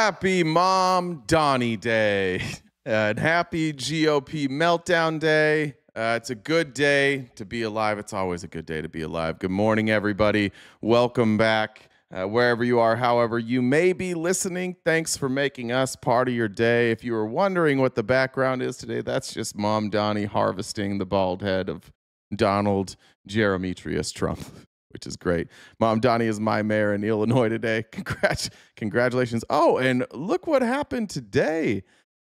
Happy Mamdani Day and happy GOP Meltdown Day. It's a good day to be alive. It's always a good day to be alive. Good morning, everybody. Welcome back. Wherever you are, however you may be listening, thanks for making us part of your day. If you were wondering what the background is today, that's just Mamdani harvesting the bald head of Donald Jeremetrius Trump, which is great. Mamdani is my mayor in Illinois today. Congratulations. Oh, and look what happened today.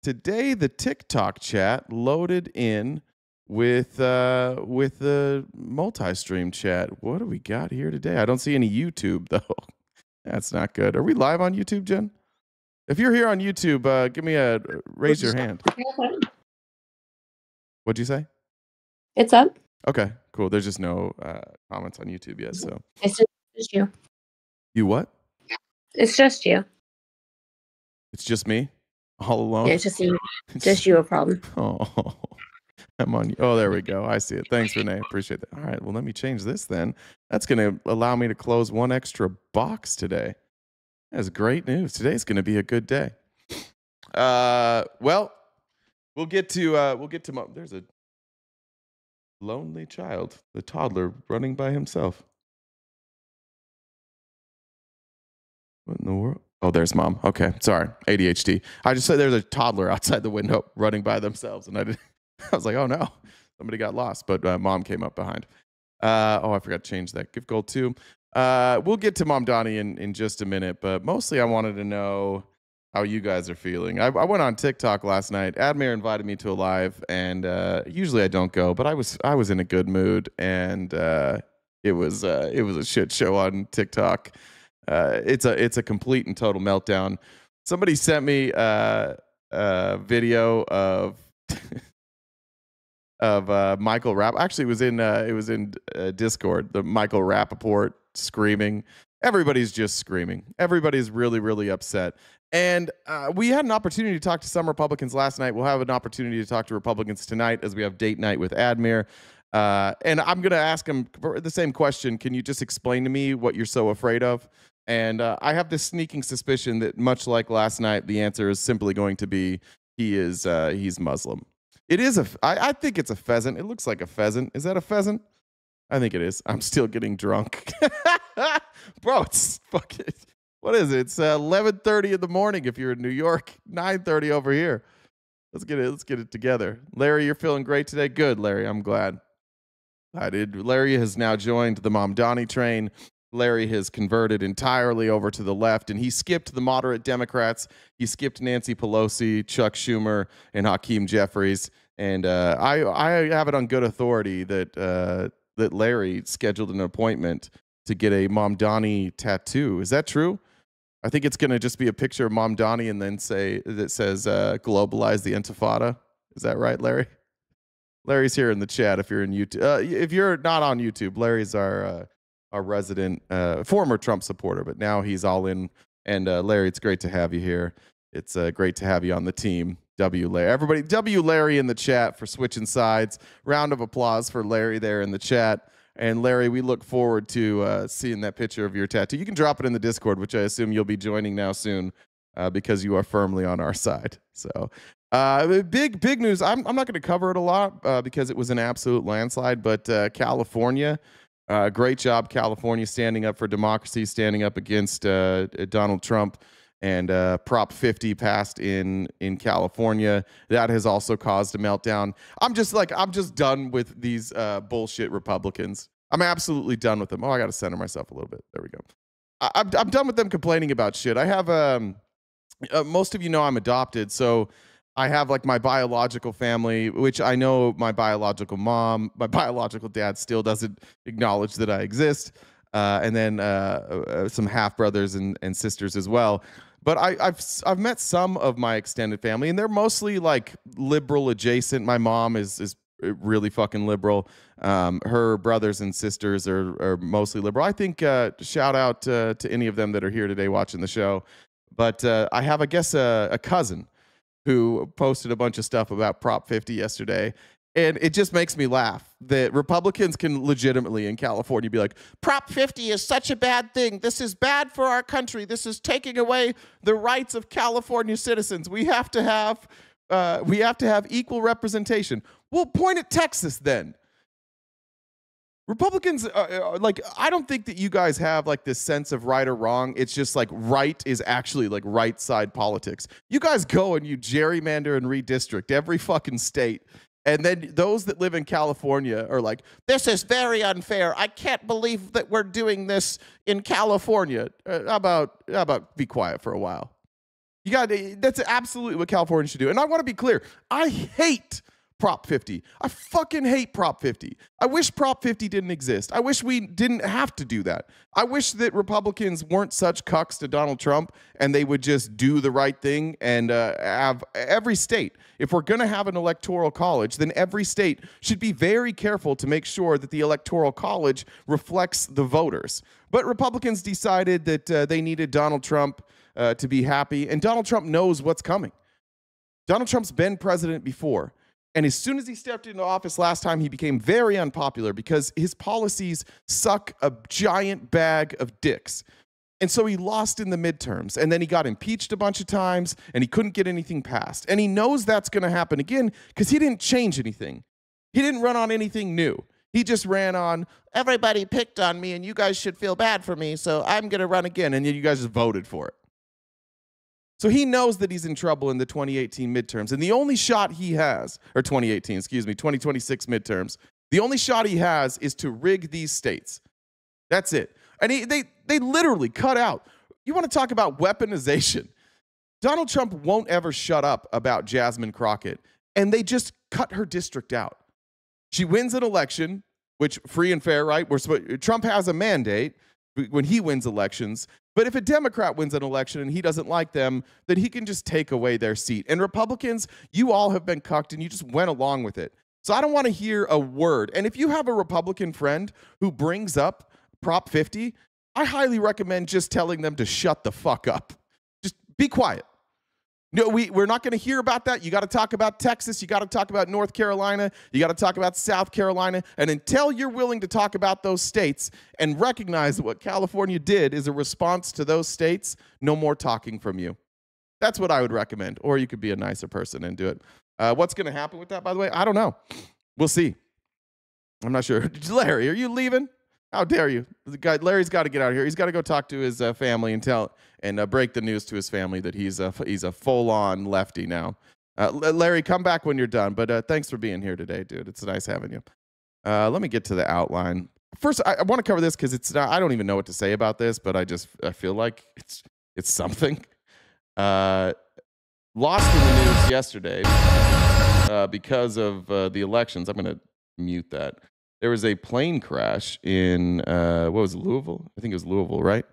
Today, the TikTok chat loaded in with the multi-stream chat. What do we got here today? I don't see any YouTube, though. That's not good. Are we live on YouTube, Jen? If you're here on YouTube, give me a raise your hand. What'd you say? It's up. Okay, cool. There's just no comments on YouTube yet, so. It's just you. You what? It's just you. It's just me? All alone? Yeah, it's just you. Just you a problem. Oh, I'm on. Oh, there we go. I see it. Thanks, Renee. Appreciate that. All right, well, let me change this then. That's going to allow me to close one extra box today. That's great news. Today's going to be a good day. Well, we'll get to there's a lonely child, the toddler running by himself. What in the world? Oh, there's mom. Okay, sorry, ADHD. I just said there's a toddler outside the window running by themselves, and I was like, oh no, somebody got lost, but mom came up behind. I forgot to change that. Gift gold too. We'll get to Mamdani in just a minute, but mostly I wanted to know how you guys are feeling. I went on TikTok last night. Admir invited me to a live, and usually I don't go, but I was in a good mood, and it was a shit show on TikTok. It's a complete and total meltdown. Somebody sent me a video of of Michael Rapp. Actually, it was in Discord. The Michael Rappaport screaming. Everybody's just screaming. Everybody's really, really upset. And we had an opportunity to talk to some Republicans last night. We'll have an opportunity to talk to Republicans tonight as we have date night with Admir. And I'm going to ask him the same question. Can you just explain to me what you're so afraid of? And I have this sneaking suspicion that much like last night, the answer is simply going to be he's Muslim. It is I think it's a pheasant. It looks like a pheasant. Is that a pheasant? I think it is. I'm still getting drunk. Bro, it's fucking, what is it? It's 11:30 in the morning if you're in New York, 9:30 over here. Let's get it together. Larry, you're feeling great today? Good, Larry. I'm glad. I did. Larry has now joined the Mamdani train. Larry has converted entirely over to the left, and he skipped the moderate Democrats. He skipped Nancy Pelosi, Chuck Schumer, and Hakeem Jeffries. And I have it on good authority that Larry scheduled an appointment to get a Mamdani tattoo. Is that true? I think it's going to just be a picture of Mamdani and then says globalize the Intifada. Is that right, Larry? Larry's here in the chat if you're in YouTube. If you're not on YouTube, Larry's our resident former Trump supporter, but now he's all in. And Larry, it's great to have you here. It's great to have you on the team. W Larry. Everybody, W Larry in the chat for switching sides. Round of applause for Larry there in the chat. And Larry, we look forward to seeing that picture of your tattoo. You can drop it in the Discord, which I assume you'll be joining now soon because you are firmly on our side. So big news. I'm not going to cover it a lot because it was an absolute landslide, but California, great job, California, standing up for democracy, standing up against Donald Trump. And Prop 50 passed in California. That has also caused a meltdown. I'm just done with these bullshit Republicans. I'm absolutely done with them. Oh, I got to center myself a little bit. There we go. I'm done with them complaining about shit. I have most of you know I'm adopted, so I have like my biological family, which I know my biological mom, my biological dad still doesn't acknowledge that I exist, and then some half brothers and sisters as well. But I've met some of my extended family, and they're mostly like liberal adjacent. My mom is really fucking liberal. Her brothers and sisters are mostly liberal. I think shout out to any of them that are here today watching the show. But I have, I guess, a cousin who posted a bunch of stuff about Prop 50 yesterday. And it just makes me laugh that Republicans can legitimately in California be like, Prop 50 is such a bad thing. This is bad for our country. This is taking away the rights of California citizens. We have to have equal representation. Well, point at Texas then. Republicans, like, I don't think that you guys have like this sense of right or wrong. It's just like right is actually like right side politics. You guys go and you gerrymander and redistrict every fucking state. And then those that live in California are like, this is very unfair. I can't believe that we're doing this in California. How about be quiet for a while? That's absolutely what California should do. And I want to be clear. I hate Prop 50. I fucking hate Prop 50. I wish Prop 50 didn't exist. I wish we didn't have to do that. I wish that Republicans weren't such cucks to Donald Trump and they would just do the right thing and have every state. If we're going to have an electoral college, then every state should be very careful to make sure that the electoral college reflects the voters. But Republicans decided that they needed Donald Trump to be happy, and Donald Trump knows what's coming. Donald Trump's been president before. And as soon as he stepped into office last time, he became very unpopular because his policies suck a giant bag of dicks. And so he lost in the midterms. And then he got impeached a bunch of times, and he couldn't get anything passed. And he knows that's going to happen again because he didn't change anything. He didn't run on anything new. He just ran on, everybody picked on me, and you guys should feel bad for me, so I'm going to run again. And you guys just voted for it. So he knows that he's in trouble in the 2018 midterms. And the only shot he has, or 2026 midterms, the only shot he has is to rig these states. That's it. And they literally cut out. You want to talk about weaponization? Donald Trump won't ever shut up about Jasmine Crockett. And they just cut her district out. She wins an election, which free and fair, right? Trump has a mandate when he wins elections. But if a Democrat wins an election and he doesn't like them, then he can just take away their seat. And Republicans, you all have been cucked and you just went along with it. So I don't want to hear a word. And if you have a Republican friend who brings up Prop 50, I highly recommend just telling them to shut the fuck up. Just be quiet. No, we're not going to hear about that. You got to talk about Texas. You got to talk about North Carolina. You got to talk about South Carolina. And until you're willing to talk about those states and recognize that what California did is a response to those states, no more talking from you. That's what I would recommend. Or you could be a nicer person and do it. What's going to happen with that, by the way? I don't know. We'll see. I'm not sure. Larry, are you leaving? How dare you? Larry's got to get out of here. He's got to go talk to his family and break the news to his family that he's a full-on lefty now. Larry, come back when you're done. But thanks for being here today, dude. It's nice having you. Let me get to the outline. First, I want to cover this because I don't even know what to say about this, but I feel like it's something. Lost in the news yesterday because of the elections. I'm going to mute that. There was a plane crash in, Louisville? I think it was Louisville, right?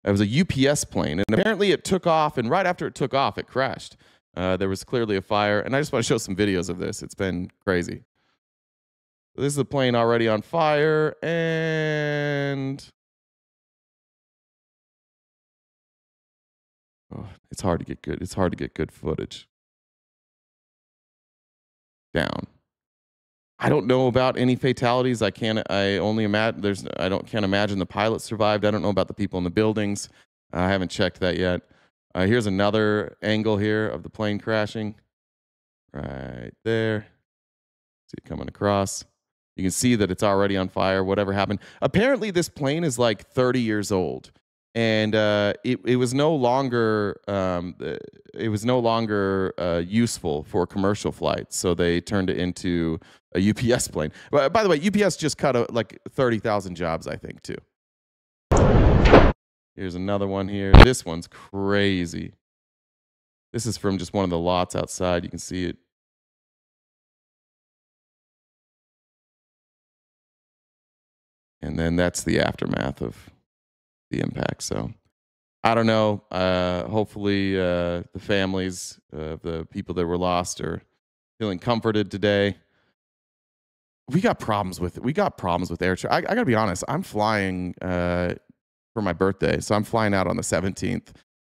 It was a UPS plane, and apparently it took off, and right after it took off, it crashed. There was clearly a fire, and I just want to show some videos of this. It's been crazy. So this is the plane already on fire, and it's hard to get good. It's hard to get good footage. Down. I don't know about any fatalities. I can't imagine the pilot survived. I don't know about the people in the buildings. I haven't checked that yet. Here's another angle here of the plane crashing. Right there. See it coming across. You can see that it's already on fire, whatever happened. Apparently this plane is like 30 years old. And it was no longer useful for commercial flights, so they turned it into a UPS plane. By the way, UPS just cut like 30,000 jobs, I think, too. Here's another one here. This one's crazy. This is from just one of the lots outside. You can see it. And then that's the aftermath of the impact. So I don't know. Hopefully the families of the people that were lost are feeling comforted today. We got problems with air travel. I gotta be honest. I'm flying for my birthday, so I'm flying out on the 17th,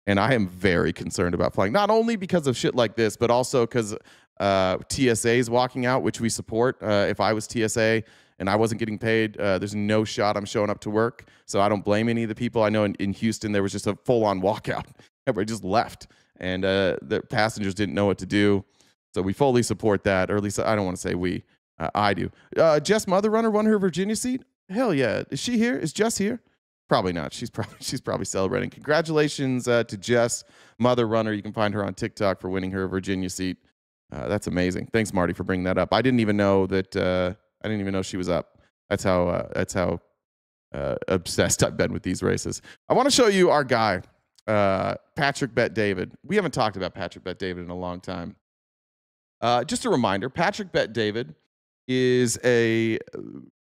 And I am very concerned about flying, not only because of shit like this, but also because TSA is walking out, which we support. If I was TSA and I wasn't getting paid, there's no shot I'm showing up to work. So I don't blame any of the people. I know in Houston, there was just a full-on walkout. Everybody just left, and the passengers didn't know what to do. So we fully support that, or at least I don't want to say we. I do. Jess Mother Runner won her Virginia seat. Hell yeah. Is she here? Is Jess here? Probably not. She's probably celebrating. Congratulations to Jess Mother Runner. You can find her on TikTok for winning her Virginia seat. That's amazing. Thanks, Marty, for bringing that up. I didn't even know that. I didn't even know she was up. That's how obsessed I've been with these races. I want to show you our guy, Patrick Bet David. We haven't talked about Patrick Bet David in a long time. Just a reminder: Patrick Bet David is a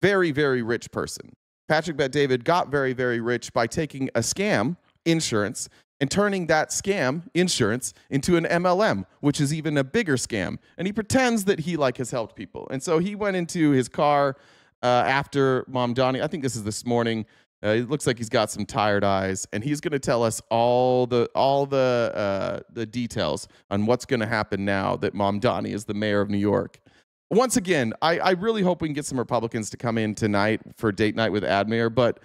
very, very rich person. Patrick Bet David got very, very rich by taking a scam insurance and turning that scam insurance into an MLM, which is even a bigger scam. And he pretends that he has helped people. And so he went into his car after Mamdani. I think this is this morning. It looks like he's got some tired eyes, and he's going to tell us all the details on what's going to happen now that Mamdani is the mayor of New York. Once again, I really hope we can get some Republicans to come in tonight for date night with Admir, but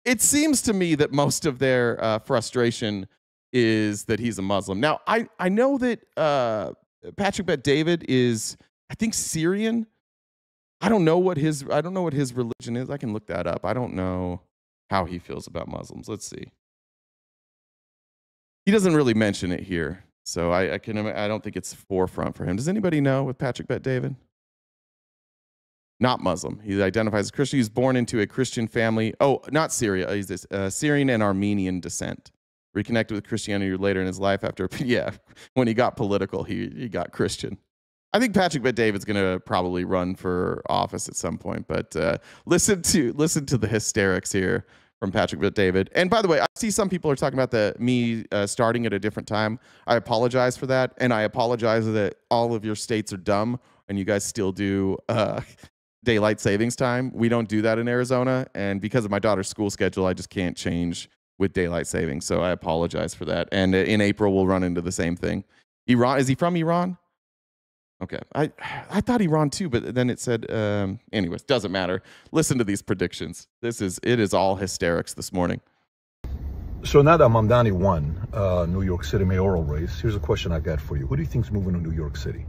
it seems to me that most of their frustration is that he's a Muslim. Now, I know that Patrick Bet David is, I think, Syrian. I don't know what his religion is. I can look that up. I don't know how he feels about Muslims. Let's see. He doesn't really mention it here, so I don't think it's forefront for him. Does anybody know with Patrick Bet David? Not Muslim. He identifies as Christian. He was born into a Christian family. Oh, not Syria. He's this Syrian and Armenian descent. Reconnected with Christianity later in his life after, when he got political, he got Christian. I think Patrick Bet David's going to probably run for office at some point. But listen to the hysterics here from Patrick Bet David. And by the way, I see some people are talking about me starting at a different time. I apologize for that, and I apologize that all of your states are dumb and you guys still do daylight savings time. We don't do that in Arizona, and because of my daughter's school schedule, I just can't change with daylight savings. So I apologize for that. And in April, we'll run into the same thing. Iran, is he from Iran? Okay, I thought Iran too, but then it said, anyways, doesn't matter. Listen to these predictions. It is all hysterics this morning. So now that Mamdani won New York City mayoral race, here's a question I got for you. Who do you think's moving to New York City?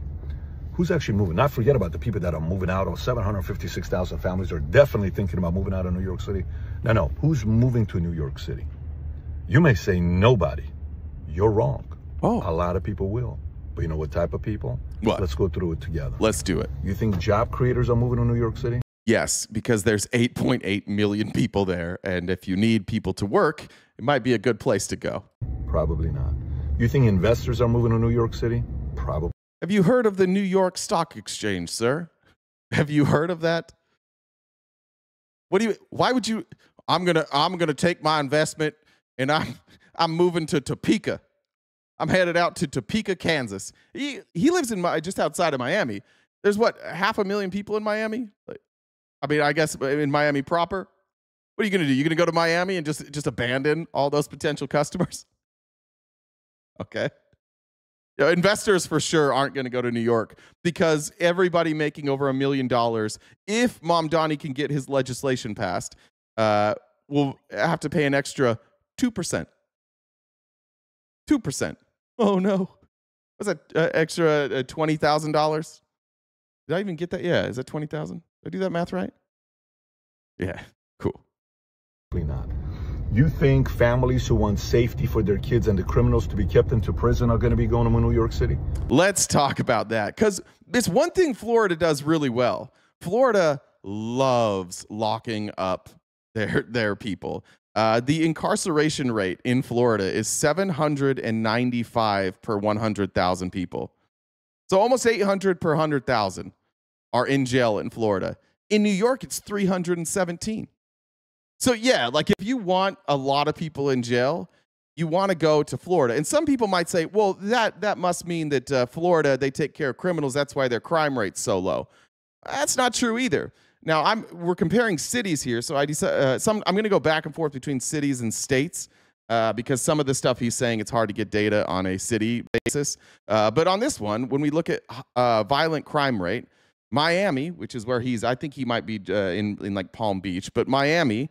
Who's actually moving? Not forget about the people that are moving out. 756,000 families are definitely thinking about moving out of New York City. No. Who's moving to New York City? You may say nobody. You're wrong. Oh. A lot of people will. But you know what type of people? What? Let's go through it together. Let's do it. You think job creators are moving to New York City? Yes, because there's 8.8 million people there. And if you need people to work, it might be a good place to go. Probably not. You think investors are moving to New York City? Probably. Have you heard of the New York Stock Exchange, sir? Have you heard of that? Why would you? I'm gonna take my investment and I'm moving to Topeka. I'm headed out to Topeka, Kansas. He lives in just outside of Miami. There's 500,000 people in Miami. I guess in Miami proper. What are you gonna do? You're gonna go to Miami and just abandon all those potential customers? Okay. Investors for sure aren't going to go to New York because everybody making over $1 million, if Mamdani can get his legislation passed, will have to pay an extra 2%. 2%. Oh, no. Was that extra $20,000? Did I even get that? Yeah. Is that 20,000? Did I do that math right? Yeah. Cool. Probably not. You think families who want safety for their kids and the criminals to be kept into prison are going to be going to New York City? Let's talk about that, because it's one thing Florida does really well. Florida loves locking up their people. The incarceration rate in Florida is 795 per 100,000 people. So almost 800 per 100,000 are in jail in Florida. In New York, it's 317. So yeah, if you want a lot of people in jail, you want to go to Florida. And some people might say, well, that must mean that Florida, they take care of criminals. That's why their crime rate's so low. That's not true either. Now, we're comparing cities here, so I'm going to go back and forth between cities and states. because some of the stuff he's saying, it's hard to get data on a city basis. But on this one, when we look at violent crime rate, Miami, which is where I think he might be in like Palm Beach, but Miami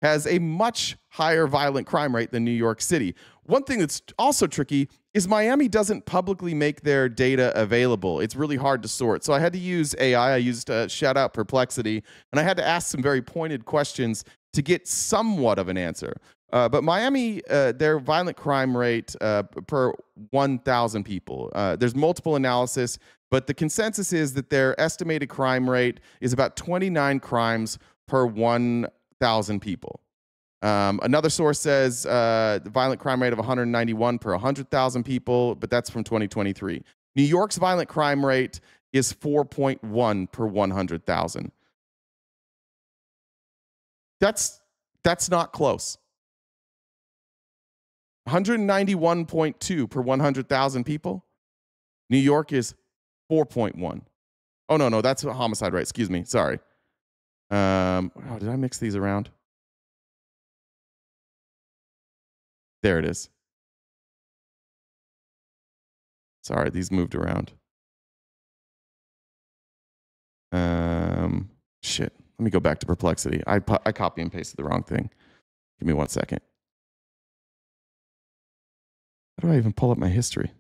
has a much higher violent crime rate than New York City. One thing that's also tricky is Miami doesn't publicly make their data available. It's really hard to sort. So I had to use AI. I used shout out Perplexity, and I had to ask some very pointed questions to get somewhat of an answer. But Miami, their violent crime rate per 1,000 people, there's multiple analysis, but the consensus is that their estimated crime rate is about 29 crimes per 1,000 people. Another source says the violent crime rate of 191 per 100,000 people, but that's from 2023. New York's violent crime rate is 4.1 per 100,000. That's not close. 191.2 per 100,000 people. New York is 4.1. Oh, no, that's a homicide rate. Excuse me. Sorry. Oh, did I mix these around? There it is. Sorry, these moved around. Shit. Let me go back to Perplexity. I copy and pasted the wrong thing. Give me 1 second. How do I even pull up my history?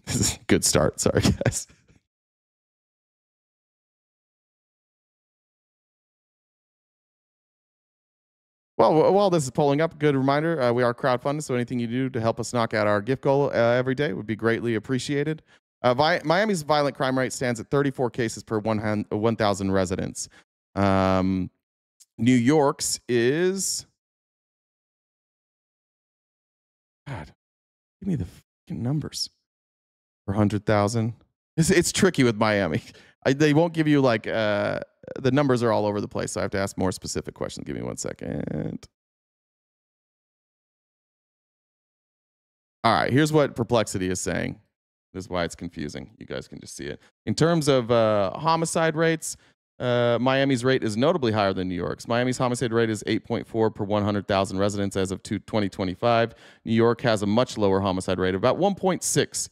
This is a good start. Sorry, guys. Well, while this is pulling up, good reminder, we are crowdfunded, so anything you do to help us knock out our gift goal every day would be greatly appreciated. Miami's violent crime rate stands at 34 cases per 1,000 residents. New York's is... God, give me the fucking numbers. Per 100,000. It's tricky with Miami. They won't give you like... the numbers are all over the place, so I have to ask more specific questions. Give me 1 second. All right, here's what Perplexity is saying. This is why it's confusing. You guys can just see it. In terms of homicide rates, Miami's rate is notably higher than New York's. Miami's homicide rate is 8.4 per 100,000 residents as of 2025. New York has a much lower homicide rate, about 1.6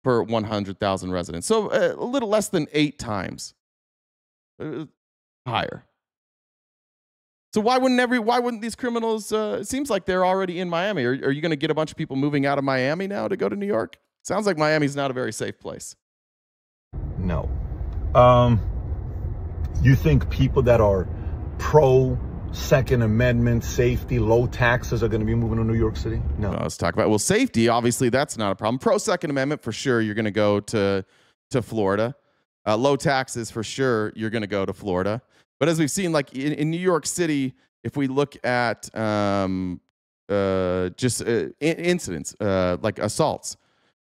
per 100,000 residents. So a little less than 8 times higher. So why wouldn't these criminals, it seems like they're already in Miami. Are you going to get a bunch of people moving out of Miami now to go to New York? Sounds like Miami's not a very safe place. No. You think people that are pro Second Amendment, safety, low taxes are going to be moving to New York City? No. Let's talk about, well, safety, obviously that's not a problem. Pro Second Amendment, for sure, you're going to go to Florida. Low taxes, for sure, you're going to go to Florida. But as we've seen, like in New York City, if we look at incidents, like assaults,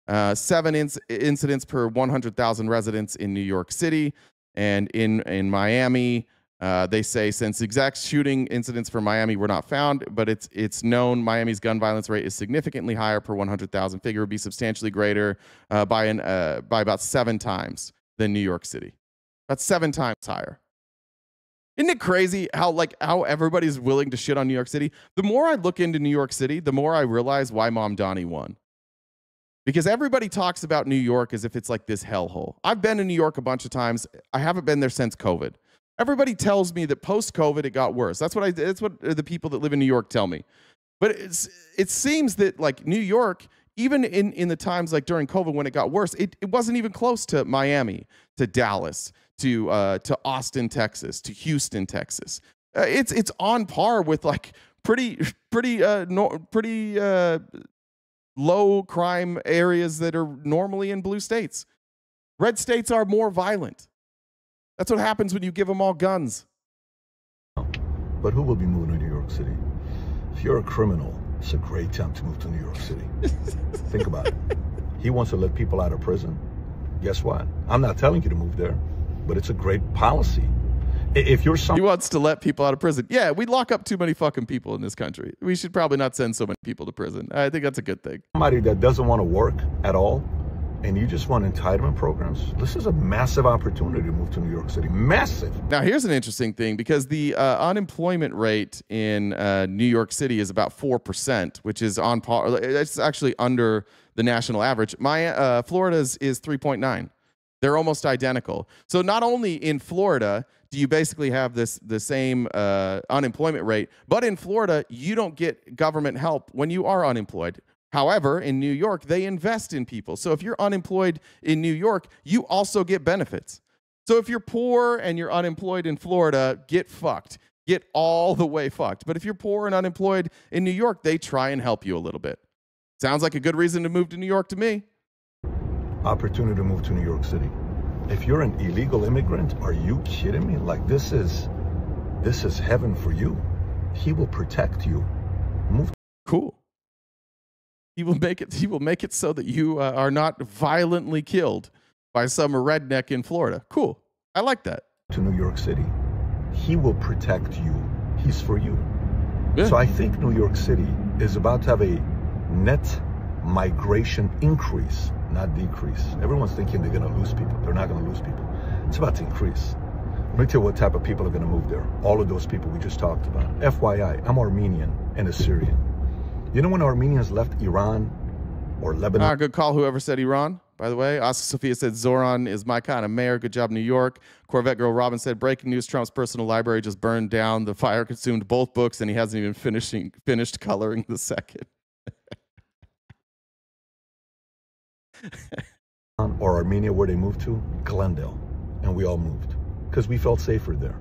7 incidents per 100,000 residents in New York City. And in Miami, they say since exact shooting incidents for Miami were not found, but it's known Miami's gun violence rate is significantly higher per 100,000. Figure would be substantially greater by about 7 times than New York City. That's 7 times higher. Isn't it crazy how everybody's willing to shit on New York City? The more I look into New York City, the more I realize why Mamdani won. Because everybody talks about New York as if it's like this hellhole. I've been to New York a bunch of times. I haven't been there since COVID. Everybody tells me that post-COVID it got worse. That's what the people that live in New York tell me. But it seems that like New York, even in the times like during COVID when it got worse, it wasn't even close to Miami, to Dallas, to Austin, Texas, to Houston, Texas. It's on par with like pretty low crime areas that are normally in blue states. Red states are more violent. That's what happens when you give them all guns. But who will be moving to New York City? If you're a criminal, it's a great time to move to New York City. Think about it. He wants to let people out of prison. Guess what? I'm not telling you to move there, but it's a great policy. If you're he wants to let people out of prison. Yeah, we lock up too many fucking people in this country. We should probably not send so many people to prison. I think that's a good thing. Somebody that doesn't want to work at all, and you just want entitlement programs, this is a massive opportunity to move to New York City. Massive. Now, here's an interesting thing, because the unemployment rate in New York City is about 4%, which is on par. It's actually under the national average. Florida's is 3.9. They're almost identical. So not only in Florida do you basically have the same unemployment rate, but in Florida, you don't get government help when you are unemployed. However, in New York, they invest in people. So if you're unemployed in New York, you also get benefits. So if you're poor and you're unemployed in Florida, get fucked. Get all the way fucked. But if you're poor and unemployed in New York, they try and help you a little bit. Sounds like a good reason to move to New York to me. Opportunity to move to New York City. If you're an illegal immigrant, are you kidding me? Like, this is heaven for you. He will protect you. Move. Cool. He will make it so that you are not violently killed by some redneck in Florida. Cool. I like that. To New York City. He will protect you. He's for you. Yeah. So I think New York City is about to have a net migration increase, not decrease. Everyone's thinking they're going to lose people. They're not going to lose people. It's about to increase. Let me tell you what type of people are going to move there. All of those people we just talked about. FYI, I'm Armenian and Assyrian. You know when Armenians left Iran or Lebanon? Good call, whoever said Iran, by the way. Oscar Sophia said, Zohran is my kind of mayor. Good job, New York. Corvette Girl Robin said, breaking news, Trump's personal library just burned down. The fire consumed both books, and he hasn't even finished coloring the second. Or Armenia, where they moved to? Glendale. And we all moved because we felt safer there.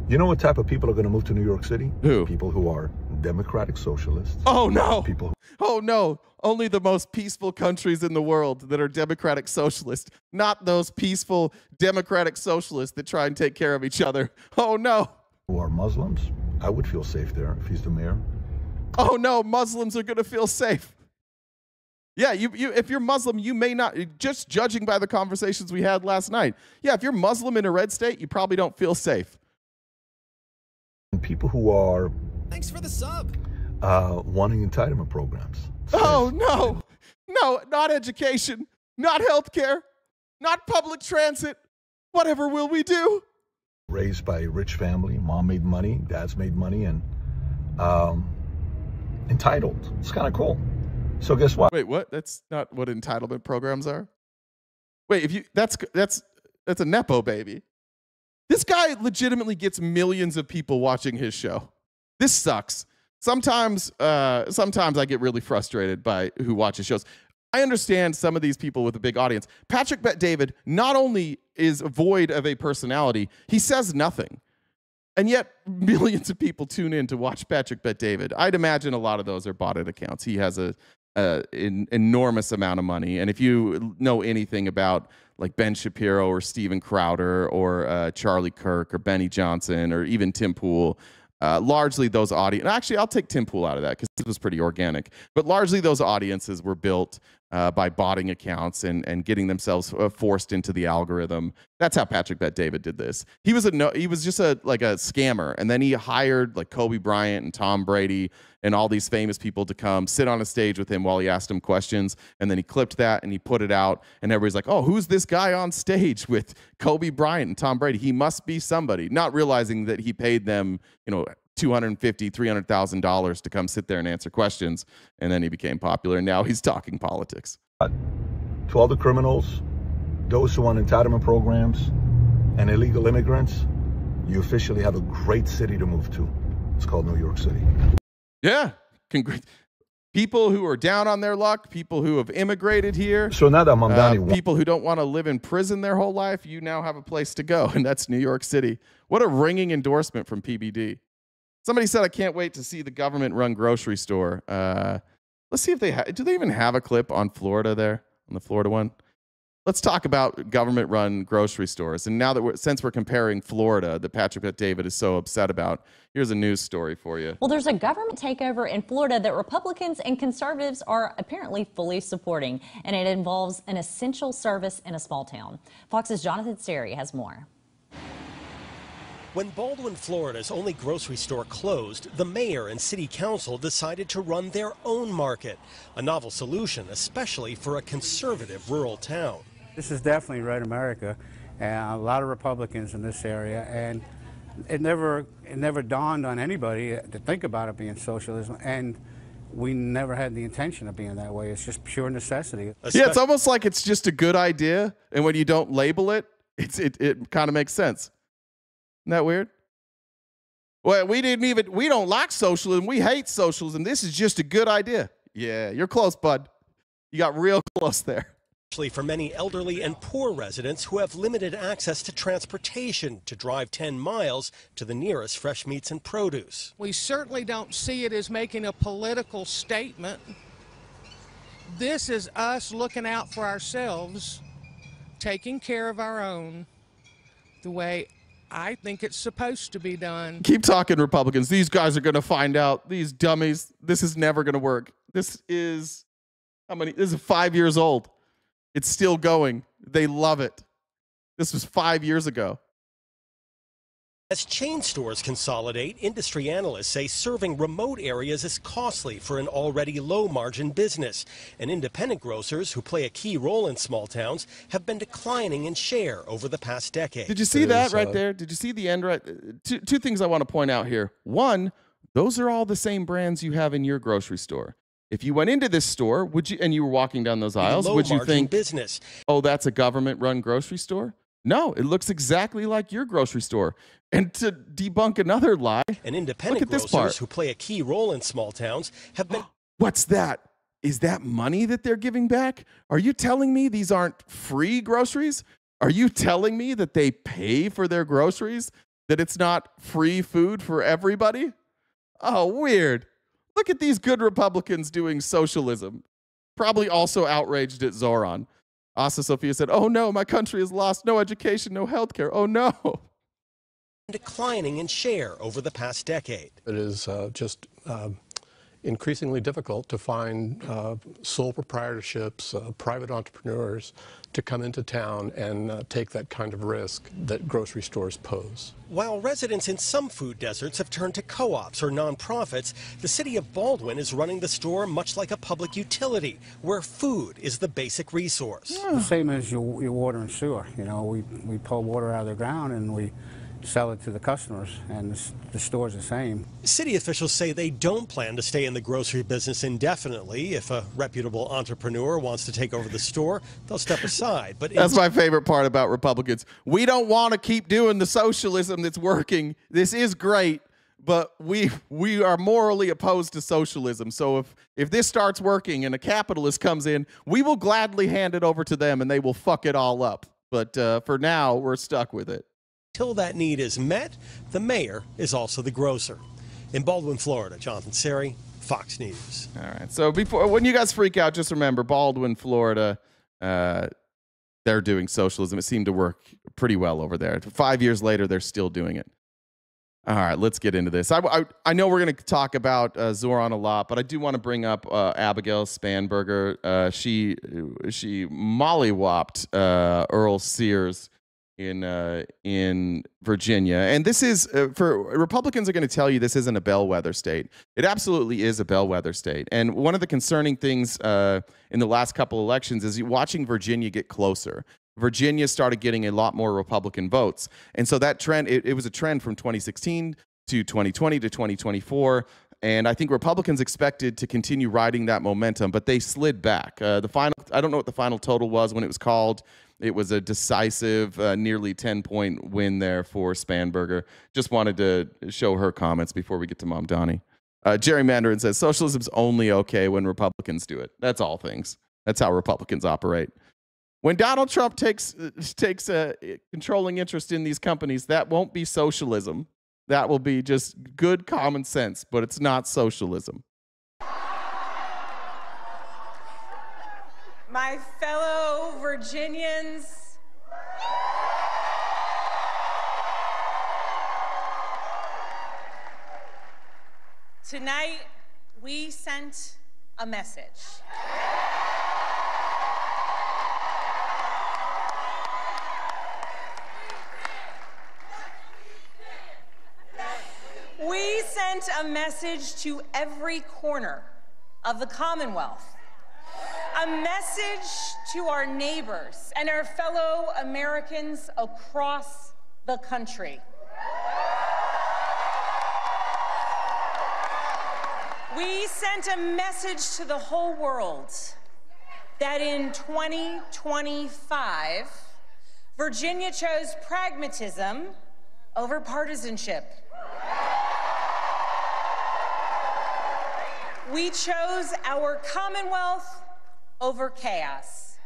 You know what type of people are going to move to New York City? Who? People who are democratic socialists. Oh, no. People. Oh, no. Only the most peaceful countries in the world that are democratic socialists, not those peaceful democratic socialists that try and take care of each other. Oh, no. Who are Muslims? I would feel safe there if he's the mayor. Oh, no. Muslims are going to feel safe. Yeah, if you're Muslim, you may not, just judging by the conversations we had last night. Yeah, if you're Muslim in a red state, you probably don't feel safe. People who are... Thanks for the sub. Wanting entitlement programs. Oh, no. No, not education, not healthcare, not public transit. Whatever will we do? Raised by a rich family. Mom made money, dad's made money, and entitled. It's kind of cool. So guess what? Wait, what? That's not what entitlement programs are? Wait, if you that's a Nepo baby. This guy legitimately gets millions of people watching his show. This sucks. Sometimes I get really frustrated by who watches shows. I understand some of these people with a big audience. Patrick Bet-David not only is void of a personality, he says nothing. And yet millions of people tune in to watch Patrick Bet-David. I'd imagine a lot of those are botted accounts. He has an enormous amount of money. And if you know anything about like Ben Shapiro or Steven Crowder or Charlie Kirk or Benny Johnson or even Tim Pool, largely those audiences, actually I'll take Tim Pool out of that because this was pretty organic, but largely those audiences were built by botting accounts and getting themselves forced into the algorithm. That's how Patrick Bet-David did this. He was just a scammer, and then he hired like Kobe Bryant and Tom Brady and all these famous people to come sit on a stage with him while he asked them questions, and then he clipped that and he put it out, and everybody's like, oh, who's this guy on stage with Kobe Bryant and Tom Brady? He must be somebody, not realizing that he paid them, $250,000, $300,000 to come sit there and answer questions, and then he became popular, and now he's talking politics. To all the criminals, those who want entitlement programs, and illegal immigrants, you officially have a great city to move to. It's called New York City. Yeah, people who are down on their luck, people who have immigrated here, so now that Mamdani people who don't want to live in prison their whole life, you now have a place to go, and that's New York City. What a ringing endorsement from PBD. Somebody said, I can't wait to see the government-run grocery store. Let's see if do they even have a clip on Florida there, on the Florida one? Let's talk about government-run grocery stores. And now that since we're comparing Florida, that Patrick Bet-David is so upset about, here's a news story for you. Well, there's a government takeover in Florida that Republicans and conservatives are apparently fully supporting, and it involves an essential service in a small town. Fox's Jonathan Sterry has more. When Baldwin, Florida's only grocery store closed, the mayor and city council decided to run their own market, a novel solution, especially for a conservative rural town. This is definitely Red America, and a lot of Republicans in this area, and it never dawned on anybody to think about it being socialism, and we never had the intention of being that way. It's just pure necessity. Yeah, it's almost like it's just a good idea, and when you don't label it, it kind of makes sense. Isn't that weird? Well, we don't like socialism. We hate socialism. This is just a good idea. Yeah, you're close, bud. You got real close there. Especially for many elderly and poor residents who have limited access to transportation to drive 10 miles to the nearest fresh meats and produce. We certainly don't see it as making a political statement. This is us looking out for ourselves, taking care of our own, the way I think it's supposed to be done. Keep talking, Republicans. These guys are going to find out. These dummies. This is never going to work. This is, this is 5 years old. It's still going. They love it. This was 5 years ago. As chain stores consolidate, industry analysts say serving remote areas is costly for an already low-margin business. And independent grocers, who play a key role in small towns, have been declining in share over the past decade. Did you see that right there? Did you see the end right? Two things I want to point out here. One, those are all the same brands you have in your grocery store. If you went into this store, would you, and you were walking down those aisles, would you think, business. Oh, that's a government-run grocery store? No, it looks exactly like your grocery store. And to debunk another lie, and independent grocers who play a key role in small towns have been. What's that? Is that money that they're giving back? Are you telling me these aren't free groceries? Are you telling me that they pay for their groceries? That it's not free food for everybody? Oh, weird. Look at these good Republicans doing socialism. Probably also outraged at Zohran. Asa Sophia said, oh no, my country has lost no education, no health care. Oh no. Declining in share over the past decade. It is just increasingly difficult to find sole proprietorships, private entrepreneurs to come into town and take that kind of risk that grocery stores pose. While residents in some food deserts have turned to co-ops or nonprofits, the city of Baldwin is running the store much like a public utility, where food is the basic resource. The same as your water and sewer. You know, we pull water out of the ground and we sell it to the customers, and the store's the same. City officials say they don't plan to stay in the grocery business indefinitely. If a reputable entrepreneur wants to take over the store, they'll step aside. But that's my favorite part about Republicans. We don't want to keep doing the socialism that's working. This is great, but we are morally opposed to socialism. So if this starts working and a capitalist comes in, we will gladly hand it over to them and they will fuck it all up. But for now, we're stuck with it. Until that need is met, the mayor is also the grocer. In Baldwin, Florida, Jonathan Seri, Fox News. All right. So when you guys freak out, just remember Baldwin, Florida, they're doing socialism. It seemed to work pretty well over there. 5 years later, they're still doing it. All right, let's get into this. I know we're going to talk about Zohran a lot, but I do want to bring up Abigail Spanberger. She mollywopped Earl Sears in Virginia. And this is, for Republicans are going to tell you this isn't a bellwether state. It absolutely is a bellwether state. And one of the concerning things in the last couple elections is watching Virginia get closer. Virginia started getting a lot more Republican votes. And so that trend, it was a trend from 2016 to 2020 to 2024. And I think Republicans expected to continue riding that momentum, but they slid back. I don't know what the final total was when it was called. It was a decisive, nearly 10-point win there for Spanberger. Just wanted to show her comments before we get to Mamdani. Jerry Mandarin says, socialism's only okay when Republicans do it. That's all things. That's how Republicans operate. When Donald Trump takes a controlling interest in these companies, that won't be socialism. That will be just good common sense, but it's not socialism. My fellow Virginians, tonight we sent a message. sent a message to every corner of the Commonwealth, a message to our neighbors and our fellow Americans across the country. We sent a message to the whole world that in 2025, Virginia chose pragmatism over partisanship. We chose our Commonwealth over chaos.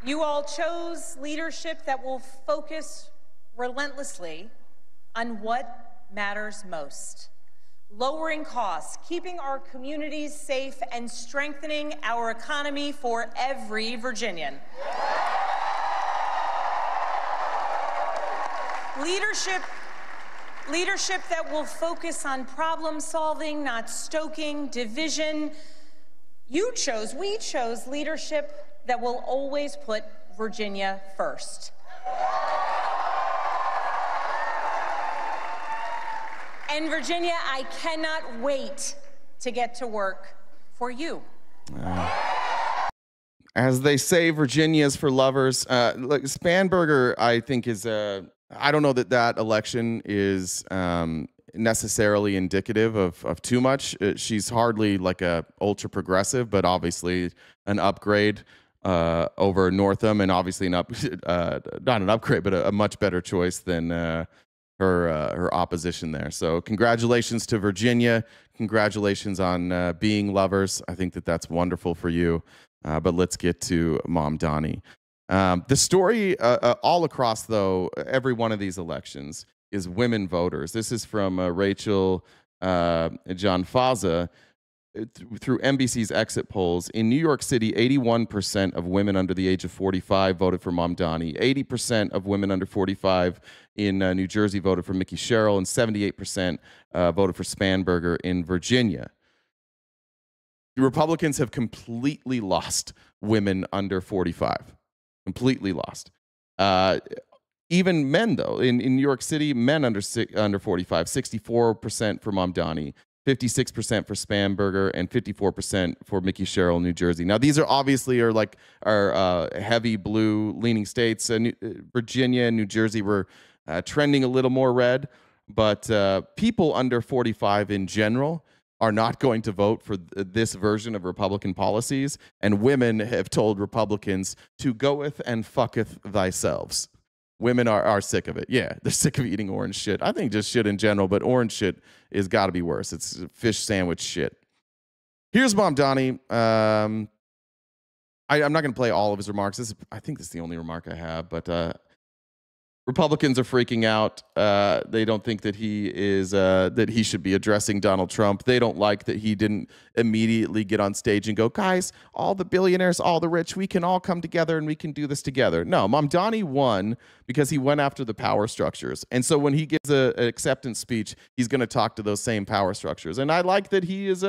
You all chose leadership that will focus relentlessly on what matters most: lowering costs, keeping our communities safe, and strengthening our economy for every Virginian. Leadership that will focus on problem solving, not stoking division. We chose leadership that will always put Virginia first. And Virginia, I cannot wait to get to work for you. As they say, Virginia's for lovers. Look, Spanberger, I think, is I don't know that that election is necessarily indicative of too much. She's hardly like a ultra progressive, but obviously an upgrade over Northam, and obviously not an upgrade, but a much better choice than her opposition there. So congratulations to Virginia. Congratulations on being lovers. I think that that's wonderful for you. But let's get to Mamdani. The story all across, though, every one of these elections is women voters. This is from Rachel Janfaza through NBC's exit polls. In New York City, 81% of women under the age of 45 voted for Mamdani. 80% of women under 45 in New Jersey voted for Mikie Sherrill, and 78% voted for Spanberger in Virginia. The Republicans have completely lost women under 45. Completely lost. Even men, though, in New York City, men under 45, 64% for Mamdani, 56% for Spanberger, and 54% for Mikie Sherrill, New Jersey. Now, these are obviously are heavy blue leaning states. Virginia and New Jersey were trending a little more red, but people under 45 in general are not going to vote for this version of Republican policies, and women have told Republicans to goeth and fucketh thyself. Women are sick of it. Yeah, they're sick of eating orange shit. I think just shit in general, but orange shit is got to be worse. It's fish sandwich shit. Here's Mamdani. I'm not going to play all of his remarks. I think this is the only remark I have, but Republicans are freaking out. They don't think that he should be addressing Donald Trump. They don't like that he didn't immediately get on stage and go, guys, all the billionaires, all the rich, we can all come together and we can do this together. No, Mamdani won because he went after the power structures. And so when he gives an acceptance speech, he's going to talk to those same power structures. And I like that he is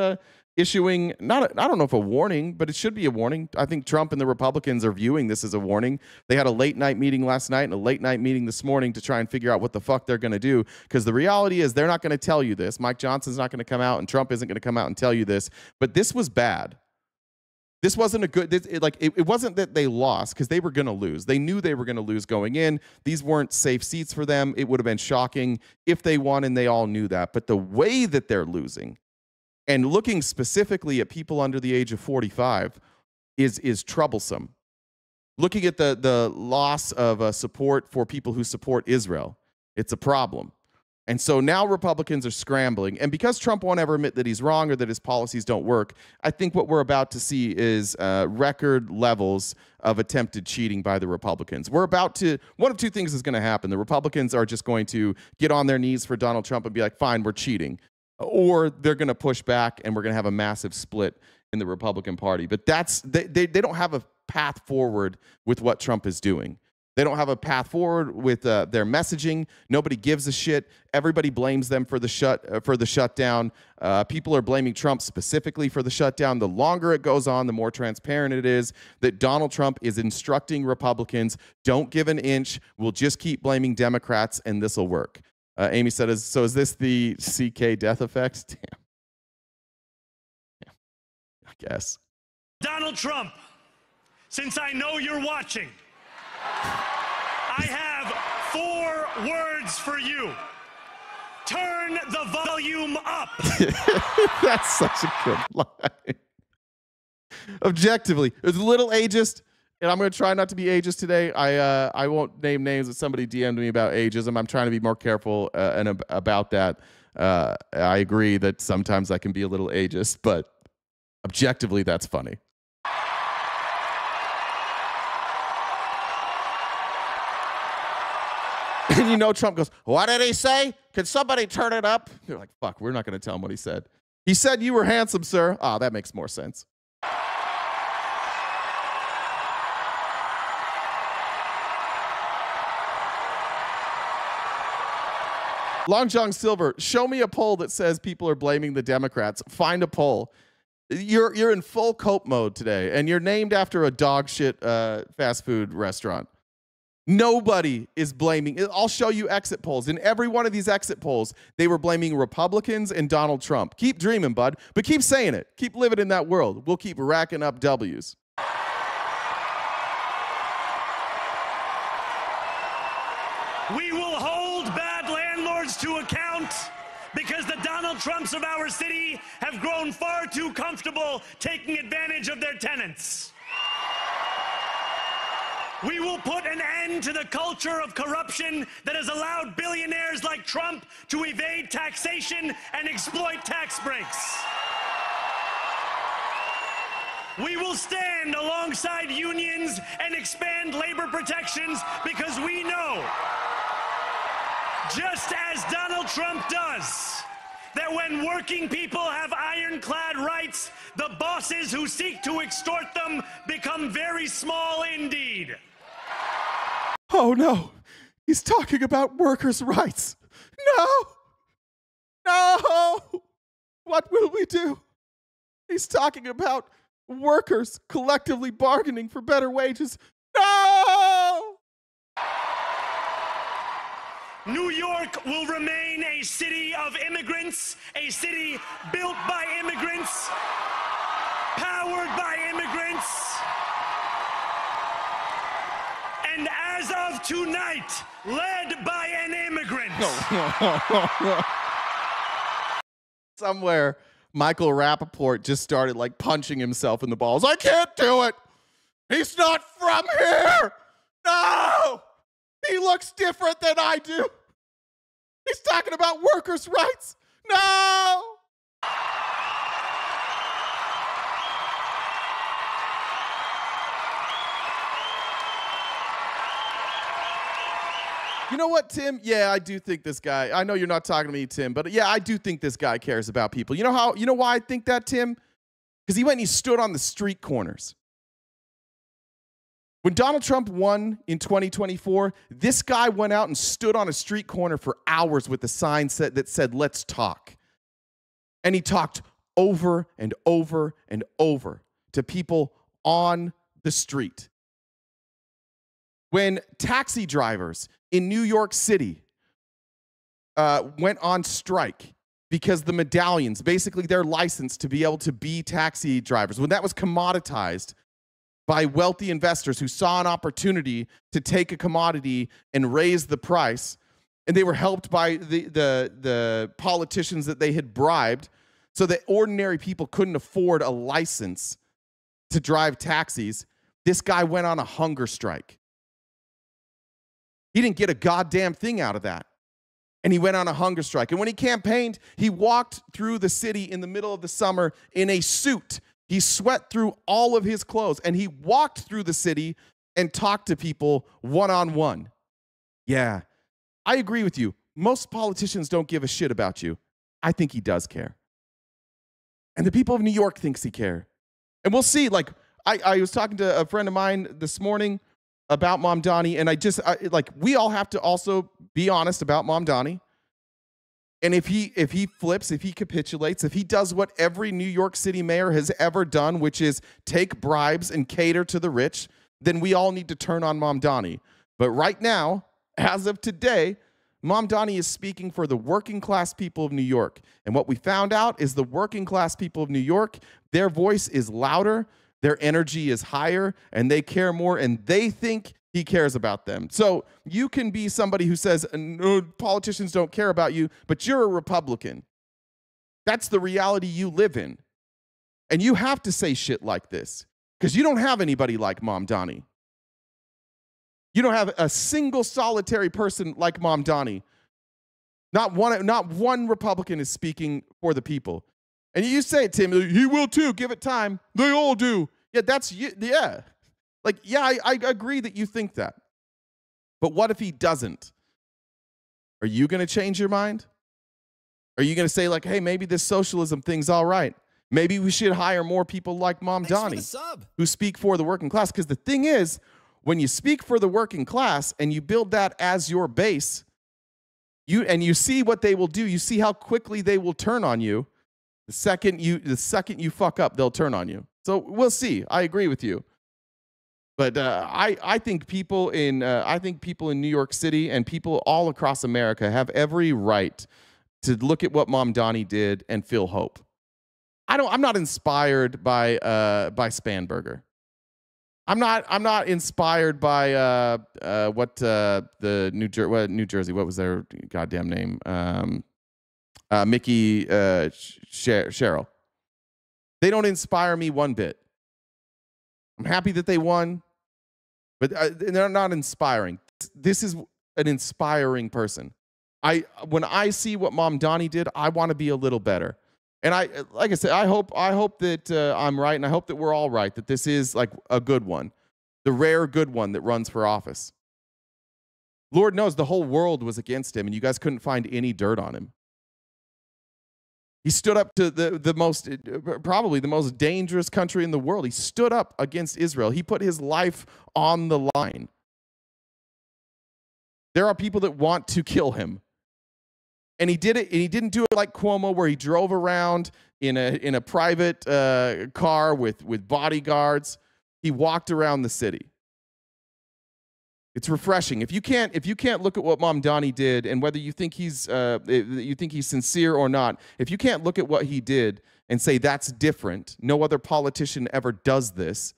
issuing, I don't know if a warning, but it should be a warning. I think Trump and the Republicans are viewing this as a warning. They had a late night meeting last night and a late night meeting this morning to try and figure out what the fuck they're going to do, because the reality is they're not going to tell you this. Mike Johnson's not going to come out, and Trump isn't going to come out and tell you this, but this was bad. This wasn't a good, it wasn't that they lost, because they were going to lose. They knew they were going to lose going in. These weren't safe seats for them. It would have been shocking if they won, and they all knew that. But the way that they're losing, and looking specifically at people under the age of 45, is troublesome. Looking at the loss of support for people who support Israel, it's a problem. And so now Republicans are scrambling. And because Trump won't ever admit that he's wrong or that his policies don't work, I think what we're about to see is record levels of attempted cheating by the Republicans. One of two things is going to happen. The Republicans are just going to get on their knees for Donald Trump and be like, fine, we're cheating. Or they're going to push back and we're going to have a massive split in the Republican Party. But they don't have a path forward with what Trump is doing. They don't have a path forward with their messaging. Nobody gives a shit. Everybody blames them for the shutdown. People are blaming Trump specifically for the shutdown. The longer it goes on, the more transparent it is that Donald Trump is instructing Republicans, don't give an inch. We'll just keep blaming Democrats, and this will work. Amy said, so is this the CK death effect? Damn. Yeah, I guess. Donald Trump, since I know you're watching, I have 4 words for you. Turn the volume up. That's such a good line. Objectively, it's a little ageist, and I'm going to try not to be ageist today. I won't name names, but somebody DM'd me about ageism. I'm trying to be more careful about that. I agree that sometimes I can be a little ageist, but objectively, that's funny. And you know Trump goes, what did he say? Can somebody turn it up? They're like, fuck, we're not going to tell him what he said. He said you were handsome, sir. Ah, that makes more sense. Long John Silver, show me a poll that says people are blaming the Democrats. Find a poll. You're in full cope mode today, and you're named after a dog shit fast food restaurant. Nobody is blaming. I'll show you exit polls. In every one of these exit polls, they were blaming Republicans and Donald Trump. Keep dreaming, bud, but keep saying it. Keep living in that world. We'll keep racking up W's. We will hold bad landlords to account because the Donald Trumps of our city have grown far too comfortable taking advantage of their tenants. We will put an end to the culture of corruption that has allowed billionaires like Trump to evade taxation and exploit tax breaks. We will stand alongside unions and expand labor protections because we know, just as Donald Trump does, that when working people have ironclad rights, the bosses who seek to extort them become very small indeed. Oh no, he's talking about workers' rights. No, no, what will we do? He's talking about workers collectively bargaining for better wages. No! New York will remain a city of immigrants, a city built by immigrants, powered by immigrants, and as of tonight, led by an immigrant. Somewhere, Michael Rappaport just started like punching himself in the balls. I can't do it. He's not from here. No, he looks different than I do. He's talking about workers' rights. No. You know what, Tim? Yeah, I do think this guy, I know you're not talking to me, Tim, but yeah, I do think this guy cares about people. You know why I think that, Tim? Because he went and he stood on the street corners. When Donald Trump won in 2024, this guy went out and stood on a street corner for hours with a sign that said, let's talk. And he talked over and over and over to people on the street. When taxi drivers in New York City went on strike because the medallions, basically their license to be able to be taxi drivers, when that was commoditized by wealthy investors who saw an opportunity to take a commodity and raise the price, and they were helped by the politicians that they had bribed so that ordinary people couldn't afford a license to drive taxis, this guy went on a hunger strike. He didn't get a goddamn thing out of that. And he went on a hunger strike. And when he campaigned, he walked through the city in the middle of the summer in a suit. He sweat through all of his clothes, and he walked through the city and talked to people one-on-one. Yeah, I agree with you. Most politicians don't give a shit about you. I think he does care. And the people of New York thinks he care. And we'll see. Like, I was talking to a friend of mine this morning, about Mamdani, and like we all have to also be honest about Mamdani. And if he flips, if he capitulates, if he does what every New York City mayor has ever done, which is take bribes and cater to the rich, then we all need to turn on Mamdani. But right now, as of today, Mamdani is speaking for the working class people of New York. And what we found out is the working class people of New York, their voice is louder, their energy is higher, and they care more, and they think he cares about them. So you can be somebody who says, no, politicians don't care about you, but you're a Republican. That's the reality you live in. And you have to say shit like this because you don't have anybody like Mamdani. You don't have a single solitary person like Mamdani. Not one Republican is speaking for the people. And you say it to him, he will too, give it time. They all do. Yeah, that's, yeah. Like, yeah, I agree that you think that. But what if he doesn't? Are you going to change your mind? Are you going to say like, hey, maybe this socialism thing's all right. Maybe we should hire more people like Mamdani who speak for the working class. Because the thing is, when you speak for the working class and you build that as your base, you see what they will do. You see how quickly they will turn on you. The second you fuck up, they'll turn on you. So we'll see. I agree with you. But I think people in New York City and people all across America have every right to look at what Mamdani did and feel hope. I'm not inspired by Spanberger. I'm not inspired by the New Jersey. What was their goddamn name? Mikie Sherrill. They don't inspire me one bit. I'm happy that they won. But they're not inspiring. This is an inspiring person. When I see what Mamdani did, I want to be a little better. And like I said, I hope that I'm right, and I hope that we're all right, that this is like a good one, the rare good one that runs for office. Lord knows the whole world was against him, and you guys couldn't find any dirt on him. He stood up to probably the most dangerous country in the world. He stood up against Israel. He put his life on the line. There are people that want to kill him. And he did it, and he didn't do it like Cuomo, where he drove around in a private car with bodyguards. He walked around the city. It's refreshing. If you can't look at what Mamdani did, and whether you think he's sincere or not, if you can't look at what he did and say that's different, no other politician ever does this,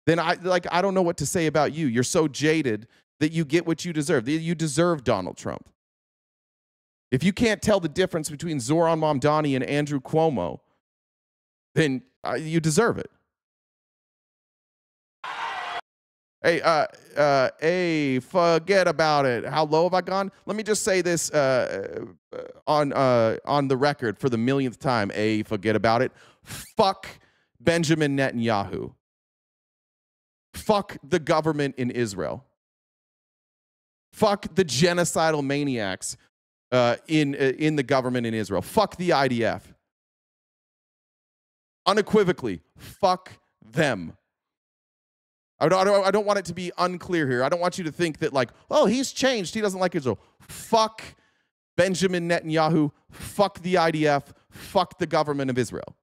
then I don't know what to say about you. You're so jaded that you get what you deserve. You deserve Donald Trump. If you can't tell the difference between Zohran Mamdani and Andrew Cuomo, then you deserve it. Hey, forget about it. How low have I gone? Let me just say this on the record for the millionth time. Forget about it. Fuck Benjamin Netanyahu. Fuck the government in Israel. Fuck the genocidal maniacs in the government in Israel. Fuck the IDF. Unequivocally, fuck them. I don't want it to be unclear here. I don't want you to think that like, oh, he's changed. He doesn't like Israel. Fuck Benjamin Netanyahu. Fuck the IDF. Fuck the government of Israel.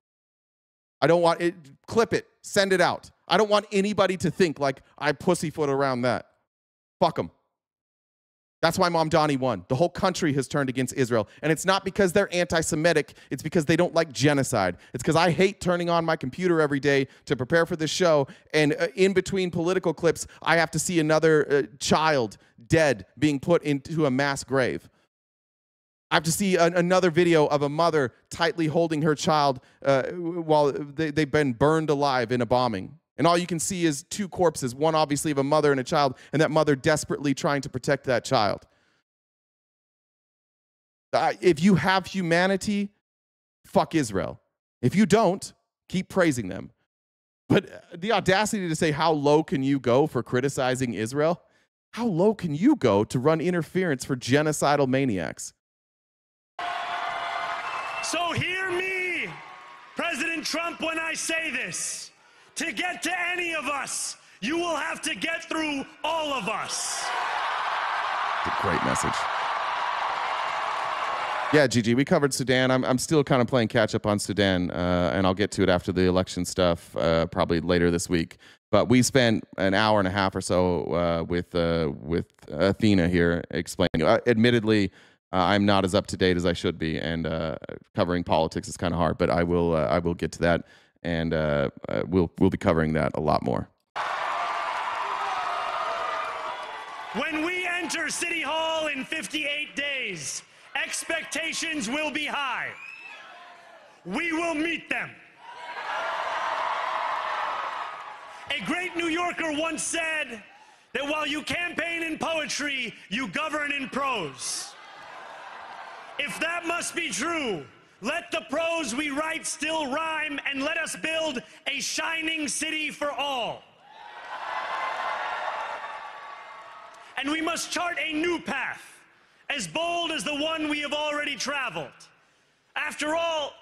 I don't want it. Clip it. Send it out. I don't want anybody to think like I pussyfoot around that. Fuck them. That's why Mamdani won. The whole country has turned against Israel. And it's not because they're anti-Semitic. It's because they don't like genocide. It's because I hate turning on my computer every day to prepare for this show. And in between political clips, I have to see another child dead being put into a mass grave. I have to see another video of a mother tightly holding her child while they've been burned alive in a bombing. And all you can see is two corpses, one obviously of a mother and a child, and that mother desperately trying to protect that child. If you have humanity, fuck Israel. If you don't, keep praising them. But the audacity to say, how low can you go for criticizing Israel? How low can you go to run interference for genocidal maniacs? So hear me, President Trump, when I say this. To get to any of us, You will have to get through all of us. It's a great message. Yeah, Gigi, we covered Sudan. I'm still kind of playing catch up on Sudan, and I'll get to it after the election stuff, probably later this week. But we spent an hour and a half or so with Athena here explaining. Admittedly, I'm not as up to date as I should be, and covering politics is kind of hard. But I will get to that, and we'll be covering that a lot more. When we enter City Hall in 58 days, expectations will be high. We will meet them. A great New Yorker once said that while you campaign in poetry, you govern in prose. If that must be true, let the prose we write still rhyme, and let us build a shining city for all. And we must chart a new path, as bold as the one we have already traveled. After all,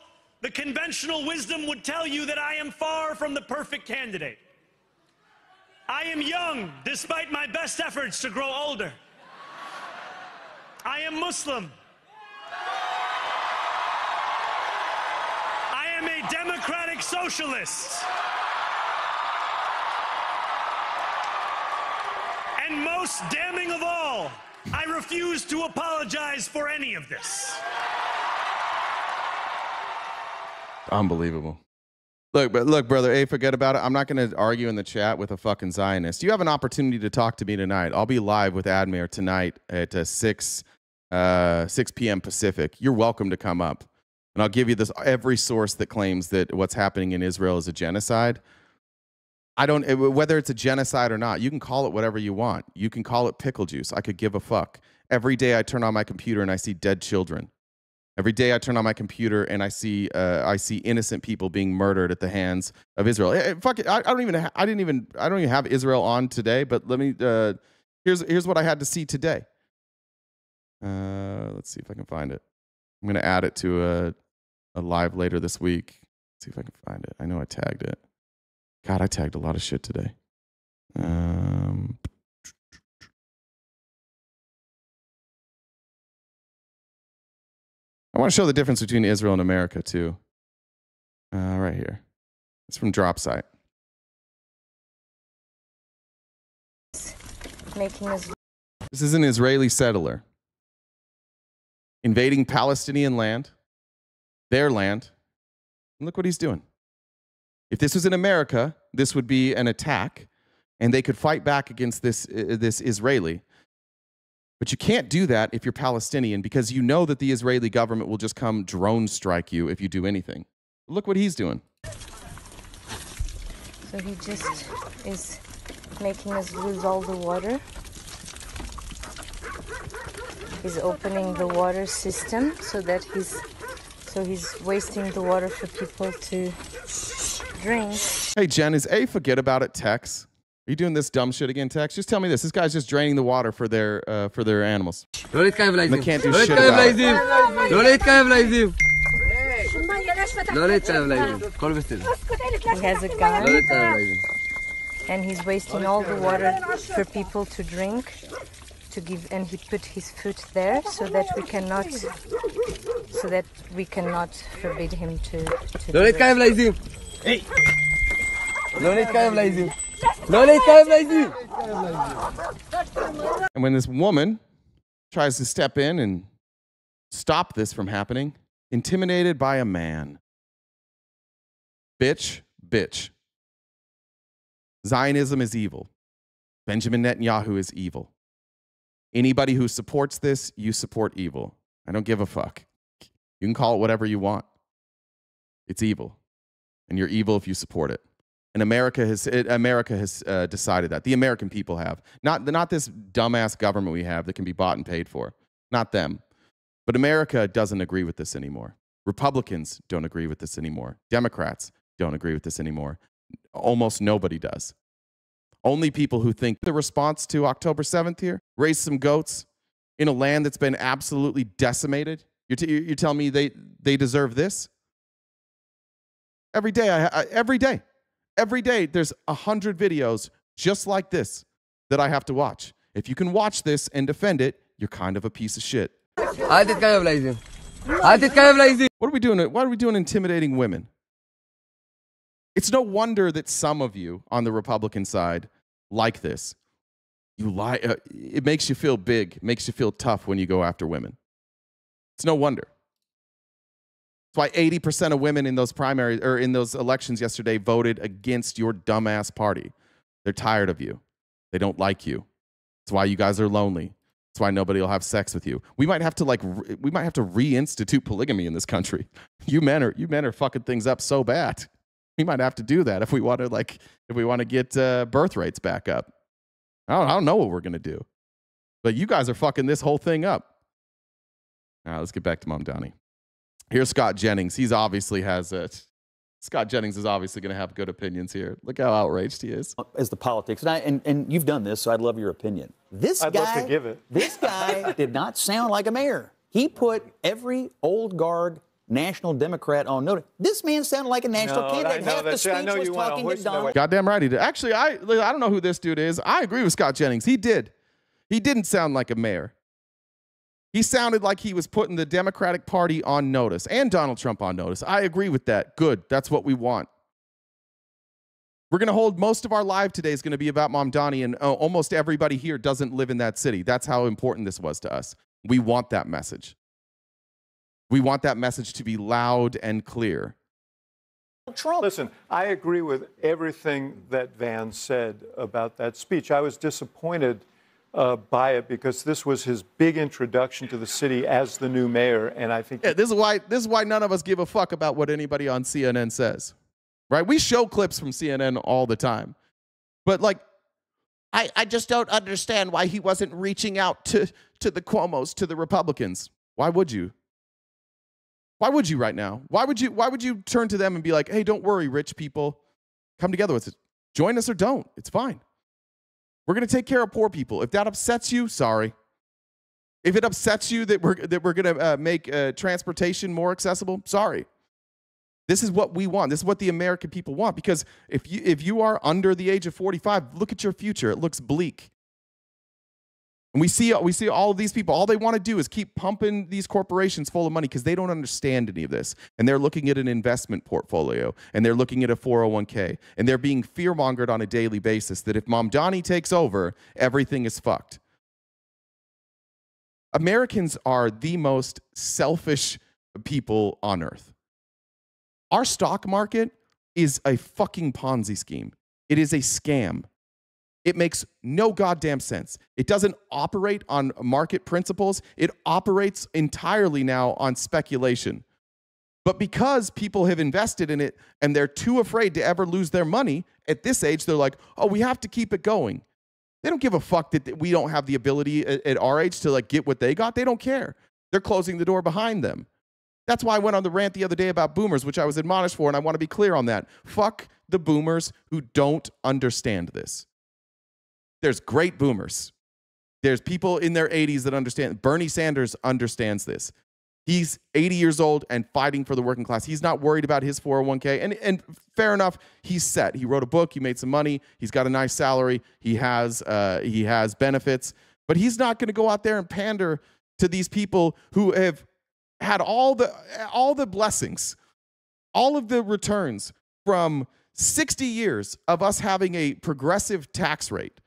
the conventional wisdom would tell you that I am far from the perfect candidate. I am young, despite my best efforts to grow older. I am Muslim. I am a democratic socialist. And most damning of all, I refuse to apologize for any of this. Unbelievable. Look, brother, hey, forget about it. I'm not going to argue in the chat with a fucking Zionist. You have an opportunity to talk to me tonight. I'll be live with Admir tonight at 6 p.m. Pacific. You're welcome to come up. And I'll give you this every source that claims that what's happening in Israel is a genocide. Whether it's a genocide or not, you can call it whatever you want. You can call it pickle juice. I could give a fuck. Every day I turn on my computer and I see dead children. Every day I turn on my computer and I see innocent people being murdered at the hands of Israel. Fuck it. I don't even have Israel on today. But let me. Here's what I had to see today. Let's see if I can find it. I'm gonna add it to a live later this week. Let's see if I can find it. I know I tagged it. God, I tagged a lot of shit today. I want to show the difference between Israel and America, too. Right here. It's from Dropsite. This is an Israeli settler invading Palestinian land, their land. And look what he's doing. If this was in America, this would be an attack, and they could fight back against this Israeli. But you can't do that if you're Palestinian, because you know that the Israeli government will just come drone strike you if you do anything. Look what he's doing. So he just is making us lose all the water. He's opening the water system so that he's wasting the water for people to drink. Hey, Jen, is A forget about it Tex? Are you doing this dumb shit again, Tex? Just tell me this. This guy's just draining the water for their animals. They can't do shit about it. He has a gun, and he's wasting all the water for people to drink, to give, and he put his foot there so that we cannot forbid him to do it. Hey. And when this woman tries to step in and stop this from happening, intimidated by a man. Bitch. Zionism is evil. Benjamin Netanyahu is evil. Anybody who supports this, you support evil. I don't give a fuck. You can call it whatever you want. It's evil. And you're evil if you support it. And America has decided that. The American people have. Not this dumbass government we have that can be bought and paid for. Not them. But America doesn't agree with this anymore. Republicans don't agree with this anymore. Democrats don't agree with this anymore. Almost nobody does. Only people who think the response to October 7th here, raise some goats in a land that's been absolutely decimated. You're telling me they deserve this? Every day, there's 100 videos just like this that I have to watch. If you can watch this and defend it, you're kind of a piece of shit. What are we doing? Why are we doing intimidating women? It's no wonder that some of you on the Republican side like this. You lie. It makes you feel big, makes you feel tough when you go after women. It's no wonder. That's why 80% of women in those primaries or in those elections yesterday voted against your dumbass party. They're tired of you. They don't like you. That's why you guys are lonely. That's why nobody will have sex with you. We might have to reinstitute polygamy in this country. You men are fucking things up so bad. We might have to do that if we want to get birth rates back up. I don't know what we're gonna do, but you guys are fucking this whole thing up. All right, let's get back to Mamdani. Here's Scott Jennings. Scott Jennings is obviously going to have good opinions here. Look how outraged he is. As the politics, and you've done this, so I'd love your opinion. I'd love to give it. This guy did not sound like a mayor. He put every old guard national Democrat on notice. This man sounded like a national candidate. Half the speech was talking to Donald. Goddamn right he did. Actually, I don't know who this dude is. I agree with Scott Jennings. He didn't sound like a mayor. He sounded like he was putting the Democratic Party on notice and Donald Trump on notice. I agree with that. Good. That's what we want. We're going to hold most of our live today is going to be about Mamdani, and almost everybody here doesn't live in that city. That's how important this was to us. We want that message. We want that message to be loud and clear. Trump. Listen, I agree with everything that Vance said about that speech. I was disappointed by it because this was his big introduction to the city as the new mayor, and I think this is why none of us give a fuck about what anybody on CNN says, right? We show clips from CNN all the time, but like, I just don't understand why he wasn't reaching out to the Cuomos, to the Republicans. Why would you? Why would you right now? Why would you turn to them and be like, hey, don't worry, rich people, come together with it. Join us or don't. It's fine. We're going to take care of poor people. If that upsets you, sorry. If it upsets you that we're going to make transportation more accessible, sorry. This is what we want. This is what the American people want. Because if you are under the age of 45, look at your future. It looks bleak. And we see all of these people. All they want to do is keep pumping these corporations full of money because they don't understand any of this. And they're looking at an investment portfolio. And they're looking at a 401k. And they're being fear-mongered on a daily basis that if Mamdani takes over, everything is fucked. Americans are the most selfish people on earth. Our stock market is a fucking Ponzi scheme. It is a scam. It makes no goddamn sense. It doesn't operate on market principles. It operates entirely now on speculation. But because people have invested in it and they're too afraid to ever lose their money, at this age, they're like, oh, we have to keep it going. They don't give a fuck that we don't have the ability at our age to like get what they got. They don't care. They're closing the door behind them. That's why I went on the rant the other day about boomers, which I was admonished for, and I want to be clear on that. Fuck the boomers who don't understand this. There's great boomers. There's people in their 80s that understand. Bernie Sanders understands this. He's 80 years old and fighting for the working class. He's not worried about his 401k. And fair enough, he's set. He wrote a book. He made some money. He's got a nice salary. He has benefits. But he's not going to go out there and pander to these people who have had all the blessings, all of the returns from 60 years of us having a progressive tax rate,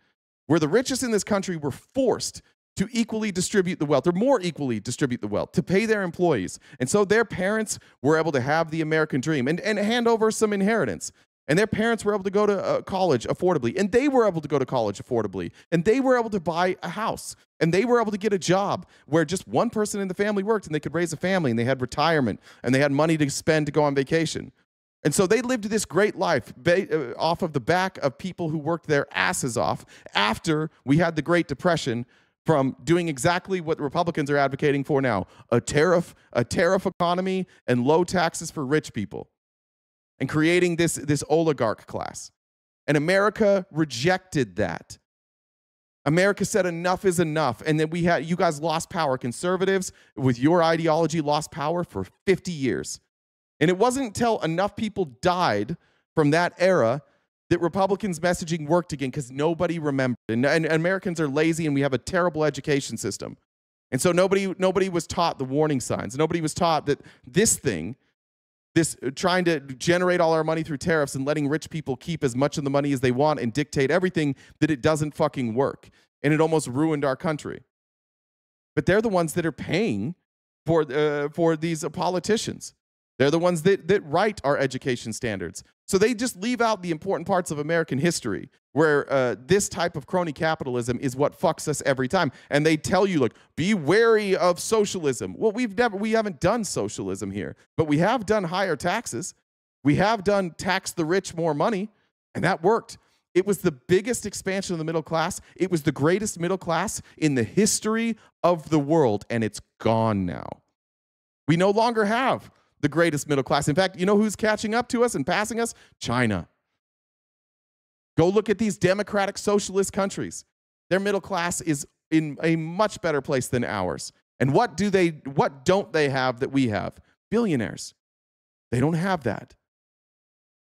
where the richest in this country were forced to equally distribute the wealth, or more equally distribute the wealth, to pay their employees. And so their parents were able to have the American dream and hand over some inheritance. And their parents were able to go to college affordably. And they were able to go to college affordably. And they were able to buy a house. And they were able to get a job where just one person in the family worked and they could raise a family and they had retirement and they had money to spend to go on vacation. And so they lived this great life off of the back of people who worked their asses off after we had the Great Depression from doing exactly what the Republicans are advocating for now, a tariff economy and low taxes for rich people and creating this oligarch class. And America rejected that. America said enough is enough. And then you guys lost power. Conservatives with your ideology lost power for 50 years. And it wasn't until enough people died from that era that Republicans' messaging worked again because nobody remembered. And Americans are lazy, and we have a terrible education system. And so nobody was taught the warning signs. Nobody was taught that this thing, this trying to generate all our money through tariffs and letting rich people keep as much of the money as they want and dictate everything, that it doesn't fucking work. And it almost ruined our country. But they're the ones that are paying for these politicians. They're the ones that write our education standards. So they just leave out the important parts of American history where this type of crony capitalism is what fucks us every time. And they tell you, like, be wary of socialism. Well, we haven't done socialism here, but we have done higher taxes. We have done tax the rich more money, and that worked. It was the biggest expansion of the middle class. It was the greatest middle class in the history of the world, and it's gone now. We no longer have the greatest middle class. In fact, you know who's catching up to us and passing us? China. Go look at these democratic socialist countries. Their middle class is in a much better place than ours. And what don't they have that we have? Billionaires. They don't have that.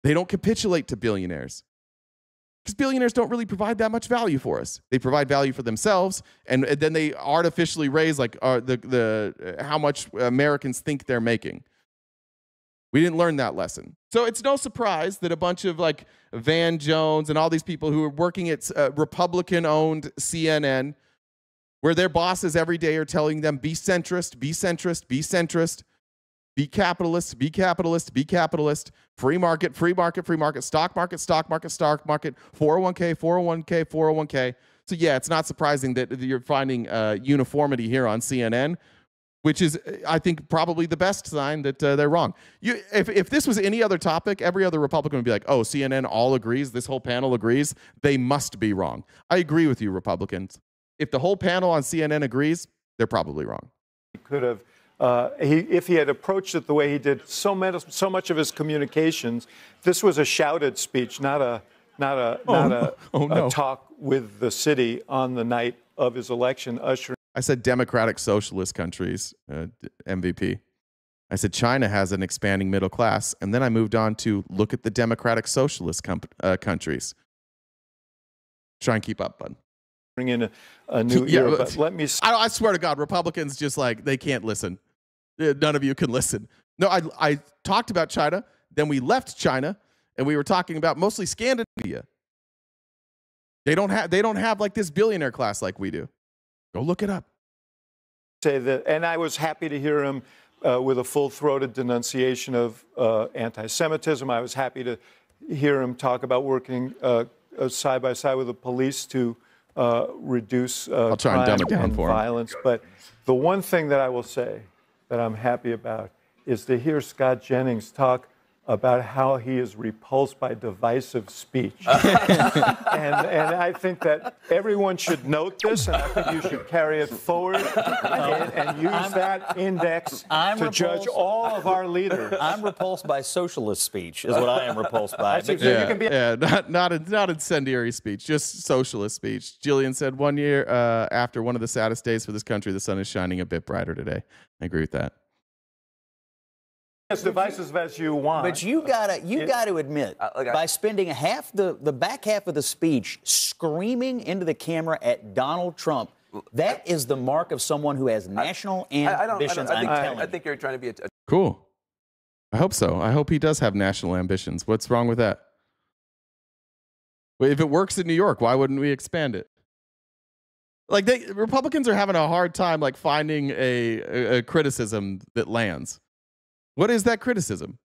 They don't capitulate to billionaires. Because billionaires don't really provide that much value for us. They provide value for themselves, and then they artificially raise like how much Americans think they're making. We didn't learn that lesson. So it's no surprise that a bunch of like Van Jones and all these people who are working at Republican-owned CNN, where their bosses every day are telling them, be centrist, be centrist, be centrist, be capitalist, be capitalist, be capitalist, free market, free market, free market, stock market, stock market, stock market, 401k, 401k, 401k. So yeah, it's not surprising that you're finding uniformity here on CNN, which is, I think, probably the best sign that they're wrong. If this was any other topic, every other Republican would be like, oh, CNN all agrees, this whole panel agrees, they must be wrong. I agree with you, Republicans. If the whole panel on CNN agrees, they're probably wrong. He could have, if he had approached it the way he did so much of his communications, this was a shouted speech, not a talk with the city on the night of his election, ushering. I said democratic socialist countries, MVP. I said China has an expanding middle class, and then I moved on to look at the democratic socialist countries. Try and keep up, bud. Bring in a new era, but let me. I swear to God, Republicans just like they can't listen. None of you can listen. No, I talked about China, then we left China, and we were talking about mostly Scandinavia. They don't have like this billionaire class like we do. Go look it up. Say that, and I was happy to hear him with a full-throated denunciation of anti-Semitism. I was happy to hear him talk about working side by side with the police to reduce crime and violence. But the one thing that I will say that I'm happy about is to hear Scott Jennings talk about how he is repulsed by divisive speech. and I think that everyone should note this, and I think you should carry it forward and use that index to judge all of our leaders. I'm repulsed by socialist speech, is what I am repulsed by. Not incendiary speech, just socialist speech. Jillian said 1 year after one of the saddest days for this country, the sun is shining a bit brighter today. I agree with that. As divisive as you want. But you gotta admit, by spending the back half of the speech screaming into the camera at Donald Trump, that is the mark of someone who has national ambitions. I think you're trying to be cool. I hope so. I hope he does have national ambitions. What's wrong with that? Well, if it works in New York, why wouldn't we expand it? Like Republicans are having a hard time like finding a criticism that lands. What is that criticism?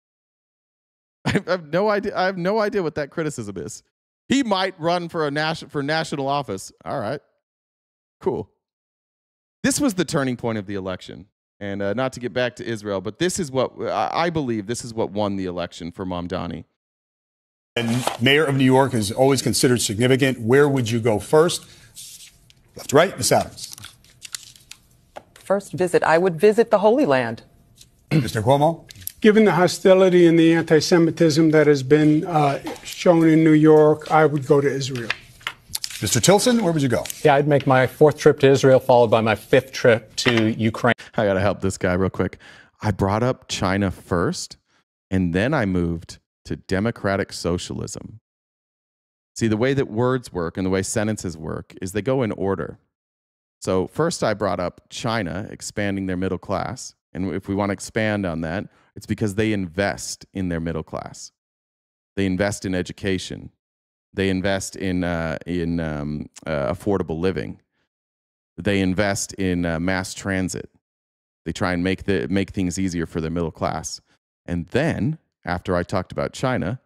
I have no idea. I have no idea what that criticism is. He might run for national office. All right, cool. This was the turning point of the election, and not to get back to Israel, but this is what I believe. This is what won the election for Mamdani. And mayor of New York is always considered significant. Where would you go first? Left to right, Ms. Adams. First visit, I would visit the Holy Land. Mr. Cuomo? Given the hostility and the anti-Semitism that has been shown in New York, I would go to Israel. Mr. Tilson, where would you go? Yeah, I'd make my 4th trip to Israel, followed by my 5th trip to Ukraine. I got to help this guy real quick. I brought up China first, and then I moved to democratic socialism. See, the way that words work and the way sentences work is they go in order. So first I brought up China expanding their middle class. And if we want to expand on that, it's because they invest in their middle class. They invest in education. They invest in affordable living. They invest in mass transit. They try and make things easier for their middle class. And then, after I talked about China,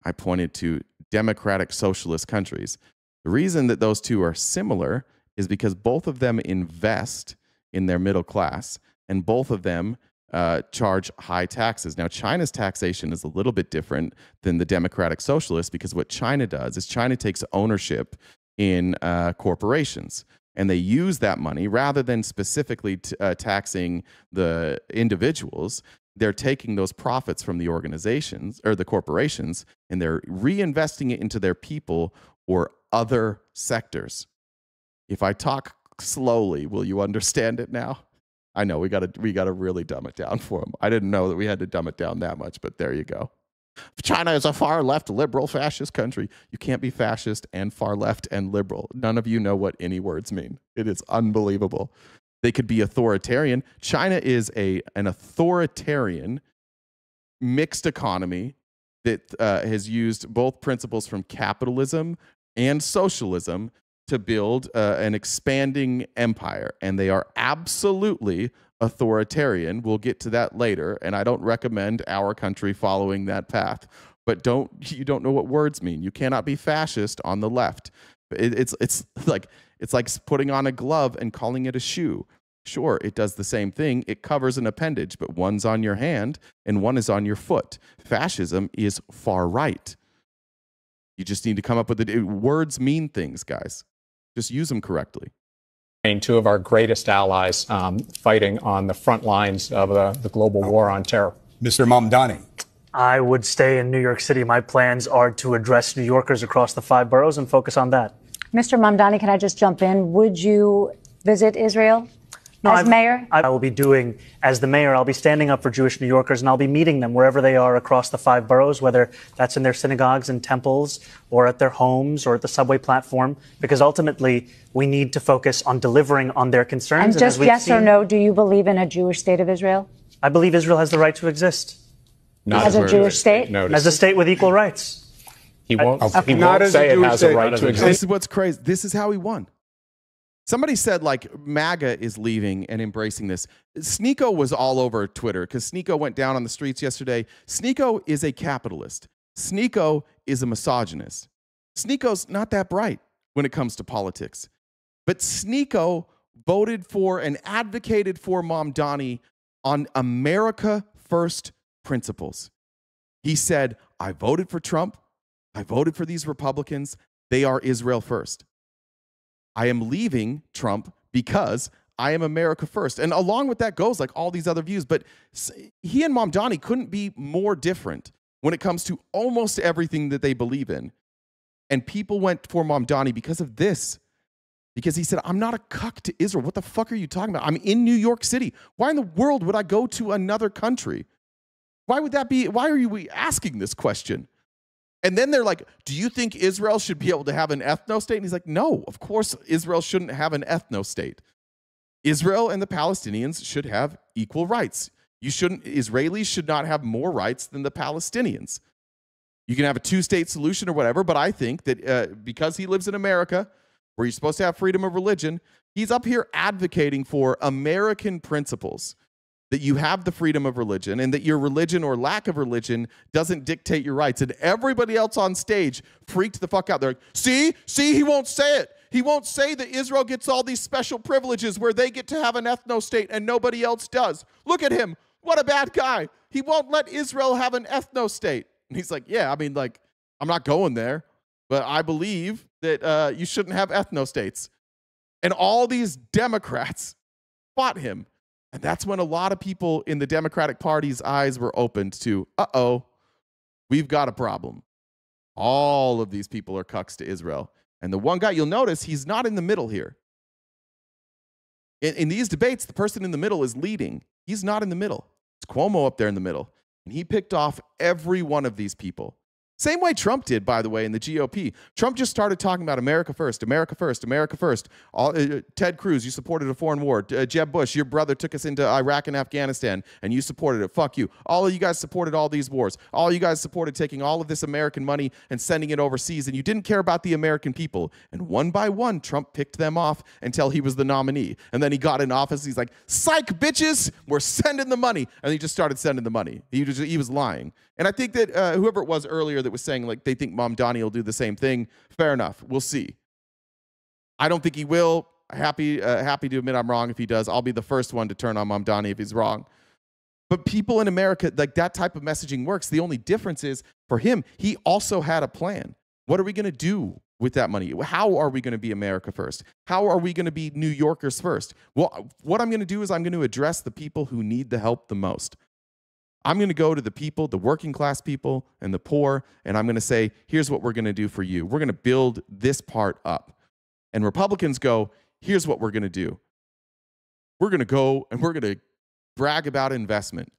I pointed to democratic socialist countries. The reason that those two are similar is because both of them invest in their middle class, and both of them charge high taxes. Now, China's taxation is a little bit different than the democratic socialists, because what China does is China takes ownership in corporations, and they use that money rather than specifically taxing the individuals. They're taking those profits from the organizations or the corporations, and they're reinvesting it into their people or other sectors. If I talk slowly, will you understand it now? I know we gotta really dumb it down for them. I didn't know that we had to dumb it down that much, but there you go. China is a far left, liberal, fascist country. You can't be fascist and far left and liberal. None of you know what any words mean. It is unbelievable. They could be authoritarian. China is an authoritarian mixed economy that has used both principles from capitalism and socialism to build an expanding empire. And they are absolutely authoritarian. We'll get to that later. And I don't recommend our country following that path. But you don't know what words mean. You cannot be fascist on the left. It's like putting on a glove and calling it a shoe. Sure, it does the same thing. It covers an appendage, but one's on your hand and one is on your foot. Fascism is far right. You just need to come up with it. Words mean things, guys. Just use them correctly. Two of our greatest allies fighting on the front lines of the global war on terror. Mr. Mamdani. I would stay in New York City. My plans are to address New Yorkers across the 5 boroughs and focus on that. Mr. Mamdani, can I just jump in? Would you visit Israel as mayor? I will be doing, as the mayor, I'll be standing up for Jewish New Yorkers, and I'll be meeting them wherever they are across the 5 boroughs, whether that's in their synagogues and temples or at their homes or at the subway platform, because ultimately we need to focus on delivering on their concerns. And just yes or no, do you believe in a Jewish state of Israel? I believe Israel has the right to exist. Not as a Jewish state? As a state with equal rights. He won't say it has a right to exist. This is what's crazy. This is how he won. Somebody said, like, MAGA is leaving and embracing this. Sneeko was all over Twitter because Sneeko went down on the streets yesterday. Sneeko is a capitalist. Sneeko is a misogynist. Sneeko's not that bright when it comes to politics. But Sneeko voted for and advocated for Mamdani on America First principles. He said, I voted for Trump. I voted for these Republicans. They are Israel first. I am leaving Trump because I am America first. And along with that goes like all these other views. But he and Mamdani couldn't be more different when it comes to almost everything that they believe in. And people went for Mamdani because of this. Because he said, I'm not a cuck to Israel. What the fuck are you talking about? I'm in New York City. Why in the world would I go to another country? Why would that be? Why are you asking this question? And then they're like, do you think Israel should be able to have an ethno-state? And he's like, no, of course Israel shouldn't have an ethno-state. Israel and the Palestinians should have equal rights. Israelis should not have more rights than the Palestinians. You can have a 2-state solution or whatever, but I think that because he lives in America, where you're supposed to have freedom of religion, he's up here advocating for American principles. That you have the freedom of religion and that your religion or lack of religion doesn't dictate your rights. And everybody else on stage freaked the fuck out. They're like, see, he won't say it. He won't say that Israel gets all these special privileges where they get to have an ethno-state and nobody else does. Look at him. What a bad guy. He won't let Israel have an ethno-state. And he's like, yeah, I mean, like, I'm not going there, but I believe that you shouldn't have ethno-states. And all these Democrats fought him. And that's when a lot of people in the Democratic Party's eyes were opened to, uh-oh, we've got a problem. All of these people are cucks to Israel. And the one guy, you'll notice, he's not in the middle here. In these debates, the person in the middle is leading. He's not in the middle. It's Cuomo up there in the middle. And he picked off every one of these people. Same way Trump did, by the way, in the GOP. Trump just started talking about America first, America first, America first. Ted Cruz, you supported a foreign war. Jeb Bush, your brother took us into Iraq and Afghanistan, and you supported it. Fuck you. All of you guys supported all these wars. All you guys supported taking all of this American money and sending it overseas, and you didn't care about the American people. And one by one, Trump picked them off until he was the nominee. And then he got in office. He's like, psych, bitches, we're sending the money. And he just started sending the money. He was lying. And I think that whoever it was earlier that was saying like they think Mamdani will do the same thing, fair enough. We'll see. I don't think he will. Happy to admit I'm wrong if he does. I'll be the first one to turn on Mamdani if he's wrong. But people in America, like that type of messaging works. The only difference is for him, he also had a plan. What are we going to do with that money? How are we going to be America first? How are we going to be New Yorkers first? Well, what I'm going to do is I'm going to address the people who need the help the most. I'm going to go to the people, the working class people and the poor, and I'm going to say, here's what we're going to do for you. We're going to build this part up. And Republicans go, here's what we're going to do. We're going to go and we're going to brag about investment.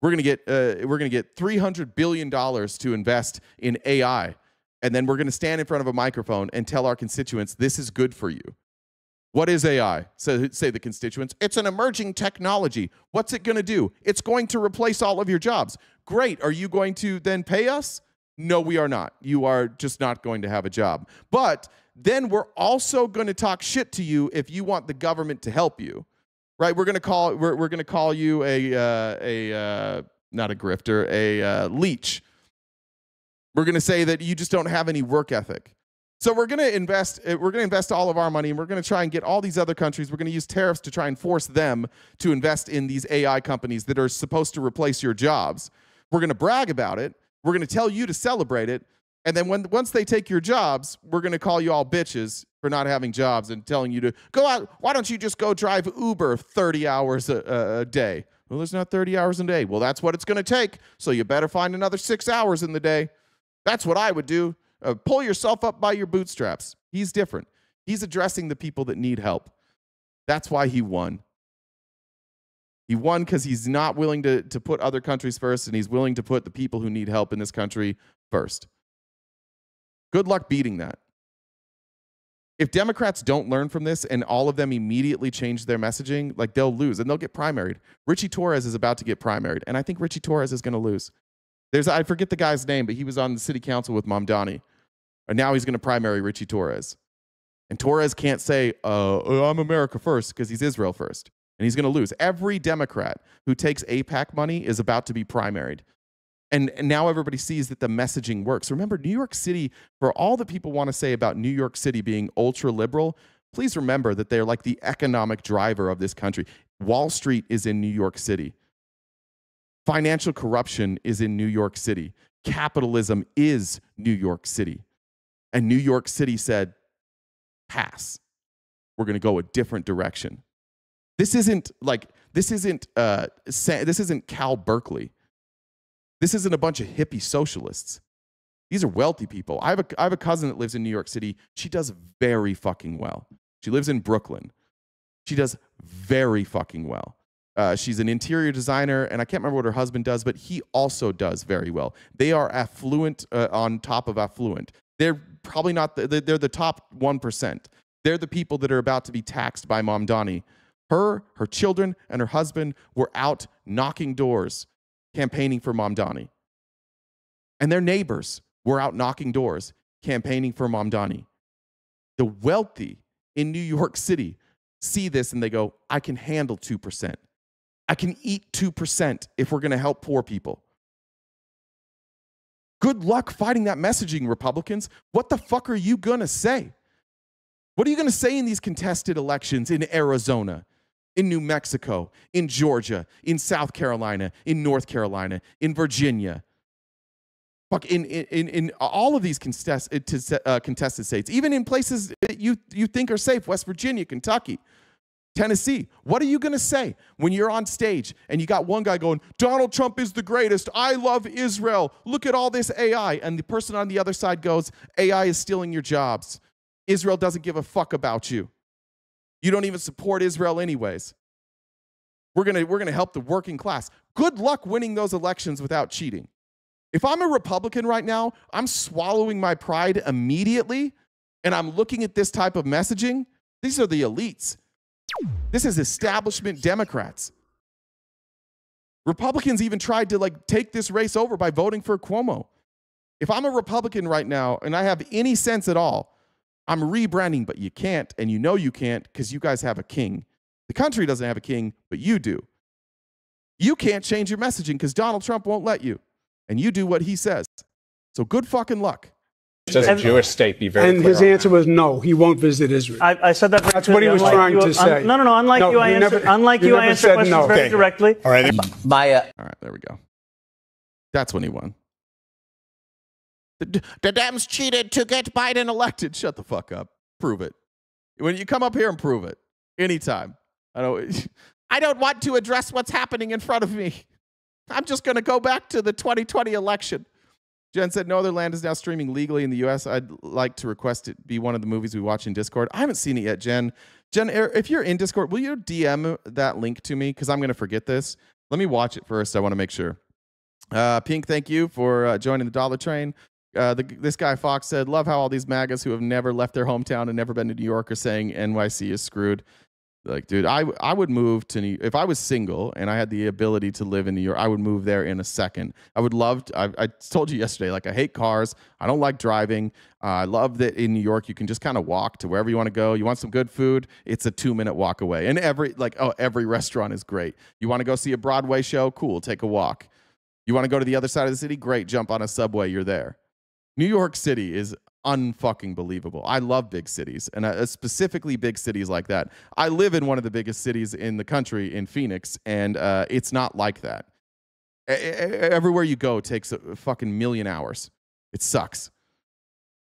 We're going to get $300 billion to invest in AI. And then we're going to stand in front of a microphone and tell our constituents, this is good for you. What is AI? So say the constituents. It's an emerging technology. What's it going to do? It's going to replace all of your jobs. Great. Are you going to then pay us? No, we are not. You are just not going to have a job. But then we're also going to talk shit to you if you want the government to help you. Right? We're going to call you not a grifter, a leech. We're going to say that you just don't have any work ethic. So we're going to invest all of our money, and we're going to try and get all these other countries. We're going to use tariffs to try and force them to invest in these AI companies that are supposed to replace your jobs. We're going to brag about it. We're going to tell you to celebrate it. And then once they take your jobs, we're going to call you all bitches for not having jobs and telling you to go out. Why don't you just go drive Uber 30 hours a day? Well, there's not 30 hours a day. Well, that's what it's going to take. So you better find another 6 hours in the day. That's what I would do. Pull yourself up by your bootstraps. He's different. He's addressing the people that need help. That's why he won. He won because he's not willing to put other countries first, and he's willing to put the people who need help in this country first. Good luck beating that. If Democrats don't learn from this and all of them immediately change their messaging, like they'll lose and they'll get primaried. Richie Torres is about to get primaried, and I think Richie Torres is going to lose. I forget the guy's name, but he was on the city council with Mamdani. And now he's going to primary Richie Torres. And Torres can't say, I'm America first, because he's Israel first. And he's going to lose. Every Democrat who takes AIPAC money is about to be primaried. And now everybody sees that the messaging works. Remember, New York City, for all that people want to say about New York City being ultra-liberal, please remember that they're like the economic driver of this country. Wall Street is in New York City. Financial corruption is in New York City. Capitalism is New York City. And New York City said, pass. We're going to go a different direction. This isn't Cal Berkeley. This isn't a bunch of hippie socialists. These are wealthy people. I have a cousin that lives in New York City. She does very fucking well. She lives in Brooklyn. She does very fucking well. She's an interior designer, and I can't remember what her husband does, but he also does very well. They are affluent on top of affluent. They're probably not, they're the top 1%. They're the people that are about to be taxed by Mamdani. Her children, and her husband were out knocking doors, campaigning for Mamdani. And their neighbors were out knocking doors, campaigning for Mamdani. The wealthy in New York City see this and they go, I can handle 2%. I can eat 2% if we're going to help poor people. Good luck fighting that messaging, Republicans. What the fuck are you going to say? What are you going to say in these contested elections in Arizona, in New Mexico, in Georgia, in South Carolina, in North Carolina, in Virginia? Fuck, in all of these contested states, even in places that you think are safe, West Virginia, Kentucky, Tennessee. What are you going to say when you're on stage and you got one guy going, Donald Trump is the greatest. I love Israel. Look at all this AI. And the person on the other side goes, AI is stealing your jobs. Israel doesn't give a fuck about you. You don't even support Israel anyways. We're going to help the working class. Good luck winning those elections without cheating. If I'm a Republican right now, I'm swallowing my pride immediately, and I'm looking at this type of messaging. These are the elites. This is establishment Democrats. Republicans even tried to take this race over by voting for Cuomo. If I'm a Republican right now and I have any sense at all, I'm rebranding, but you can't, and you know you can't because you guys have a king. The country doesn't have a king, but you do. You can't change your messaging because Donald Trump won't let you, and you do what he says. So good fucking luck. Does a Jewish state be very And clear his on answer was no, he won't visit Israel. I said that. That's what he was trying to say. No. Unlike you, I answer questions very directly. All right. All right, there we go. That's when he won. The Dems cheated to get Biden elected. Shut the fuck up. Prove it. When you come up here and prove it. Anytime. I don't want to address what's happening in front of me. I'm just going to go back to the 2020 election. Jen said, no other land is now streaming legally in the U.S. I'd like to request it be one of the movies we watch in Discord. I haven't seen it yet, Jen. Jen, if you're in Discord, will you DM that link to me? Because I'm going to forget this. Let me watch it first. I want to make sure. Pink, thank you for joining the Dollar Train. This guy, Fox, said, love how all these MAGAs who have never left their hometown and never been to New York are saying NYC is screwed. Like, dude, I would move to New York. If I was single and I had the ability to live in New York, I would move there in a second. I would love to, I told you yesterday, like, I hate cars. I don't like driving. I love that in New York, you can just kind of walk to wherever you want to go. You want some good food? It's a 2-minute walk away. And every restaurant is great. You want to go see a Broadway show? Cool, take a walk. You want to go to the other side of the city? Great, jump on a subway, you're there. New York City is unfucking believable. I love big cities, and specifically big cities like that. I live in one of the biggest cities in the country, in Phoenix, and it's not like that. Everywhere you go takes a fucking million hours. It sucks.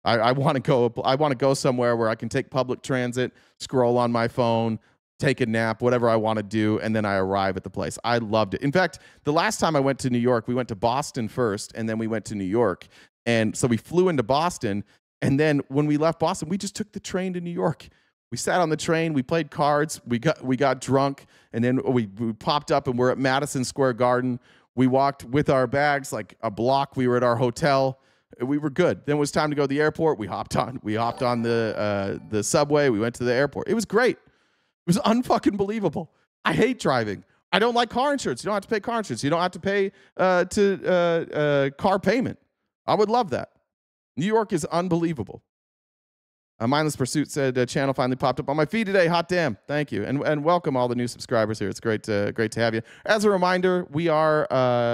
I want to go somewhere where I can take public transit, scroll on my phone, take a nap, whatever I want to do, and then I arrive at the place. I loved it. In fact, the last time I went to New York, we went to Boston first, and then we went to New York. And so we flew into Boston, and then when we left Boston, we just took the train to New York. We sat on the train, we played cards, we got drunk, and then we popped up and we're at Madison Square Garden. We walked with our bags like a block. We were at our hotel. We were good. Then it was time to go to the airport. We hopped on the subway. We went to the airport. It was great. It was unfucking believable. I hate driving. I don't like car insurance. You don't have to pay car insurance. You don't have to pay car payment. I would love that. New York is unbelievable. Mindless Pursuit said, channel finally popped up on my feed today. Hot damn. Thank you. And welcome all the new subscribers here. It's great to have you. As a reminder, we are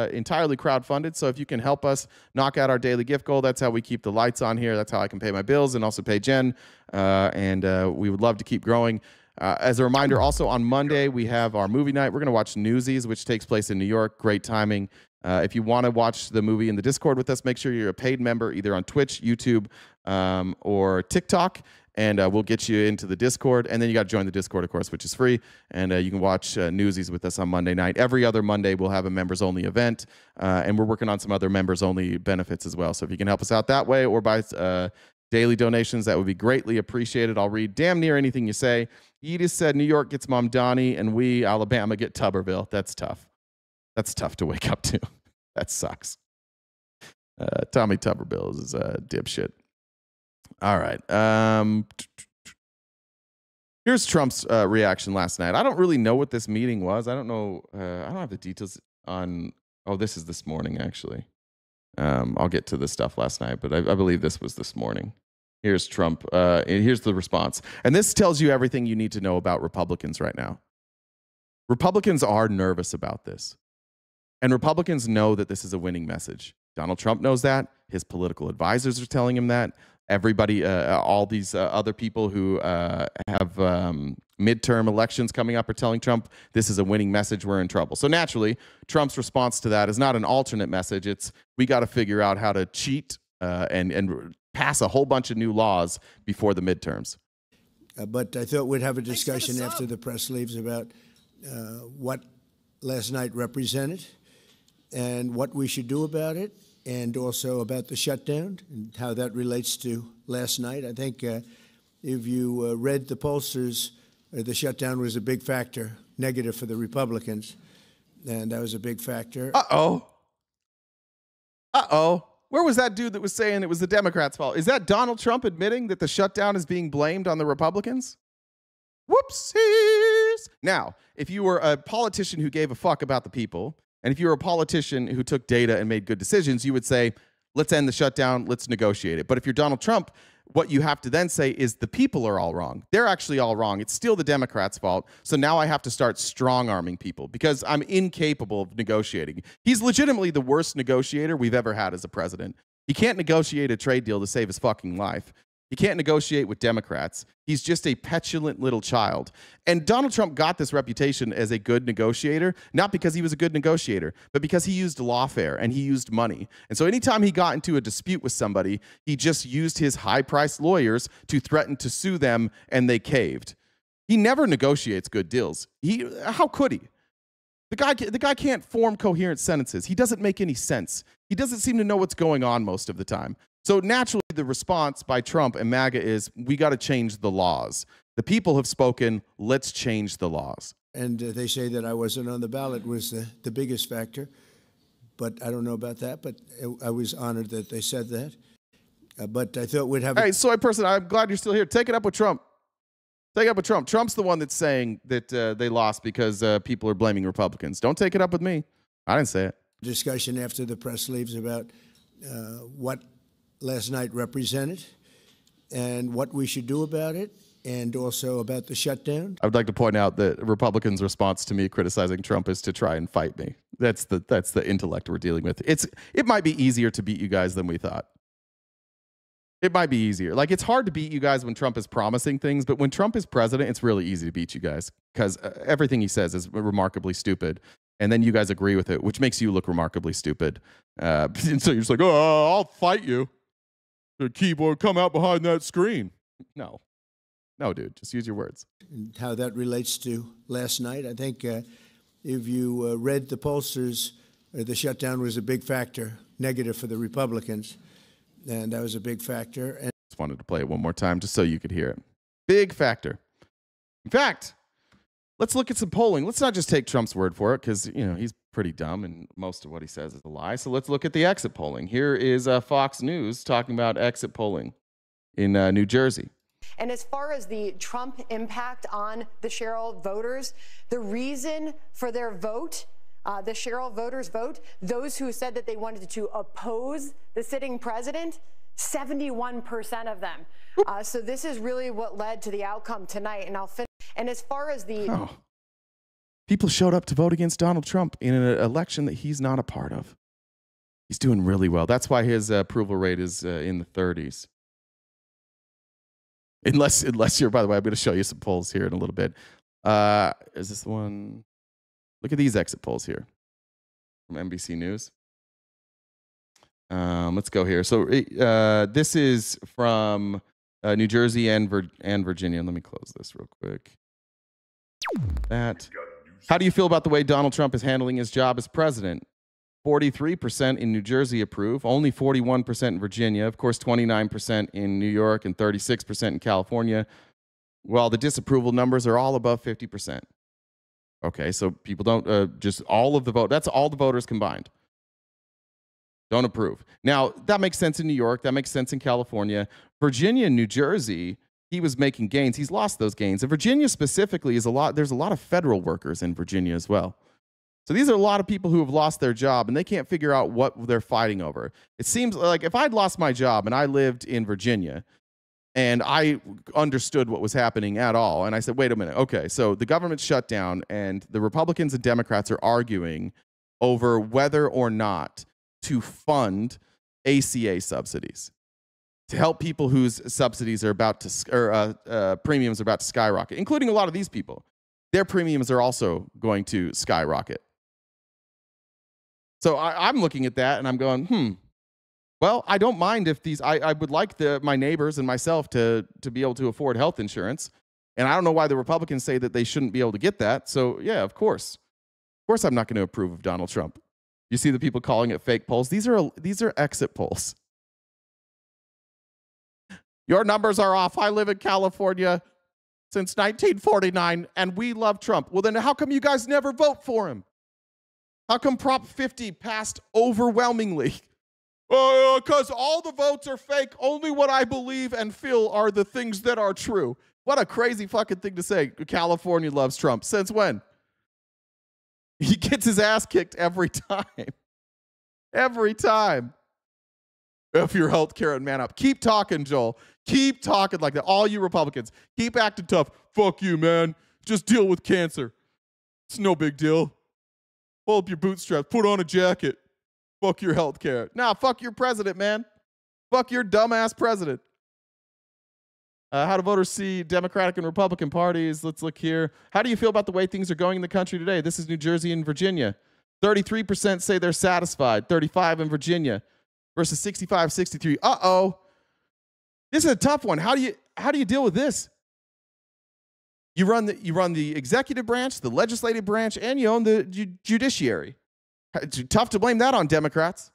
entirely crowdfunded. So if you can help us knock out our daily gift goal, that's how we keep the lights on here. That's how I can pay my bills and also pay Jen. And we would love to keep growing. As a reminder, also on Monday, we have our movie night. We're going to watch Newsies, which takes place in New York. Great timing. If you want to watch the movie in the Discord with us, make sure you're a paid member either on Twitch, YouTube, or TikTok, and we'll get you into the Discord. And then you got to join the Discord, of course, which is free. And you can watch Newsies with us on Monday night. Every other Monday, we'll have a members-only event, and we're working on some other members-only benefits as well. So if you can help us out that way or by daily donations, that would be greatly appreciated. I'll read damn near anything you say. Edith said New York gets Mamdani, and we, Alabama, get Tuberville. That's tough. That's tough to wake up to. That sucks. Tommy Tuberville is a dipshit. All right. Here's Trump's reaction last night. I don't really know what this meeting was. I don't know. I don't have the details on. Oh, this is this morning, actually. I'll get to the stuff last night, but I believe this was this morning. Here's Trump. Here's the response. And this tells you everything you need to know about Republicans right now. Republicans are nervous about this. And Republicans know that this is a winning message. Donald Trump knows that. His political advisors are telling him that. Everybody, all these other people who have midterm elections coming up are telling Trump this is a winning message. We're in trouble. So naturally, Trump's response to that is not an alternate message. It's we got to figure out how to cheat and pass a whole bunch of new laws before the midterms. But I thought we'd have a discussion after the press leaves about what last night represented and what we should do about it, and also about the shutdown and how that relates to last night. I think if you read the pollsters, the shutdown was a big factor, negative for the Republicans, and that was a big factor. Uh-oh. Uh-oh. Where was that dude that was saying it was the Democrats' fault? Is that Donald Trump admitting that the shutdown is being blamed on the Republicans? Whoopsies. Now, if you were a politician who gave a fuck about the people, and if you were a politician who took data and made good decisions, you would say, let's end the shutdown, let's negotiate it. But if you're Donald Trump, what you have to then say is the people are all wrong. They're actually all wrong. It's still the Democrats' fault. So now I have to start strong-arming people because I'm incapable of negotiating. He's legitimately the worst negotiator we've ever had as a president. He can't negotiate a trade deal to save his fucking life. He can't negotiate with Democrats. He's just a petulant little child. And Donald Trump got this reputation as a good negotiator, not because he was a good negotiator, but because he used lawfare and he used money. And so anytime he got into a dispute with somebody, he just used his high-priced lawyers to threaten to sue them, and they caved. He never negotiates good deals. How could he? The guy can't form coherent sentences. He doesn't make any sense. He doesn't seem to know what's going on most of the time. So naturally, the response by Trump and MAGA is, we got to change the laws. The people have spoken. Let's change the laws. And they say that I wasn't on the ballot was the biggest factor. But I don't know about that. But I was honored that they said that. But I thought we'd have... Hey, soy person, I'm glad you're still here. Take it up with Trump. Take it up with Trump. Trump's the one that's saying that they lost because people are blaming Republicans. Don't take it up with me. I didn't say it. Discussion after the press leaves about what last night represented and what we should do about it, and also about the shutdown. I would like to point out that Republicans' response to me criticizing Trump is to try and fight me. That's the intellect we're dealing with. It might be easier to beat you guys than we thought. It might be easier. Like, it's hard to beat you guys when Trump is promising things, but when Trump is president, it's really easy to beat you guys because everything he says is remarkably stupid. And then you guys agree with it, which makes you look remarkably stupid. And so you're just like, oh, I'll fight you. The keyboard come out behind that screen. No, dude, just use your words. And how that relates to last night, I think if you read the pollsters, the shutdown was a big factor, negative for the Republicans, and that was a big factor. And just wanted to play it one more time just so you could hear it. Big factor. In fact, let's look at some polling. Let's not just take Trump's word for it because, you know, he's pretty dumb and most of what he says is a lie. So let's look at the exit polling. Here is Fox News talking about exit polling in New Jersey. And as far as the Trump impact on the Sherrill voters, the reason for their vote, the Sherrill voters' vote, those who said that they wanted to oppose the sitting president, 71% of them. So this is really what led to the outcome tonight. And I'll finish. And as far as the... People showed up to vote against Donald Trump in an election that he's not a part of. He's doing really well. That's why his approval rate is in the 30s. Unless you're, by the way, I'm going to show you some polls here in a little bit. Is this the one? Look at these exit polls here from NBC News. Let's go here. So this is from New Jersey and Virginia. Let me close this real quick. How do you feel about the way Donald Trump is handling his job as president? 43% in New Jersey approve, only 41% in Virginia, of course 29% in New York and 36% in California, while the disapproval numbers are all above 50%. Okay, so people don't, just all of the vote, that's all the voters combined. Don't approve. Now, that makes sense in New York, that makes sense in California. Virginia and New Jersey, he was making gains. He's lost those gains. And Virginia specifically there's a lot of federal workers in Virginia as well. So these are a lot of people who have lost their job and they can't figure out what they're fighting over. It seems like if I'd lost my job and I lived in Virginia and I understood what was happening at all, and I said, wait a minute, okay, so the government shut down and the Republicans and Democrats are arguing over whether or not to fund ACA subsidies, to help people whose subsidies are about to, premiums are about to skyrocket, including a lot of these people. Their premiums are also going to skyrocket. So I'm looking at that and I'm going, well, I don't mind if these, I would like my neighbors and myself to be able to afford health insurance. And I don't know why the Republicans say that they shouldn't be able to get that. So yeah, of course. Of course I'm not going to approve of Donald Trump. You see the people calling it fake polls. These are exit polls. Your numbers are off. I live in California since 1949, and we love Trump. Well, then how come you guys never vote for him? How come Prop 50 passed overwhelmingly? Because all the votes are fake. Only what I believe and feel are the things that are true. What a crazy fucking thing to say. California loves Trump. Since when? He gets his ass kicked every time. Every time. If your health care and man up. Keep talking, Joel. Keep talking like that. All you Republicans. Keep acting tough. Fuck you, man. Just deal with cancer. It's no big deal. Pull up your bootstraps. Put on a jacket. Fuck your health care. Nah, fuck your president, man. Fuck your dumbass president. How do voters see Democratic and Republican parties? Let's look here. How do you feel about the way things are going in the country today? This is New Jersey and Virginia. 33% say they're satisfied. 35% in Virginia versus 65-63. Uh-oh. This is a tough one. How do you deal with this? You run the executive branch, the legislative branch, and you own the judiciary. It's tough to blame that on Democrats.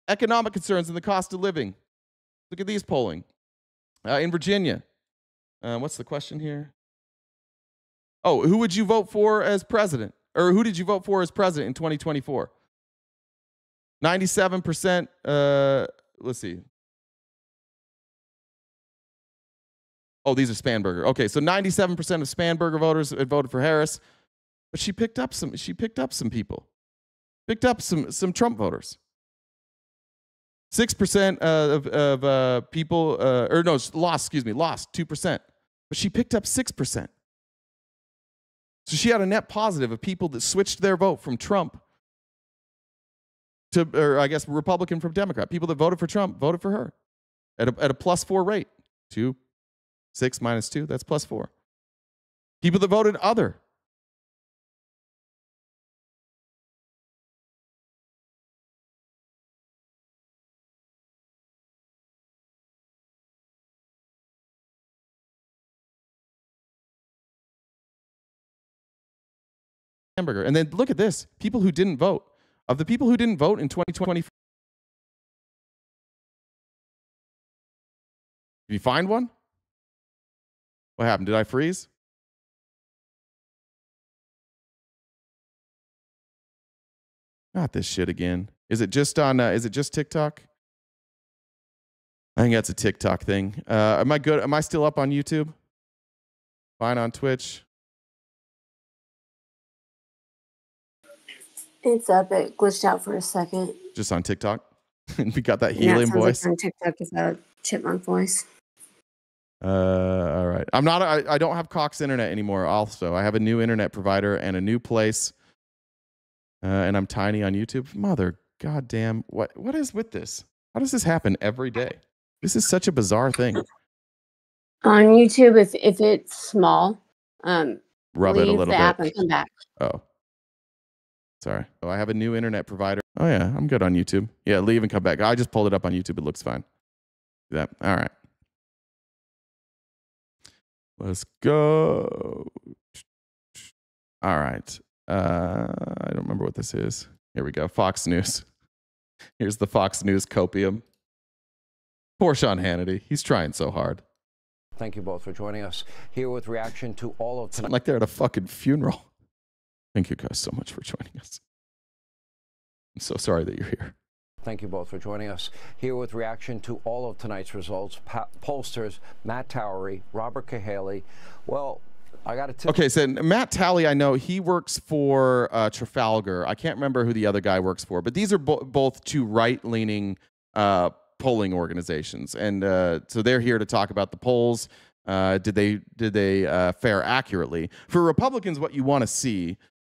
Economic concerns and the cost of living. Look at these polling. In Virginia, what's the question here? Oh, who would you vote for as president? Or who did you vote for as president in 2024? 97%, let's see. Oh, these are Spanberger. Okay, so 97% of Spanberger voters had voted for Harris, but she picked up some people. Picked up some Trump voters. 6% of people, lost 2%. But she picked up 6%. So she had a net positive of people that switched their vote from Trump to, or I guess Republican from Democrat. People that voted for Trump voted for her at a +4 rate. 6 minus 2, that's +4. People that voted other. Hamburger. And then look at this. People who didn't vote. Of the people who didn't vote in 2020, did you find one? What happened? Did I freeze? Not this shit again. Is it just on, is it just TikTok? I think that's a TikTok thing. Am I good? Am I still up on YouTube? Fine on Twitch? It's up. It glitched out for a second. Just on TikTok? We got that helium voice. Like on TikTok is a chipmunk voice. All right. I don't have Cox internet anymore. Also, I have a new internet provider and a new place. And I'm tiny on YouTube. Mother goddamn. What is with this? How does this happen every day? This is such a bizarre thing. On YouTube, if it's small, rub it a little the app bit. and come back. Oh. Sorry. Oh, I have a new internet provider. Oh, yeah. I'm good on YouTube. Yeah, leave and come back. I just pulled it up on YouTube. It looks fine. Do that. All right. Let's go. All right. I don't remember what this is. Here we go. Fox News. Here's the Fox News copium. Poor Sean Hannity. He's trying so hard. Thank you both for joining us here with reaction to all of tonight. Like they're at a fucking funeral. Thank you guys so much for joining us. I'm so sorry that you're here. Thank you both for joining us here with reaction to all of tonight's results. Pollsters Matt Towery, Robert Cahaly. Well, I got to tell Okay, so Matt Talley, I know he works for Trafalgar. I can't remember who the other guy works for, but these are both two right-leaning polling organizations, and so they're here to talk about the polls. Did they fare accurately? For Republicans, what you want to see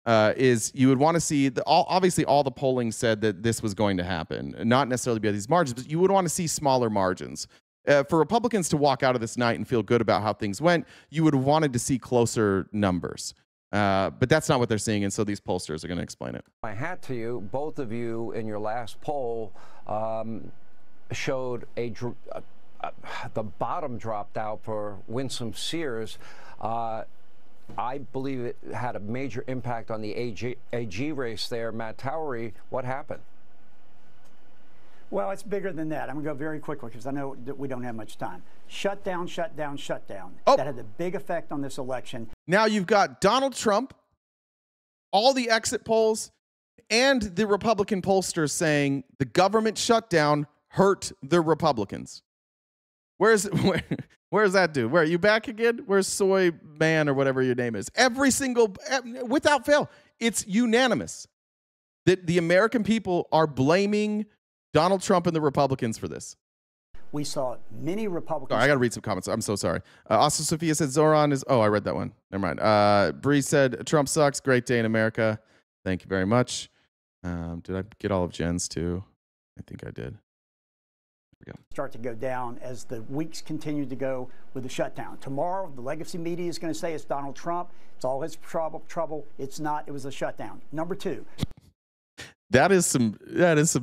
is you would want to see obviously all the polling said that this was going to happen, not necessarily by these margins, but you would want to see smaller margins. For Republicans to walk out of this night and feel good about how things went, you would have wanted to see closer numbers. But that's not what they're seeing, and so these pollsters are going to explain it. my hat to you. Both of you in your last poll showed the bottom dropped out for Winsome Sears. I believe it had a major impact on the AG race there. Matt Towery, what happened? Well, it's bigger than that. I'm going to go very quickly because I know that we don't have much time. Shutdown, shutdown, shutdown. Oh. That had a big effect on this election. Now you've got Donald Trump, all the exit polls, and the Republican pollsters saying the government shutdown hurt the Republicans. Where's that dude? Where are you back again? Where's Soy Man or whatever your name is? Every single, without fail, it's unanimous that the American people are blaming Donald Trump and the Republicans for this. We saw many Republicans. Sorry, I got to read some comments. I'm so sorry. Also, Sophia said Zohran is. Oh, I read that one. Never mind. Bree said Trump sucks. Great day in America. Thank you very much. Did I get all of Jen's too? I think I did. Start to go down as the weeks continue to go with the shutdown. Tomorrow, the legacy media is going to say it's Donald Trump. It's all his trouble. It's not. It was a shutdown. Number two. That is some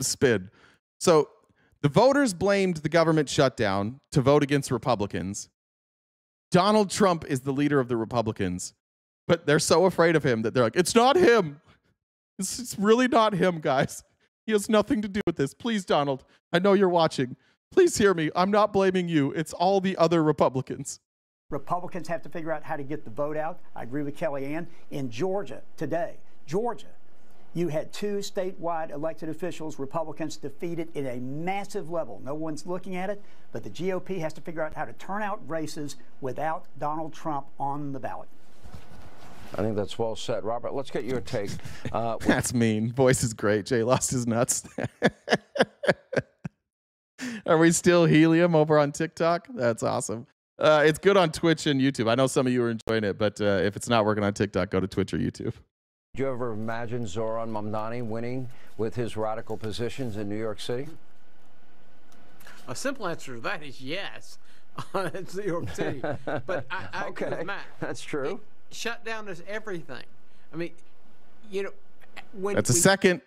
spin. So the voters blamed the government shutdown to vote against Republicans. Donald Trump is the leader of the Republicans, but they're so afraid of him that they're like, it's not him. It's really not him, guys. He has nothing to do with this. Please, Donald, I know you're watching. Please hear me. I'm not blaming you. It's all the other Republicans. Republicans have to figure out how to get the vote out. I agree with Kellyanne. In Georgia today, you had 2 statewide elected officials, Republicans, defeated in a massive level. No one's looking at it, but the GOP has to figure out how to turn out races without Donald Trump on the ballot. I think that's well said. Robert, let's get your take. That's mean. Voice is great. Jay lost his nuts. Are we still helium over on TikTok? That's awesome. It's good on Twitch and YouTube. I know some of you are enjoying it, but if it's not working on TikTok, go to Twitch or YouTube. Did you ever imagine Zohran Mamdani winning with his radical positions in New York City? A simple answer to that is yes. It's New York City. But I agree with Matt. That's true. Shutdown is everything. I mean, you know, when that's the second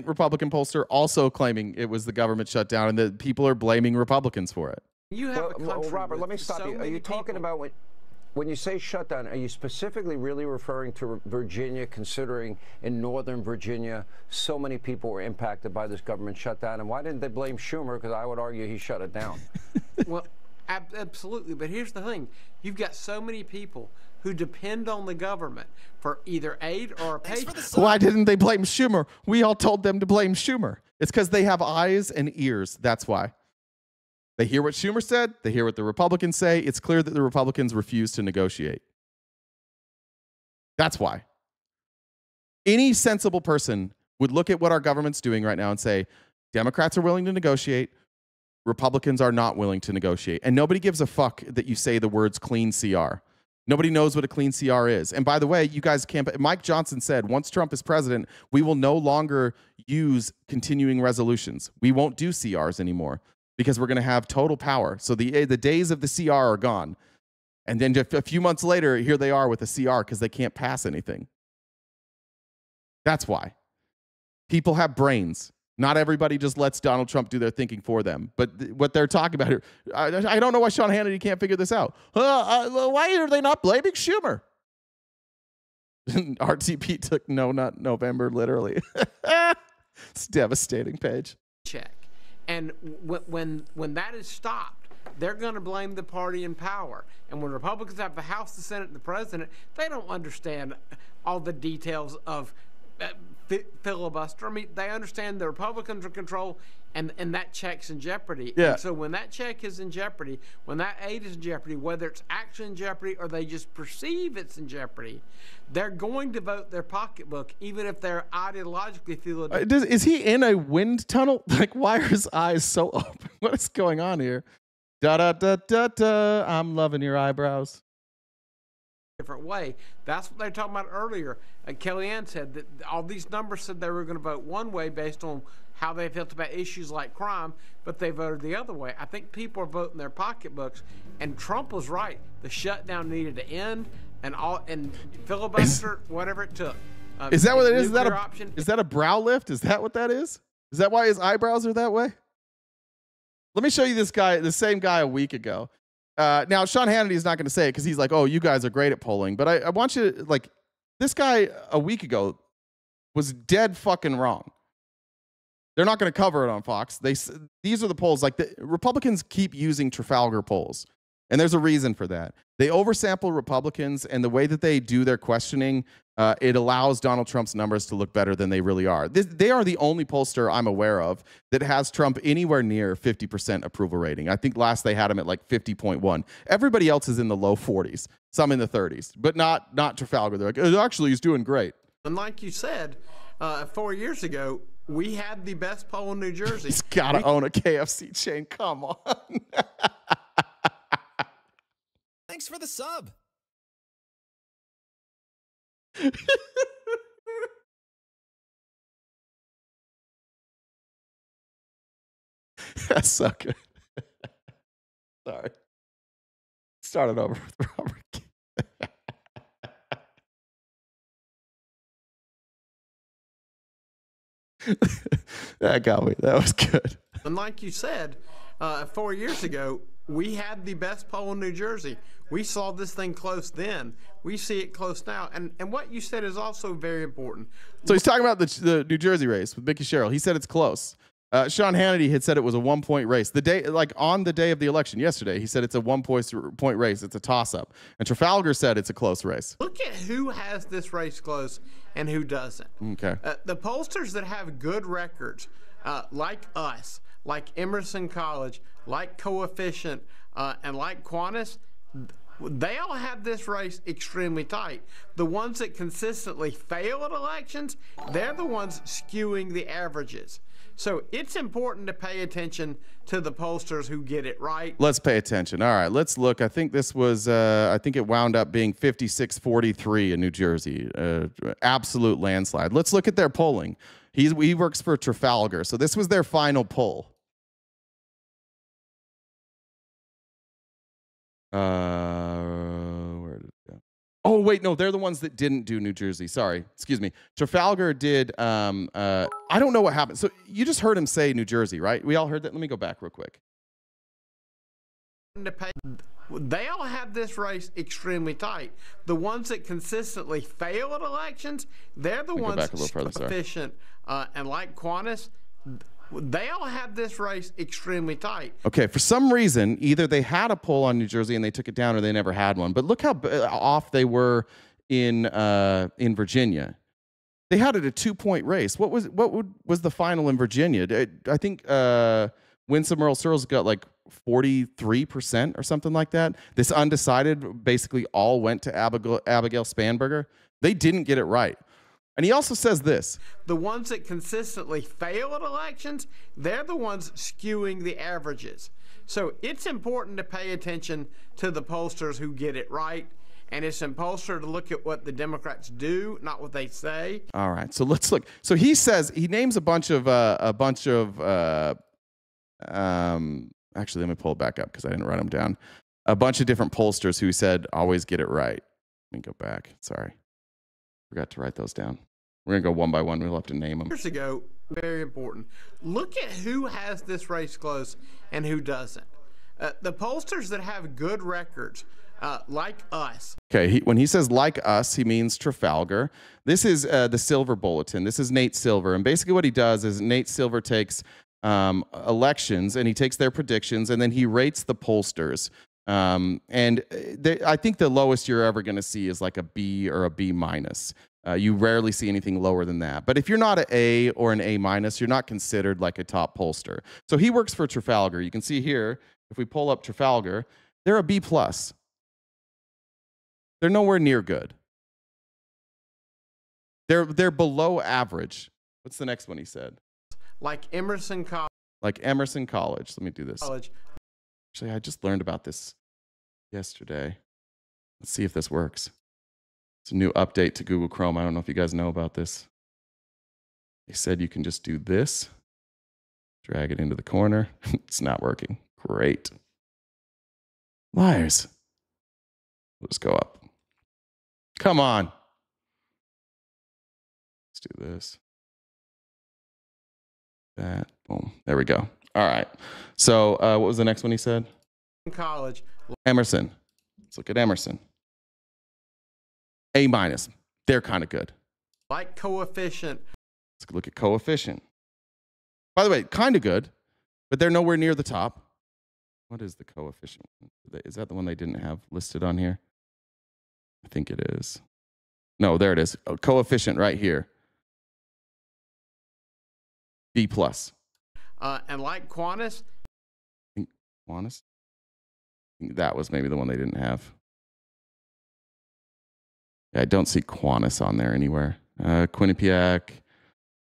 Republican pollster also claiming it was the government shutdown, and that people are blaming Republicans for it. You have a country Robert, let me stop you. Are you talking about when you say shutdown, are you specifically really referring to Virginia, considering in Northern Virginia so many people were impacted by this government shutdown? And why didn't they blame Schumer? Because I would argue he shut it down. Well, absolutely. But here's the thing. You've got so many people who depend on the government for either aid or a paycheck. Why didn't they blame Schumer? We all told them to blame Schumer. It's because they have eyes and ears. That's why. They hear what Schumer said. They hear what the Republicans say. It's clear that the Republicans refuse to negotiate. That's why. Any sensible person would look at what our government's doing right now and say, Democrats are willing to negotiate. Republicans are not willing to negotiate. And nobody gives a fuck that you say the words clean CR. Nobody knows what a clean CR is. And by the way, you guys can't. Mike Johnson said, once Trump is president, we will no longer use continuing resolutions. We won't do CRs anymore because we're going to have total power. So the days of the CR are gone. And then a few months later, here they are with a CR because they can't pass anything. That's why. People have brains. Not everybody just lets Donald Trump do their thinking for them. But what they're talking about here, I don't know why Sean Hannity can't figure this out. Why are they not blaming Schumer? RTP took no nut November, literally. It's a devastating page. Check. And when that is stopped, they're going to blame the party in power. And when Republicans have the House, the Senate, and the President, they don't understand all the details of filibuster. I mean, they understand the Republicans are in control, and that check's in jeopardy. Yeah. And so when that check is in jeopardy, when that aid is in jeopardy, whether it's actually in jeopardy or they just perceive it's in jeopardy, they're going to vote their pocketbook, even if they're ideologically feel it. Is he in a wind tunnel? Like, why are his eyes so open? What is going on here? Da da da da da. I'm loving your eyebrows. Different way. That's what they were talking about earlier. Kellyanne said that all these numbers said they were going to vote one way based on how they felt about issues like crime, but they voted the other way. I think people are voting their pocketbooks, and Trump was right. The shutdown needed to end, and filibuster, whatever it took. Is that what it is? Is that a brow lift? Is that what that is? Is that why his eyebrows are that way? Let me show you this guy, the same guy a week ago. Now, Sean Hannity is not going to say it because he's like, oh, you guys are great at polling. But I want you to, like, this guy a week ago was dead fucking wrong. They're not going to cover it on Fox. These are the polls. Like, the Republicans keep using Trafalgar polls. And there's a reason for that. They oversample Republicans, and the way that they do their questioning, it allows Donald Trump's numbers to look better than they really are. They are the only pollster I'm aware of that has Trump anywhere near 50% approval rating. I think last they had him at like 50.1. Everybody else is in the low 40s, some in the 30s, but not Trafalgar. They're like, actually, he's doing great. And like you said, 4 years ago, we had the best poll in New Jersey. He's got to own a KFC chain. Come on. Thanks for the sub. That's so good. Sorry. Started over with Robert. That got me. That was good. And like you said, 4 years ago, we had the best poll in New Jersey. We saw this thing close then. We see it close now. And what you said is also very important. So he's talking about the New Jersey race with Mikie Sherrill. He said it's close. Sean Hannity had said it was a 1-point race. The day, like on the day of the election yesterday, he said it's a 1-point race. It's a toss-up. And Trafalgar said it's a close race. Look at who has this race close and who doesn't. Okay. The pollsters that have good records, like us, like Emerson College, like Coefficient, and like Qantas, they all have this race extremely tight. The ones that consistently fail at elections, they're the ones skewing the averages. So it's important to pay attention to the pollsters who get it right. Let's pay attention. All right, let's look. I think this was, I think it wound up being 56-43 in New Jersey. Absolute landslide. Let's look at their polling. He works for Trafalgar. So this was their final poll. Where did it go? Oh, wait, no, they're the ones that didn't do New Jersey. Sorry, excuse me. Trafalgar did, I don't know what happened. So you just heard him say New Jersey, right? We all heard that. Let me go back real quick. They all have this race extremely tight. The ones that consistently fail at elections, they're the ones efficient and like Qantas. They all have this race extremely tight. Okay, for some reason, either they had a poll on New Jersey and they took it down, or they never had one. But look how off they were in Virginia. They had it a 2-point race. What was the final in Virginia? I think Winsome Earl Searles got like 43% or something like that. This undecided basically all went to Abigail Spanberger. They didn't get it right. And he also says this. The ones that consistently fail at elections, they're the ones skewing the averages. So it's important to pay attention to the pollsters who get it right. And it's important to look at what the Democrats do, not what they say. All right, so let's look. So he says, he names a bunch of actually, let me pull it back up because I didn't write them down. A bunch of different pollsters who said, always get it right. Let me go back. Sorry. Forgot to write those down. We're going to go one by one. We'll have to name them. Years ago, very important. Look at who has this race close and who doesn't. The pollsters that have good records, like us. Okay, when he says like us, he means Trafalgar. This is the Silver Bulletin. This is Nate Silver. And basically what he does is Nate Silver takes elections and he takes their predictions and then he rates the pollsters. I think the lowest you're ever going to see is like a B or a B minus. You rarely see anything lower than that. But if you're not an A or an A minus, you're not considered like a top pollster. So he works for Trafalgar. You can see here, if we pull up Trafalgar, they're a B plus. They're nowhere near good. They're below average. What's the next one he said? Like Emerson College. Like Emerson College. Let me do this. College. Actually, I just learned about this yesterday. Let's see if this works. It's a new update to Google Chrome. I don't know if you guys know about this. They said you can just do this, drag it into the corner. It's not working. Great. Liars. Let's go up. Come on. Let's do this. That. Boom. There we go. All right. So what was the next one he said? College. Emerson. Let's look at Emerson. A minus. They're kind of good. Like Coefficient. Let's look at Coefficient. By the way, kind of good, but they're nowhere near the top. What is the coefficient? Is that the one they didn't have listed on here? I think it is. No, there it is. Coefficient right here. B+. And like Qantas, Qantas? That was maybe the one they didn't have. Yeah, I don't see Qantas on there anywhere. Quinnipiac,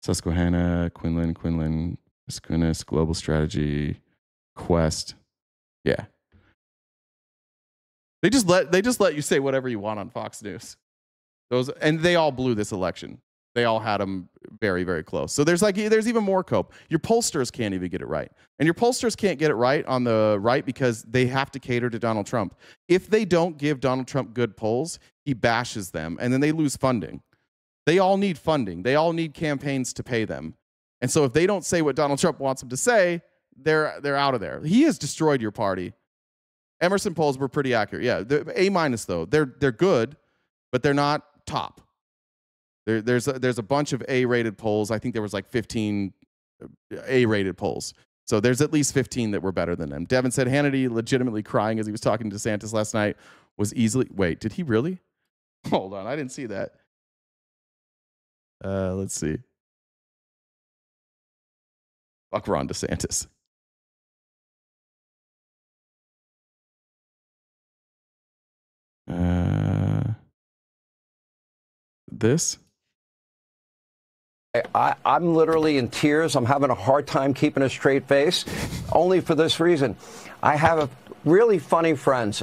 Susquehanna, Quinlan, Esquinas, Global Strategy, Quest. Yeah. They just let you say whatever you want on Fox News. And they all blew this election. They all had them very, very close. So there's even more cope. Your pollsters can't even get it right. And your pollsters can't get it right on the right because they have to cater to Donald Trump. If they don't give Donald Trump good polls, he bashes them, and then they lose funding. They all need funding. They all need campaigns to pay them. And so if they don't say what Donald Trump wants them to say, they're out of there. He has destroyed your party. Emerson polls were pretty accurate. Yeah, A- though. They're good, but they're not top. There's a bunch of A-rated polls. I think there was like 15 A-rated polls. So there's at least 15 that were better than them. Devin said Hannity, legitimately crying as he was talking to DeSantis last night, was easily... Wait, did he really? Hold on, I didn't see that. Let's see. Fuck Ron DeSantis. This? I'm literally in tears. I'm having a hard time keeping a straight face, only for this reason. I have really funny friends.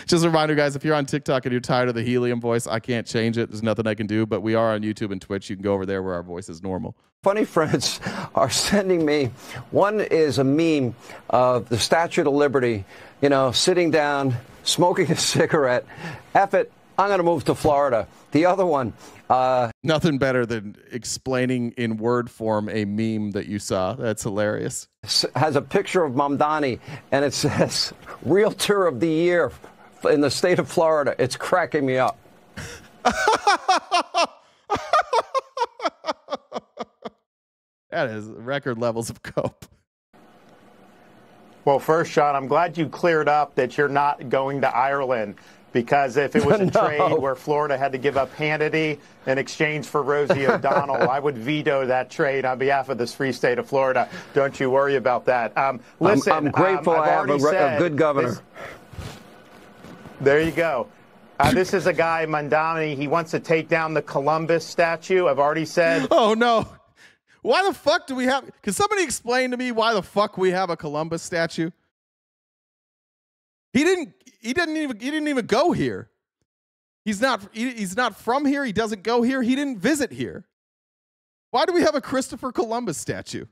Just a reminder, guys, if you're on TikTok and you're tired of the helium voice, I can't change it. There's nothing I can do, but we are on YouTube and Twitch. You can go over there where our voice is normal. Funny friends are sending me, one is a meme of the Statue of Liberty, sitting down, smoking a cigarette. F it, I'm going to move to Florida. The other one. Nothing better than explaining in word form a meme that you saw. That's hilarious. Has a picture of Mamdani, and it says, Realtor of the Year in the state of Florida. It's cracking me up. That is record levels of cope. Well, first, Sean, I'm glad you cleared up that you're not going to Ireland. Because if it was a trade where Florida had to give up Hannity in exchange for Rosie O'Donnell, I would veto that trade on behalf of this free state of Florida. Don't you worry about that. Listen, I'm grateful I have a good governor. There you go. This is a guy, Mamdani. He wants to take down the Columbus statue. I've already said. Oh, no. Why the fuck do we have... Can somebody explain to me why the fuck we have a Columbus statue? He didn't even go here. He's not from here. He doesn't go here. He didn't visit here. Why do we have a Christopher Columbus statue?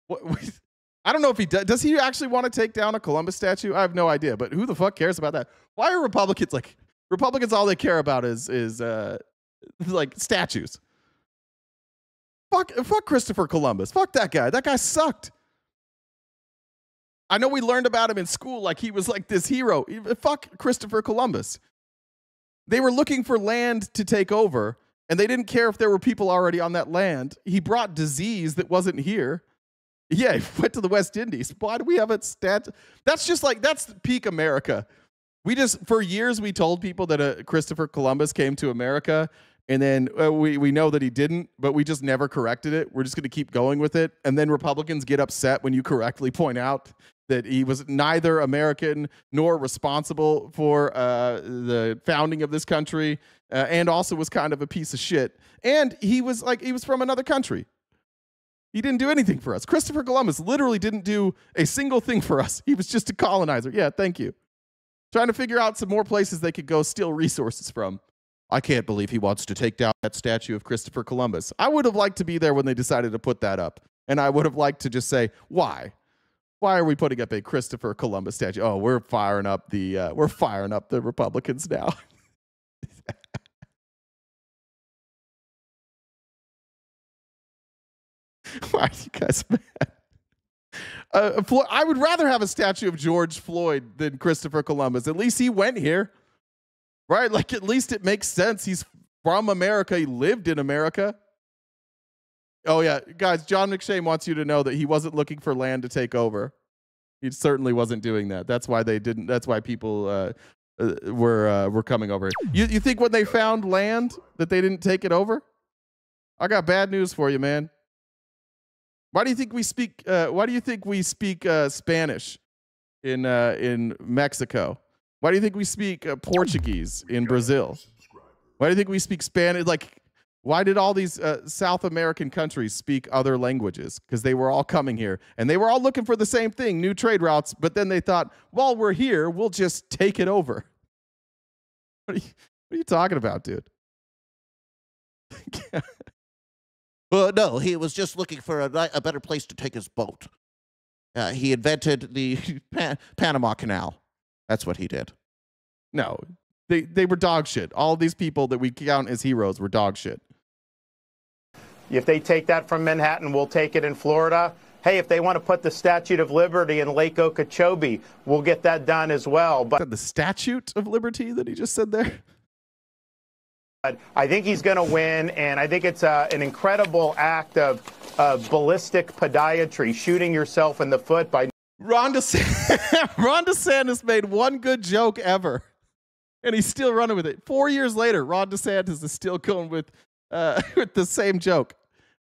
I don't know if he does. Does he actually want to take down a Columbus statue? I have no idea. But who the fuck cares about that? Why are Republicans like Republicans? All they care about is like statues. Fuck Christopher Columbus. Fuck that guy. That guy sucked. I know we learned about him in school like he was like this hero. Fuck Christopher Columbus. They were looking for land to take over, and they didn't care if there were people already on that land. He brought disease that wasn't here. Yeah, he went to the West Indies. Why do we have a That's just like, that's peak America. For years, we told people that Christopher Columbus came to America, and then we know that he didn't, but we just never corrected it. We're just going to keep going with it. And then Republicans get upset when you correctly point out that he was neither American nor responsible for the founding of this country, and also was kind of a piece of shit. And he was from another country. He didn't do anything for us. Christopher Columbus literally didn't do a single thing for us. He was just a colonizer. Yeah, thank you. Trying to figure out some more places they could go steal resources from. I can't believe he wants to take down that statue of Christopher Columbus. I would have liked to be there when they decided to put that up. And I would have liked to just say, why? Why are we putting up a Christopher Columbus statue? Oh, we're firing up the Republicans now. Why are you guys mad? I would rather have a statue of George Floyd than Christopher Columbus. At least he went here, right? Like, at least it makes sense. He's from America. He lived in America. Oh, yeah. Guys, John McShane wants you to know that he wasn't looking for land to take over. He certainly wasn't doing that. That's why they didn't. That's why people were coming over. You think when they found land that they didn't take it over? I got bad news for you, man. Why do you think we speak? Spanish in Mexico? Why do you think we speak Portuguese in Brazil? Why do you think we speak Spanish? Like, why did all these South American countries speak other languages? Because they were all coming here, and they were all looking for the same thing, new trade routes. But then they thought, while we're here, we'll just take it over. What are you talking about, dude? Well, no, he was just looking for a better place to take his boat. He invented the Panama Canal. That's what he did. No, they were dog shit. All these people that we count as heroes were dog shit. If they take that from Manhattan, we'll take it in Florida. Hey, if they want to put the Statue of Liberty in Lake Okeechobee, we'll get that done as well. But the Statue of Liberty that he just said there? I think he's going to win, and I think it's an incredible act of ballistic podiatry, shooting yourself in the foot by... Ron DeSantis made one good joke ever, and he's still running with it. 4 years later, Ron DeSantis is still going with the same joke.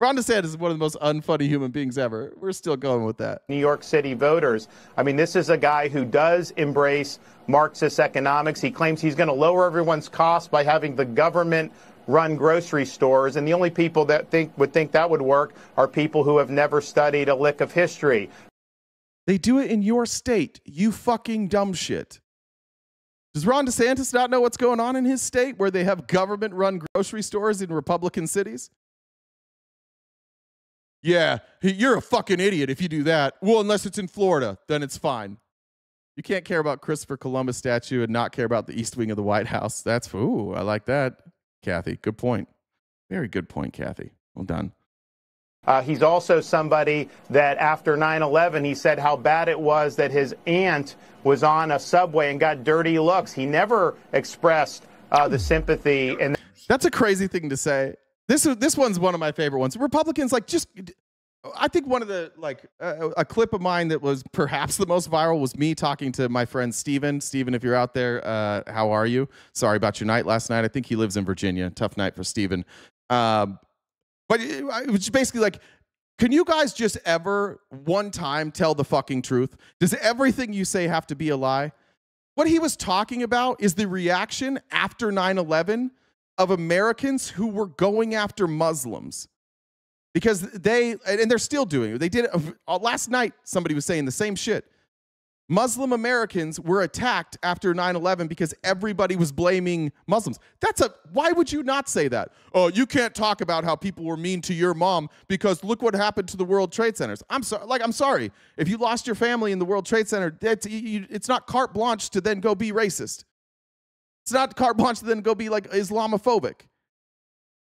Ron DeSantis is one of the most unfunny human beings ever. We're still going with that. New York City voters. I mean, this is a guy who does embrace Marxist economics. He claims he's going to lower everyone's costs by having the government run grocery stores. And the only people that would think that would work are people who have never studied a lick of history. They do it in your state, you fucking dumb shit. Does Ron DeSantis not know what's going on in his state where they have government-run grocery stores in Republican cities? Yeah, you're a fucking idiot if you do that. Well, unless it's in Florida, then it's fine. You can't care about Christopher Columbus statue and not care about the East Wing of the White House. Ooh, I like that, Kathy. Good point. Very good point, Kathy. Well done. He's also somebody that after 9/11, he said how bad it was that his aunt was on a subway and got dirty looks. He never expressed the sympathy. And that's a crazy thing to say. This one's one of my favorite ones. Republicans, I think one of the, a clip of mine that was perhaps the most viral was me talking to my friend Steven. Steven, if you're out there, how are you? Sorry about your night last night. I think he lives in Virginia. Tough night for Steven. But it was basically like, can you guys just ever one time tell the fucking truth? Does everything you say have to be a lie? What he was talking about is the reaction after 9/11 of Americans who were going after Muslims. Because they're still doing it. They did it last night. Somebody was saying the same shit. Muslim Americans were attacked after 9/11 because everybody was blaming Muslims. Why would you not say that? Oh, you can't talk about how people were mean to your mom because look what happened to the World Trade Centers. I'm sorry. If you lost your family in the World Trade Center, it's not carte blanche to then go be racist. It's not carte blanche to then go be like Islamophobic.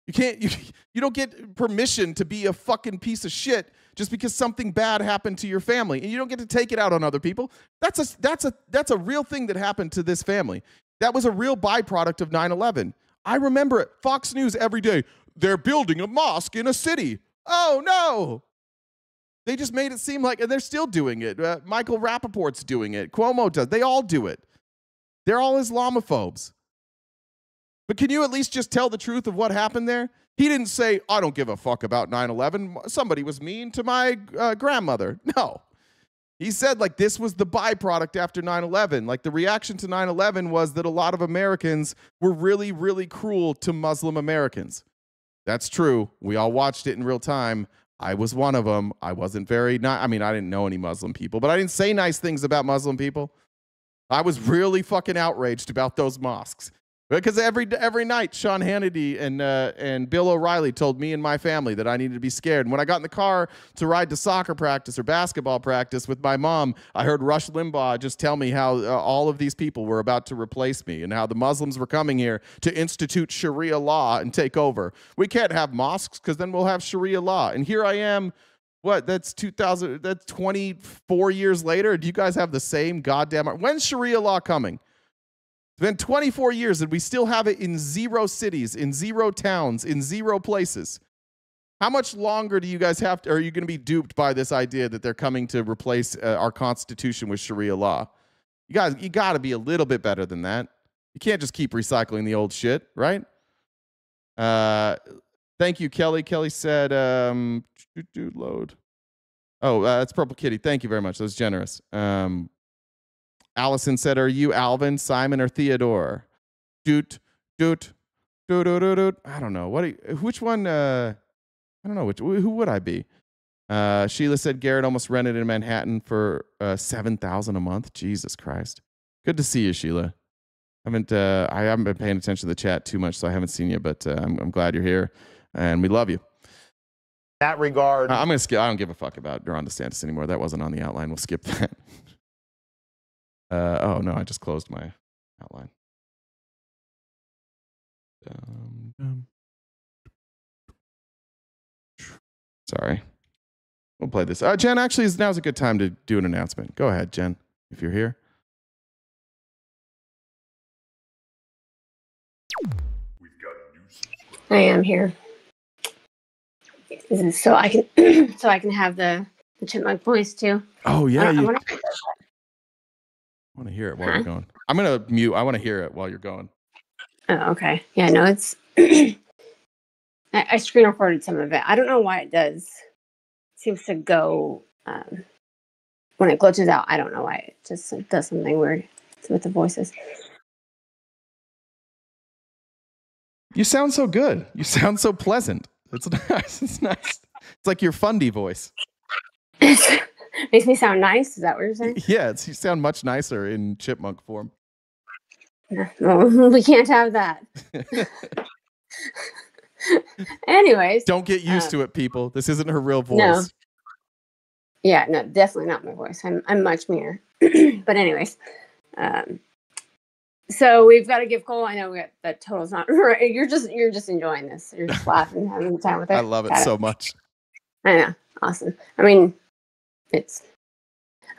You don't get permission to be a fucking piece of shit just because something bad happened to your family, and you don't get to take it out on other people. That's a real thing that happened to this family. That was a real byproduct of 9/11. I remember it. Fox News every day. They're building a mosque in a city. Oh no. They just made it seem like, and they're still doing it. Michael Rappaport's doing it. Cuomo does. They all do it. They're all Islamophobes. But can you at least just tell the truth of what happened there? He didn't say, I don't give a fuck about 9/11. Somebody was mean to my grandmother. No. He said, this was the byproduct after 9/11. The reaction to 9/11 was that a lot of Americans were really, really cruel to Muslim Americans. That's true. We all watched it in real time. I was one of them. I wasn't I didn't know any Muslim people, but I didn't say nice things about Muslim people. I was really fucking outraged about those mosques. Because every night, Sean Hannity and Bill O'Reilly told me and my family that I needed to be scared. And when I got in the car to ride to soccer practice or basketball practice with my mom, I heard Rush Limbaugh just tell me how all of these people were about to replace me and how the Muslims were coming here to institute Sharia law and take over. We can't have mosques because then we'll have Sharia law. And here I am. That's 24 years later. Do you guys have the same goddamn... When's Sharia law coming? It's been 24 years and we still have it in 0 cities, in 0 towns, in 0 places. How much longer do you guys have to, are you going to be duped by this idea that they're coming to replace our Constitution with Sharia law? You guys, you got to be a little bit better than that. You can't just keep recycling the old shit, right? Thank you, Kelly. Kelly said, load. Oh, that's Purple Kitty. Thank you very much. That was generous. Allison said, are you Alvin, Simon, or Theodore? Doot. I don't know. Which one? I don't know. Who would I be? Sheila said, Garrett almost rented in Manhattan for $7,000 a month. Jesus Christ. Good to see you, Sheila. I haven't been paying attention to the chat too much, so I haven't seen you, but I'm glad you're here, and we love you. In that regard, I'm gonna skip. I don't give a fuck about Ron DeSantis anymore. That wasn't on the outline. We'll skip that. Oh no, I just closed my outline. Sorry. We'll play this. Jen, actually, now's a good time to do an announcement. Go ahead, Jen, if you're here. I am here. So I can have the chipmunk voice too. Oh yeah, I want to hear it while you're going. I'm gonna mute. I want to hear it while you're going. Oh, okay. Yeah, no, it's. I screen recorded some of it. I don't know why it does. It seems to go when it glitches out. I don't know why it just does something weird with the voices. You sound so good. You sound so pleasant. It's nice. It's nice. It's like your Fundy voice. Makes me sound nice. Is that what you're saying? Yeah, you sound much nicer in chipmunk form. Well, we can't have that. Anyways. Don't get used to it, people. This isn't her real voice. No. Yeah, no, definitely not my voice. I'm much meaner. But anyways. So we've got a gift goal. I know that total's not right. You're just enjoying this. You're just laughing, having a time with it. I love it so much. I know. Awesome. I mean, it's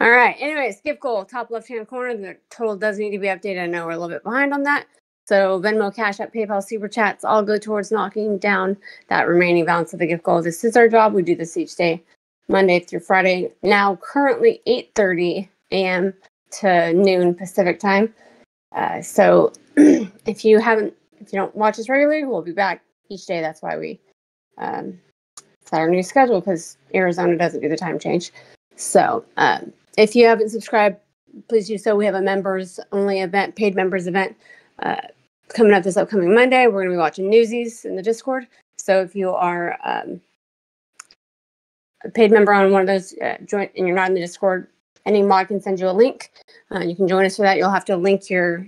all right. Anyways, gift goal, top left-hand corner. The total does need to be updated. I know we're a little bit behind on that. So Venmo, Cash App, PayPal, Super Chats all go towards knocking down that remaining balance of the gift goal. This is our job. We do this each day, Monday through Friday. Now, currently 8:30 a.m. to noon Pacific time. So if you don't watch us regularly, we'll be back each day. That's why we set our new schedule, because Arizona doesn't do the time change. So if you haven't subscribed, please do so. We have a members only event, paid members event coming up this upcoming Monday. We're going to be watching Newsies in the Discord. So if you are a paid member on one of those, join, and you're not in the Discord, any mod can send you a link. You can join us for that. You'll have to link your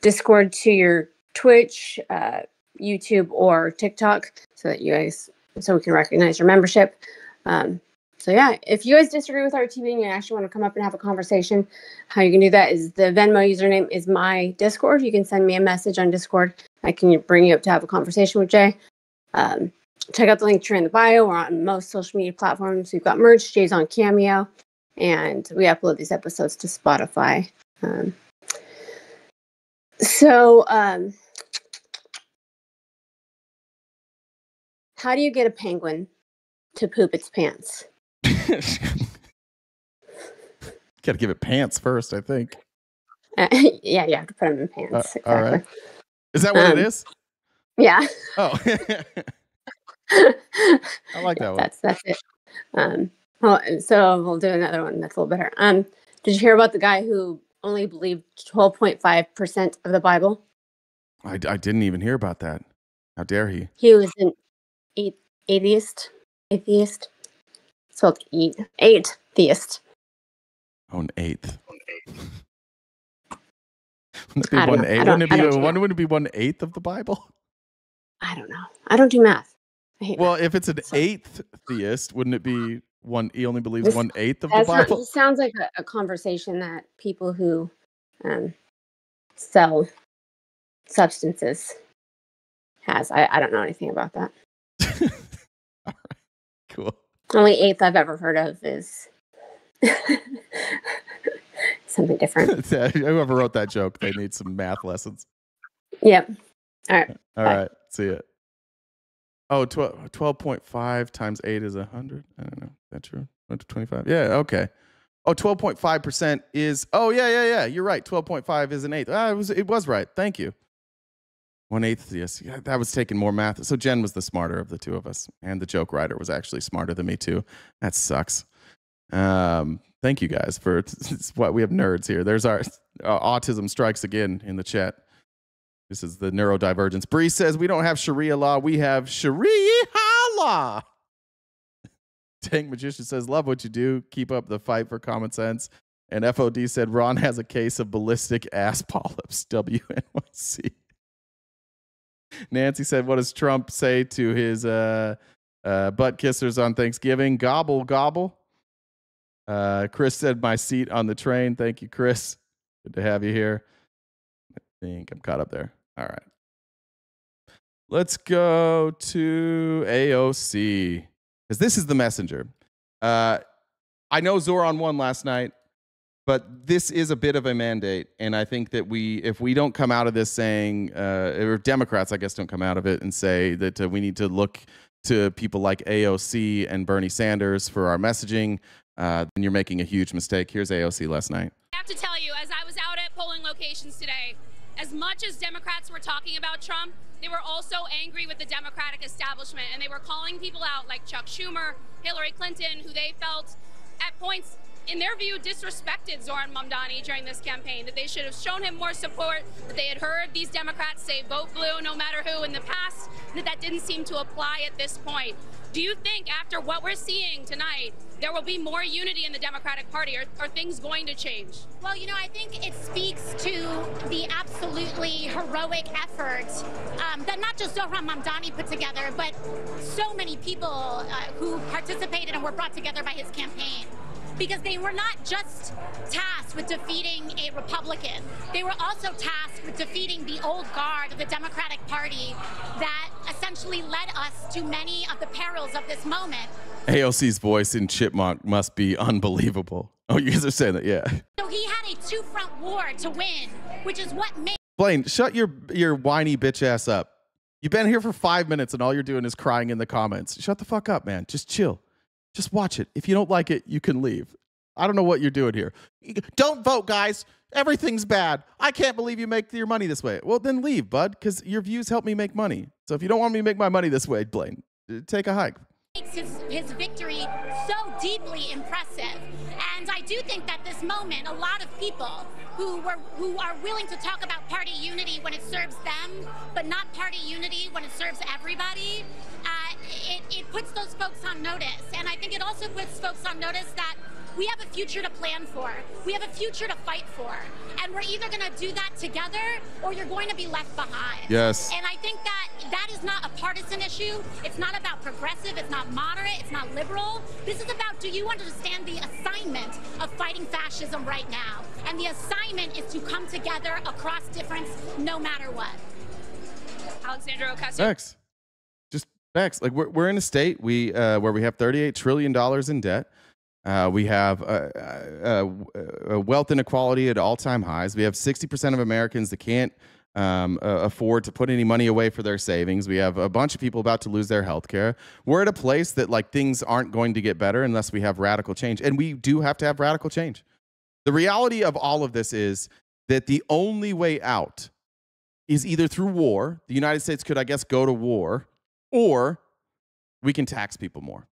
Discord to your Twitch, YouTube, or TikTok, so that we can recognize your membership. So yeah, if you guys disagree with RTP and you actually want to come up and have a conversation, how you can do that is the Venmo username is my Discord. You can send me a message on Discord. I can bring you up to have a conversation with Jay. Check out the link in the bio. We're on most social media platforms. We've got merch. Jay's on Cameo. And we upload these episodes to Spotify. How do you get a penguin to poop its pants? Got to give it pants first, I think. Yeah, you have to put them in pants. Exactly. All right. Is that what it is? Yeah. Oh. I like that one. That's it. Well, so we'll do another one that's a little better. Did you hear about the guy who only believed 12.5% of the Bible? I didn't even hear about that. How dare he? He was an atheist. Spelled atheist. Oh, an eighth. Wouldn't it be 1/8 of the Bible? I don't know. I don't do math. Well, if it's an eighth theist, wouldn't it be one? He only believes 1/8 of the Bible. It sounds like a conversation that people who sell substances has. I don't know anything about that. All right. Cool. Only eighth I've ever heard of is something different. Whoever wrote that joke, they need some math lessons. Yep. All right. All right. See ya. Oh, 12.5 times 8 is 100. I don't know. Is that true? 25. Yeah, okay. Oh, 12.5% is, oh, yeah. You're right. 12.5 is an eighth. It was right. Thank you. 1/8, yes. Yeah, that was taking more math. So Jen was the smarter of the two of us. And the joke writer was actually smarter than me, too. That sucks. Thank you guys for what we have nerds here. There's our autism strikes again in the chat. This is the neurodivergence. Bree says we don't have Sharia law. We have Sharia law. Tank Magician says, love what you do. Keep up the fight for common sense. And FOD said, Ron has a case of ballistic ass polyps. WNYC. Nancy said, what does Trump say to his butt kissers on Thanksgiving? Gobble, gobble. Chris said, my seat on the train. Thank you, Chris. Good to have you here. I think I'm caught up there. All right. Let's go to AOC, because this is the messenger. I know Zohran won last night, but this is a bit of a mandate. And I think that if we don't come out of this saying, or Democrats, I guess, don't come out of it and say that we need to look to people like AOC and Bernie Sanders for our messaging, then you're making a huge mistake. Here's AOC last night. I have to tell you, as I was out at polling locations today, as much as Democrats were talking about Trump, they were also angry with the Democratic establishment, and they were calling people out like Chuck Schumer, Hillary Clinton, who they felt at points, in their view, disrespected Zohran Mamdani during this campaign, that they should have shown him more support, that they had heard these Democrats say vote blue no matter who in the past, and that didn't seem to apply at this point. Do you think after what we're seeing tonight, there will be more unity in the Democratic Party? Are things going to change? Well, you know, I think it speaks to the absolutely heroic effort that not just Zohran Mamdani put together, but so many people who participated and were brought together by his campaign. Because they were not just tasked with defeating a Republican. They were also tasked with defeating the old guard of the Democratic Party that essentially led us to many of the perils of this moment. AOC's voice in Chipmunk must be unbelievable. Oh, you guys are saying that, yeah. So he had a two-front war to win, which is what made... Blaine, shut your whiny bitch ass up. You've been here for 5 minutes and all you're doing is crying in the comments. Shut the fuck up, man. Just chill. Just watch it. If you don't like it, you can leave. I don't know what you're doing here. Don't vote, guys. Everything's bad. I can't believe you make your money this way. Well, then leave, bud, because your views help me make money. So if you don't want me to make my money this way, Blaine, take a hike. Makes his victory so deeply impressive. And I do think that this moment, a lot of people who are willing to talk about party unity when it serves them, but not party unity when it serves everybody, it puts those folks on notice. And I think it also puts folks on notice that we have a future to plan for. We have a future to fight for. And we're either going to do that together or you're going to be left behind. Yes. And I think that is not a partisan issue. It's not about progressive. It's not moderate. It's not liberal. This is about, do you understand the assignment of fighting fascism right now? And the assignment is to come together across difference no matter what. Alexandra Ocasio. Facts. Just facts. Like we're in a state where we have $38 trillion in debt. We have wealth inequality at all-time highs. We have 60% of Americans that can't afford to put any money away for their savings. We have a bunch of people about to lose their health care. We're at a place that like things aren't going to get better unless we have radical change. And we do have to have radical change. The reality of all of this is that the only way out is either through war. The United States could, I guess, go to war, or we can tax people more.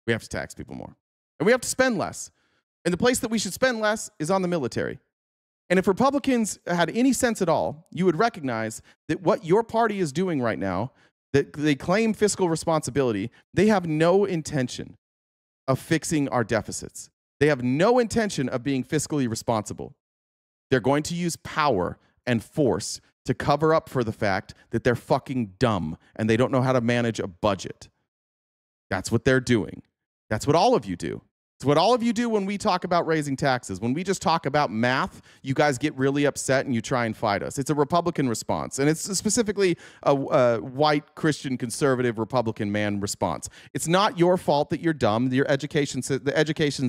We have to tax people more. And we have to spend less. And the place that we should spend less is on the military. And if Republicans had any sense at all, you would recognize that what your party is doing right now, that they claim fiscal responsibility, they have no intention of fixing our deficits. They have no intention of being fiscally responsible. They're going to use power and force to cover up for the fact that they're fucking dumb and they don't know how to manage a budget. That's what they're doing. That's what all of you do. It's what all of you do when we talk about raising taxes. When we just talk about math, you guys get really upset and you try and fight us. It's a Republican response, and it's specifically a white Christian conservative Republican man response. It's not your fault that you're dumb. The education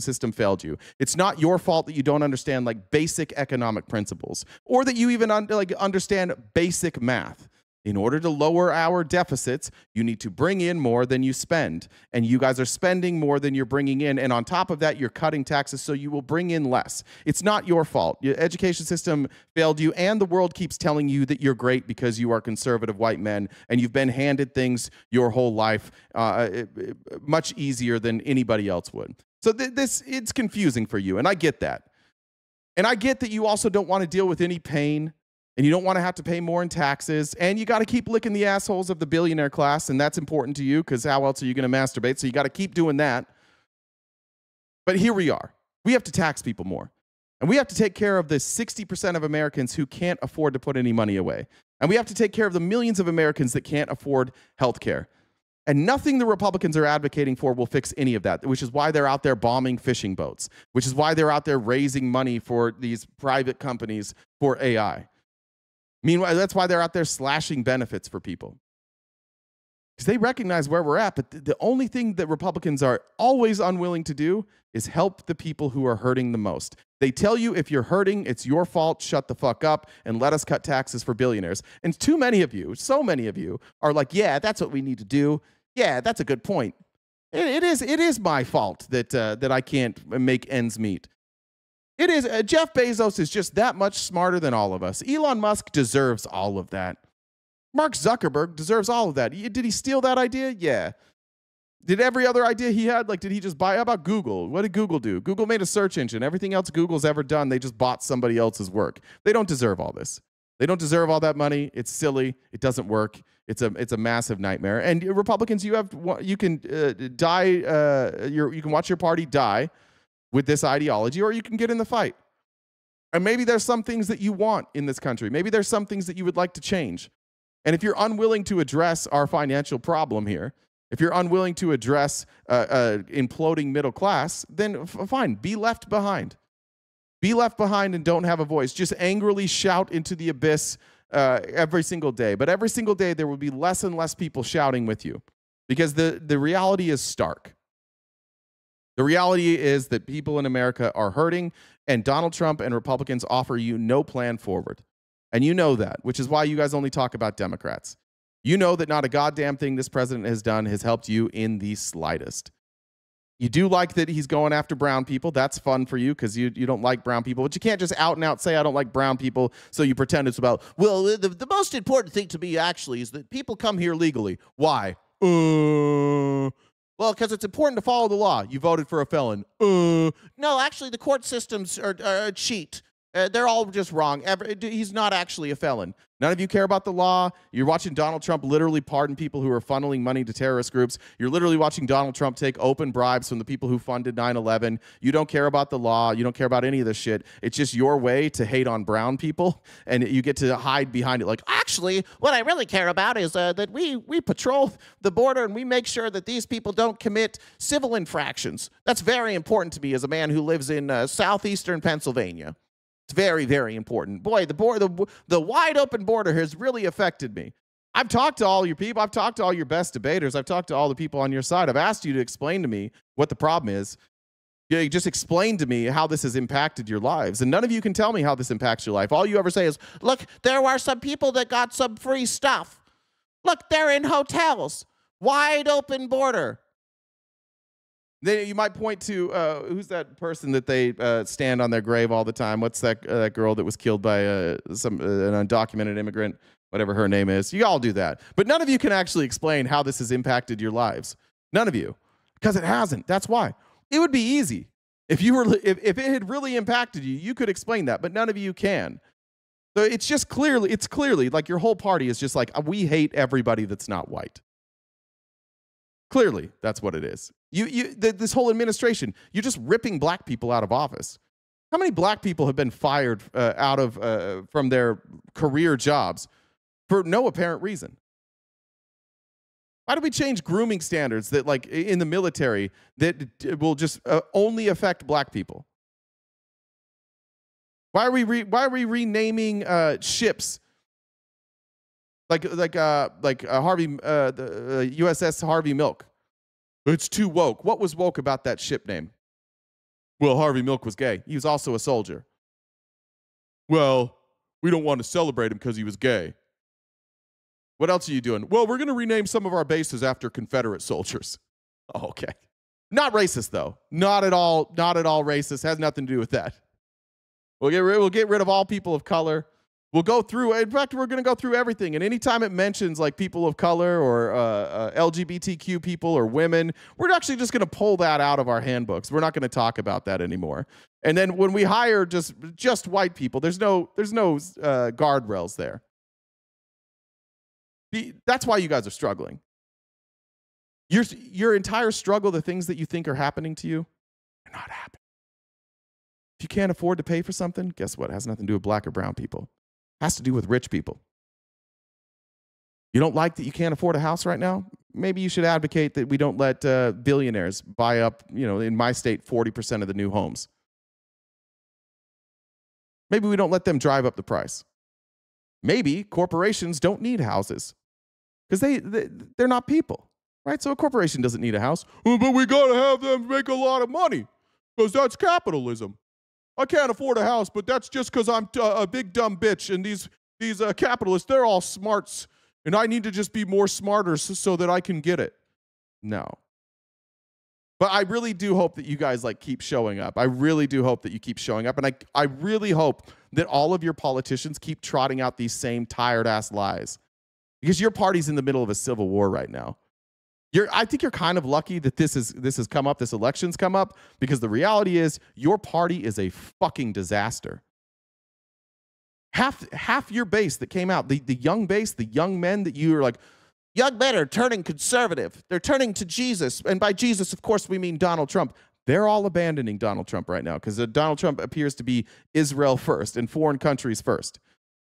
system failed you. It's not your fault that you don't understand like basic economic principles or that you even understand basic math. In order to lower our deficits, you need to bring in more than you spend. And you guys are spending more than you're bringing in. And on top of that, you're cutting taxes so you will bring in less. It's not your fault. Your education system failed you, and the world keeps telling you that you're great because you are conservative white men, and you've been handed things your whole life much easier than anybody else would. So it's confusing for you, and I get that. And I get that you also don't want to deal with any pain, and you don't want to have to pay more in taxes, and you got to keep licking the assholes of the billionaire class, and that's important to you because how else are you going to masturbate? So you got to keep doing that. But here we are. We have to tax people more, and we have to take care of the 60% of Americans who can't afford to put any money away, and we have to take care of the millions of Americans that can't afford health care. And nothing the Republicans are advocating for will fix any of that, which is why they're out there bombing fishing boats, which is why they're out there raising money for these private companies for AI. Meanwhile, that's why they're out there slashing benefits for people. Because they recognize where we're at, but the only thing that Republicans are always unwilling to do is help the people who are hurting the most. They tell you if you're hurting, it's your fault, shut the fuck up, and let us cut taxes for billionaires. And too many of you, so many of you, are like, yeah, that's what we need to do. Yeah, that's a good point. It is my fault that I can't make ends meet. It is. Jeff Bezos is just that much smarter than all of us. Elon Musk deserves all of that. Mark Zuckerberg deserves all of that. Did he steal that idea? Yeah. Did every other idea he had, did he just buy? How about Google? What did Google do? Google made a search engine. Everything else Google's ever done, they just bought somebody else's work. They don't deserve all this. They don't deserve all that money. It's silly. It doesn't work. It's a massive nightmare. And Republicans, you can die. You can watch your party die with this ideology, or you can get in the fight. And maybe there's some things that you want in this country. Maybe there's some things that you would like to change. And if you're unwilling to address our financial problem here, if you're unwilling to address imploding middle class, then fine, be left behind. Be left behind and don't have a voice. Just angrily shout into the abyss every single day. But every single day, there will be less and less people shouting with you because the reality is stark. The reality is that people in America are hurting, and Donald Trump and Republicans offer you no plan forward. And you know that, which is why you guys only talk about Democrats. You know that not a goddamn thing this president has done has helped you in the slightest. You do like that he's going after brown people. That's fun for you because you don't like brown people. But you can't just out and out say, I don't like brown people, so you pretend it's about, well, the most important thing to me, actually, is that people come here legally. Why? Well, because it's important to follow the law. You voted for a felon. No, actually, the court systems are a cheat. They're all just wrong. He's not actually a felon. None of you care about the law. You're watching Donald Trump literally pardon people who are funneling money to terrorist groups. You're literally watching Donald Trump take open bribes from the people who funded 9/11. You don't care about the law. You don't care about any of this shit. It's just your way to hate on brown people, and you get to hide behind it like, actually, what I really care about is that we patrol the border and we make sure that these people don't commit civil infractions. That's very important to me as a man who lives in southeastern Pennsylvania. It's very, very important. Boy, the wide open border has really affected me. I've talked to all your people. I've talked to all your best debaters. I've talked to all the people on your side. I've asked you to explain to me what the problem is. You just explain to me how this has impacted your lives. And none of you can tell me how this impacts your life. All you ever say is, look, there are some people that got some free stuff. Look, they're in hotels. Wide open border. Then you might point to who's that person that they stand on their grave all the time? What's that girl that was killed by an undocumented immigrant, whatever her name is? You all do that. But none of you can actually explain how this has impacted your lives. None of you. Because it hasn't. That's why. It would be easy. If it had really impacted you, you could explain that. But none of you can. So it's clearly like your whole party is just like, we hate everybody that's not white. Clearly, that's what it is. This whole administration, you're just ripping black people out of office. How many black people have been fired from their career jobs for no apparent reason? Why do we change grooming standards that, like in the military, that will just only affect black people? Why are we renaming ships? Like Harvey, the USS Harvey Milk. It's too woke. What was woke about that ship name? Well, Harvey Milk was gay. He was also a soldier. Well, we don't want to celebrate him because he was gay. What else are you doing? Well, we're going to rename some of our bases after Confederate soldiers. Oh, okay. Not racist, though. Not at all racist. Has nothing to do with that. We'll get rid of all people of color. We'll go through, in fact, we're going to go through everything. And anytime it mentions like people of color or LGBTQ people or women, we're actually just going to pull that out of our handbooks. We're not going to talk about that anymore. And then when we hire just white people, there's no guardrails there. That's why you guys are struggling. Your entire struggle, the things that you think are happening to you, are not happening. If you can't afford to pay for something, guess what? It has nothing to do with black or brown people. It has to do with rich people. You don't like that you can't afford a house right now? Maybe you should advocate that we don't let billionaires buy up, in my state, 40% of the new homes. Maybe we don't let them drive up the price. Maybe corporations don't need houses because they're not people, right? So a corporation doesn't need a house. Oh, but we got to have them make a lot of money because that's capitalism. I can't afford a house, but that's just because I'm a big dumb bitch, and these capitalists, they're all smarts, and I need to just be more smarter so that I can get it. No. But I really do hope that you guys keep showing up. I really do hope that you keep showing up, and I really hope that all of your politicians keep trotting out these same tired-ass lies, because your party's in the middle of a civil war right now. I think you're kind of lucky that this has come up, this election's come up, because the reality is your party is a fucking disaster. Half your base that came out, the young base, the young men that you were like, young men are turning conservative. They're turning to Jesus. And by Jesus, of course, we mean Donald Trump. They're all abandoning Donald Trump right now because Donald Trump appears to be Israel first and foreign countries first.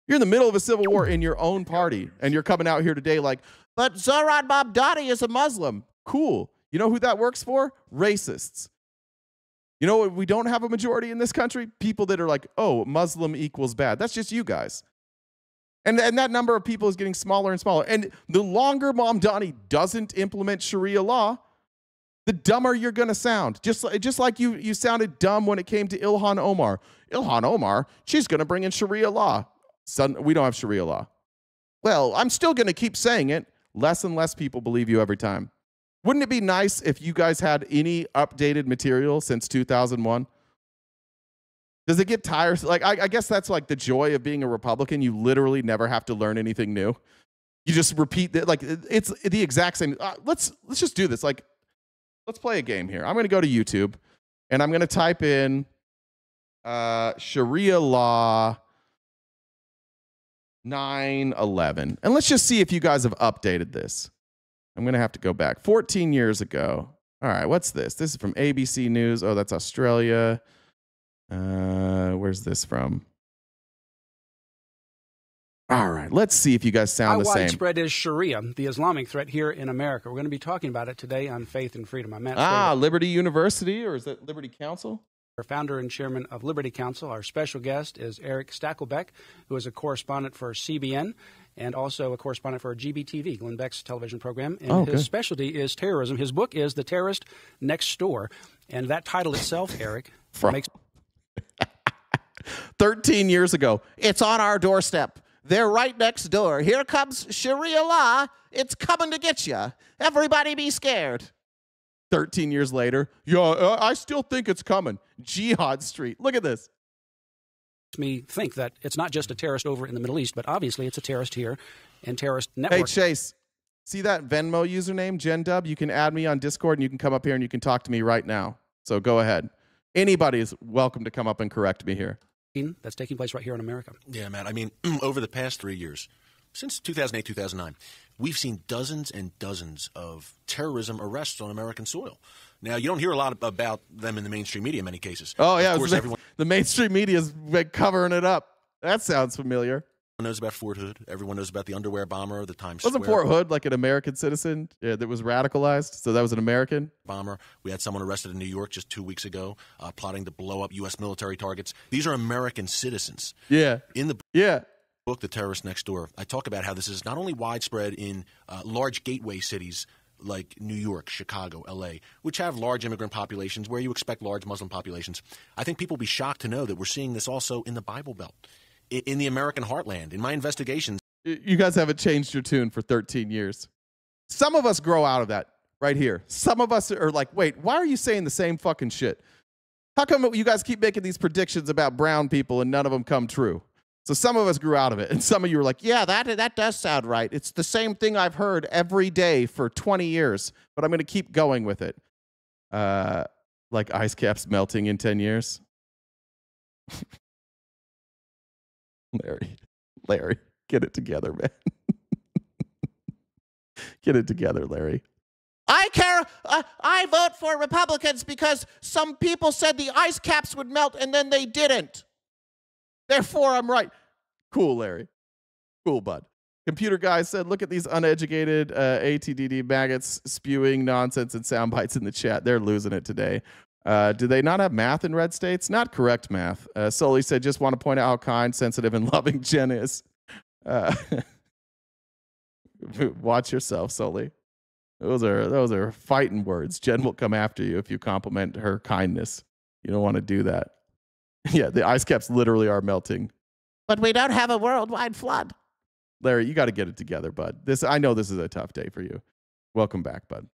You're in the middle of a civil war in your own party, and you're coming out here today like, but Zohran Mamdani is a Muslim. Cool. You know who that works for? Racists. You know what? We don't have a majority in this country? People that are like, oh, Muslim equals bad. That's just you guys. And that number of people is getting smaller and smaller. And the longer Mamdani doesn't implement Sharia law, the dumber you're going to sound. Just like you sounded dumb when it came to Ilhan Omar. Ilhan Omar, she's going to bring in Sharia law. Son, we don't have Sharia law. Well, I'm still going to keep saying it. Less and less people believe you every time. Wouldn't it be nice if you guys had any updated material since 2001? Does it get tired? I guess that's like the joy of being a Republican. You literally never have to learn anything new. You just repeat that. It's the exact same. Let's just do this. Let's play a game here. I'm going to go to YouTube, and I'm going to type in Sharia law 9/11. And let's just see if you guys have updated this. I'm going to have to go back 14 years ago. All right, what's this? This is from ABC News. Oh, that's Australia. Where's this from? All right, let's see if you guys sound the same. How widespread is Sharia, the Islamic threat here in America? We're going to be talking about it today on Faith and Freedom. I'm Matt Liberty University, or is that Liberty Council? Our founder and chairman of Liberty Council. Our special guest is Eric Stakelbeck, who is a correspondent for CBN and also a correspondent for GBTV, Glenn Beck's television program. And his specialty is terrorism. His book is The Terrorist Next Door. And that title itself, Eric, makes 13 years ago. It's on our doorstep. They're right next door. Here comes Sharia law. It's coming to get you. Everybody be scared. 13 years later, yeah, I still think it's coming. Jihad Street. Look at this. Me think that it's not just a terrorist over in the Middle East, but obviously it's a terrorist here and terrorist network. Hey, Chase, see that Venmo username, GenDub? You can add me on Discord, and you can come up here and you can talk to me right now. So go ahead. Anybody is welcome to come up and correct me here. That's taking place right here in America. Yeah, Matt. I mean, over the past 3 years, since 2008, 2009, we've seen dozens and dozens of terrorism arrests on American soil. Now, you don't hear a lot about them in the mainstream media in many cases. Oh, yeah. Of course, the mainstream media is covering it up. That sounds familiar. Everyone knows about Fort Hood. Everyone knows about the underwear bomber, the Times Square. Wasn't Fort Hood like an American citizen that was radicalized? So that was an American? Bomber. We had someone arrested in New York just 2 weeks ago plotting to blow up U.S. military targets. These are American citizens. Yeah. In the book, The Terrorist Next Door, I talk about how this is not only widespread in large gateway cities like New York, Chicago, L.A., which have large immigrant populations where you expect large Muslim populations. I think people will be shocked to know that we're seeing this also in the Bible Belt, in the American heartland. In my investigations, You guys haven't changed your tune for 13 years. Some of us grow out of that right here. Some of us are like, wait, why are you saying the same fucking shit? How come you guys keep making these predictions about brown people and none of them come true? So some of us grew out of it, and some of you were like, yeah, that does sound right. It's the same thing I've heard every day for 20 years, but I'm going to keep going with it. Like ice caps melting in 10 years. Larry, get it together, man. Get it together, Larry. I vote for Republicans because some people said the ice caps would melt and then they didn't. Therefore, I'm right. Cool, Larry. Cool, bud. Computer guy said, look at these uneducated ATDD maggots spewing nonsense and sound bites in the chat. They're losing it today. Do they not have math in red states? Not correct math. Sully said, just want to point out how kind, sensitive, and loving Jen is. Watch yourself, Sully. Those are fighting words. Jen will come after you if you compliment her kindness. You don't want to do that. Yeah, the ice caps literally are melting. But we don't have a worldwide flood. Larry, you got to get it together, bud. I know this is a tough day for you. Welcome back, bud.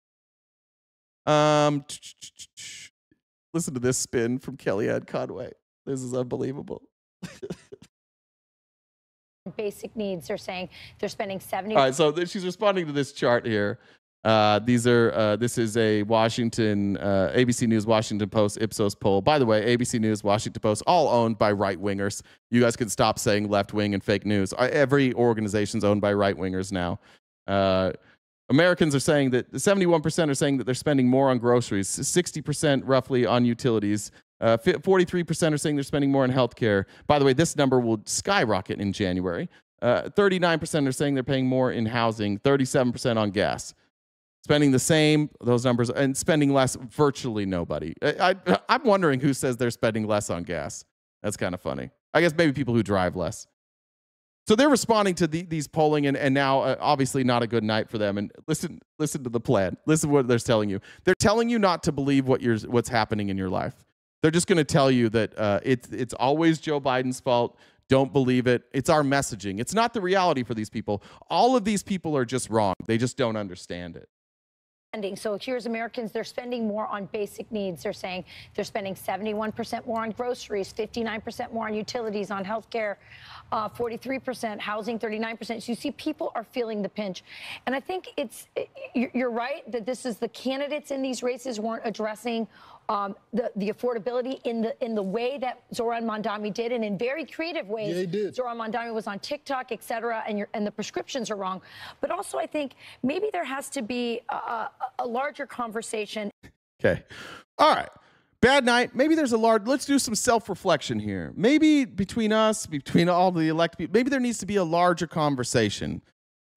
Listen to this spin from Kellyanne Conway. This is unbelievable. Basic needs, they're saying they're spending 70. All right, so she's responding to this chart here. This is a Washington, ABC News, Washington Post, Ipsos poll. By the way, ABC News, Washington Post, all owned by right-wingers. You guys can stop saying left-wing and fake news. Every organization's owned by right-wingers now. Americans are saying that 71% are saying that they're spending more on groceries, 60% roughly on utilities, 43% are saying they're spending more on healthcare. By the way, this number will skyrocket in January. 39% are saying they're paying more in housing, 37% on gas. Spending the same, those numbers, and spending less, virtually nobody. I'm wondering who says they're spending less on gas. That's kind of funny. I guess maybe people who drive less. So they're responding to these polling, and now obviously not a good night for them. And listen to the plan. Listen to what they're telling you. They're telling you not to believe what's happening in your life. They're just going to tell you that it's always Joe Biden's fault. Don't believe it. It's our messaging. It's not the reality for these people. All of these people are just wrong. They just don't understand it. So here's Americans, they're spending more on basic needs. They're saying they're spending 71% more on groceries, 59% more on utilities, on health care, 43%, housing, 39%. So you see people are feeling the pinch. And I think you're right that this is the candidates in these races weren't addressing the affordability in the way that Zohran Mamdani did, and in very creative ways. Yeah, he did. Zohran Mamdani was on TikTok, et cetera, and the prescriptions are wrong. But also, I think maybe there has to be a larger conversation. Okay. All right. Bad night. Maybe there's let's do some self-reflection here. Maybe between us, between all the elected people, maybe there needs to be a larger conversation.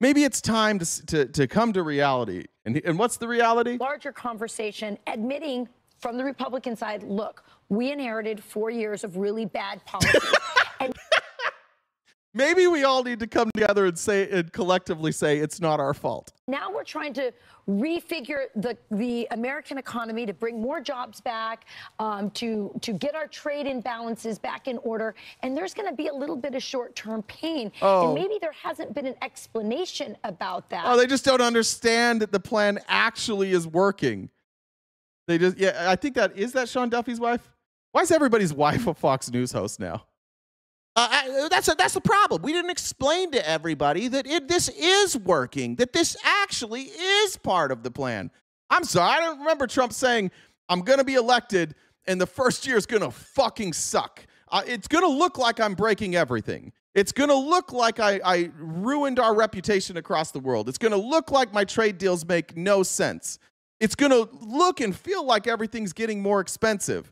Maybe it's time to come to reality. And what's the reality? Larger conversation, admitting from the Republican side, look, we inherited 4 years of really bad policy. And maybe we all need to come together and collectively say it's not our fault. Now we're trying to refigure the American economy to bring more jobs back, to get our trade imbalances back in order. And there's going to be a little bit of short-term pain. Oh. And maybe there hasn't been an explanation about that. Oh, they just don't understand that the plan actually is working. I think is that Sean Duffy's wife? Why is everybody's wife a Fox News host now? That's the problem. We didn't explain to everybody that this is working, that this actually is part of the plan. I'm sorry, I don't remember Trump saying, I'm going to be elected and the first year is going to fucking suck. It's going to look like I'm breaking everything. It's going to look like I ruined our reputation across the world. It's going to look like my trade deals make no sense. It's going to look and feel like everything's getting more expensive.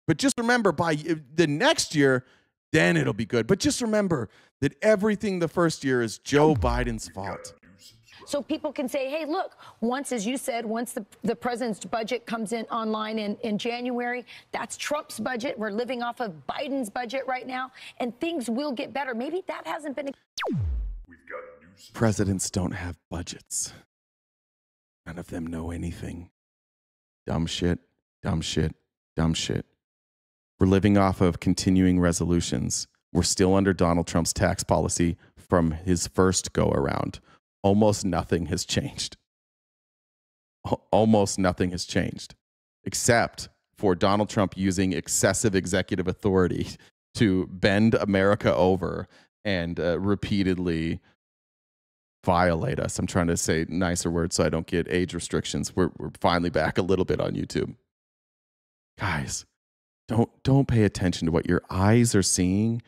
But just remember, by the next year, then it'll be good. But just remember that everything the first year is Joe Biden's fault. So people can say, hey, look, once, as you said, once the president's budget comes in online in January, that's Trump's budget. We're living off of Biden's budget right now, and things will get better. Maybe that hasn't been. Presidents don't have budgets. None of them know anything. Dumb shit, dumb shit, dumb shit. We're living off of continuing resolutions. We're still under Donald Trump's tax policy. from his first go around. Almost nothing has changed. Almost nothing has changed, except for Donald Trump using excessive executive authority to bend America over and repeatedly violate us. I'm trying to say nicer words so I don't get age restrictions. We're finally back a little bit on YouTube. Guys, don't pay attention to what your eyes are seeing.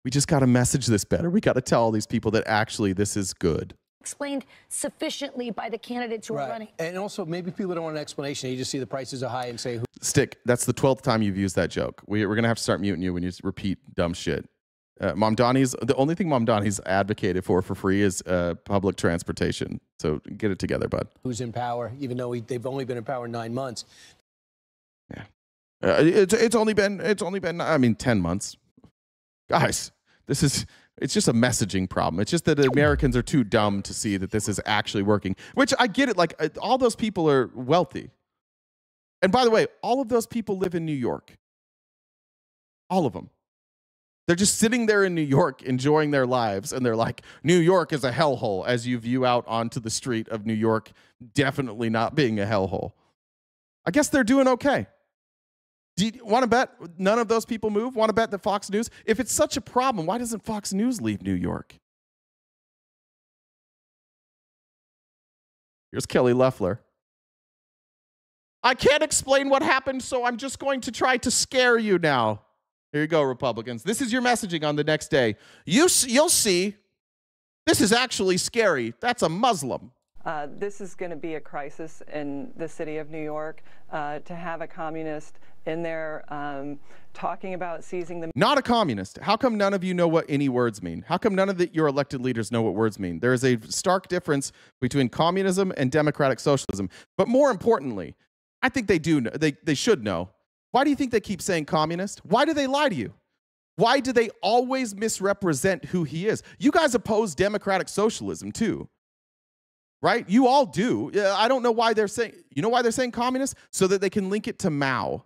We just got to message this better. We got to tell all these people that actually this is good. Explained sufficiently by the candidates who are running. And also, maybe people don't want an explanation. You just see the prices are high and say, Stick, that's the 12th time you've used that joke. We're going to have to start muting you when you repeat dumb shit. Mamdani's, the only thing Mamdani's advocated for free is public transportation. So get it together, bud. who's in power, even though they've only been in power 9 months. Yeah. It's only been, I mean, 10 months. Guys, it's just a messaging problem. It's just that Americans are too dumb to see that this is actually working, which I get it. Like, all those people are wealthy. And by the way, all of those people live in New York. All of them. They're just sitting there in New York enjoying their lives. And they're like, New York is a hellhole, as you view out onto the street of New York, definitely not being a hellhole. I guess they're doing okay. Do you want to bet none of those people move? Want to bet that Fox News? If it's such a problem, why doesn't Fox News leave New York? Here's Kelly Loeffler. I can't explain what happened, so I'm just going to try to scare you now. Here you go, Republicans. This is your messaging on the next day. You'll see. This is actually scary. That's a Muslim. This is going to be a crisis in the city of New York. To have a communist in there talking about seizing the... Not a communist. How come none of you know what any words mean? How come none of your elected leaders know what words mean? There is a stark difference between communism and democratic socialism. But more importantly, I think they do. They should know. Why do you think they keep saying communist? Why do they lie to you? Why do they always misrepresent who he is? You guys oppose democratic socialism too, right? You all do. I don't know why they're saying, you know why they're saying communist? So that they can link it to Mao,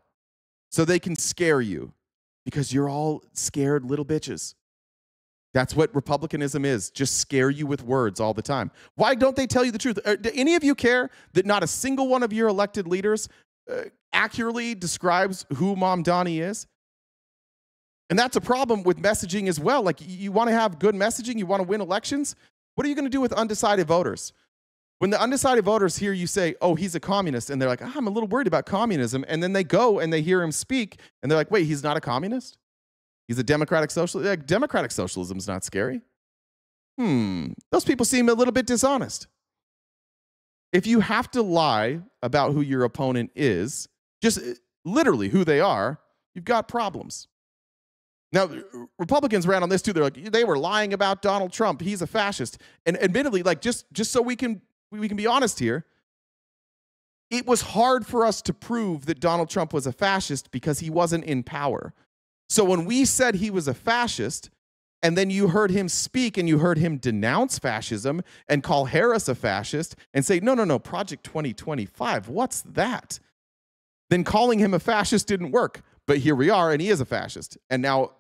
so they can scare you, because you're all scared little bitches. That's what republicanism is, just scare you with words all the time. Why don't they tell you the truth? Do any of you care that not a single one of your elected leaders accurately describes who Mamdani is? And that's a problem with messaging as well. Like, you want to have good messaging, you want to win elections. What are you going to do with undecided voters? When the undecided voters hear you say, oh, he's a communist, and they're like, I'm a little worried about communism, and then they go and they hear him speak, and they're like, wait, he's not a communist? He's a democratic socialist? Like, democratic socialism's not scary. Those people seem a little bit dishonest. If you have to lie about who your opponent is, just literally who they are, you've got problems. Now, Republicans ran on this too. They're like, they were lying about Donald Trump. He's a fascist. And admittedly, like, just so we can be honest here, it was hard for us to prove that Donald Trump was a fascist because he wasn't in power. So when we said he was a fascist, and then you heard him speak and you heard him denounce fascism and call Harris a fascist and say, no, Project 2025, what's that? Then calling him a fascist didn't work. But here we are, and he is a fascist. And now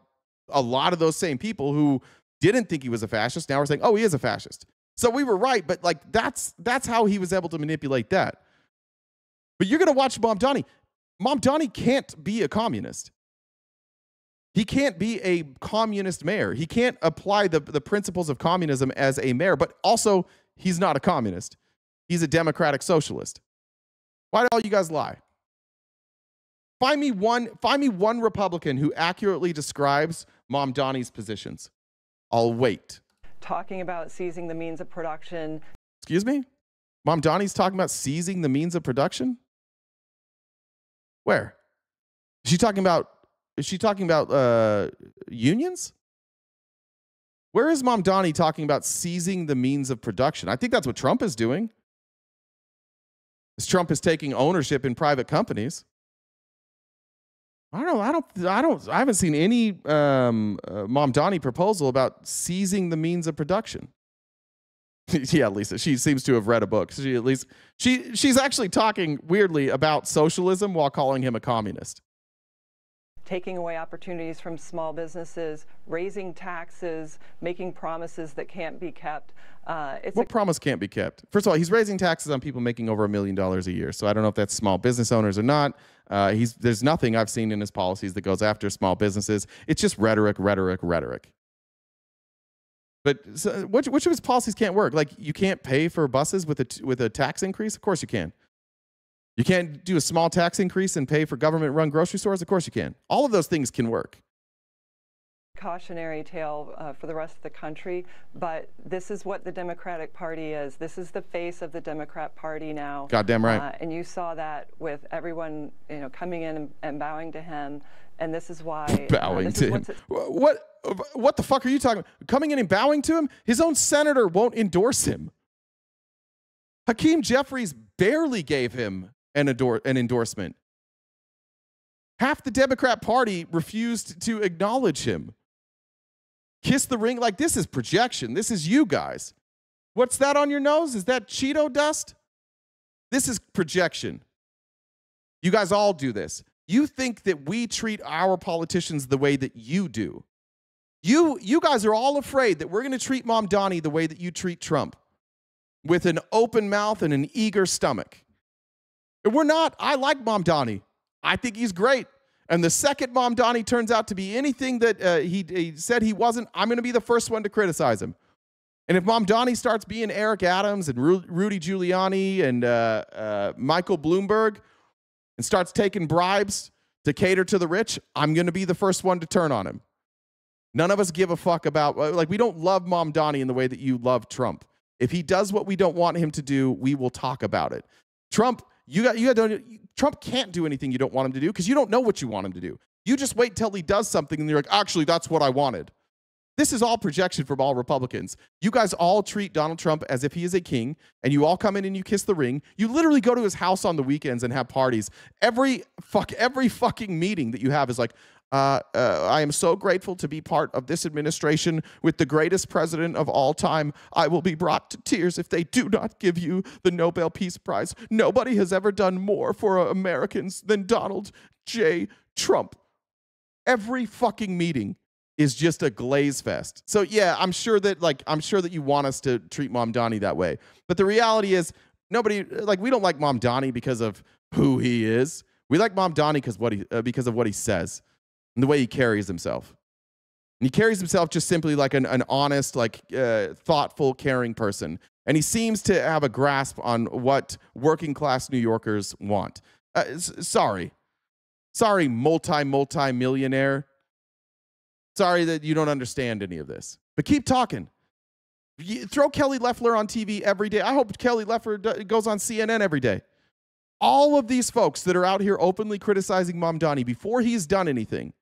a lot of those same people who didn't think he was a fascist now are saying, oh, he is a fascist. So we were right, but like that's how he was able to manipulate that. But you're going to watch Mamdani. Mamdani can't be a communist. He can't be a communist mayor. He can't apply the principles of communism as a mayor, but also he's not a communist. He's a democratic socialist. Why do all you guys lie? Find me one Republican who accurately describes Mamdani's positions. I'll wait. Talking about seizing the means of production. Excuse me? Mamdani's talking about seizing the means of production? Where? Is she talking about unions? Where is Mamdani talking about seizing the means of production? I think that's what Trump is doing. Trump is taking ownership in private companies. I haven't seen any Mamdani proposal about seizing the means of production. Yeah, Lisa, she seems to have read a book. She's actually talking weirdly about socialism while calling him a communist. taking away opportunities from small businesses, raising taxes, making promises that can't be kept. What promise can't be kept? First of all, he's raising taxes on people making over $1 million a year. So I don't know if that's small business owners or not. There's nothing I've seen in his policies that goes after small businesses. It's just rhetoric, rhetoric, rhetoric. But so, which of his policies can't work? Like, you can't pay for buses with a tax increase? Of course you can. You can't do a small tax increase and pay for government-run grocery stores? Of course you can. All of those things can work. Cautionary tale for the rest of the country, but this is what the Democratic Party is. This is the face of the Democrat Party now. Goddamn right. And you saw that with everyone, coming in and bowing to him. And this is why bowing to him. What the fuck are you talking about? Coming in and bowing to him? His own senator won't endorse him. Hakeem Jeffries barely gave him an endorsement. Half the Democrat Party refused to acknowledge him. Kiss the ring. Like, this is projection. This is you guys. What's that on your nose? Is that Cheeto dust? This is projection. You guys all do this. You think that we treat our politicians the way that you do. You guys are all afraid that we're going to treat Mamdani the way that you treat Trump, with an open mouth and an eager stomach. And we're not. I like Mamdani. I think he's great. And the second Mamdani turns out to be anything that he said he wasn't, I'm going to be the first one to criticize him. And if Mamdani starts being Eric Adams and Rudy Giuliani and Michael Bloomberg and starts taking bribes to cater to the rich, I'm going to be the first one to turn on him. None of us give a fuck about, like, we don't love Mamdani in the way that you love Trump. If he does what we don't want him to do, we will talk about it. Trump can't do anything you don't want him to do because you don't know what you want him to do. You just wait till he does something and you're like, actually, that's what I wanted. This is all projection from all Republicans. You guys all treat Donald Trump as if he is a king, and you all come in and you kiss the ring. You literally go to his house on the weekends and have parties. Every fucking meeting that you have is like, I am so grateful to be part of this administration with the greatest president of all time. I will be brought to tears if they do not give you the Nobel Peace Prize. Nobody has ever done more for Americans than Donald J. Trump. Every fucking meeting is just a glaze fest. So yeah, I'm sure that you want us to treat Mamdani that way. But the reality is, we don't like Mamdani because of who he is. We like Mamdani because of what he says and the way he carries himself. And he carries himself just simply like an honest, thoughtful, caring person. And he seems to have a grasp on what working class New Yorkers want. Sorry, multi-millionaire. Sorry that you don't understand any of this. But keep talking. Throw Kelly Loeffler on TV every day. I hope Kelly Loeffler goes on CNN every day. All of these folks that are out here openly criticizing Mamdani before he's done anything,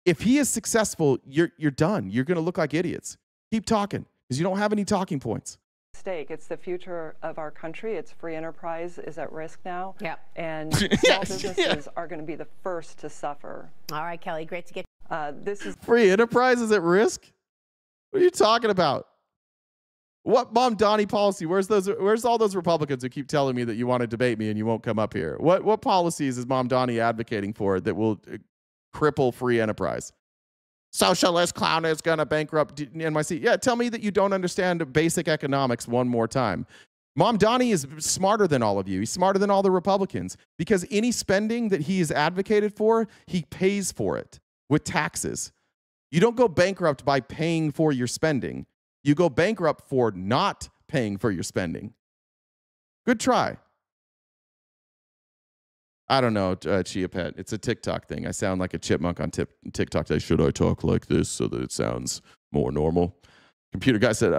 if he is successful, you're done. You're going to look like idiots. Keep talking because you don't have any talking points. Stake. It's the future of our country. It's free enterprise is at risk now. Yep. And small businesses are going to be the first to suffer. All right, Kelly, great to get this is free enterprise is at risk? What are you talking about? What Mamdani policy? Where's all those Republicans who keep telling me that you want to debate me and you won't come up here? What policies is Mamdani advocating for that will cripple free enterprise? Socialist clown is going to bankrupt NYC. Yeah, tell me that you don't understand basic economics one more time. Mamdani is smarter than all of you. He's smarter than all the Republicans because any spending that he is advocated for, he pays for it with taxes. You don't go bankrupt by paying for your spending. You go bankrupt for not paying for your spending. Good try. I don't know, Chia Pet. It's a TikTok thing. I sound like a chipmunk on TikTok. Should I talk like this so that it sounds more normal? Computer guy said,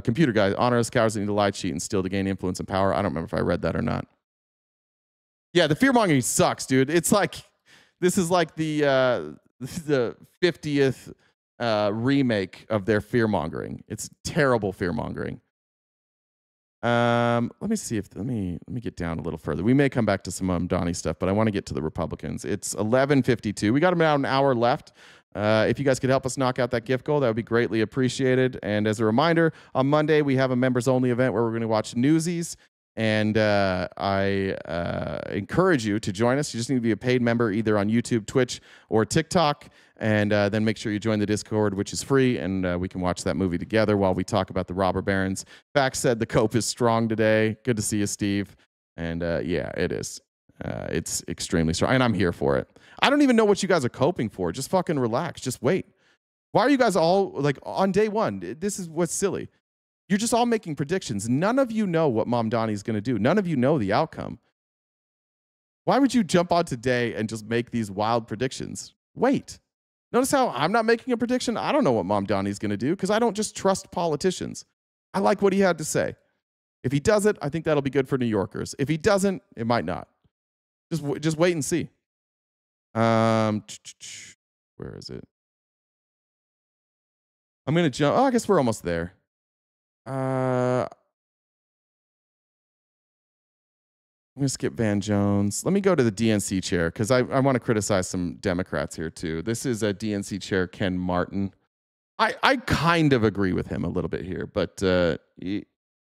computer guy, honor us cowards that need to lie, cheat, and steal to gain influence and power. I don't remember if I read that or not. Yeah, the fear-mongering sucks, dude. It's like, this is like the 50th remake of their fear-mongering. It's terrible fear-mongering. Let me get down a little further. We may come back to some Mamdani stuff, but I want to get to the Republicans. It's 11:52. We got about an hour left. If you guys could help us knock out that gift goal, that would be greatly appreciated. And as a reminder, on Monday, we have a members-only event where we're going to watch Newsies. And I encourage you to join us. You just need to be a paid member either on YouTube, Twitch, or TikTok. And then make sure you join the Discord, which is free. And we can watch that movie together while we talk about the robber barons. Fact said the cope is strong today. Good to see you, Steve. And yeah, it is. It's extremely strong. And I'm here for it. I don't even know what you guys are coping for. Just fucking relax. Just wait. Why are you guys all like on day one? This is what's silly. You're just all making predictions. None of you know what Mamdani is going to do. None of you know the outcome. Why would you jump on today and just make these wild predictions? Wait. Notice how I'm not making a prediction? I don't know what Mamdani is going to do because I don't just trust politicians. I like what he had to say. If he does it, I think that'll be good for New Yorkers. If he doesn't, it might not. Just wait and see. Where is it? I'm going to jump. Oh, I guess we're almost there. I'm going to skip Van Jones. Let me go to the DNC chair because I want to criticize some Democrats here too. This is a DNC chair, Ken Martin. I kind of agree with him a little bit here, but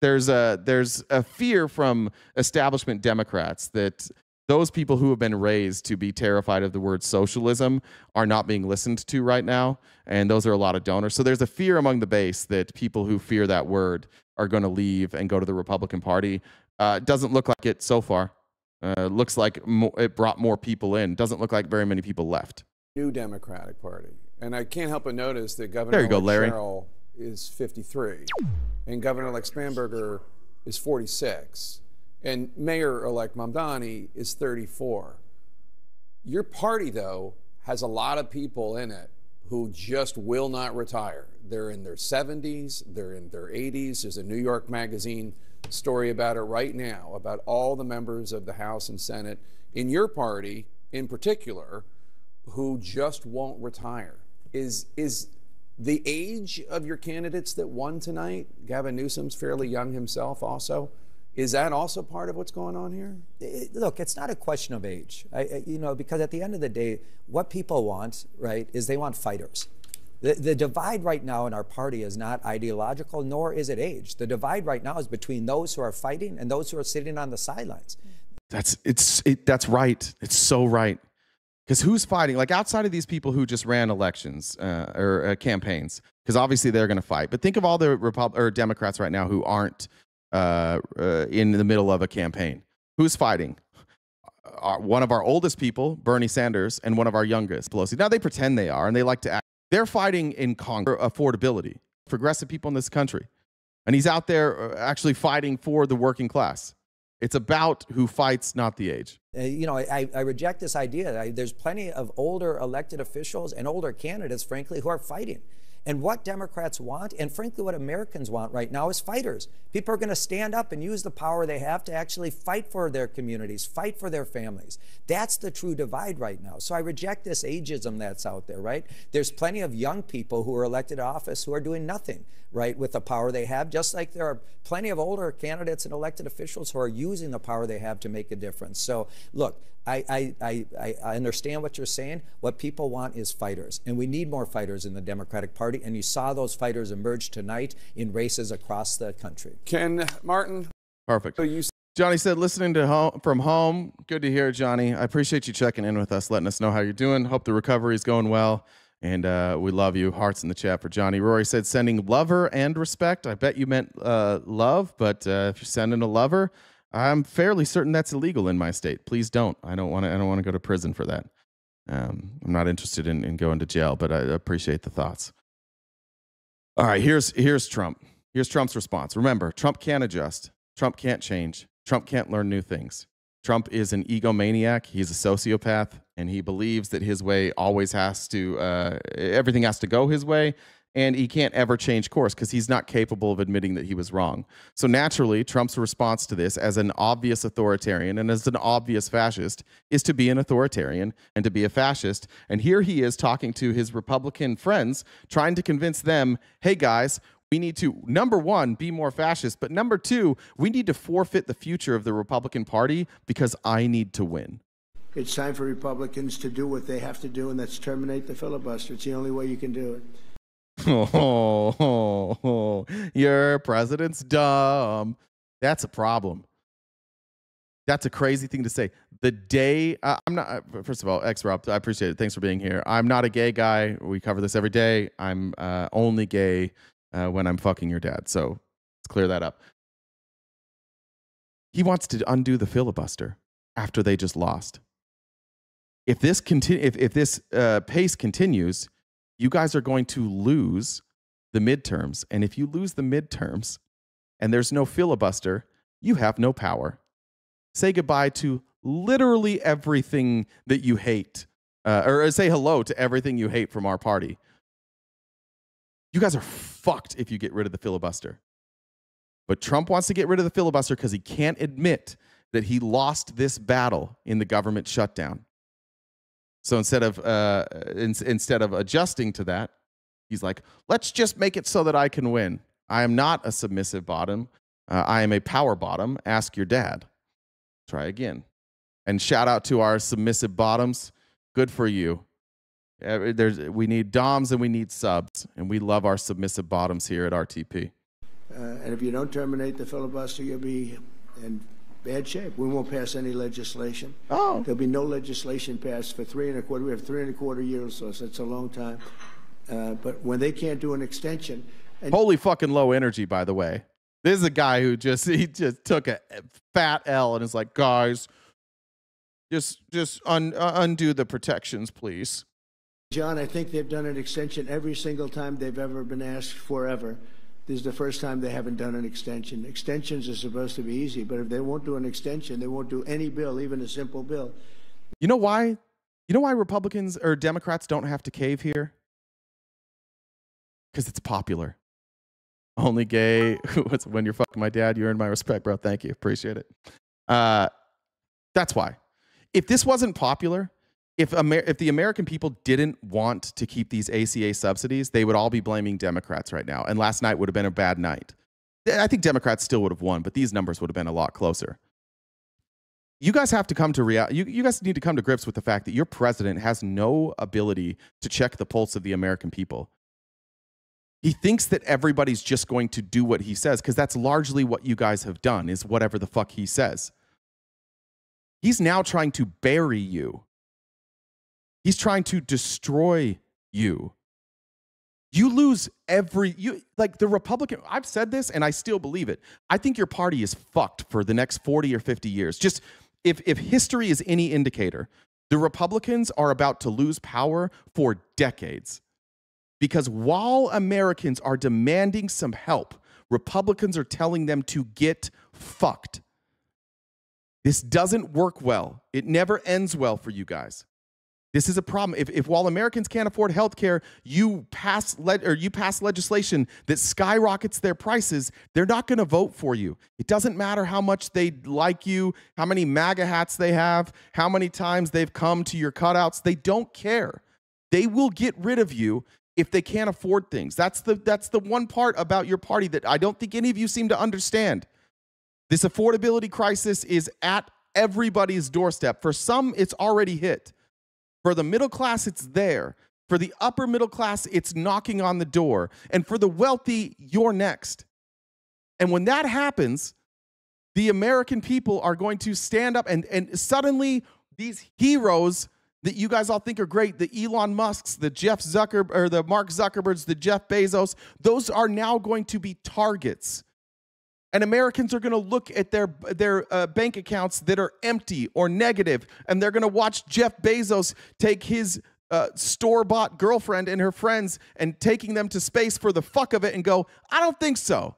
there's a fear from establishment Democrats that those people who have been raised to be terrified of the word socialism are not being listened to right now. And those are a lot of donors. So there's a fear among the base that people who fear that word are going to leave and go to the Republican Party. Doesn't look like it so far. Looks like it brought more people in. Doesn't look like very many people left. New Democratic Party. And I can't help but notice that Governor Sherrill is 53 and Governor-elect Spanberger is 46. And Mayor-elect Mamdani is 34. Your party, though, has a lot of people in it who just will not retire. They're in their 70s, they're in their 80s. There's a New York Magazine story about it right now, about all the members of the House and Senate in your party in particular who just won't retire. Is the age of your candidates that won tonight, Gavin Newsom's fairly young himself also, is that also part of what's going on here? Look, it's not a question of age, because at the end of the day, what people want, right, is they want fighters. The divide right now in our party is not ideological, nor is it age. The divide right now is between those who are fighting and those who are sitting on the sidelines. That's right. It's so right. Because who's fighting? Like outside of these people who just ran elections or campaigns, because obviously they're going to fight. But think of all the Democrats right now who aren't in the middle of a campaign. Who's fighting? One of our oldest people, Bernie Sanders, and one of our youngest, Pelosi. Now they pretend they are, and they like to act. They're fighting in Congress affordability, progressive people in this country, and he's out there actually fighting for the working class. It's about who fights, not the age. I reject this idea. There's plenty of older elected officials and older candidates, frankly, who are fighting. And what Democrats want, and frankly what Americans want right now, is fighters. People are going to stand up and use the power they have to actually fight for their communities, fight for their families. That's the true divide right now. So I reject this ageism that's out there, right? There's plenty of young people who are elected to office who are doing nothing, right, with the power they have, just like there are plenty of older candidates and elected officials who are using the power they have to make a difference. So look, I understand what you're saying. What people want is fighters, and we need more fighters in the Democratic Party, and you saw those fighters emerge tonight in races across the country. Ken Martin. Perfect. So Johnny said, listening to from home. Good to hear, Johnny. I appreciate you checking in with us, letting us know how you're doing. Hope the recovery is going well, and we love you. Hearts in the chat for Johnny. Rory said, sending lover and respect. I bet you meant love, but if you're sending a lover, I'm fairly certain that's illegal in my state. Please don't. I don't want to go to prison for that. I'm not interested in going to jail, but I appreciate the thoughts. All right, here's Trump. Here's Trump's response. Remember, Trump can't adjust. Trump can't change. Trump can't learn new things. Trump is an egomaniac. He's a sociopath, and he believes that his way always has to, everything has to go his way. And he can't ever change course because he's not capable of admitting that he was wrong. So naturally, Trump's response to this as an obvious authoritarian and as an obvious fascist is to be an authoritarian and to be a fascist. And here he is talking to his Republican friends, trying to convince them, hey guys, we need to, number one, be more fascist. But number two, we need to forfeit the future of the Republican Party because I need to win. It's time for Republicans to do what they have to do, and that's terminate the filibuster. It's the only way you can do it. Your president's dumb. That's a problem. That's a crazy thing to say. The day I'm not. First of all, Rob, I appreciate it. Thanks for being here. I'm not a gay guy. We cover this every day. I'm only gay when I'm fucking your dad. So let's clear that up. He wants to undo the filibuster after they just lost. If this pace continues, you guys are going to lose the midterms. And if you lose the midterms and there's no filibuster, you have no power. Say goodbye to literally everything that you hate, or say hello to everything you hate from our party. You guys are fucked if you get rid of the filibuster. But Trump wants to get rid of the filibuster because he can't admit that he lost this battle in the government shutdown. So instead of adjusting to that, he's like, let's just make it so that I can win. I am not a submissive bottom. I am a power bottom. Ask your dad. Try again. And shout out to our submissive bottoms. Good for you. We need doms and we need subs. And we love our submissive bottoms here at RTP. And if you don't terminate the filibuster, you'll be in bad shape. We won't pass any legislation. Oh. There'll be no legislation passed for 3.25. We have 3.25 years, so that's a long time. But when they can't do an extension. Holy fucking low energy, by the way. This is a guy who just took a fat L and is like, guys, just undo the protections, please. John, I think they've done an extension every single time they've ever been asked forever. This is the first time they haven't done an extension. Extensions are supposed to be easy, but if they won't do an extension, they won't do any bill, even a simple bill. You know why? You know why Republicans or Democrats don't have to cave here? Because it's popular. Only gay. When you're fucking my dad, you earn my respect, bro. Thank you. Appreciate it. That's why. If this wasn't popular, if the American people didn't want to keep these ACA subsidies, they would all be blaming Democrats right now. And last night would have been a bad night. I think Democrats still would have won, but these numbers would have been a lot closer. You guys have to come to you guys need to come to grips with the fact that your president has no ability to check the pulse of the American people. He thinks that everybody's just going to do what he says, because that's largely what you guys have done, is whatever the fuck he says. He's now trying to bury you. He's trying to destroy you. You lose like the Republican, I've said this and I still believe it. I think your party is fucked for the next 40 or 50 years. Just if history is any indicator, the Republicans are about to lose power for decades. Because while Americans are demanding some help, Republicans are telling them to get fucked. This doesn't work well. It never ends well for you guys. This is a problem. If while Americans can't afford health care, you pass legislation that skyrockets their prices, they're not going to vote for you. It doesn't matter how much they like you, how many MAGA hats they have, how many times they've come to your cutouts. They don't care. They will get rid of you if they can't afford things. That's the one part about your party that I don't think any of you seem to understand. This affordability crisis is at everybody's doorstep. For some, it's already hit. For the middle class, it's there. For the upper middle class, it's knocking on the door. And for the wealthy, you're next. And when that happens, the American people are going to stand up and suddenly these heroes that you guys all think are great, the Elon Musks, the the Mark Zuckerbergs, the Jeff Bezos, those are now going to be targets. And Americans are going to look at their bank accounts that are empty or negative, and they're going to watch Jeff Bezos take his store-bought girlfriend and her friends and taking them to space for the fuck of it and go, I don't think so.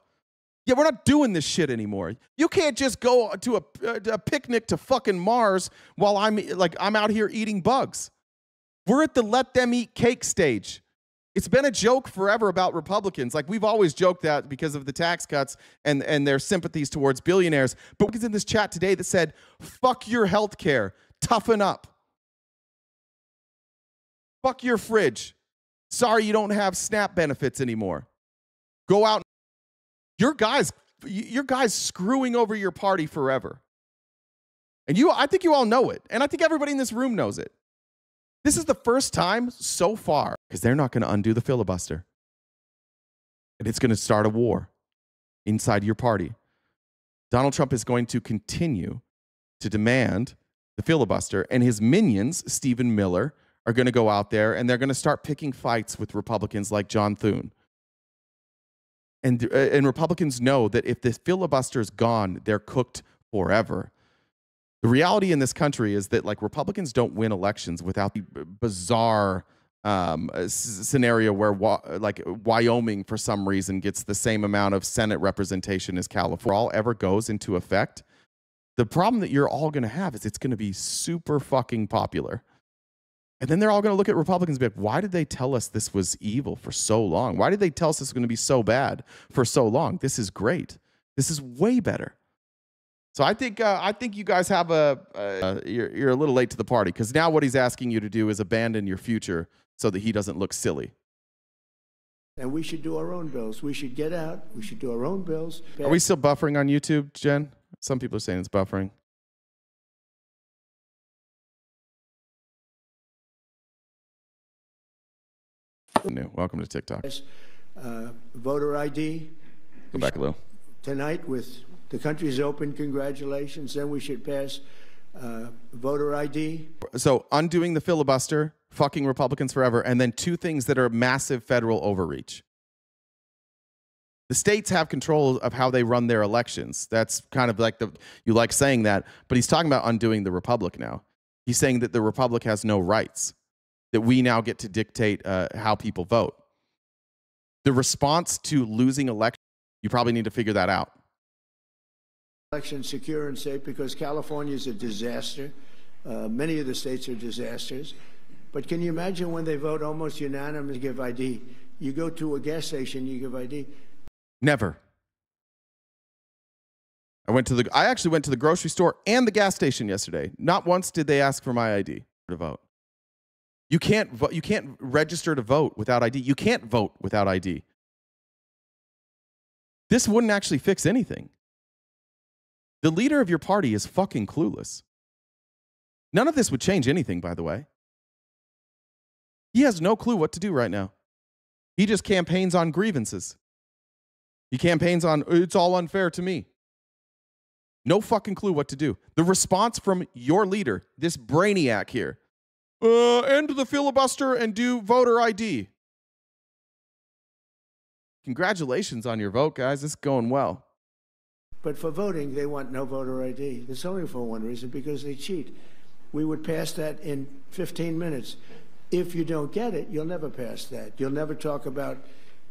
Yeah, we're not doing this shit anymore. You can't just go to a picnic to fucking Mars while I'm out here eating bugs. We're at the let them eat cake stage. It's been a joke forever about Republicans. Like, we've always joked that because of the tax cuts and their sympathies towards billionaires. But it's in this chat today that said, fuck your health care. Toughen up. Fuck your fridge. Sorry you don't have SNAP benefits anymore. Go out. Your guys screwing over your party forever. And I think you all know it. And I think everybody in this room knows it. This is the first time so far, because they're not going to undo the filibuster. And it's going to start a war inside your party. Donald Trump is going to continue to demand the filibuster, and his minions, Stephen Miller, are going to go out there and they're going to start picking fights with Republicans like John Thune. And Republicans know that if the filibuster is gone, they're cooked forever. The reality in this country is that like Republicans don't win elections without the bizarre scenario where like Wyoming for some reason gets the same amount of Senate representation as California. All ever goes into effect. The problem that you're all going to have is it's going to be super fucking popular. And then they're all going to look at Republicans and be like, why did they tell us this was evil for so long? Why did they tell us this was going to be so bad for so long? This is great. This is way better. So I think you guys have you're a little late to the party, because now what he's asking you to do is abandon your future so that he doesn't look silly. And we should do our own bills. We should get out. We should do our own bills. Are we still buffering on YouTube, Jen? Some people are saying it's buffering. Welcome to TikTok. Voter ID. Go back a little. Tonight, with the country's open, congratulations. Then we should pass voter ID. So undoing the filibuster, fucking Republicans forever, and then two things that are massive federal overreach. The states have control of how they run their elections. That's kind of like you like saying that, but he's talking about undoing the Republic now. He's saying that the Republic has no rights, that we now get to dictate how people vote. The response to losing elections, you probably need to figure that out. Election secure and safe, because California is a disaster. Many of the states are disasters. But can you imagine when they vote almost unanimously to give ID? You go to a gas station, you give ID. Never. I actually went to the grocery store and the gas station yesterday. Not once did they ask for my ID to vote. You can't vote. You can't register to vote without ID. You can't vote without ID. This wouldn't actually fix anything. The leader of your party is fucking clueless. None of this would change anything, by the way. He has no clue what to do right now. He just campaigns on grievances. He campaigns on, it's all unfair to me. No fucking clue what to do. The response from your leader, this brainiac here, end the filibuster and do voter ID. Congratulations on your vote, guys. It's going well. But for voting, they want no voter ID. It's only for one reason, because they cheat. We would pass that in 15 minutes. If you don't get it, you'll never pass that. You'll never talk about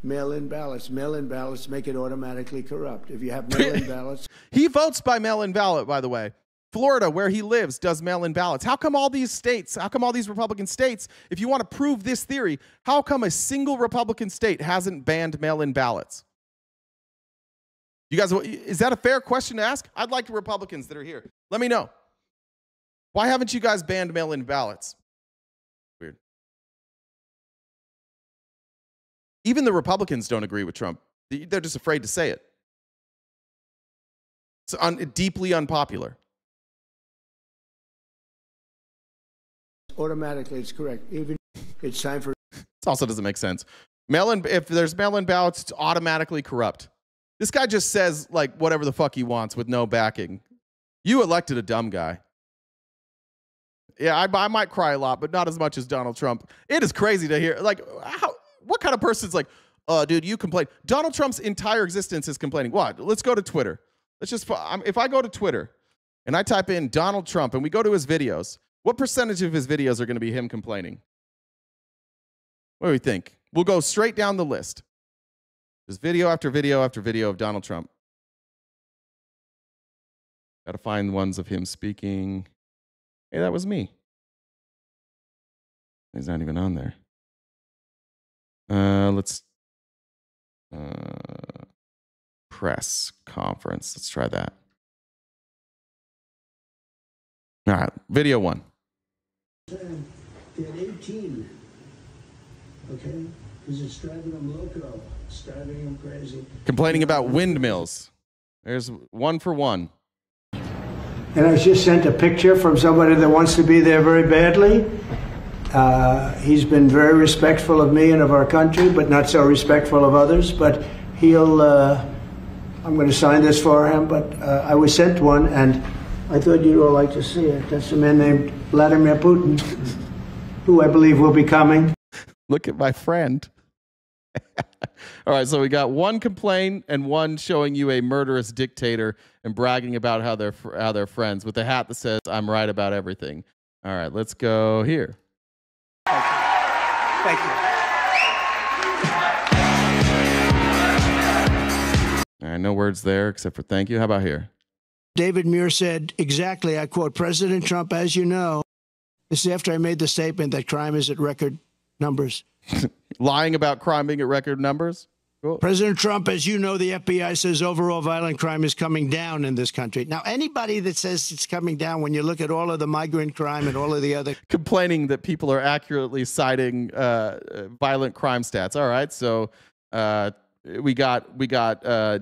mail-in ballots. Mail-in ballots make it automatically corrupt. If you have mail-in ballots. He votes by mail-in ballot, by the way. Florida, where he lives, does mail-in ballots. How come all these states, how come all these Republican states, if you want to prove this theory, how come a single Republican state hasn't banned mail-in ballots? You guys, is that a fair question to ask? I'd like the Republicans that are here. Let me know. Why haven't you guys banned mail-in ballots? Weird. Even the Republicans don't agree with Trump. They're just afraid to say it. It's deeply unpopular. Automatically, it's correct. Even it's time for. This also doesn't make sense. Mail-in, if there's mail-in ballots, it's automatically corrupt. This guy just says like whatever the fuck he wants with no backing. You elected a dumb guy. Yeah, I might cry a lot, but not as much as Donald Trump. It is crazy to hear. Like, what kind of person's like, dude, you complain. Donald Trump's entire existence is complaining. What? Let's go to Twitter. If I go to Twitter and I type in Donald Trump and we go to his videos, what percentage of his videos are going to be him complaining? What do we think? We'll go straight down the list. There's video after video after video of Donald Trump. Got to find ones of him speaking. Hey, that was me. He's not even on there. Let's press conference. Let's try that. All right, video one. They had 18. Okay? Because it's driving them loco. It's driving them crazy. Complaining about windmills. There's one for one. And I just sent a picture from somebody that wants to be there very badly. He's been very respectful of me and of our country, but not so respectful of others. But he'll, I'm going to sign this for him, but I was sent one, and I thought you'd all like to see it. That's a man named Vladimir Putin, who I believe will be coming. Look at my friend. All right, so we got one complaint and one showing you a murderous dictator and bragging about how they're friends with a hat that says, "I'm right about everything." All right, let's go here. Thank you. All right, no words there except for thank you. How about here? David Muir said exactly, I quote, "President Trump, as you know," this is after I made the statement that crime is at record numbers. Lying about crime being at record numbers? Cool. President Trump, as you know, the FBI says overall violent crime is coming down in this country. Now, anybody that says it's coming down, when you look at all of the migrant crime and all of the other... Complaining that people are accurately citing violent crime stats. All right, so we got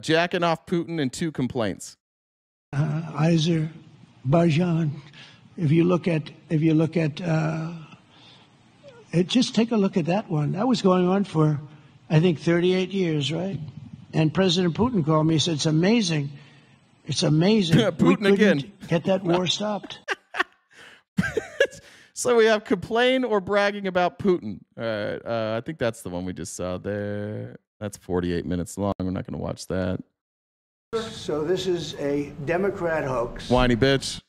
jacking off Putin and 2 complaints. Azerbaijan, if you look at just take a look at that one. That was going on for, I think, 38 years, right? And President Putin called me. He said, "It's amazing. It's amazing. Putin again. Get that war stopped." So we have complain or bragging about Putin. All right, I think that's the one we just saw there. That's 48 minutes long. We're not going to watch that. So this is a Democrat hoax. Whiny bitch.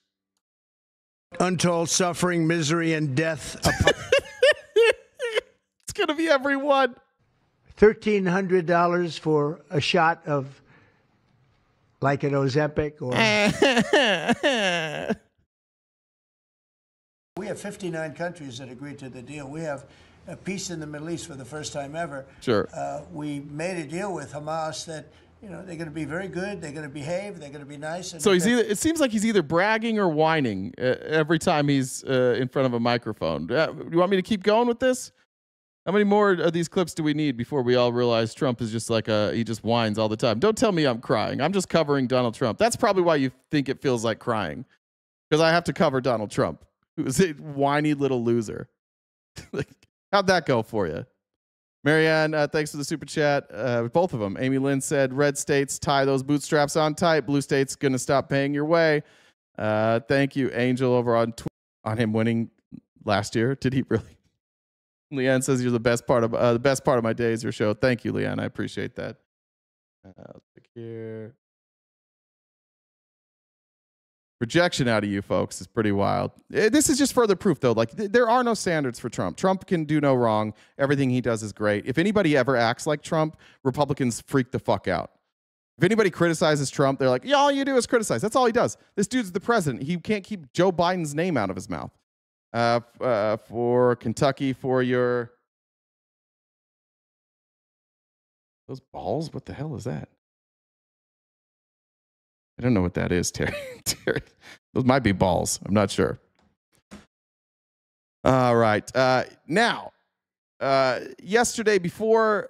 Untold suffering, misery, and death. It's going to be everyone. $1,300 for a shot of like an Ozempic or... We have 59 countries that agreed to the deal. We have a peace in the Middle East for the first time ever. Sure. We made a deal with Hamas that, you know, they're going to be very good, they're going to behave, they're going to be nice. And so it seems like he's either bragging or whining every time he's in front of a microphone. You want me to keep going with this? How many more of these clips do we need before we all realize Trump is just like he just whines all the time? Don't tell me I'm crying. I'm just covering Donald Trump. That's probably why you think it feels like crying, because I have to cover Donald Trump, who is a whiny little loser. Like, how'd that go for you? Marianne, thanks for the super chat. Both of them. Amy Lynn said, red states, tie those bootstraps on tight. Blue states going to stop paying your way. Thank you, Angel, over on him winning last year. Did he really? Leanne says, you're the best part of my day is your show. Thank you, Leanne. I appreciate that. Let's pick here. Rejection out of you folks is pretty wild. This is just further proof, though. Like, there are no standards for Trump. Trump can do no wrong. Everything he does is great. If anybody ever acts like Trump, Republicans freak the fuck out. If anybody criticizes Trump, they're like, yeah, all you do is criticize. That's all he does. This dude's the president. He can't keep Joe Biden's name out of his mouth. For Kentucky, for your... Those balls? What the hell is that? I don't know what that is, Terry. Terry. Those might be balls. I'm not sure. All right. Now, yesterday before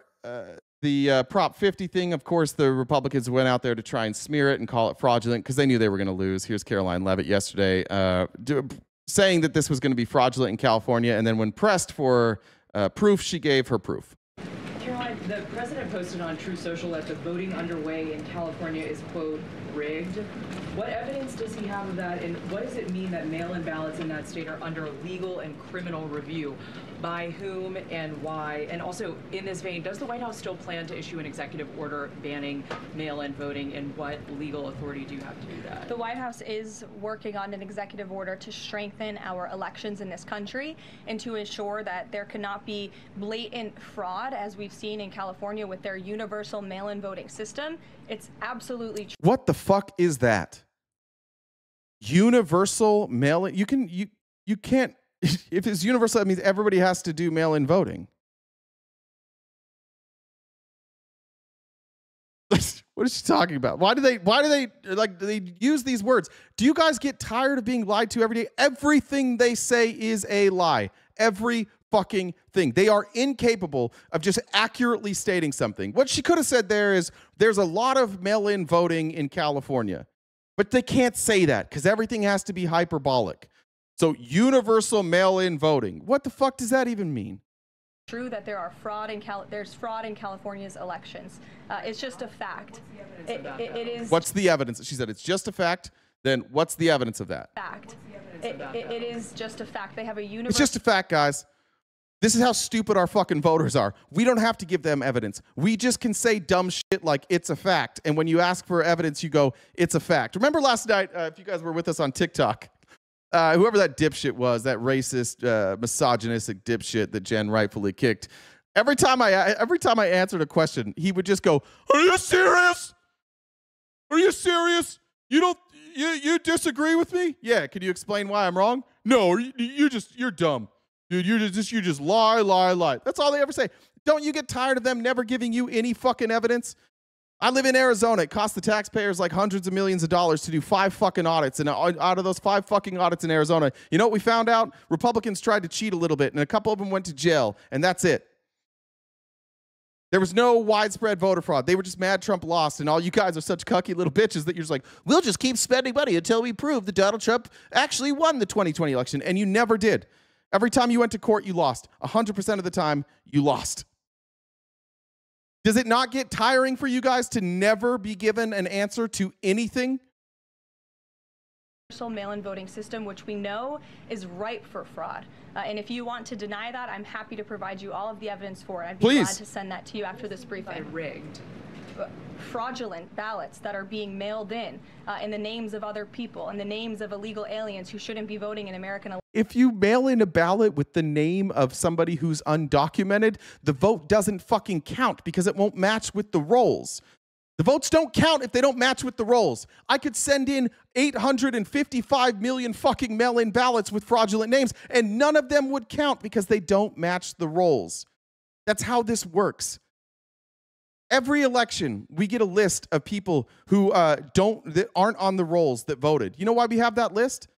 the Prop 50 thing, of course, the Republicans went out there to try and smear it and call it fraudulent because they knew they were going to lose. Here's Caroline Leavitt yesterday saying that this was going to be fraudulent in California. And then when pressed for proof, she gave her proof. Caroline, the president posted on Truth Social that the voting underway in California is, quote, rigged. What evidence does he have of that, and what does it mean that mail-in ballots in that state are under legal and criminal review? By whom and why? And also, in this vein, does the White House still plan to issue an executive order banning mail-in voting, and what legal authority do you have to do that? The White House is working on an executive order to strengthen our elections in this country and to ensure that there cannot be blatant fraud, as we've seen in California with their universal mail-in voting system. It's absolutely true. What the fuck is that? Universal mail-in? You can't. If it's universal, that means everybody has to do mail-in voting. What is she talking about? Why do they use these words? Do you guys get tired of being lied to every day? Everything they say is a lie. Every fucking thing. They are incapable of just accurately stating something. What she could have said there is, there's a lot of mail-in voting in California, but they can't say that because everything has to be hyperbolic. So universal mail-in voting. What the fuck does that even mean? True that there's fraud in California's elections. It's just a fact. It is. What's the evidence? She said it's just a fact. then what's the evidence of that? Fact. It is just a fact. They have a universe. It's just a fact, guys. This is how stupid our fucking voters are. We don't have to give them evidence. We just can say dumb shit like it's a fact. And when you ask for evidence, you go, it's a fact. Remember last night, if you guys were with us on TikTok, whoever that dipshit was, that racist, misogynistic dipshit that Jen rightfully kicked, every time I answered a question, he would just go, "Are you serious? Are you serious? You disagree with me? Yeah. Can you explain why I'm wrong? No. You're dumb, dude. You just lie. That's all they ever say. Don't you get tired of them never giving you any fucking evidence? I live in Arizona. It costs the taxpayers like hundreds of millions of dollars to do 5 fucking audits. And out of those 5 fucking audits in Arizona, you know what we found out? Republicans tried to cheat a little bit, and a couple of them went to jail, and that's it. There was no widespread voter fraud. They were just mad Trump lost, and all you guys are such cucky little bitches that you're just like, we'll just keep spending money until we prove that Donald Trump actually won the 2020 election, and you never did. Every time you went to court, you lost. 100% of the time, you lost. Does it not get tiring for you guys to never be given an answer to anything? Mail-in voting system, which we know is ripe for fraud. And if you want to deny that, I'm happy to provide you all of the evidence for it. I'd be glad to send that to you after this briefing. Rigged. Fraudulent ballots that are being mailed in the names of other people, in the names of illegal aliens who shouldn't be voting in American elections. If you mail in a ballot with the name of somebody who's undocumented, the vote doesn't fucking count because it won't match with the rolls. The votes don't count if they don't match with the rolls. I could send in 855 million fucking mail-in ballots with fraudulent names, and none of them would count because they don't match the rolls. That's how this works. Every election, we get a list of people who that aren't on the rolls that voted. You know why we have that list?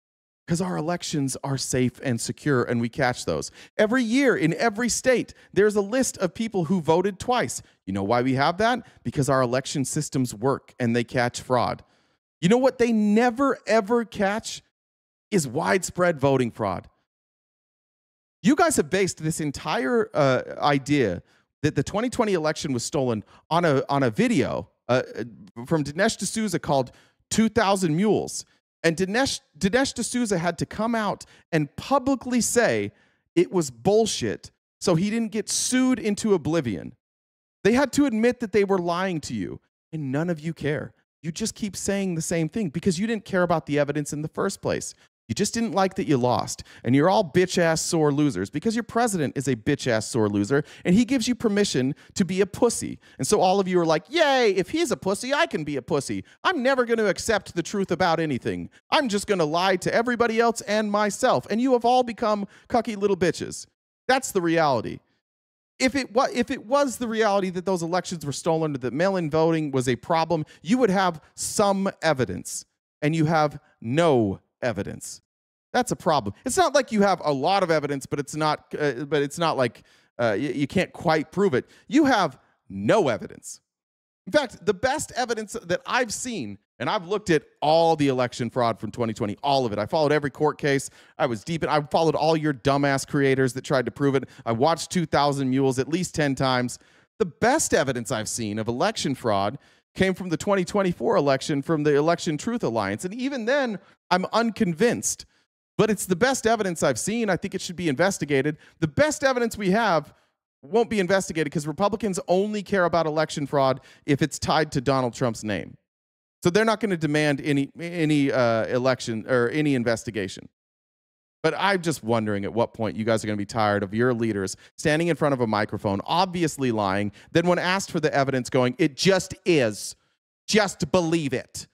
Because our elections are safe and secure, and we catch those. Every year in every state, there's a list of people who voted twice. You know why we have that? Because our election systems work, and they catch fraud. You know what they never, ever catch is widespread voting fraud. You guys have based this entire idea that the 2020 election was stolen on a video from Dinesh D'Souza called 2,000 Mules. And Dinesh D'Souza had to come out and publicly say it was bullshit so he didn't get sued into oblivion. They had to admit that they were lying to you, and none of you care. You just keep saying the same thing because you didn't care about the evidence in the first place. You just didn't like that you lost, and you're all bitch-ass sore losers because your president is a bitch-ass sore loser, and he gives you permission to be a pussy. And so all of you are like, yay, if he's a pussy, I can be a pussy. I'm never going to accept the truth about anything. I'm just going to lie to everybody else and myself, and you have all become cucky little bitches. That's the reality. If it was the reality that those elections were stolen, that mail-in voting was a problem, you would have some evidence, and you have no evidence. That's a problem. It's not like you have a lot of evidence, but it's not like you can't quite prove it. You have no evidence. In fact, the best evidence that I've seen, and I've looked at all the election fraud from 2020, all of it. I followed every court case. I was deep in. I followed all your dumbass creators that tried to prove it. I watched 2,000 Mules at least 10 times. The best evidence I've seen of election fraud came from the 2024 election from the Election Truth Alliance. And even then, I'm unconvinced. But it's the best evidence I've seen. I think it should be investigated. The best evidence we have won't be investigated because Republicans only care about election fraud if it's tied to Donald Trump's name. So they're not going to demand any election or any investigation. But I'm just wondering at what point you guys are going to be tired of your leaders standing in front of a microphone, obviously lying, then when asked for the evidence going, it just is. Just believe it.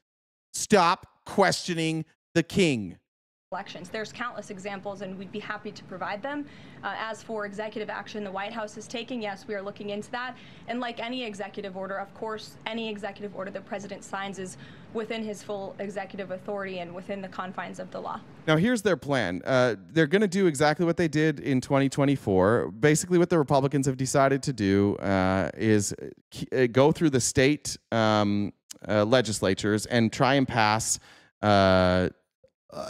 Stop questioning the king. Elections. There's countless examples, and we'd be happy to provide them. As for executive action the White House is taking, yes, we are looking into that. And like any executive order, of course, any executive order the president signs is within his full executive authority and within the confines of the law. Now, here's their plan. They're going to do exactly what they did in 2024. Basically, what the Republicans have decided to do is go through the state legislatures and try and pass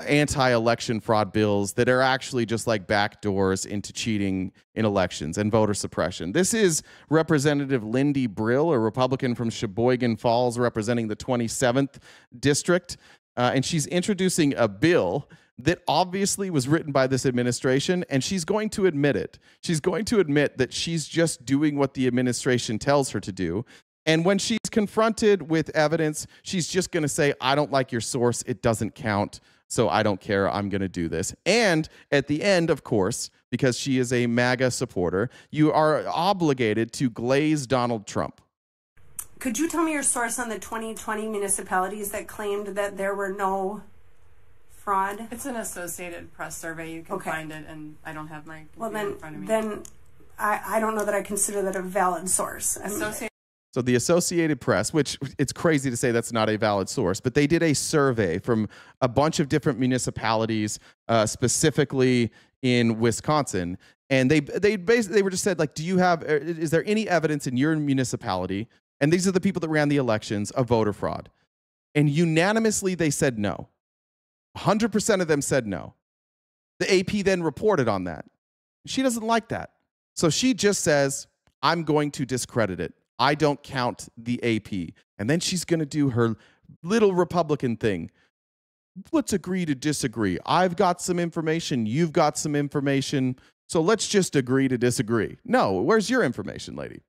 anti-election fraud bills that are actually just like backdoors into cheating in elections and voter suppression. This is Representative Lindy Brill, a Republican from Sheboygan Falls representing the 27th district. and she's introducing a bill that obviously was written by this administration, and she's going to admit it. She's going to admit that she's just doing what the administration tells her to do. And when she's confronted with evidence, she's just going to say, I don't like your source. It doesn't count. So I don't care. I'm going to do this. And at the end, of course, because she is a MAGA supporter, you are obligated to glaze Donald Trump. Could you tell me your source on the 2020 municipalities that claimed that there were no fraud? It's an Associated Press survey. You can find it, and I don't have my computer in front of me. Then I don't know that I consider that a valid source. So the Associated Press, which it's crazy to say that's not a valid source, but they did a survey from a bunch of different municipalities, specifically in Wisconsin, and they were just said, like, is there any evidence in your municipality? And these are the people that ran the elections of voter fraud, and unanimously they said no. 100% of them said no. The AP then reported on that. She doesn't like that, so she just says, "I'm going to discredit it. I don't count the AP." And then she's going to do her little Republican thing. Let's agree to disagree. I've got some information. You've got some information. So let's just agree to disagree. No, where's your information, lady?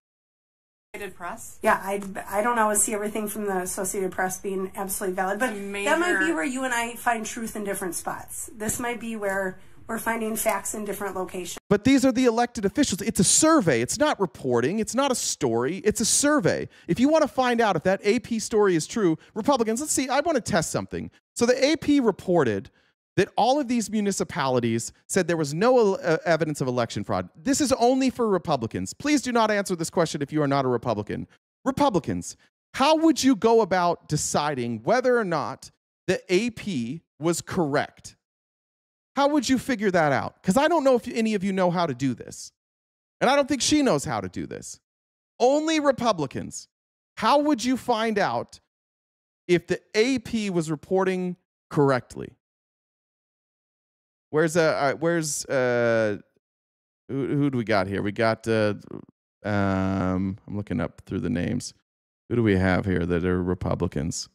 Associated Press? Yeah, I don't always see everything from the Associated Press being absolutely valid. But that might be where you and I find truth in different spots. This might be where we're finding facts in different locations. But these are the elected officials. It's a survey. It's not reporting. It's not a story. It's a survey. If you want to find out if that AP story is true, Republicans, let's see, I want to test something. So the AP reported that all of these municipalities said there was no evidence of election fraud. This is only for Republicans. Please do not answer this question if you are not a Republican. Republicans, how would you go about deciding whether or not the AP was correct? How would you figure that out? Because I don't know if any of you know how to do this. And I don't think she knows how to do this. Only Republicans. How would you find out if the AP was reporting correctly? Who do we got here? We got I'm looking up through the names. Who do we have here that are Republicans?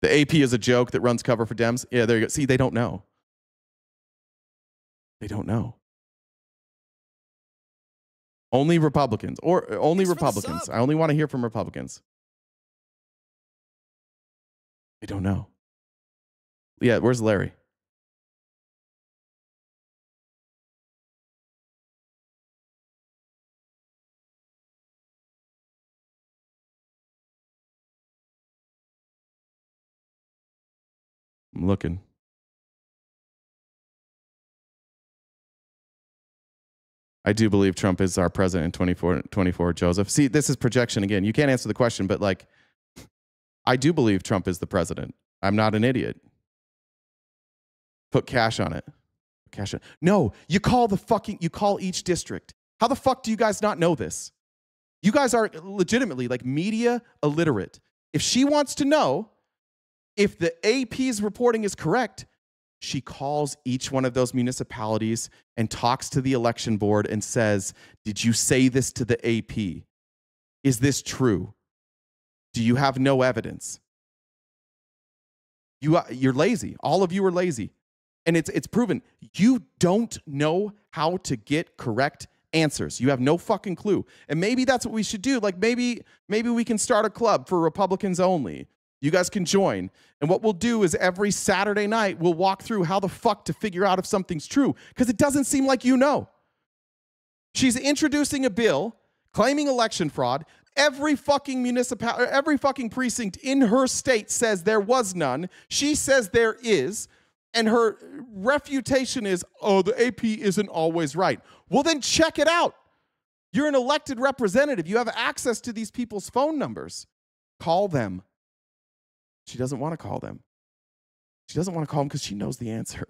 The AP is a joke that runs cover for Dems. Yeah, there you go. See, they don't know. They don't know. Only Republicans, or only Republicans. I only want to hear from Republicans. They don't know. Yeah, where's Larry? I'm looking. I do believe Trump is our president in 2024, Joseph. See, this is projection again. You can't answer the question, but like, I do believe Trump is the president. I'm not an idiot. Put cash on it. Cash on. No, you call each district. How the fuck do you guys not know this? You guys are legitimately like media illiterate. If she wants to know if the AP's reporting is correct, she calls each one of those municipalities and talks to the election board and says, did you say this to the AP? Is this true? Do you have no evidence? You're lazy. All of you are lazy. And it's proven. You don't know how to get correct answers. You have no fucking clue. And maybe that's what we should do. Like maybe we can start a club for Republicans only. You guys can join. And what we'll do is every Saturday night, we'll walk through how the fuck to figure out if something's true. Because it doesn't seem like you know. She's introducing a bill claiming election fraud. Every fucking municipality, every fucking precinct in her state says there was none. She says there is. And her refutation is, oh, the AP isn't always right. Well, then check it out. You're an elected representative. You have access to these people's phone numbers. Call them. She doesn't want to call them. She doesn't want to call them because she knows the answer.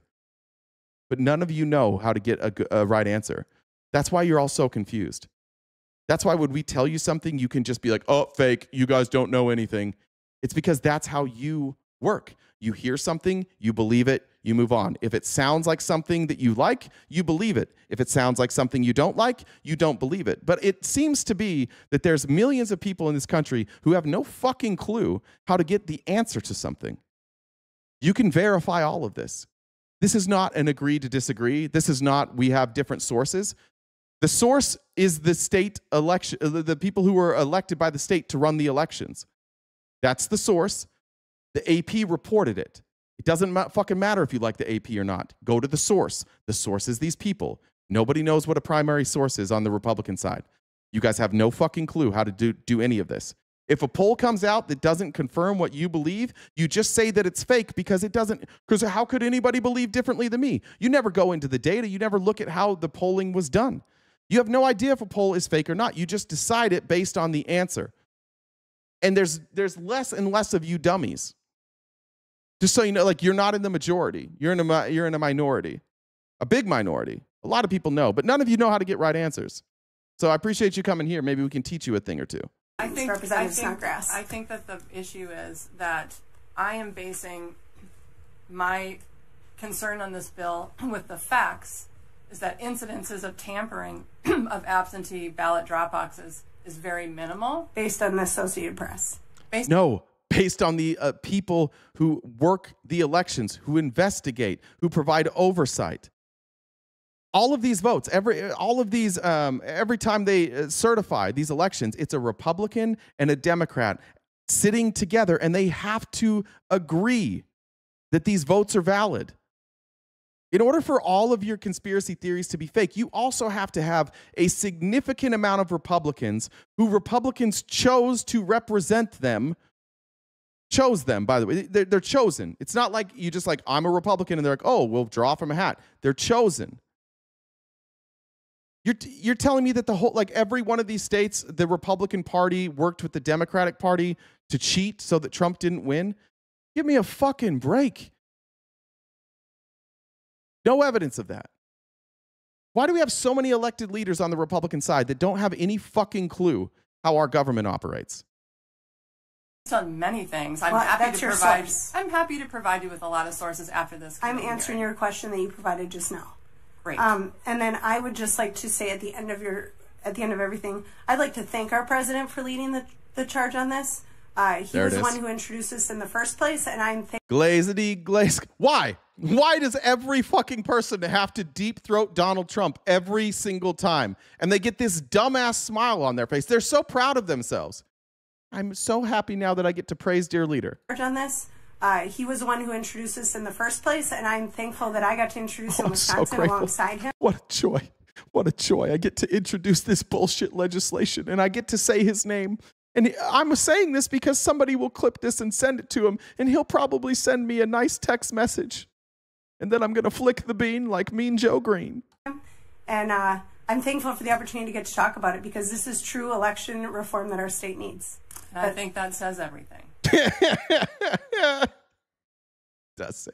But none of you know how to get a right answer. That's why you're all so confused. That's why when we tell you something, you can just be like, oh, fake. You guys don't know anything. It's because that's how you work. You hear something, you believe it, you move on. If it sounds like something that you like, you believe it. If it sounds like something you don't like, you don't believe it. But it seems to be that there's millions of people in this country who have no fucking clue how to get the answer to something. You can verify all of this. This is not an agree to disagree. This is not we have different sources. The source is the state election, the people who were elected by the state to run the elections. That's the source. The AP reported it. It doesn't fucking matter if you like the AP or not. Go to the source. The source is these people. Nobody knows what a primary source is on the Republican side. You guys have no fucking clue how to do any of this. If a poll comes out that doesn't confirm what you believe, you just say that it's fake because it doesn't. Because how could anybody believe differently than me? You never go into the data. You never look at how the polling was done. You have no idea if a poll is fake or not. You just decide it based on the answer. And there's less and less of you dummies. Just so you know, like, you're not in the majority. You're in a minority, a big minority. A lot of people know, but none of you know how to get right answers. So I appreciate you coming here. Maybe we can teach you a thing or two. I think that the issue is that I am basing my concern on this bill with the facts, is that incidences of tampering of absentee ballot drop boxes is very minimal. Based on the Associated Press. Based on the people who work the elections, who investigate, who provide oversight. All of these votes, every time they certify these elections, it's a Republican and a Democrat sitting together, and they have to agree that these votes are valid. In order for all of your conspiracy theories to be fake, you also have to have a significant amount of Republicans who Republicans chose to represent them. Chose them, by the way. They're chosen. It's not like you just like, I'm a Republican, and they're like, oh, we'll draw from a hat. They're chosen. You're telling me that the whole, like, every one of these states, the Republican Party worked with the Democratic Party to cheat so that Trump didn't win? Give me a fucking break. No evidence of that. Why do we have so many elected leaders on the Republican side that don't have any fucking clue how our government operates? On many things. I'm happy to provide you with a lot of sources after this. I'm answering your question that you provided just now. Great. And then I would just like to say at the end of everything, I'd like to thank our president for leading the charge on this. He was the one who introduced this in the first place, and I'm Glaze. Why? Why does every fucking person have to deep throat Donald Trump every single time? And they get this dumbass smile on their face. They're so proud of themselves. I'm so happy now that I get to praise dear leader. On this, he was the one who introduced this in the first place, and I'm thankful that I got to introduce it in Wisconsin alongside him. What a joy. What a joy. I get to introduce this bullshit legislation, and I get to say his name. And I'm saying this because somebody will clip this and send it to him, and he'll probably send me a nice text message. And then I'm going to flick the bean like Mean Joe Green. And I'm thankful for the opportunity to get to talk about it, because this is true election reform that our state needs. I think that says everything. Does say.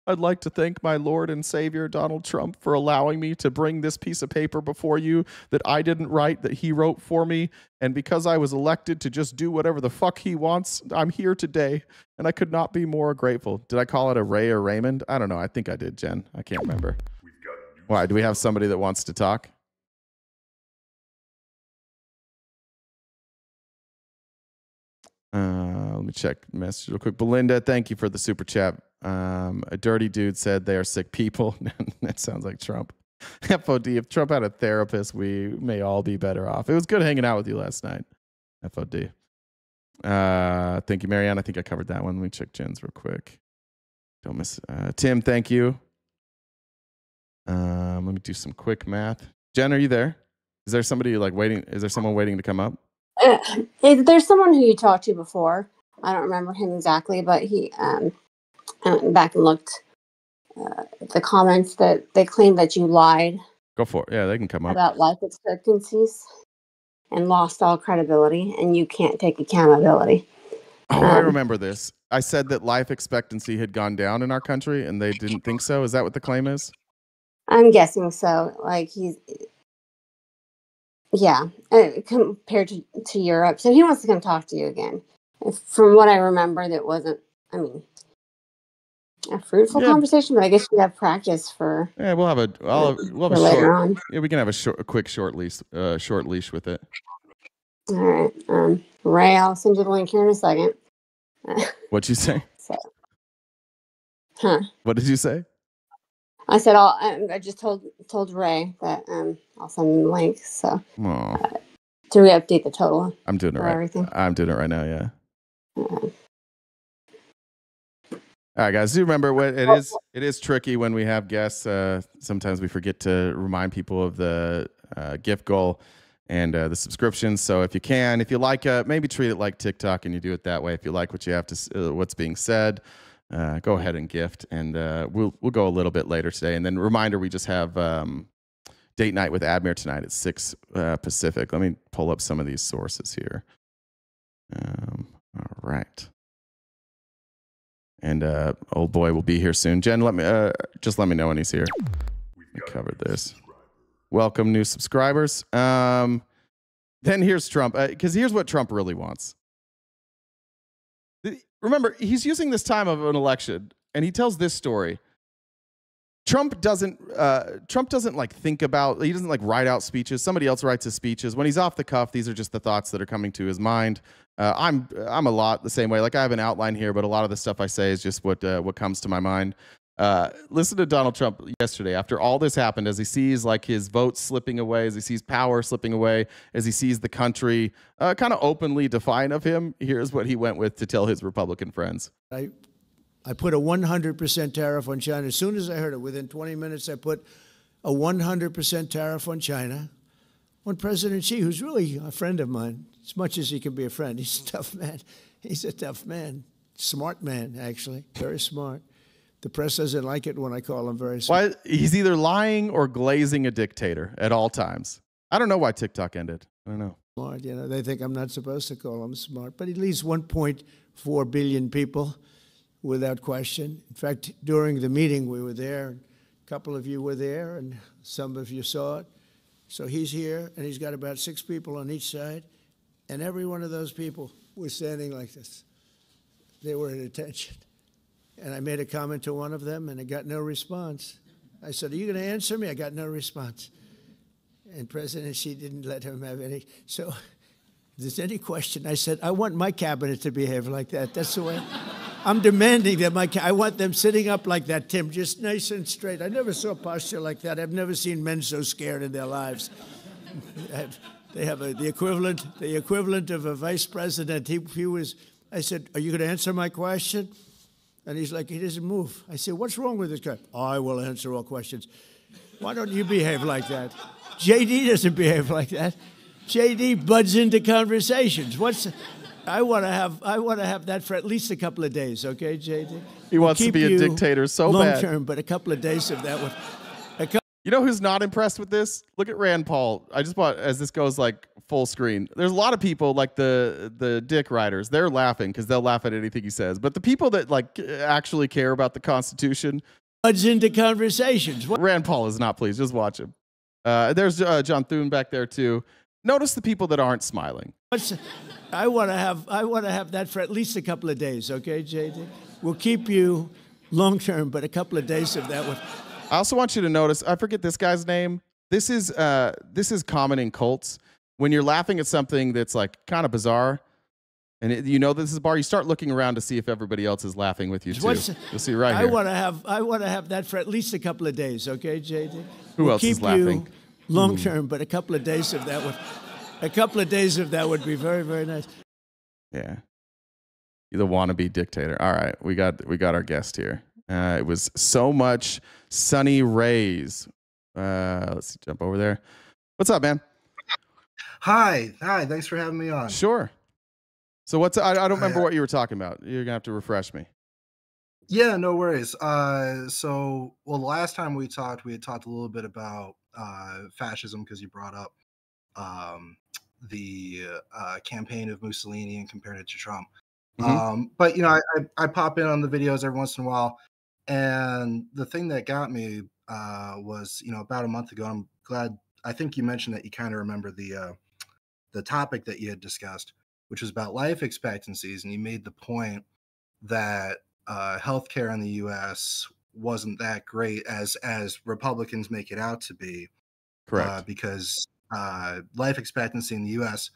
I'd like to thank my Lord and Savior, Donald Trump, for allowing me to bring this piece of paper before you that I didn't write, that he wrote for me. And because I was elected to just do whatever the fuck he wants, I'm here today. And I could not be more grateful. Did I call it a Ray or Raymond? I don't know. I think I did, Jen. I can't remember. Why? Do we have somebody that wants to talk? Let me check the message real quick. Belinda, thank you for the super chat. A dirty dude said they are sick people. That sounds like Trump. FOD, if Trump had a therapist, we may all be better off. It was good hanging out with you last night. FOD. Thank you, Marianne. I think I covered that one. Let me check Jen's real quick. Don't miss. Tim, thank you. Let me do some quick math. Jen, are you there? Is there somebody like waiting? Is there someone waiting to come up? There's someone who you talked to before. I don't remember him exactly, but he I went back and looked at the comments that they claimed that you lied. Go for it. Yeah, they can come up. About life expectancies and lost all credibility, and you can't take accountability. Oh, I remember this. I said that life expectancy had gone down in our country, and they didn't think so. Is that what the claim is? I'm guessing so. Like compared to Europe. So he wants to come talk to you again. From what I remember, that wasn't, I mean, a fruitful conversation, but I guess we have practice for. Yeah, we'll have a for later on. Yeah, we can have a quick short leash with it. All right, Ray, I'll send you the link here in a second. What'd you say? What did you say? I said I just told Ray that I'll send him the link. So to re-update the total. I'm doing it right. Everything. I'm doing it right now. Yeah. All right, guys. Do remember what it is tricky when we have guests. Sometimes we forget to remind people of the gift goal and the subscriptions. So if you like, maybe treat it like TikTok and you do it that way. If you like what you have to, what's being said, go ahead and gift. And we'll go a little bit later today. And then reminder, we just have date night with Admir tonight at 6 Pacific. Let me pull up some of these sources here. All right. And old boy will be here soon. Jen, let me know when he's here. We covered this. Welcome new subscribers. Then here's Trump, because here's what Trump really wants. Remember, he's using this time of an election, and he tells this story. Trump doesn't like think about. He doesn't like write out speeches. Somebody else writes his speeches. When he's off the cuff, these are just the thoughts that are coming to his mind. I'm a lot the same way. Like I have an outline here, but a lot of the stuff I say is just what comes to my mind. Listen to Donald Trump yesterday after all this happened, as he sees like his votes slipping away, as he sees power slipping away, as he sees the country kind of openly defiant of him. Here's what he went with to tell his Republican friends. I put a 100% tariff on China. As soon as I heard it, within 20 minutes, I put a 100% tariff on China. On President Xi, who's really a friend of mine, as much as he can be a friend. He's a tough man. He's a tough man. Smart man, actually. Very smart. The press doesn't like it when I call him very smart. Why? He's either lying or glazing a dictator at all times. I don't know why TikTok ended. I don't know. Smart, you know, they think I'm not supposed to call him smart, but he leads 1.4 billion people without question. In fact, during the meeting we were there, and a couple of you were there, and some of you saw it. So he's here, and he's got about 6 people on each side, and every one of those people was standing like this. They were at attention. And I made a comment to one of them, and I got no response. I said, "Are you going to answer me?" I got no response. And President Xi didn't let him have any. So if there's any question, I said, I want my cabinet to behave like that. That's the way. I'm demanding that I want them sitting up like that, Tim, just nice and straight. I never saw posture like that. I've never seen men so scared in their lives. They have the equivalent of a vice president. He was. I said, "Are you going to answer my question?" And he's like, he doesn't move. I said, "What's wrong with this guy?" "I will answer all questions." Why don't you behave like that? JD doesn't behave like that. JD buds into conversations. I want to have that for at least a couple of days, okay, JD? He wants to be a dictator so bad. Long term, but a couple of days of that would. You know who's not impressed with this? Look at Rand Paul. I just bought, as this goes like full screen. There's a lot of people like the dick writers. They're laughing because they'll laugh at anything he says. But the people that like actually care about the Constitution buds into conversations. Rand Paul is not pleased. Just watch him. There's John Thune back there too. Notice the people that aren't smiling. I want to have that for at least a couple of days, okay, JD? We'll keep you long term, but a couple of days of that would. I also want you to notice, I forget this guy's name. This is common in cults. When you're laughing at something that's like kind of bizarre, and you know this is a bar, you start looking around to see if everybody else is laughing with you too. You'll see right here. I want to have that for at least a couple of days, okay, JD? Who else is laughing? Long term, but a couple of days of that would be very, very nice. Yeah. You're the wannabe dictator. All right, we got our guest here. It was so much sunny rays. Let's see, jump over there. What's up, man? Hi. Thanks for having me on. Sure. So I don't remember what you were talking about. You're gonna have to refresh me. Yeah, no worries. The last time we had talked a little bit about fascism because you brought up the campaign of Mussolini and compared it to Trump. Mm-hmm. But you know, I pop in on the videos every once in a while, and the thing that got me was, you know, about a month ago. I think you mentioned that you kind of remember the topic that you had discussed, which was about life expectancies, and he made the point that healthcare in the U.S. wasn't that great as Republicans make it out to be. Correct. Because life expectancy in the U.S.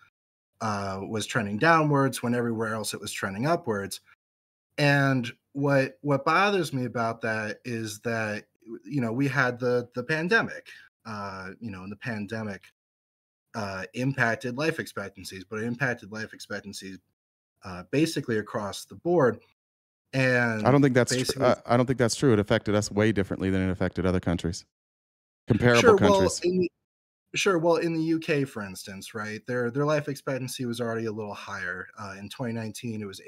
Was trending downwards when everywhere else it was trending upwards. And what bothers me about that is that, you know, we had the pandemic, you know, and the pandemic impacted life expectancies, but it impacted life expectancies basically across the board. And I don't think that's true. It affected us way differently than it affected other countries, comparable countries. Well, in the UK, for instance, right, their life expectancy was already a little higher. In 2019, it was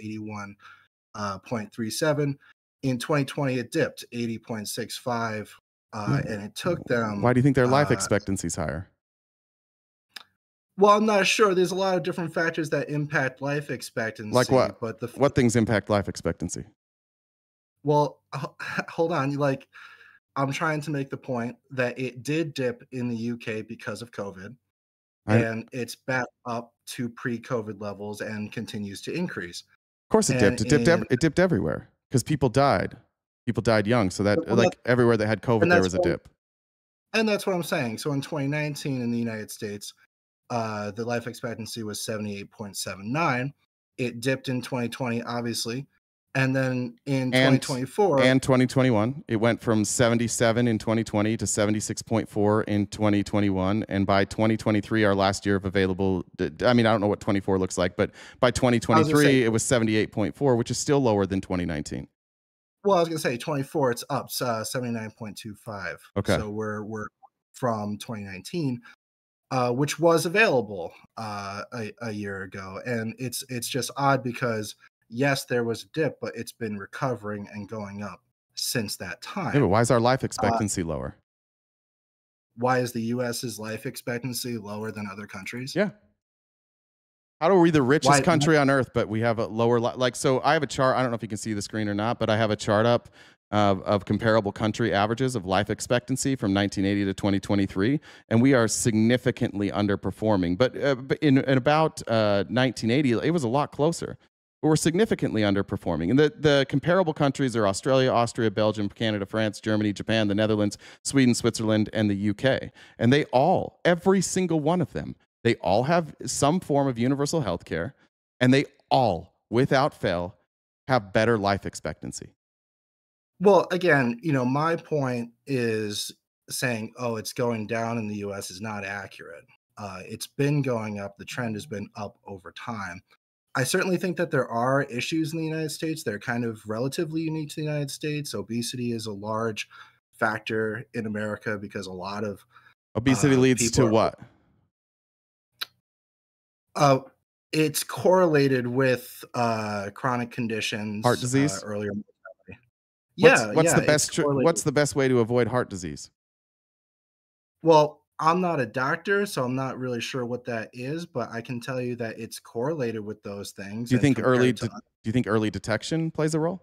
81.37. In 2020, it dipped 80.65, and it took them. Why do you think their life expectancy is higher? Well, I'm not sure. There's a lot of different factors that impact life expectancy. Like what? But what things impact life expectancy? Well, hold on. Like, I'm trying to make the point that it did dip in the UK because of COVID, and it's back up to pre-COVID levels and continues to increase. Of course it dipped. It dipped everywhere because people died. People died young. So that, like, everywhere that had COVID, there was a dip. And that's what I'm saying. So in 2019 in the United States, the life expectancy was 78.79. It dipped in 2020, obviously. And then in 2024 and 2021, it went from 77 in 2020 to 76.4 in 2021. And by 2023, our last year of available, I mean, I don't know what 24 looks like, but by 2023, it was 78.4, which is still lower than 2019. Well, I was going to say 24, it's up 79.25. Okay. So we're from 2019, which was available a year ago. And it's just odd because yes, there was a dip, but it's been recovering and going up since that time. Yeah, but why is our life expectancy lower? Why is the U.S.'s life expectancy lower than other countries? Yeah. How are we the richest country on earth, but we have a lower, so I have a chart. I don't know if you can see the screen or not, but I have a chart up of comparable country averages of life expectancy from 1980 to 2023, and we are significantly underperforming. But in about 1980, it was a lot closer. But we're significantly underperforming. And the comparable countries are Australia, Austria, Belgium, Canada, France, Germany, Japan, the Netherlands, Sweden, Switzerland, and the UK. And they all, every single one of them, they all have some form of universal health care, and they all, without fail, have better life expectancy. Well, again, you know, my point is saying, oh, it's going down in the U.S. is not accurate. It's been going up. The trend has been up over time. I certainly think that there are issues in the United States that are kind of relatively unique to the United States. Obesity is a large factor in America because a lot of obesity leads to what? It's correlated with chronic conditions, heart disease, earlier mortality. What's the best way to avoid heart disease? Well, I'm not a doctor, so I'm not really sure what that is, but I can tell you that it's correlated with those things. Do you think early detection plays a role?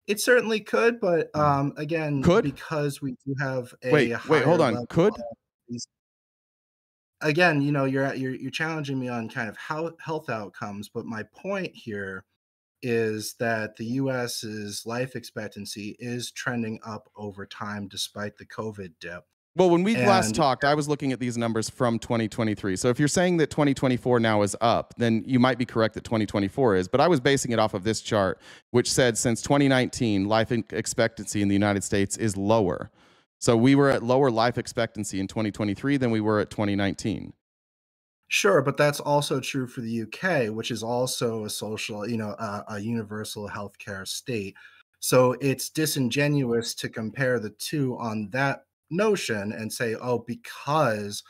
It certainly could, but again, because we do have a wait, hold on. Could? Again, you know, you're challenging me on kind of how health outcomes, but my point here is that the U.S.'s life expectancy is trending up over time despite the COVID dip. Well, when we last talked, I was looking at these numbers from 2023. So if you're saying that 2024 now is up, then you might be correct that 2024 is. But I was basing it off of this chart, which said since 2019, life expectancy in the United States is lower. So we were at lower life expectancy in 2023 than we were at 2019. Sure, but that's also true for the UK, which is also a social, you know, a universal healthcare state. So it's disingenuous to compare the two on that notion and say, oh, because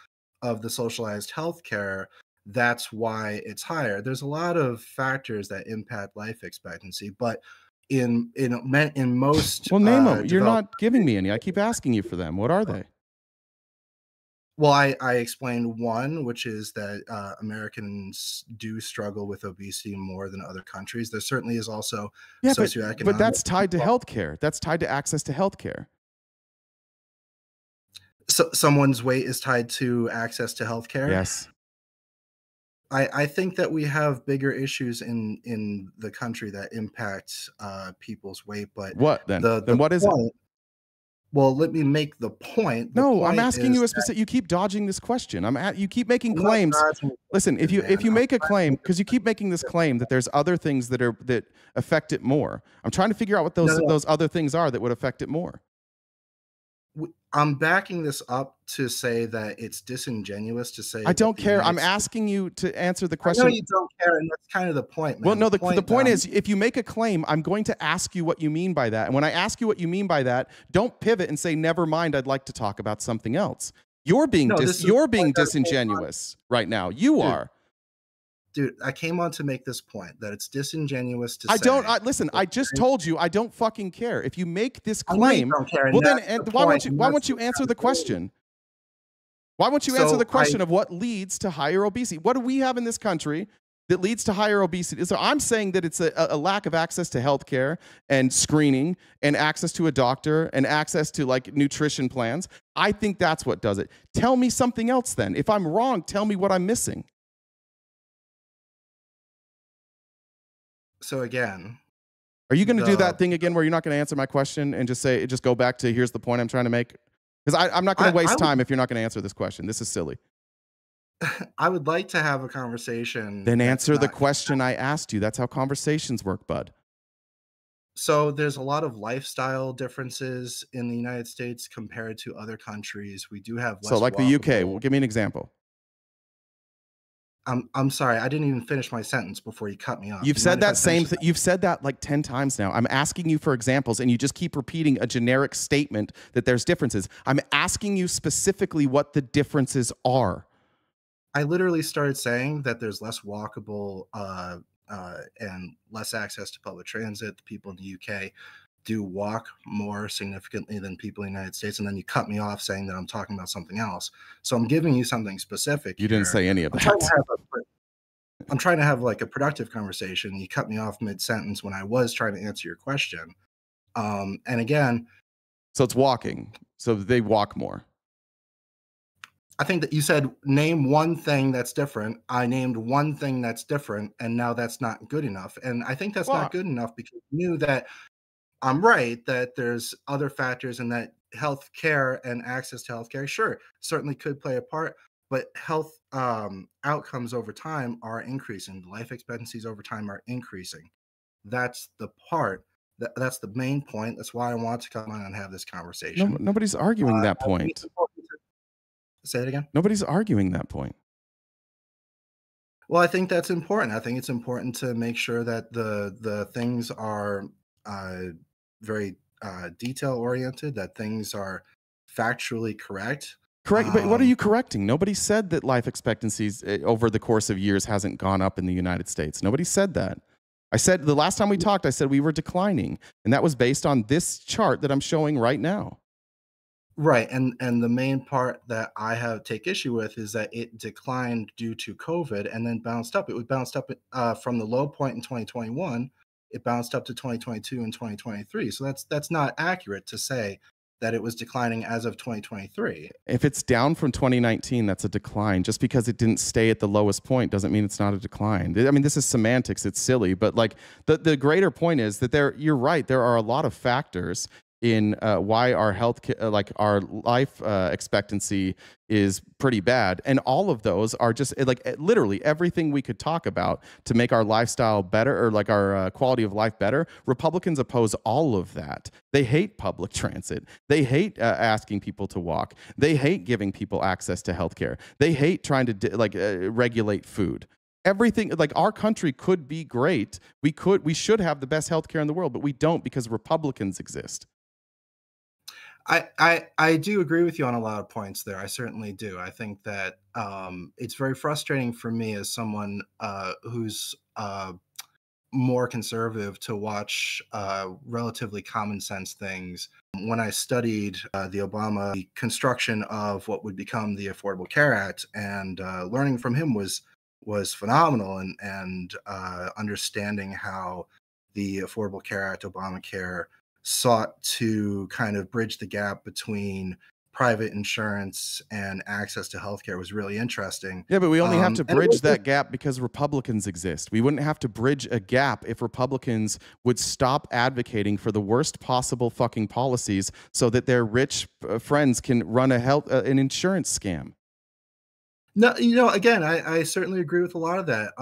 of the socialized healthcare, that's why it's higher. There's a lot of factors that impact life expectancy, but in most name them. You're not giving me any. I keep asking you for them. What are they? Well, I explained one, which is that Americans do struggle with obesity more than other countries. There certainly is also socioeconomic. But that's tied to healthcare. That's tied to access to healthcare. So someone's weight is tied to access to healthcare? Yes. I think that we have bigger issues in the country that impact people's weight. But what then? Then what is it? Well, let me make the point. No, I'm asking you a specific. You keep dodging this question. You keep making claims. Listen, if you make a claim, because you keep making this claim that there's other things that affect it more. I'm trying to figure out what those other things are that would affect it more. I'm backing this up to say that it's disingenuous to say. I don't care. I'm asking you to answer the question. I know you don't care, and that's kind of the point, man. Well, no, the point is, if you make a claim, I'm going to ask you what you mean by that. And when I ask you what you mean by that, don't pivot and say, never mind, I'd like to talk about something else. You're being disingenuous right now. You are. Dude, I came on to make this point that it's disingenuous to say. Listen, I just told you I don't fucking care. If you make this claim, well then why won't you answer the question? Why won't you answer the question of what leads to higher obesity? What do we have in this country that leads to higher obesity? So I'm saying that it's a lack of access to healthcare and screening and access to a doctor and access to like nutrition plans. I think that's what does it. Tell me something else then. If I'm wrong, tell me what I'm missing. So again, are you going to do that thing again where you're not going to answer my question and just go back to here's the point I'm trying to make? Because I'm not going to waste time if you're not going to answer this question. This is silly. I would like to have a conversation. Then answer the question I asked you. That's how conversations work, bud. So there's a lot of lifestyle differences in the United States compared to other countries. We do have less. So like the UK. Well, give me an example. I'm sorry, I didn't even finish my sentence before you cut me off. You've said that same thing. You've said that like 10 times now. I'm asking you for examples, and you just keep repeating a generic statement that there's differences. I'm asking you specifically what the differences are. I literally started saying that there's less walkable and less access to public transit. The people in the UK do walk more significantly than people in the United States, and then you cut me off saying that I'm talking about something else. So I'm giving you something specific. You didn't say any of that. I'm trying to have like a productive conversation. You cut me off mid-sentence when I was trying to answer your question. And again, so it's walking. So they walk more. I think that you said name one thing that's different. I named one thing that's different, and now that's not good enough. And I think that's not good enough because you knew that I'm right that there's other factors and that health care and access to health care, sure, certainly could play a part, but health outcomes over time are increasing. Life expectancies over time are increasing. That's the part. That's the main point. That's why I want to come on and have this conversation. Nobody's arguing that point. Say it again. Nobody's arguing that point. Well, I think that's important. I think it's important to make sure that the things are very detail oriented, that things are factually correct. Correct, but what are you correcting? Nobody said that life expectancies over the course of years hasn't gone up in the United States. Nobody said that. I said the last time we talked, I said we were declining, and that was based on this chart that I'm showing right now. Right, and the main part that I take issue with is that it declined due to COVID and then bounced up. It bounced up from the low point in 2021. It bounced up to 2022 and 2023. So that's not accurate to say that it was declining as of 2023. If it's down from 2019, that's a decline. Just because it didn't stay at the lowest point doesn't mean it's not a decline. I mean, this is semantics. It's silly, but like the greater point is that you're right. There are a lot of factors in why our our life expectancy is pretty bad, and all of those are just like literally everything we could talk about to make our lifestyle better or like our quality of life better. Republicans oppose all of that. They hate public transit. They hate asking people to walk. They hate giving people access to healthcare. They hate trying to regulate food. Everything, like our country could be great. We should have the best healthcare in the world, but we don't because Republicans exist. I do agree with you on a lot of points there. I certainly do. I think that it's very frustrating for me as someone who's more conservative to watch relatively common sense things. When I studied the Obama construction of what would become the Affordable Care Act, and learning from him was phenomenal, and understanding how the Affordable Care Act, Obamacare, sought to kind of bridge the gap between private insurance and access to healthcare was really interesting. Yeah, but we only have to bridge that gap because Republicans exist. We wouldn't have to bridge a gap if Republicans would stop advocating for the worst possible fucking policies so that their rich friends can run an insurance scam. No, again, I certainly agree with a lot of that.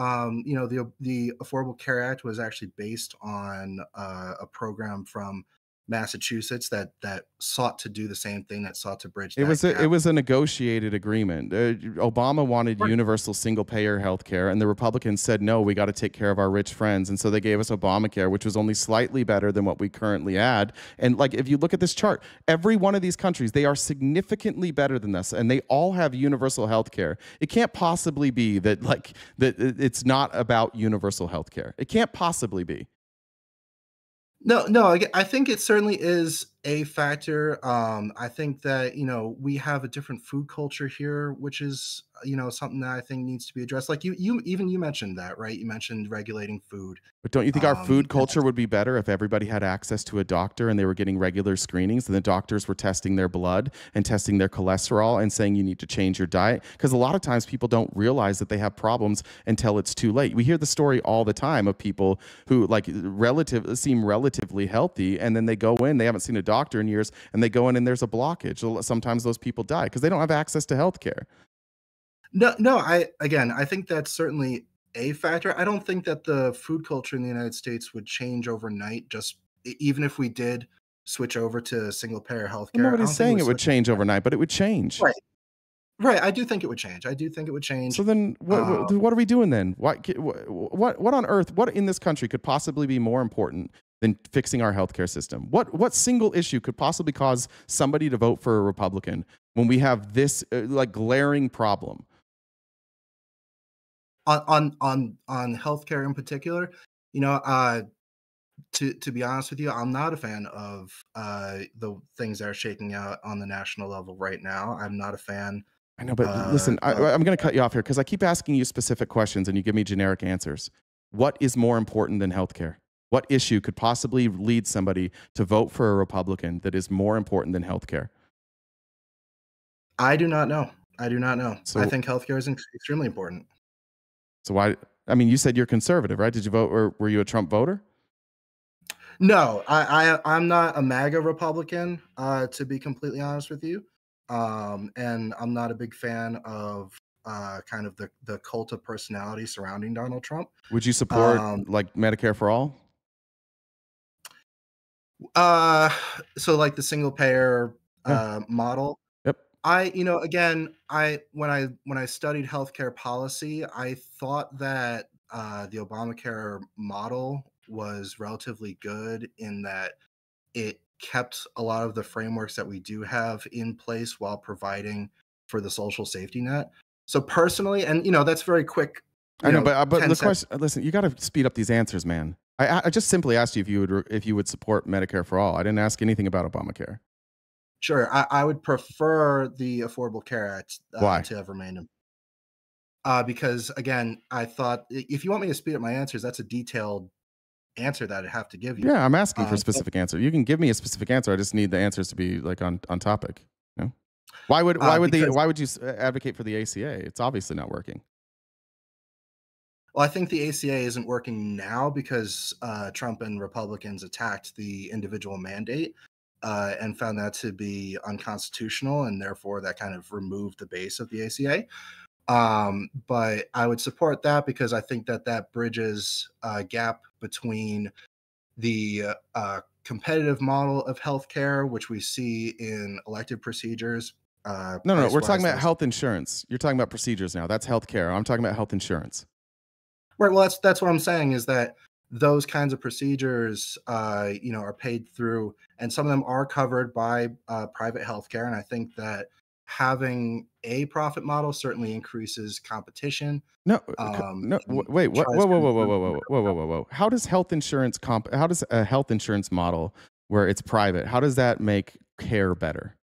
The Affordable Care Act was actually based on a program from Massachusetts that sought to do the same thing, that sought to bridge that gap. It was a negotiated agreement. Obama wanted universal single payer health care, and the Republicans said, no, we got to take care of our rich friends. And so they gave us Obamacare, which was only slightly better than what we currently had. And like, if you look at this chart, every one of these countries, they are significantly better than us, and they all have universal health care. It can't possibly be that it's not about universal health care. It can't possibly be. No, I think it certainly is a factor. I think that, we have a different food culture here, which is, something that I think needs to be addressed. Like you mentioned that, right? You mentioned regulating food. But don't you think our food culture would be better if everybody had access to a doctor and they were getting regular screenings, and the doctors were testing their blood and testing their cholesterol and saying you need to change your diet? Because a lot of times people don't realize that they have problems until it's too late. We hear the story all the time of people who seem relatively healthy, and then they go in, they haven't seen a doctor in years, and they go in and there's a blockage. Sometimes those people die because they don't have access to health care. No, I think that's certainly a factor. I don't think that the food culture in the United States would change overnight, even if we did switch over to single payer healthcare. Nobody's saying it would change overnight, but it would change. Right. I do think it would change. So then what are we doing then? What on earth, what in this country could possibly be more important than fixing our healthcare system? What single issue could possibly cause somebody to vote for a Republican when we have this glaring problem? On healthcare in particular, to be honest with you, I'm not a fan of the things that are shaking out on the national level right now. I'm not a fan. I know, but listen, I'm going to cut you off here because I keep asking you specific questions and you give me generic answers. What is more important than healthcare? What issue could possibly lead somebody to vote for a Republican that is more important than healthcare? I do not know. So, I think healthcare is extremely important. So why? I mean, you said you're conservative, right? Did you vote, or were you a Trump voter? No, I'm not a MAGA Republican, to be completely honest with you. And I'm not a big fan of kind of the cult of personality surrounding Donald Trump. Would you support Medicare for all? So like the single payer model. Yep. When I studied healthcare policy, I thought that the Obamacare model was relatively good in that it kept a lot of the frameworks that we do have in place while providing for the social safety net. So personally, and that's very quick. I know, but the question, listen, you got to speed up these answers, man. I just simply asked you if you would support Medicare for all. I didn't ask anything about Obamacare. Sure, I would prefer the Affordable Care Act to have remained in. Because again, I thought if you want me to speed up my answers, that's a detailed answer that I'd have to give you. Yeah, I'm asking for a specific answer. You can give me a specific answer. I just need the answers to be on topic. Why would you advocate for the ACA? It's obviously not working. Well, I think the ACA isn't working now because Trump and Republicans attacked the individual mandate and found that to be unconstitutional, and therefore that kind of removed the base of the ACA. But I would support that because I think that bridges a gap between the competitive model of healthcare, which we see in elective procedures. No, we're talking about health insurance. You're talking about procedures now. That's healthcare. I'm talking about health insurance. Right. Well, that's what I'm saying is that those kinds of procedures, are paid through, and some of them are covered by private healthcare. And I think that having a profit model certainly increases competition. Wait, what? Whoa. How does health insurance how does a health insurance model where it's private, how does that make care better?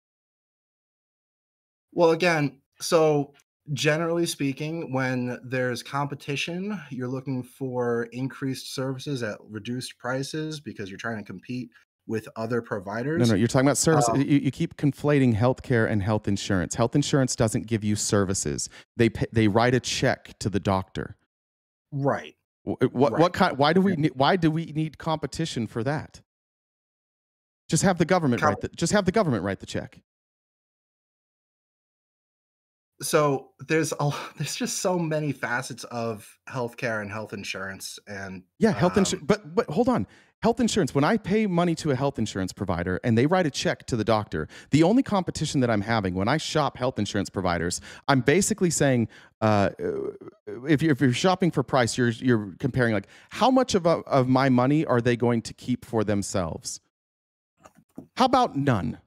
Well, again, so generally speaking, when there's competition, you're looking for increased services at reduced prices because you're trying to compete with other providers. No, you're talking about service. You keep conflating healthcare and health insurance. Health insurance doesn't give you services. They write a check to the doctor. Right. What kind? Why do we need competition for that? Just have the government write the check. So there's just so many facets of healthcare and health insurance, and health insurance. But hold on, health insurance. When I pay money to a health insurance provider and they write a check to the doctor, the only competition that I'm having when I shop health insurance providers, I'm basically saying, if you're shopping for price, you're comparing like how much of my money are they going to keep for themselves? How about none?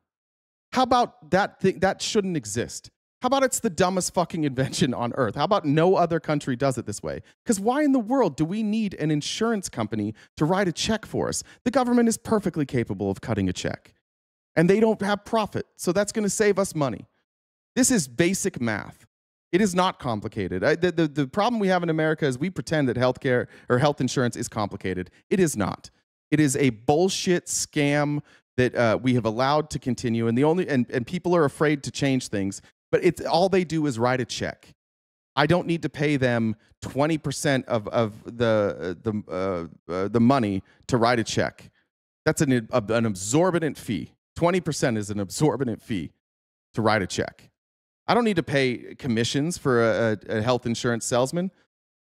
How about that thing that shouldn't exist? How about it's the dumbest fucking invention on earth? How about no other country does it this way? Because why in the world do we need an insurance company to write a check for us? The government is perfectly capable of cutting a check. And they don't have profit, so that's going to save us money. This is basic math. It is not complicated. The problem we have in America is we pretend that healthcare or health insurance is complicated. It is not. It is a bullshit scam that we have allowed to continue, and people are afraid to change things. But it's all they do is write a check. I don't need to pay them 20% of the money to write a check. That's an absorbent fee. 20% is an absorbent fee to write a check. I don't need to pay commissions for a health insurance salesman.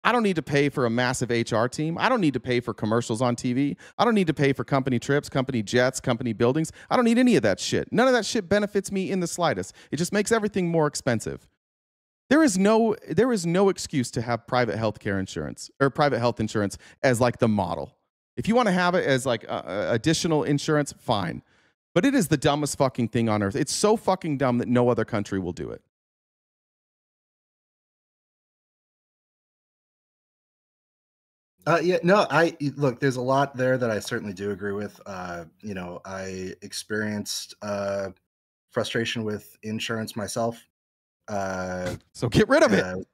I don't need to pay for a massive HR team. I don't need to pay for commercials on TV. I don't need to pay for company trips, company jets, company buildings. I don't need any of that shit. None of that shit benefits me in the slightest. It just makes everything more expensive. There is no excuse to have private healthcare insurance or private health insurance as like the model. If you want to have it as like additional insurance, fine. But it is the dumbest fucking thing on earth. It's so fucking dumb that no other country will do it. Look, there's a lot there that I certainly do agree with. I experienced frustration with insurance myself. So get rid of it.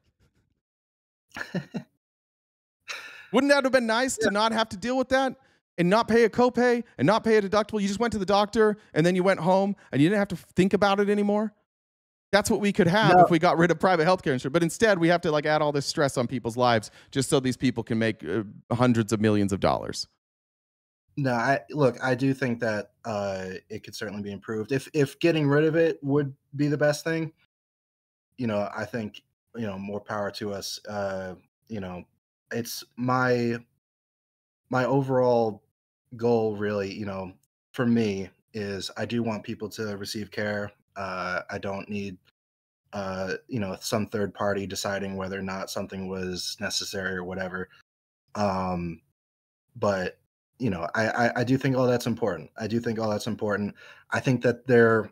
Wouldn't that have been nice to not have to deal with that and not pay a copay and not pay a deductible? You just went to the doctor and then you went home and you didn't have to think about it anymore. That's what we could have if we got rid of private healthcare insurance. But instead, we have to like add all this stress on people's lives just so these people can make hundreds of millions of dollars. No, I do think that it could certainly be improved. If getting rid of it would be the best thing, I think, more power to us. It's my overall goal, really, for me, is I do want people to receive care. I don't need, some third party deciding whether or not something was necessary or whatever. But, I do think all that's important. I think that there,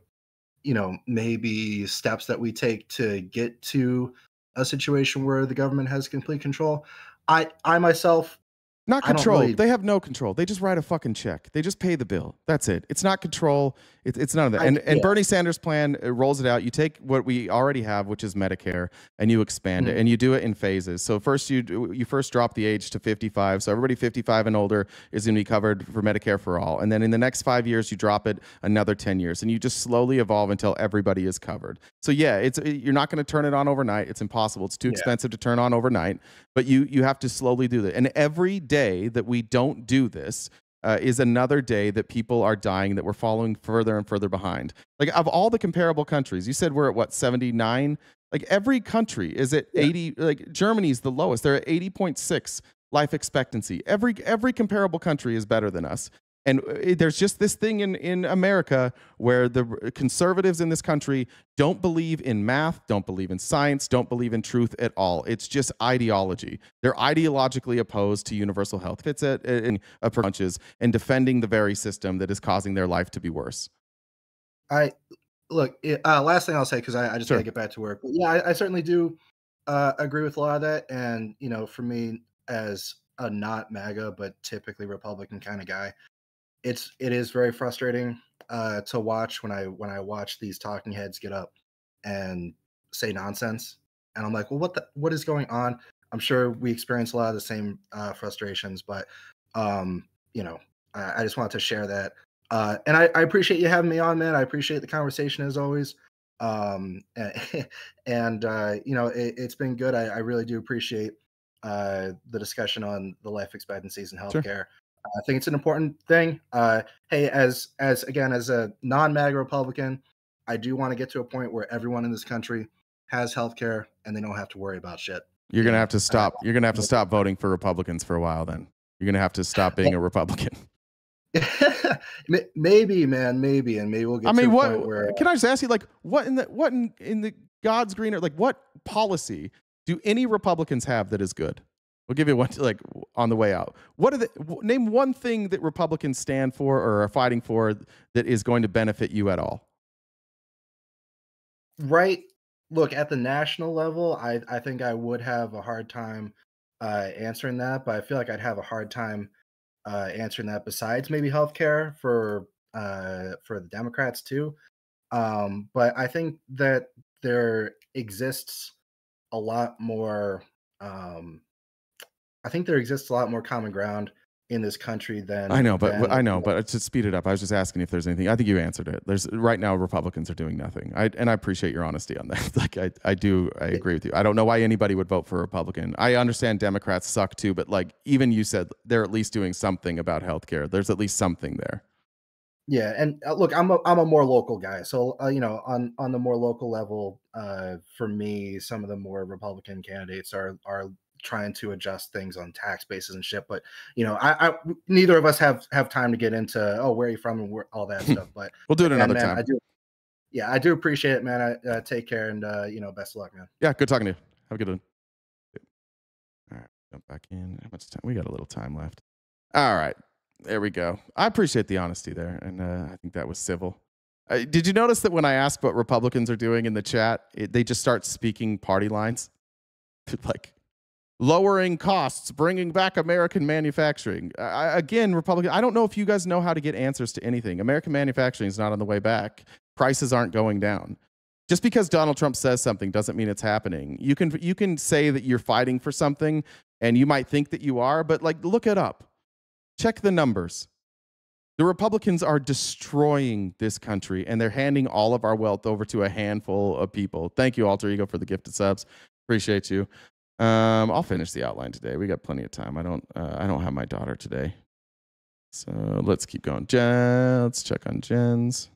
may be steps that we take to get to a situation where the government has complete control. I myself, not control. They have no control. They just write a fucking check. They just pay the bill. That's it. It's not control. It's none of that. And Bernie Sanders' plan rolls it out. You take what we already have, which is Medicare, and you expand it, and you do it in phases. So first you first drop the age to 55. So everybody 55 and older is going to be covered for Medicare for all. And then in the next 5 years, you drop it another 10 years, and you just slowly evolve until everybody is covered. So yeah, you're not going to turn it on overnight. It's impossible. It's too expensive to turn on overnight. But you have to slowly do that. And every day that we don't do this is another day that people are dying, that we're falling further and further behind. Like, of all the comparable countries, you said we're at what, 79? Like, every country is at 80. Like, Germany's the lowest. They're at 80.6 life expectancy. Every comparable country is better than us. And there's just this thing in America where the conservatives in this country don't believe in math, don't believe in science, don't believe in truth at all. It's just ideology. They're ideologically opposed to universal health. It's in punches and defending the very system that is causing their life to be worse. Last thing I'll say, because I just got to get back to work. But yeah, I certainly do agree with a lot of that. And, for me, as a not MAGA, but typically Republican kind of guy, it is very frustrating to watch when I watch these talking heads get up and say nonsense, and I'm like, well, what is going on? I'm sure we experience a lot of the same frustrations, but I just wanted to share that. And I appreciate you having me on, man. I appreciate the conversation as always. And you know, it's been good. I really do appreciate the discussion on the life expectancies in healthcare. Sure. I think it's an important thing. Hey, as a non-MAGA Republican, I do want to get to a point where everyone in this country has healthcare and they don't have to worry about shit. You're gonna have to stop. You're gonna have to stop voting for Republicans for a while. Then you're gonna have to stop being a Republican. Maybe, man, maybe, and maybe we'll get. I mean, to a what point where, can I just ask you? Like, what in the God's green earth? Like, what policy do any Republicans have that is good? We'll give you one, like, on the way out. What are name one thing that Republicans stand for or are fighting for that is going to benefit you at all? Right. Look, at the national level, I think I would have a hard time answering that, but I feel like I'd have a hard time answering that besides maybe healthcare for the Democrats too. But I think that there exists a lot more. I think there exists a lot more common ground in this country than I know, but to speed it up, I was just asking if there's anything. I think you answered it. There's right now Republicans are doing nothing. I appreciate your honesty on that. Like I agree with you. I don't know why anybody would vote for a Republican. I understand Democrats suck too, but like even you said, they're at least doing something about healthcare. There's at least something there. Yeah, and look, I'm a more local guy, so you know, on the more local level, for me, some of the more Republican candidates are trying to adjust things on tax bases and shit. But you know, I neither of us have time to get into where are you from and all that stuff. But we'll do it another time. I do appreciate it, man. I take care, and you know, best of luck, man. Yeah, good talking to you. Have a good one. All right, jump back in. How much time? We got a little time left. All right. There we go. I appreciate the honesty there, and I think that was civil. Did you notice that when I ask what Republicans are doing in the chat, they just start speaking party lines? Like, lowering costs, bringing back American manufacturing. Again, Republican, I don't know if you guys know how to get answers to anything. American manufacturing is not on the way back. Prices aren't going down. Just because Donald Trump says something doesn't mean it's happening. You can say that you're fighting for something, and you might think that you are, but like, look it up. Check the numbers. The Republicans are destroying this country, and they're handing all of our wealth over to a handful of people. Thank you, Alter Ego, for the gifted subs. Appreciate you. I'll finish the outline today. We got plenty of time. I don't have my daughter today, so let's keep going. Let's check on Jen's.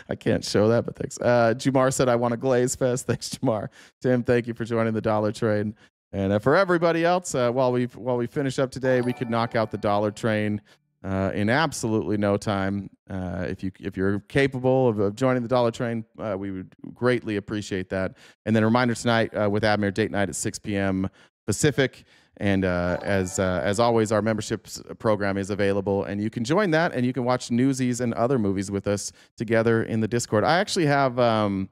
I can't show that, but thanks. Jamar said, I want a glaze fest. Thanks, Jamar. Tim, thank you for joining the dollar train. And for everybody else, while we finish up today, we could knock out the dollar train in absolutely no time. If you're capable of joining the dollar train, we would greatly appreciate that. And then a reminder tonight with Admir, date night at 6 p.m. Pacific. And as always, our membership program is available, and you can join that, and you can watch Newsies and other movies with us together in the Discord. I actually have, I'm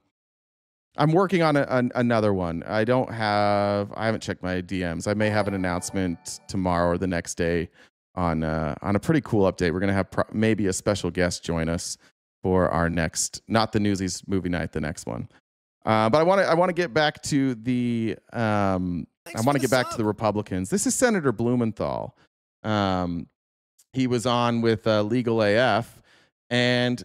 working on another one. I haven't checked my DMs. I may have an announcement tomorrow or the next day on a pretty cool update. We're gonna have maybe a special guest join us for our next, not the Newsies movie night, the next one. But I want to get back to the. I want to get back to the Republicans. This is Senator Blumenthal. He was on with Legal AF, and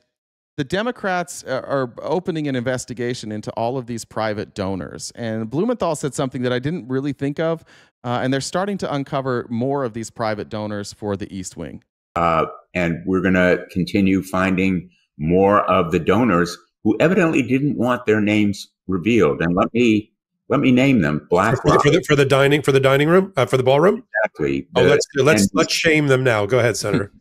the Democrats are opening an investigation into all of these private donors. And Blumenthal said something that I didn't really think of, and they're starting to uncover more of these private donors for the East Wing. And we're going to continue finding more of the donors who evidently didn't want their names revealed. And let me name them. BlackRock for the dining room, for the ballroom. Exactly. Let's shame them now. Go ahead, Senator.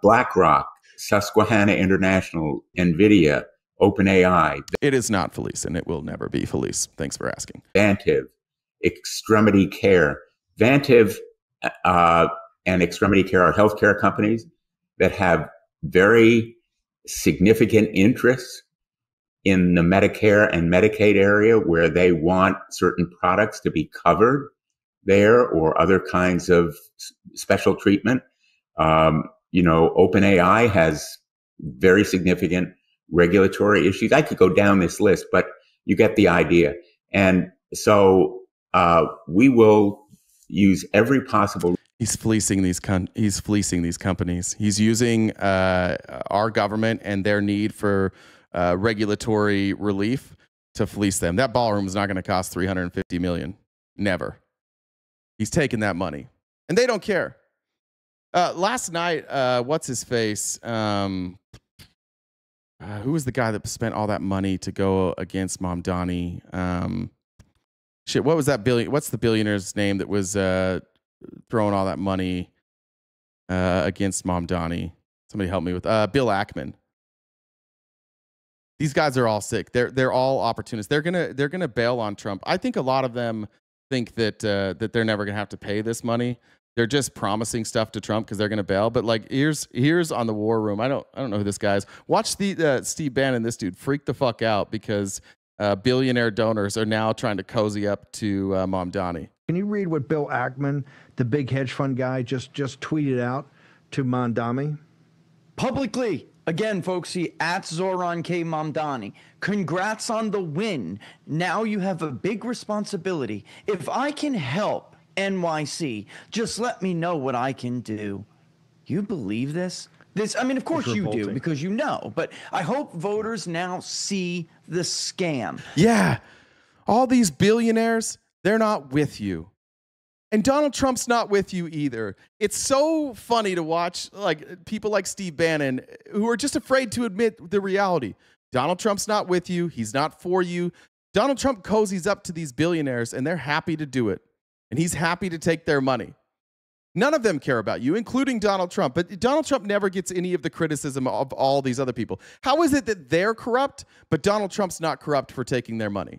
BlackRock, Susquehanna International, NVIDIA, OpenAI. It is not Felice, and it will never be Felice. Thanks for asking. Vantive, Extremity Care. Vantive and Extremity Care are healthcare companies that have very significant interests in the Medicare and Medicaid area, where they want certain products to be covered there or other kinds of special treatment. OpenAI has very significant regulatory issues. I could go down this list, but you get the idea. And so we will use every possible. He's fleecing these companies. He's using our government and their need for regulatory relief to fleece them. That ballroom is not going to cost $350 million. Never. He's taking that money, and they don't care. Last night, what's his face? Who was the guy that spent all that money to go against Mamdani? Shit, what was that what's the billionaire's name that was throwing all that money against Mamdani? Somebody help me with Bill Ackman. These guys are all sick. They're all opportunists. They're gonna bail on Trump. I think a lot of them think that that they're never gonna have to pay this money. They're just promising stuff to Trump because they're gonna bail. But like here's on the War Room. I don't know who this guy is. Watch the Steve Bannon. This dude freaked the fuck out because billionaire donors are now trying to cozy up to Mamdani. Can you read what Bill Ackman, the big hedge fund guy, just tweeted out to Mamdani? Publicly, again, folks, see at Zohran K. Mamdani. Congrats on the win. Now you have a big responsibility. If I can help NYC, just let me know what I can do. You believe this? I mean, of course you do, because you know, but I hope voters now see the scam. Yeah. All these billionaires, they're not with you. And Donald Trump's not with you either. It's so funny to watch like people like Steve Bannon who are just afraid to admit the reality. Donald Trump's not with you. He's not for you. Donald Trump cozies up to these billionaires and they're happy to do it. And he's happy to take their money. None of them care about you, including Donald Trump. But Donald Trump never gets any of the criticism of all these other people. How is it that they're corrupt, but Donald Trump's not corrupt for taking their money?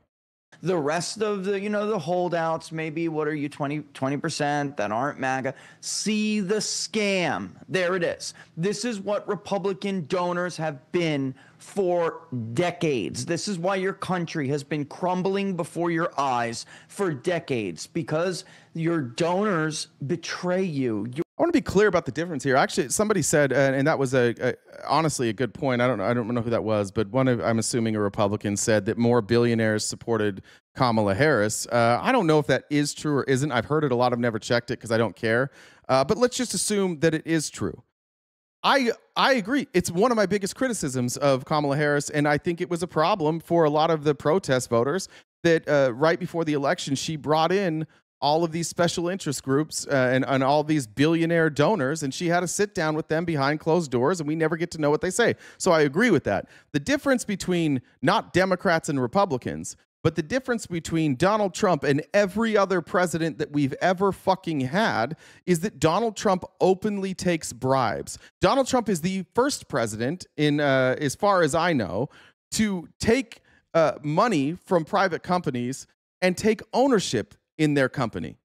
The rest of the, the holdouts, maybe, what are you, 20% that aren't MAGA, see the scam. There it is. This is what Republican donors have been for decades. This is why your country has been crumbling before your eyes for decades, because your donors betray you. I want to be clear about the difference here. Actually, somebody said, and that was honestly a good point. I don't know who that was, but I'm assuming a Republican said that more billionaires supported Kamala Harris. I don't know if that is true or isn't. I've heard it a lot. I've never checked it because I don't care. But let's just assume that it is true. I agree. It's one of my biggest criticisms of Kamala Harris, and I think it was a problem for a lot of the protest voters that right before the election, she brought in all of these special interest groups and all these billionaire donors, and she had to sit down with them behind closed doors, and we never get to know what they say. So I agree with that. The difference between not Democrats and Republicans, but the difference between Donald Trump and every other president that we've ever fucking had is that Donald Trump openly takes bribes. Donald Trump is the first president in, as far as I know, to take money from private companies and take ownership in their company.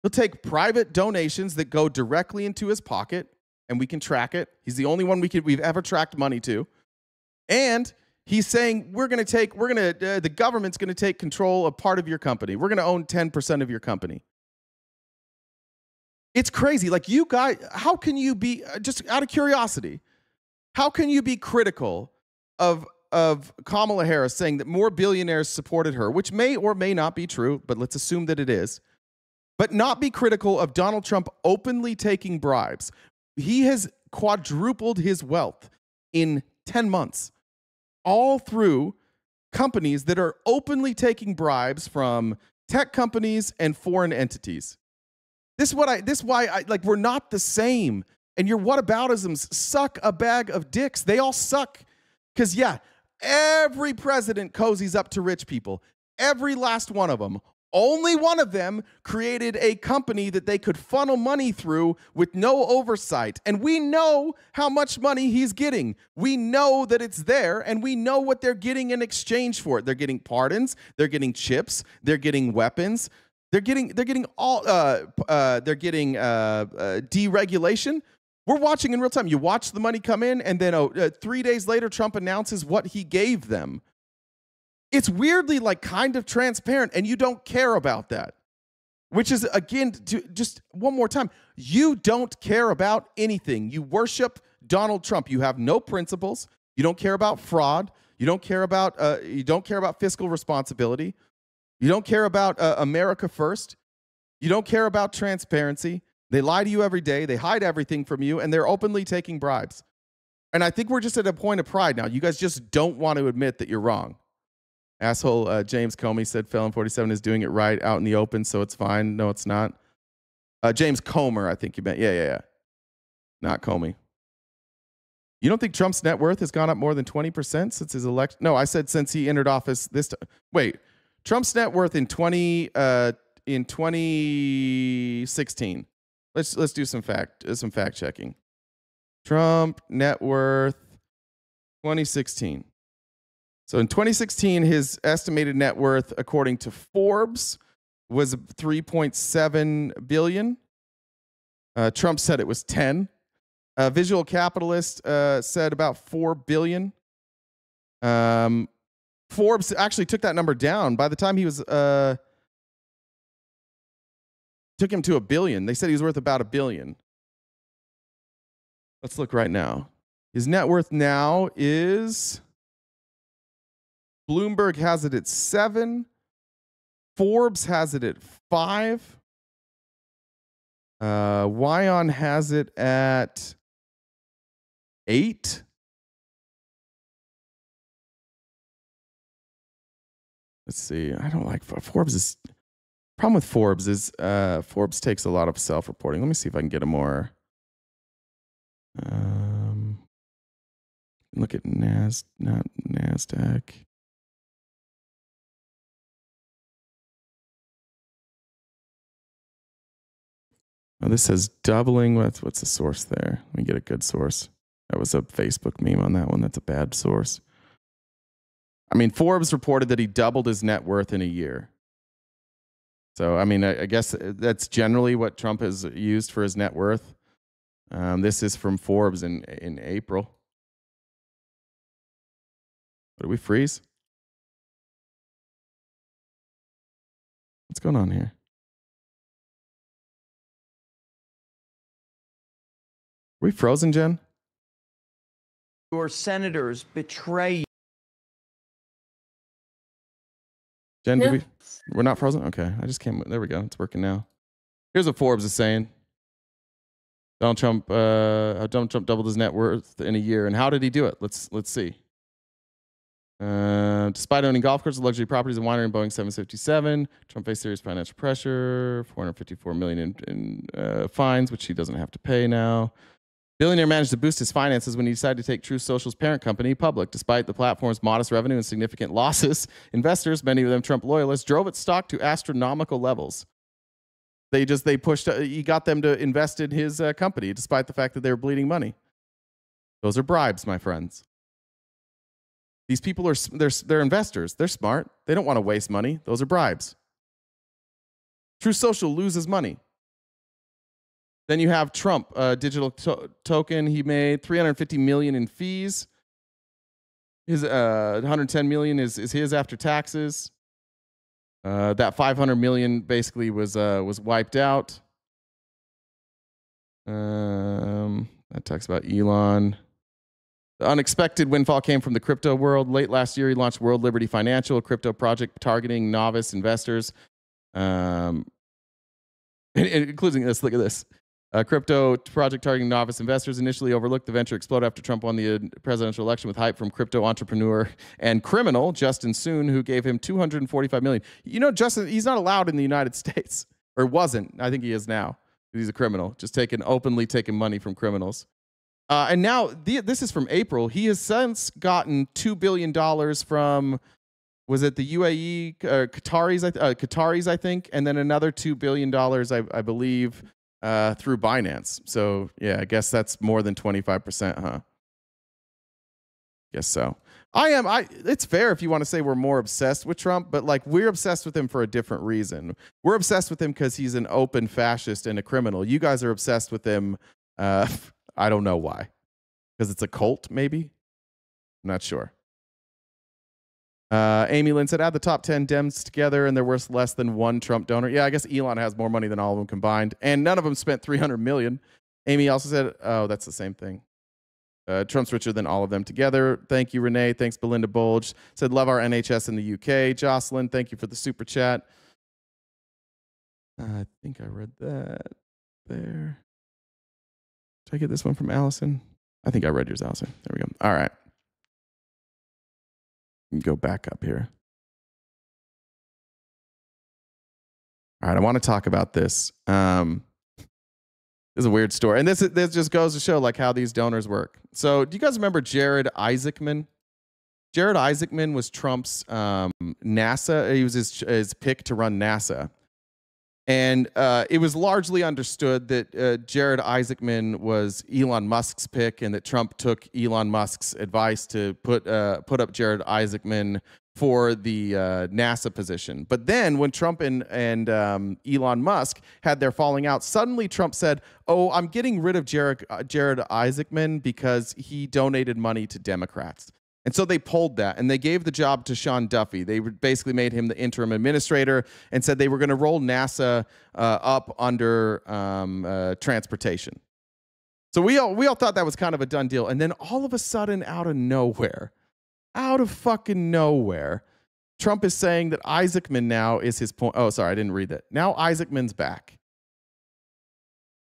He'll take private donations that go directly into his pocket, and we can track it. He's the only one we've ever tracked money to. And he's saying the government's going to take control of part of your company. We're going to own 10% of your company. It's crazy. Like, you guys, how can you be, just out of curiosity, how can you be critical of Kamala Harris saying that more billionaires supported her, which may or may not be true, but let's assume that it is, but not be critical of Donald Trump openly taking bribes? He has quadrupled his wealth in 10 months, all through companies that are openly taking bribes from tech companies and foreign entities. This is why I like, we're not the same. And your whataboutisms suck a bag of dicks. They all suck. Because, yeah, every president cozies up to rich people. Every last one of them. Only one of them created a company that they could funnel money through with no oversight. And we know how much money he's getting. We know that it's there, and we know what they're getting in exchange for it. They're getting pardons. They're getting chips. They're getting weapons. They're getting deregulation. We're watching in real time. You watch the money come in, and then 3 days later, Trump announces what he gave them. It's weirdly like kind of transparent, and you don't care about that. Which is, again, just one more time, you don't care about anything. You worship Donald Trump. You have no principles. You don't care about fraud. You don't care about fiscal responsibility. You don't care about America first. You don't care about transparency. They lie to you every day. They hide everything from you, and they're openly taking bribes. And I think we're just at a point of pride now. You guys just don't want to admit that you're wrong. Asshole James Comey said Felon 47 is doing it right out in the open, so it's fine. No, it's not. James Comer, I think you meant. Yeah. Not Comey. You don't think Trump's net worth has gone up more than 20% since his election? No, I said since he entered office this time. Wait, Trump's net worth in 2016. Let's do some fact checking. Trump net worth 2016. So in 2016, his estimated net worth, according to Forbes, was 3.7 billion. Trump said it was 10. Visual Capitalist said about 4 billion. Forbes actually took that number down. By the time he was took him to 1 billion. They said he was worth about 1 billion. Let's look right now. His net worth now is, Bloomberg has it at 7. Forbes has it at 5. Wion has it at 8. Let's see. I don't like Forbes. Problem with Forbes is Forbes takes a lot of self-reporting. Let me see if I can get a more. Look at not NASDAQ. Oh, this says doubling. What's the source there? Let me get a good source. That was a Facebook meme on that one. That's a bad source. I mean, Forbes reported that he doubled his net worth in a year. So, I mean, I guess that's generally what Trump has used for his net worth. This is from Forbes in April. What, did we freeze? What's going on here? Are we frozen, Jen? Your senators betray you. Jen, we're not frozen? Okay, I just came. There we go. It's working now. Here's what Forbes is saying. Donald Trump doubled his net worth in a year. And how did he do it? Let's see. Despite owning golf courses, luxury properties, and winery, and Boeing 757, Trump faced serious financial pressure, $454 million in fines, which he doesn't have to pay now. Billionaire managed to boost his finances when he decided to take Truth Social's parent company public. Despite the platform's modest revenue and significant losses, investors, many of them Trump loyalists, drove its stock to astronomical levels. He got them to invest in his company, despite the fact that they were bleeding money. Those are bribes, my friends. These people they're investors. They're smart. They don't want to waste money. Those are bribes. Truth Social loses money. Then you have Trump, digital token. He made $350 million in fees. His $110 million is his after taxes. That $500 million basically was wiped out. That talks about Elon. The unexpected windfall came from the crypto world. Late last year, he launched World Liberty Financial, a crypto project targeting novice investors, including this. Look at this. A crypto project targeting novice investors initially overlooked. The venture exploded after Trump won the presidential election with hype from crypto entrepreneur and criminal Justin Soon, who gave him $245 million. You know, Justin, he's not allowed in the United States, or wasn't. I think he is now. He's a criminal, just openly taking money from criminals. And now this is from April. He has since gotten $2 billion from, was it the UAE, Qataris, I think, and then another $2 billion, I believe, through Binance. So yeah, I guess that's more than 25%, huh? Guess so. It's fair if you want to say we're more obsessed with Trump, but like we're obsessed with him for a different reason. We're obsessed with him because he's an open fascist and a criminal. You guys are obsessed with him. I don't know why. Because it's a cult, maybe? I'm not sure. Amy Lynn said, add the top 10 Dems together and they're worth less than one Trump donor. Yeah, I guess Elon has more money than all of them combined. And none of them spent $300 million. Amy also said, oh, that's the same thing. Trump's richer than all of them together. Thank you, Renee. Thanks, Belinda Bulge. Said, love our NHS in the UK. Jocelyn, thank you for the super chat. I think I read that there. Did I get this one from Allison? I think I read yours, Allison. There we go. All right. Go back up here. All right, I want to talk about this. This is a weird story. And this just goes to show like how these donors work. So do you guys remember Jared Isaacman? Jared Isaacman was Trump's NASA. He was his pick to run NASA. And it was largely understood that Jared Isaacman was Elon Musk's pick and that Trump took Elon Musk's advice to put up Jared Isaacman for the NASA position. But then when Trump and Elon Musk had their falling out, suddenly Trump said, oh, I'm getting rid of Jared Isaacman because he donated money to Democrats. And so they pulled that and they gave the job to Sean Duffy. They basically made him the interim administrator and said they were going to roll NASA up under transportation. So we all thought that was kind of a done deal. And then all of a sudden, out of fucking nowhere, Trump is saying that Isaacman now is his point. Oh, sorry, I didn't read that. Now Isaacman's back.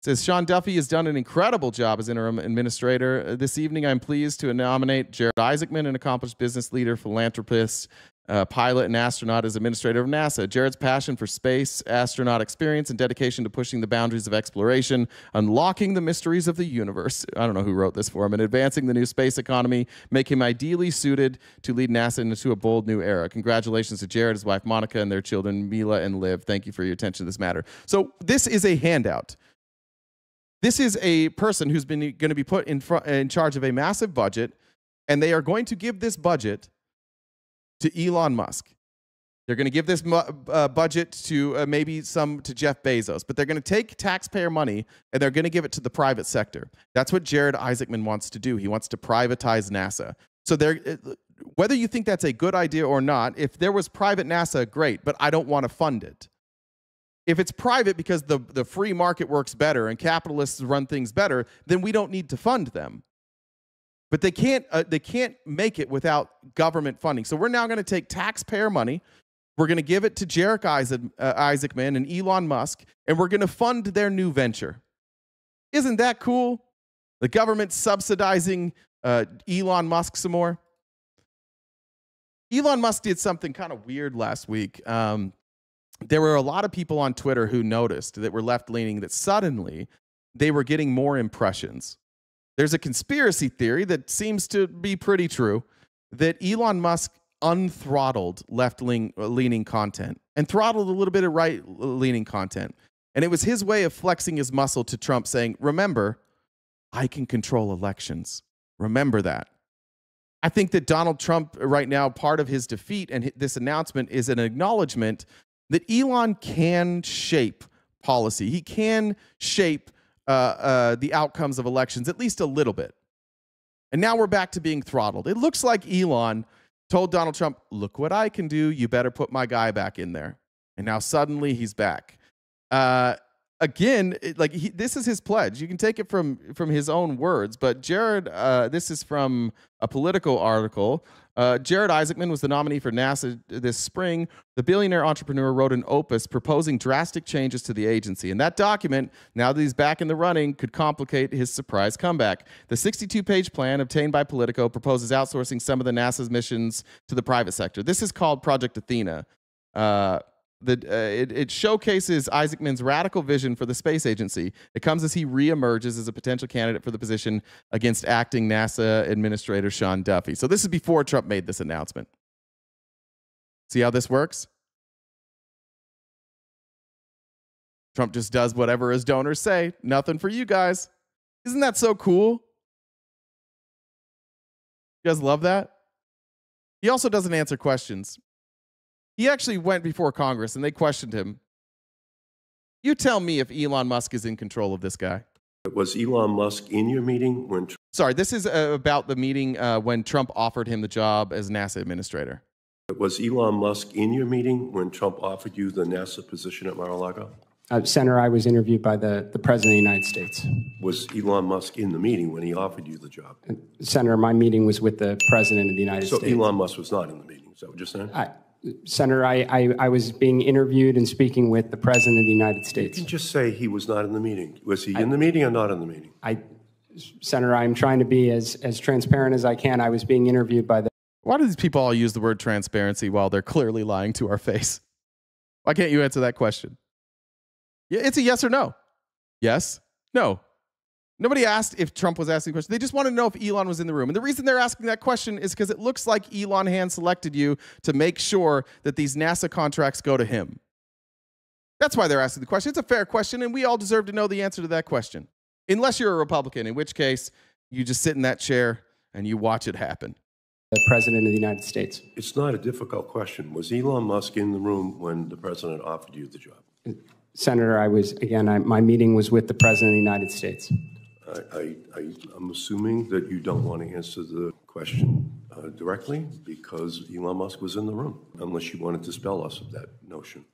It says, Sean Duffy has done an incredible job as interim administrator. This evening, I'm pleased to nominate Jared Isaacman, an accomplished business leader, philanthropist, pilot, and astronaut as administrator of NASA. Jared's passion for space, astronaut experience, and dedication to pushing the boundaries of exploration, unlocking the mysteries of the universe. I don't know who wrote this for him, and advancing the new space economy make him ideally suited to lead NASA into a bold new era. Congratulations to Jared, his wife Monica, and their children Mila and Liv. Thank you for your attention to this matter. So this is a handout. This is a person who's going to be put in charge of a massive budget, and they are going to give this budget to Elon Musk. They're going to give this budget to maybe some to Jeff Bezos, but they're going to take taxpayer money and they're going to give it to the private sector. That's what Jared Isaacman wants to do. He wants to privatize NASA. So whether you think that's a good idea or not, if there was private NASA, great, but I don't want to fund it. If it's private because the free market works better and capitalists run things better, then we don't need to fund them. But they can't make it without government funding. So we're now going to take taxpayer money. We're going to give it to Jared Isaacman and Elon Musk, and we're going to fund their new venture. Isn't that cool? The government subsidizing Elon Musk some more. Elon Musk did something kind of weird last week. There were a lot of people on Twitter who noticed that were left-leaning that suddenly they were getting more impressions. There's a conspiracy theory that seems to be pretty true that Elon Musk unthrottled left-leaning content and throttled a little bit of right-leaning content. And it was his way of flexing his muscle to Trump saying, remember, I can control elections. Remember that. I think that Donald Trump right now, part of his defeat and this announcement is an acknowledgement that Elon can shape policy. He can shape the outcomes of elections, at least a little bit. And now we're back to being throttled. It looks like Elon told Donald Trump, look what I can do. You better put my guy back in there. And now suddenly he's back. Again, this is his pledge. You can take it from his own words. But Jared, this is from a Politico article. Jared Isaacman was the nominee for NASA this spring. The billionaire entrepreneur wrote an opus proposing drastic changes to the agency. And that document, now that he's back in the running, could complicate his surprise comeback. The 62-page plan obtained by Politico proposes outsourcing some of the NASA's missions to the private sector. This is called Project Athena. It showcases Isaacman's radical vision for the space agency. It comes as he reemerges as a potential candidate for the position against acting NASA Administrator Sean Duffy. So this is before Trump made this announcement. See how this works? Trump just does whatever his donors say. Nothing for you guys. Isn't that so cool? You guys love that? He also doesn't answer questions. He actually went before Congress and they questioned him. You tell me if Elon Musk is in control of this guy. Was Elon Musk in your meeting when... Sorry, this is about the meeting when Trump offered him the job as NASA administrator. Was Elon Musk in your meeting when Trump offered you the NASA position at Mar-a-Lago? Senator, I was interviewed by the President of the United States. Was Elon Musk in the meeting when he offered you the job? Senator, my meeting was with the President of the United States. So Elon Musk was not in the meeting. Is that what you're saying? Senator, I was being interviewed and speaking with the President of the United States. You can just say he was not in the meeting. Was he in the meeting or not in the meeting? Senator, I'm trying to be as transparent as I can. I was being interviewed by the... Why do these people all use the word transparency while they're clearly lying to our face? Why can't you answer that question? Yeah, it's a yes or no. Yes, no. Nobody asked if Trump was asking the question. They just wanted to know if Elon was in the room. And the reason they're asking that question is because it looks like Elon hand-selected you to make sure that these NASA contracts go to him. That's why they're asking the question. It's a fair question, and we all deserve to know the answer to that question. Unless you're a Republican, in which case you just sit in that chair and you watch it happen. The President of the United States. It's not a difficult question. Was Elon Musk in the room when the president offered you the job? Senator, I was, again, my meeting was with the President of the United States. I'm assuming that you don't want to answer the question directly because Elon Musk was in the room, unless you want to dispel us of that notion.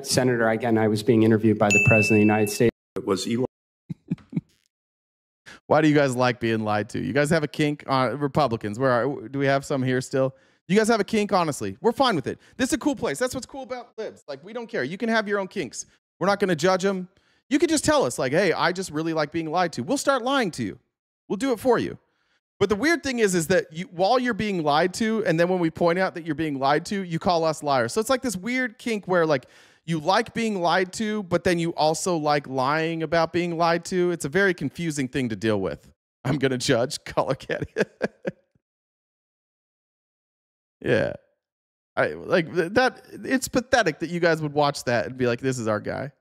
Senator, again, I was being interviewed by the President of the United States. It was Elon. Why do you guys like being lied to? You guys have a kink on Republicans. Do we have some here still? You guys have a kink, honestly. We're fine with it. This is a cool place. That's what's cool about libs. Like, we don't care. You can have your own kinks. We're not going to judge them. You can just tell us, like, hey, I just really like being lied to. We'll start lying to you. We'll do it for you. But the weird thing is that while you're being lied to, and then when we point out that you're being lied to, you call us liars. So it's like this weird kink where, like, you like being lied to, but then you also like lying about being lied to. It's a very confusing thing to deal with. I'm going to judge Color Caddy. Yeah. Like that. It's pathetic that you guys would watch that and be like, this is our guy.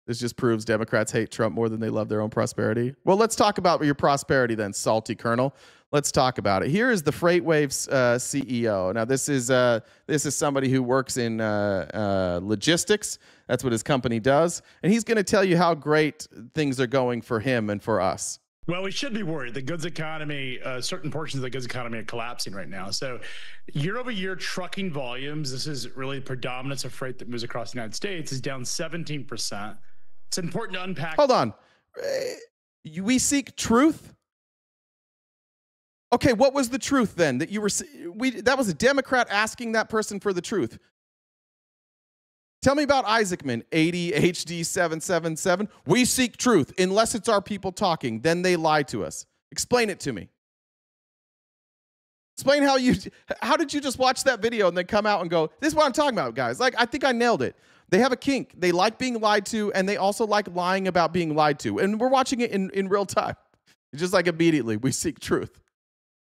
This just proves Democrats hate Trump more than they love their own prosperity. Well, let's talk about your prosperity then, salty colonel. Let's talk about it. Here is the FreightWaves CEO. Now, this is somebody who works in logistics. That's what his company does. And he's going to tell you how great things are going for him and for us. Well, we should be worried. The goods economy, certain portions of the goods economy are collapsing right now. So year over year, trucking volumes, this is really the predominance of freight that moves across the United States, is down 17%. It's important to unpack. Hold on. We seek truth? Okay, what was the truth then? That you were that was a Democrat asking that person for the truth. Tell me about Isaacman, 80 HD 777. We seek truth. Unless it's our people talking, then they lie to us. Explain it to me. Explain how did you just watch that video and then come out and go, this is what I'm talking about, guys. Like, I think I nailed it. They have a kink. They like being lied to, and they also like lying about being lied to. And we're watching it in real time. It's just like immediately, we seek truth.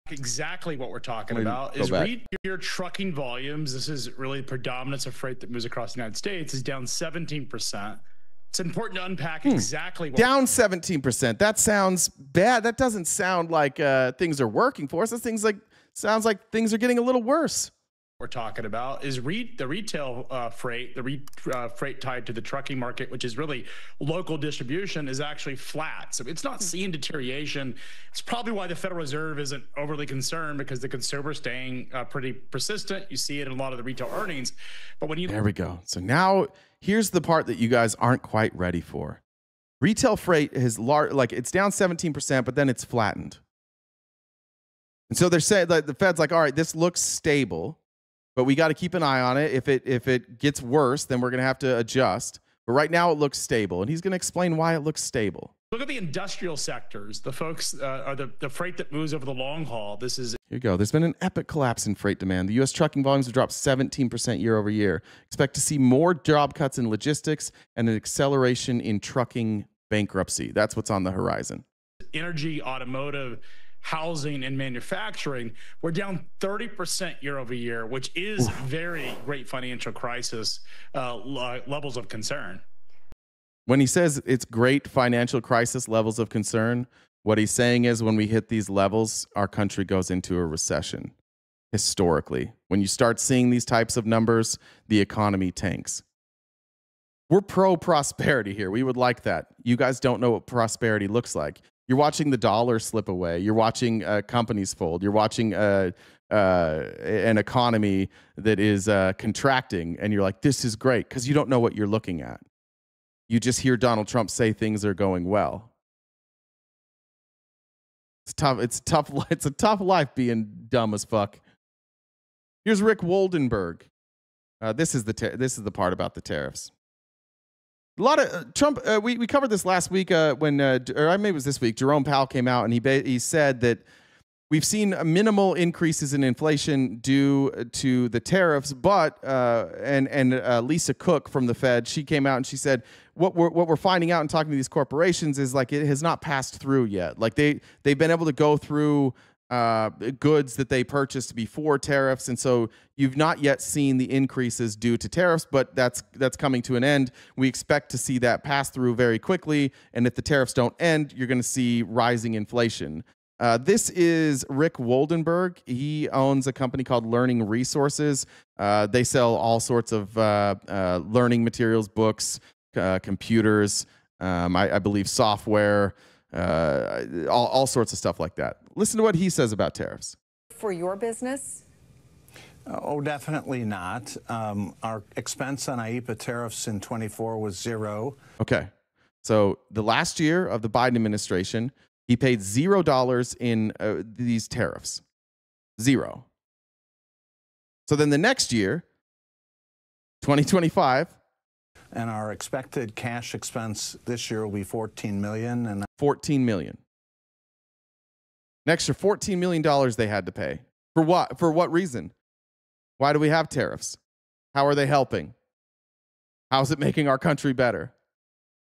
Exactly what we're talking about is read your trucking volumes. This is really the predominance of freight that moves across the United States is down 17%. It's important to unpack exactly what down 17%. That sounds bad. That doesn't sound like things are working for us. That sounds like things are getting a little worse. We're talking about is the retail freight, freight tied to the trucking market, which is really local distribution, is actually flat. So it's not seeing deterioration. It's probably why the Federal Reserve isn't overly concerned, because the consumer is staying pretty persistent. You see it in a lot of the retail earnings. But when you there we go. So now here's the part that you guys aren't quite ready for. Retail freight is it's down 17%, but then it's flattened. And so they're saying, like, the Fed's like, all right, this looks stable, but we got to keep an eye on it. If it gets worse, then we're going to have to adjust. But right now it looks stable, and he's going to explain why it looks stable. Look at the industrial sectors. The folks are the freight that moves over the long haul. This is here you go. There's been an epic collapse in freight demand. The U.S. trucking volumes have dropped 17% year over year. Expect to see more job cuts in logistics and an acceleration in trucking bankruptcy. That's what's on the horizon. Energy, automotive, housing, and manufacturing, we're down 30% year over year, which is very great financial crisis levels of concern. When he says it's great financial crisis levels of concern, what he's saying is when we hit these levels, our country goes into a recession. Historically, when you start seeing these types of numbers, the economy tanks. We're pro-prosperity here. We would like that. You guys don't know what prosperity looks like. You're watching the dollar slip away. You're watching companies fold. You're watching an economy that is contracting, and you're like, this is great, because you don't know what you're looking at. You just hear Donald Trump say things are going well. It's tough. It's tough. It's a tough life being dumb as fuck. Here's Rick Woldenberg. This is the part about the tariffs. A lot of Trump. We covered this last week when, or maybe it was this week. Jerome Powell came out and he said that we've seen minimal increases in inflation due to the tariffs, but Lisa Cook from the Fed, she came out and she said what we're finding out and talking to these corporations is like it has not passed through yet. Like they've been able to go through goods that they purchased before tariffs, and so you've not yet seen the increases due to tariffs, but that's coming to an end. We expect to see that pass through very quickly, and if the tariffs don't end, you're going to see rising inflation. This is Rick Woldenberg. He owns a company called Learning Resources. They sell all sorts of learning materials, books, computers, I believe software, all sorts of stuff like that. Listen to what he says about tariffs. For your business? Oh, definitely not. Our expense on IEEPA tariffs in 24 was zero. Okay. So the last year of the Biden administration, he paid $0 in these tariffs. Zero. So then the next year, 2025. And our expected cash expense this year will be $14 million. And $14 million. An extra $14 million they had to pay. For what? For what reason? Why do we have tariffs? How are they helping? How is it making our country better?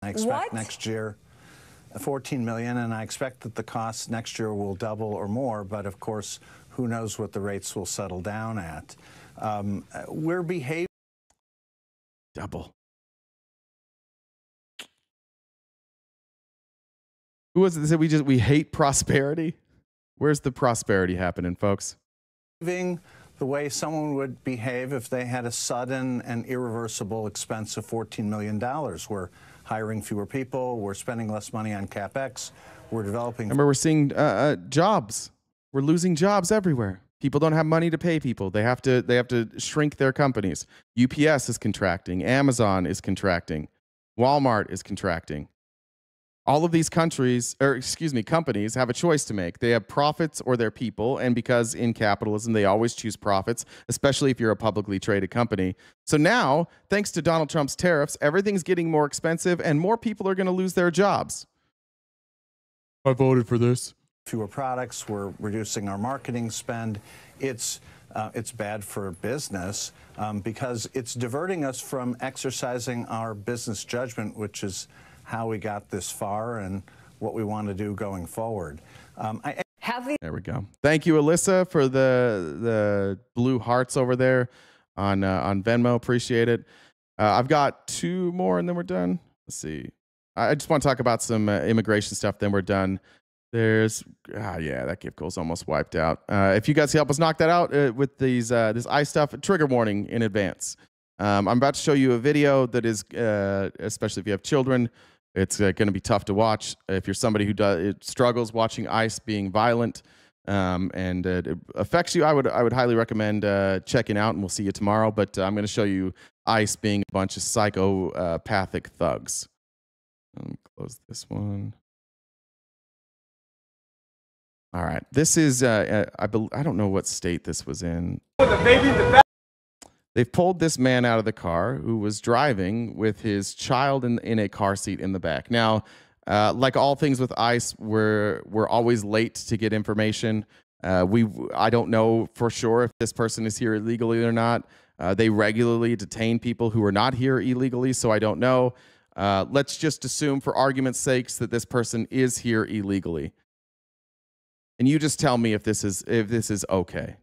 I expect next year $14 million, and I expect that the costs next year will double or more, but of course, who knows what the rates will settle down at. We're behaving. Double. Who was it that said we hate prosperity? Where's the prosperity happening, folks? The way someone would behave if they had a sudden and irreversible expense of $14 million. We're hiring fewer people. We're spending less money on CapEx. We're developing. Remember, we're seeing jobs. We're losing jobs everywhere. People don't have money to pay people. They have to shrink their companies. UPS is contracting. Amazon is contracting. Walmart is contracting. All of these companies have a choice to make. They have profits or their people, and because in capitalism, they always choose profits, especially if you're a publicly traded company. So now, thanks to Donald Trump's tariffs, everything's getting more expensive, and more people are going to lose their jobs. I voted for this. Fewer products. We're reducing our marketing spend. It's bad for business because it's diverting us from exercising our business judgment, which is how we got this far and what we want to do going forward. There we go. Thank you, Alyssa, for the blue hearts over there on Venmo. Appreciate it. I've got two more and then we're done. Let's see. I just want to talk about some immigration stuff, then we're done. There's, that gift goal's almost wiped out. If you guys help us knock that out with this ICE stuff, trigger warning in advance. I'm about to show you a video that is, especially if you have children, it's going to be tough to watch. If you're somebody who struggles watching ICE being violent and it affects you, I would highly recommend checking out, and we'll see you tomorrow. But I'm going to show you ICE being a bunch of psychopathic thugs. Let me close this one. All right, this is I don't know what state this was in. They've pulled this man out of the car who was driving with his child in a car seat in the back. Now, like all things with ICE, we're always late to get information. I don't know for sure if this person is here illegally or not. They regularly detain people who are not here illegally, so I don't know. Let's just assume, for argument's sakes, that this person is here illegally. And you just tell me if this is okay.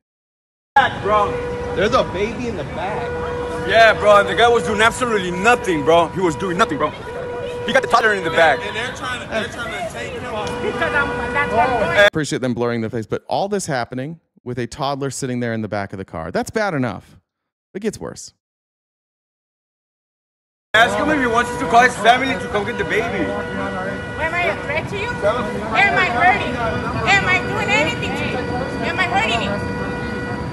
Bro, there's a baby in the back. Yeah, bro, and the guy was doing absolutely nothing, bro. He was doing nothing, bro. He got the toddler in the back. And they're trying to take him off. I appreciate them blurring their face, but all this happening with a toddler sitting there in the back of the car, that's bad enough. It gets worse. Ask him if he wants us to call his family to come get the baby. Am I a threat to you? Am I hurting? Am I doing anything to you? Am I hurting you?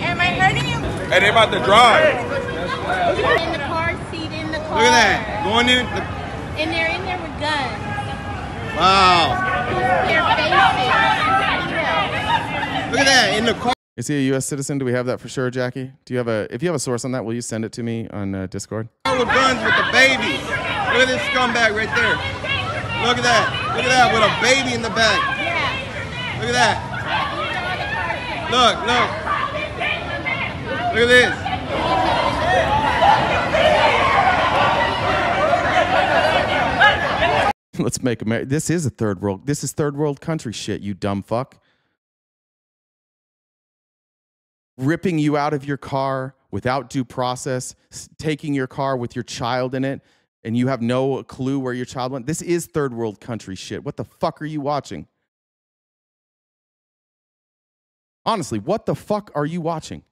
Am I hurting you? And they about to drive. In the car seat, in the car. Look at that. Going in. And they're in there with guns. Wow. Their faces. Look at that in the car. Is he a U.S. citizen? Do we have that for sure, Jackie? Do you have a? If you have a source on that, will you send it to me on Discord? With guns with the baby. Look at this scumbag right there. Look at that. Look at that with a baby in the back. Look at that. Look, look. Look at this. Let's make America. This is a third world. This is third world country shit, you dumb fuck. Ripping you out of your car without due process, taking your car with your child in it, and you have no clue where your child went. This is third world country shit. What the fuck are you watching? Honestly, what the fuck are you watching?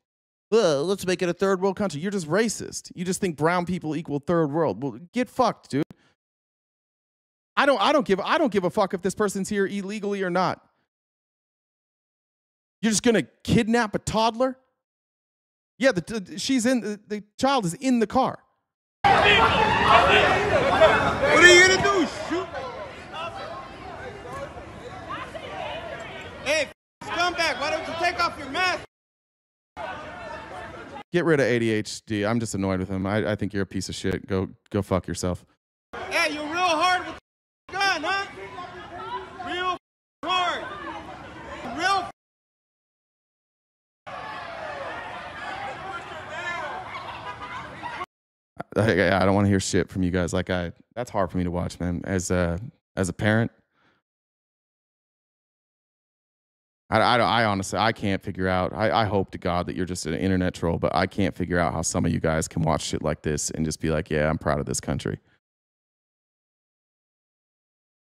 Ugh, let's make it a third world country. You're just racist. You just think brown people equal third world. Well, get fucked, dude. I don't give a fuck if this person's here illegally or not. You're just gonna kidnap a toddler? Yeah, the child is in the car. What are you gonna do? Shoot? Hey, scumbag! Why don't you take off your mask? Get rid of ADHD. I'm just annoyed with him. I think you're a piece of shit. Go fuck yourself. Hey, you're real hard with the gun, huh? Real hard. Real. I don't want to hear shit from you guys. That's hard for me to watch, man. As a parent, I honestly, I can't figure out. I hope to God that you're just an internet troll, but I can't figure out how some of you guys can watch shit like this and just be like, yeah, I'm proud of this country.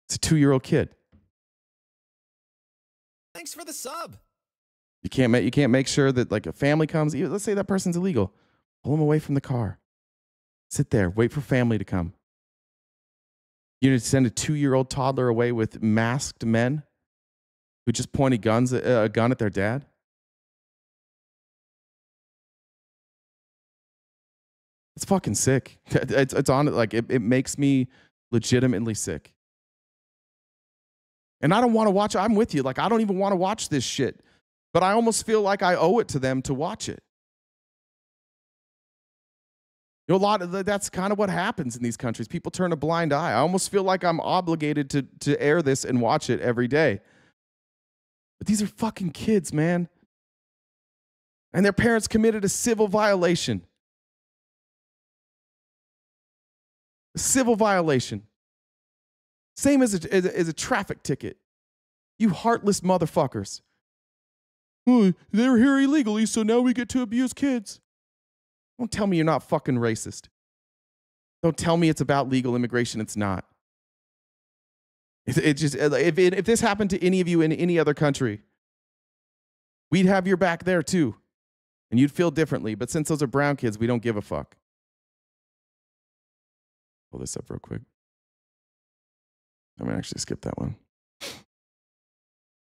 It's a 2-year-old kid. Thanks for the sub. You can't make sure that like a family comes. Let's say that person's illegal. Pull them away from the car. Sit there. Wait for family to come. You need to send a 2-year-old toddler away with masked men who just pointed a gun at their dad? It's fucking sick. It's on it. Like it makes me legitimately sick. And I don't want to watch. I'm with you. Like I don't even want to watch this shit. But I almost feel like I owe it to them to watch it. You know, that's kind of what happens in these countries. People turn a blind eye. I almost feel like I'm obligated to air this and watch it every day. But these are fucking kids, man. And their parents committed a civil violation. A civil violation. Same as a traffic ticket. You heartless motherfuckers. Oh, they were here illegally, so now we get to abuse kids. Don't tell me you're not fucking racist. Don't tell me it's about legal immigration. It's not. If this happened to any of you in any other country, we'd have your back there too. And you'd feel differently. But since those are brown kids, we don't give a fuck. Pull this up real quick. I'm going to actually skip that one. I'm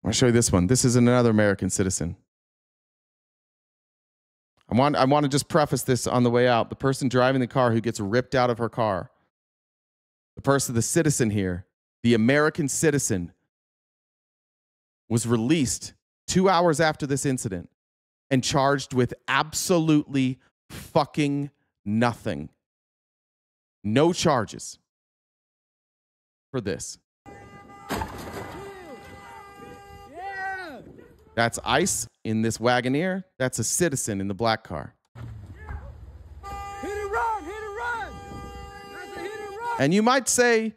going to show you this one. This is another American citizen. I want to just preface this on the way out. The person driving the car who gets ripped out of her car, the citizen here, the American citizen, was released 2 hours after this incident and charged with absolutely fucking nothing. No charges for this. That's ICE in this Wagoneer. That's a citizen in the black car. Hit and run, hit and run. That's a hit and run. And you might say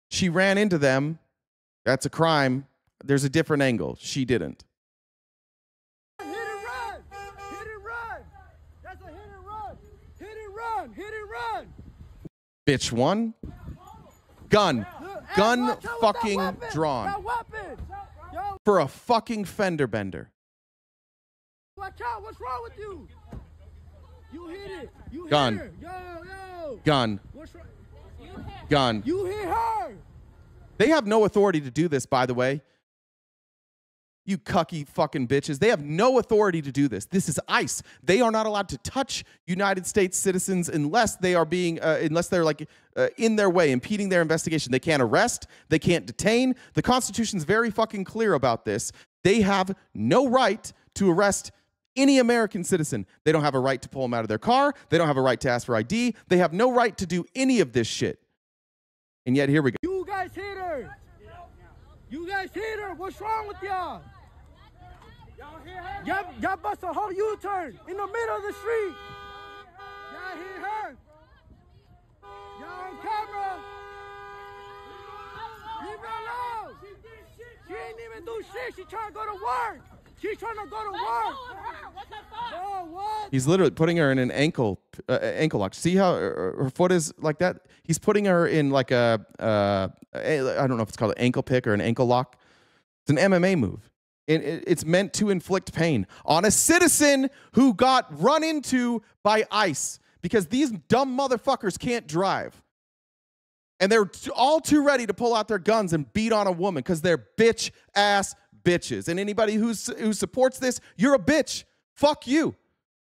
she ran into them. That's a crime. There's a different angle. She didn't. Hit and run. Hit and run. That's a hit and run. Hit and run. Hit and run. Bitch one. Gun. Gun fucking drawn. For a fucking fender bender. Watch out, what's wrong with you? You hit it. You hit Gun. her. Yo. Gun. What's wrong? Gun. You hit her. They have no authority to do this, by the way. You cucky fucking bitches. They have no authority to do this. This is ICE. They are not allowed to touch United States citizens unless they are being, unless they're like in their way, impeding their investigation. They can't arrest. They can't detain. The Constitution's very fucking clear about this. They have no right to arrest any American citizen. They don't have a right to pull them out of their car. They don't have a right to ask for ID. They have no right to do any of this shit. And yet here we go. You guys hit her. You guys hit her. What's wrong with y'all? Y'all bust a whole U-turn in the middle of the street. Y'all hit her. Y'all on camera. Leave her alone. She ain't even do shit. She trying to go to work. She's trying to go to work. No, what? He's literally putting her in an ankle lock. See how her foot is like that? He's putting her in like a I don't know if it's called an ankle pick or an ankle lock. It's an MMA move. It's meant to inflict pain on a citizen who got run into by ICE because these dumb motherfuckers can't drive. And they're all too ready to pull out their guns and beat on a woman because they're bitch-ass bitches. And anybody who supports this, you're a bitch. Fuck you.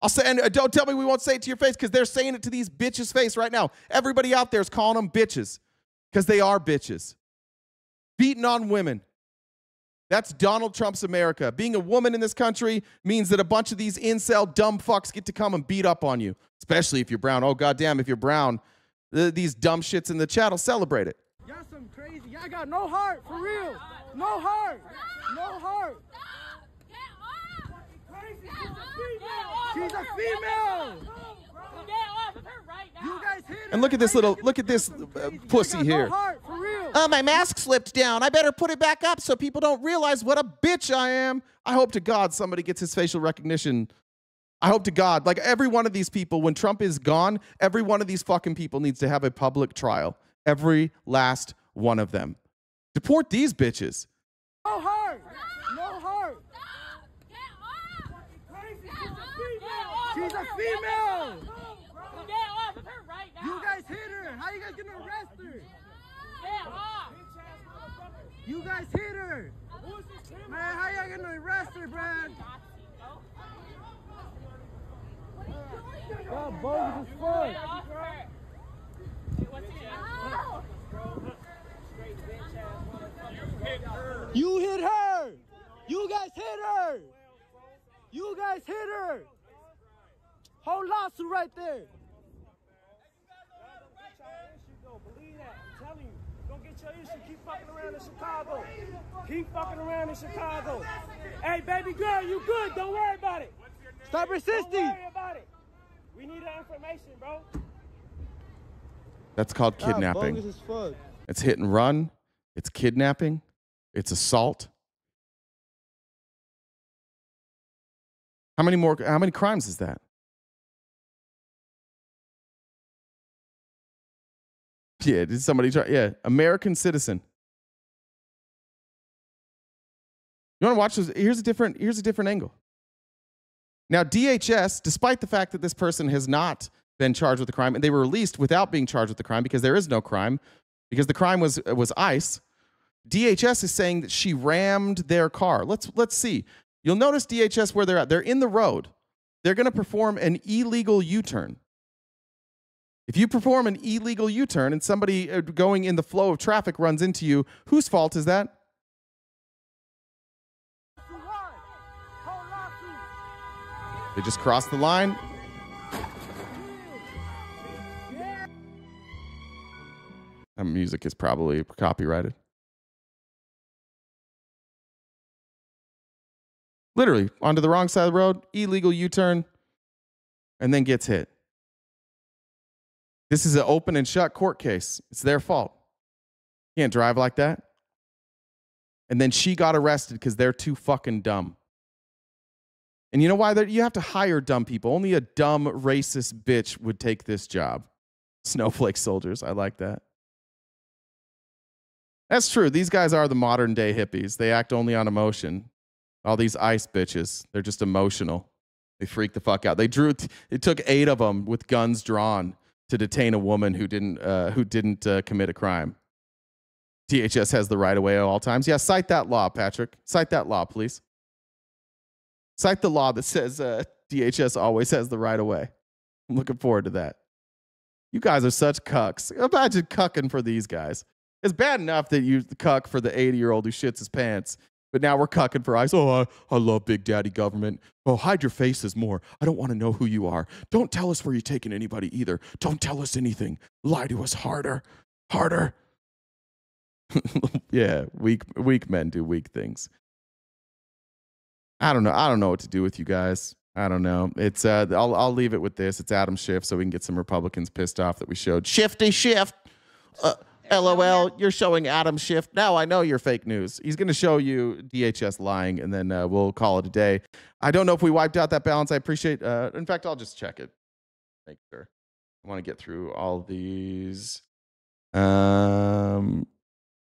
I'll say, and don't tell me we won't say it to your face because they're saying it to these bitches' face right now. Everybody out there is calling them bitches because they are bitches. Beating on women. That's Donald Trump's America. Being a woman in this country means that a bunch of these incel dumb fucks get to come and beat up on you, especially if you're brown. Oh, goddamn, if you're brown, these dumb shits in the chat will celebrate it. Y'all some crazy. Y'all got no heart, for real. No heart. No heart. She's a female. You guys hit her. And look at this pussy here. Oh, my mask slipped down. I better put it back up so people don't realize what a bitch I am. I hope to God somebody gets his facial recognition. I hope to God, like every one of these people, when Trump is gone, every one of these fucking people needs to have a public trial. Every last one of them. Deport these bitches. No heart. No heart. She's a female. You guys hit her. How you guys gonna arrest her? You guys hit her. Man, how y'all gonna arrest her, Brad? Y'all bogus as fuck. You hit her. You guys hit her. You guys hit her. Whole lawsuit right there. Believe that. I'm telling you. Don't get your issue. Keep fucking around in Chicago. Keep fucking around in Chicago. Hey, baby girl, you good. Don't worry about it. Stop resisting. Don't worry about it. We need that information, bro. That's called kidnapping. Bogus as fuck. It's hit and run. It's kidnapping. It's assault. How many crimes is that? Yeah, did somebody try? Yeah, American citizen. You want to watch this? Here's a different angle. Now, DHS, despite the fact that this person has not been charged with the crime, and they were released without being charged with the crime because there is no crime, because the crime was ICE. DHS is saying that she rammed their car. Let's see. You'll notice DHS where they're at. They're in the road. They're going to perform an illegal U-turn. If you perform an illegal U-turn and somebody going in the flow of traffic runs into you, whose fault is that? They just crossed the line. That music is probably copyrighted. Literally, onto the wrong side of the road, illegal U-turn, and then gets hit. This is an open and shut court case. It's their fault. You can't drive like that. And then she got arrested because they're too fucking dumb. And you know why? You have to hire dumb people. Only a dumb, racist bitch would take this job. Snowflake soldiers. I like that. That's true. These guys are the modern day hippies. They act only on emotion. All these ICE bitches, they're just emotional. They freak the fuck out. It took 8 of them with guns drawn to detain a woman who didn't commit a crime. DHS has the right of way at all times. Yeah, cite that law, Patrick. Cite that law, please. Cite the law that says DHS always has the right of way. I'm looking forward to that. You guys are such cucks. Imagine cucking for these guys. It's bad enough that you cuck for the 80-year-old who shits his pants, but now we're cucking for ICE. Oh, I love Big Daddy government. Oh, hide your faces more. I don't want to know who you are. Don't tell us where you're taking anybody either. Don't tell us anything. Lie to us harder. Harder. Yeah, weak men do weak things. I don't know. I don't know what to do with you guys. I don't know. It's I'll leave it with this. It's Adam Schiff, so we can get some Republicans pissed off that we showed Shifty Shift. LOL, you're showing Adam Schiff. Now I know you're fake news. He's going to show you DHS lying, and then we'll call it a day. I don't know if we wiped out that balance. I appreciate. In fact, I'll just check it. Make sure. I want to get through all these.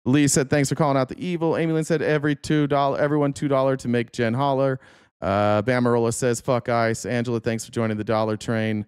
Lee said, thanks for calling out the evil. Amy Lynn said, everyone $2 to make Jen holler. Bamarola says, fuck ICE. Angela, thanks for joining the dollar train.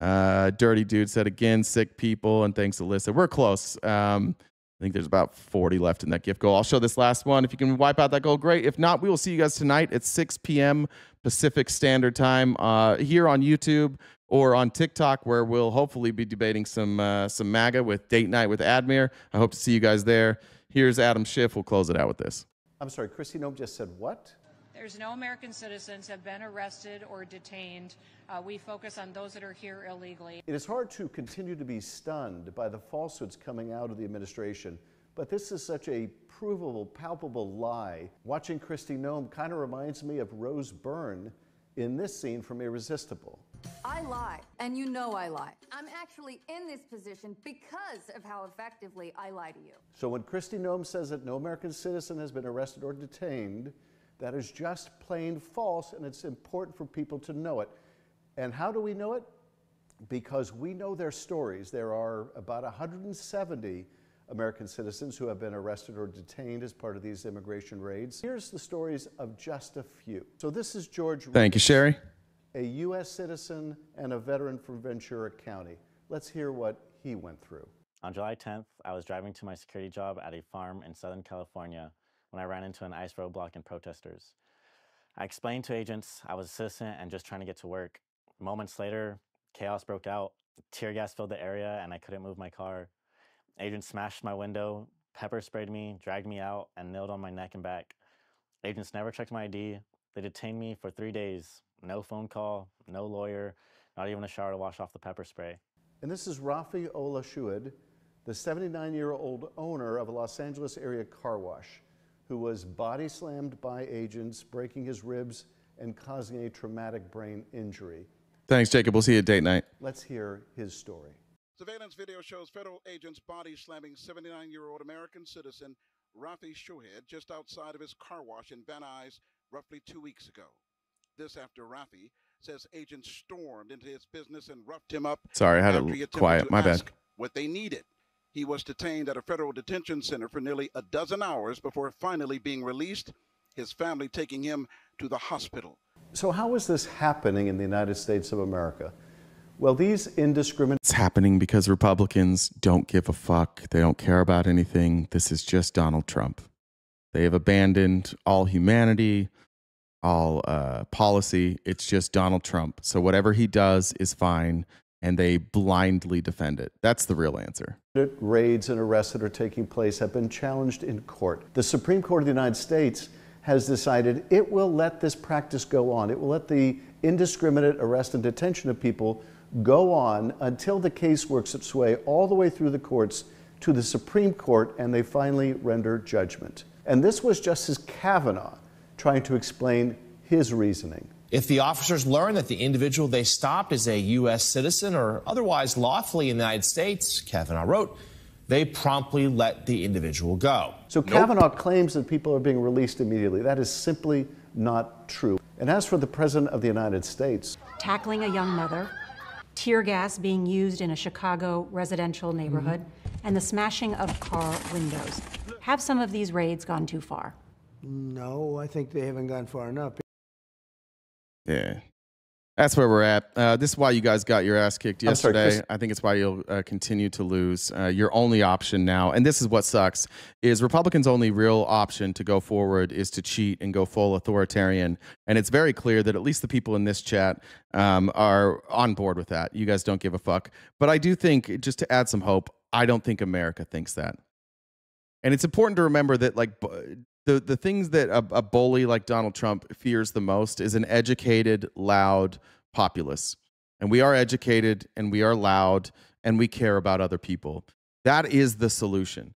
Dirty Dude said, again, sick people. And thanks, Alyssa. We're close. I think there's about 40 left in that gift goal. I'll show this last one. If you can wipe out that goal, great. If not, we will see you guys tonight at 6 p.m. Pacific Standard Time here on YouTube or on TikTok, where we'll hopefully be debating some MAGA with Date Night with Admir. I hope to see you guys there. Here's Adam Schiff. We'll close it out with this. I'm sorry, Kristi Noem just said what? There's no American citizens have been arrested or detained. We focus on those that are here illegally. It is hard to continue to be stunned by the falsehoods coming out of the administration, but this is such a provable, palpable lie. Watching Kristi Noem kind of reminds me of Rose Byrne in this scene from Irresistible. I lie, and you know I lie. I'm actually in this position because of how effectively I lie to you. So when Kristi Noem says that no American citizen has been arrested or detained, that is just plain false, and it's important for people to know it. And how do we know it? Because we know their stories. There are about 170 American citizens who have been arrested or detained as part of these immigration raids. Here's the stories of just a few. So this is George Thank you, Sherry. A U.S. citizen and a veteran from Ventura County. Let's hear what he went through. On July 10th, I was driving to my security job at a farm in Southern California when I ran into an ICE roadblock and protesters. I explained to agents I was a citizen and just trying to get to work. Moments later, chaos broke out. Tear gas filled the area and I couldn't move my car. Agents smashed my window, pepper sprayed me, dragged me out, and knelt on my neck and back. Agents never checked my ID. They detained me for 3 days. No phone call, no lawyer, not even a shower to wash off the pepper spray. And this is Rafi Olashuad, the 79-year-old owner of a Los Angeles area car wash, who was body slammed by agents, breaking his ribs and causing a traumatic brain injury. Thanks, Jacob. We'll see you at Date Night. Let's hear his story. Surveillance video shows federal agents body slamming 79-year-old American citizen Rafi Shohead just outside of his car wash in Van Nuys roughly 2 weeks ago. This after Rafi says agents stormed into his business and roughed him up. Sorry, I had it quiet. My bad. What they needed. He was detained at a federal detention center for nearly a dozen hours before finally being released, his family taking him to the hospital. So how is this happening in the United States of America? Well, these indiscriminate... It's happening because Republicans don't give a fuck. They don't care about anything. This is just Donald Trump. They have abandoned all humanity, all policy. It's just Donald Trump. So whatever he does is fine, and they blindly defend it. That's the real answer. Raids and arrests that are taking place have been challenged in court. The Supreme Court of the United States has decided it will let this practice go on. It will let the indiscriminate arrest and detention of people go on until the case works its way all the way through the courts to the Supreme Court and they finally render judgment. And this was Justice Kavanaugh trying to explain his reasoning. If the officers learn that the individual they stopped is a U.S. citizen or otherwise lawfully in the United States, Kavanaugh wrote, they promptly let the individual go. So Kavanaugh claims that people are being released immediately. That is simply not true. And as for the President of the United States, tackling a young mother, tear gas being used in a Chicago residential neighborhood, and the smashing of car windows. Have some of these raids gone too far? No, I think they haven't gone far enough. Yeah. That's where we're at. This is why you guys got your ass kicked yesterday. Chris. I think it's why you'll continue to lose. Your only option now, and this is what sucks, is Republicans' only real option to go forward is to cheat and go full authoritarian. And it's very clear that at least the people in this chat are on board with that. You guys don't give a fuck. But I do think, just to add some hope, I don't think America thinks that. And it's important to remember that, like, the things that a bully like Donald Trump fears the most is an educated, loud populace. And we are educated, and we are loud, and we care about other people. That is the solution.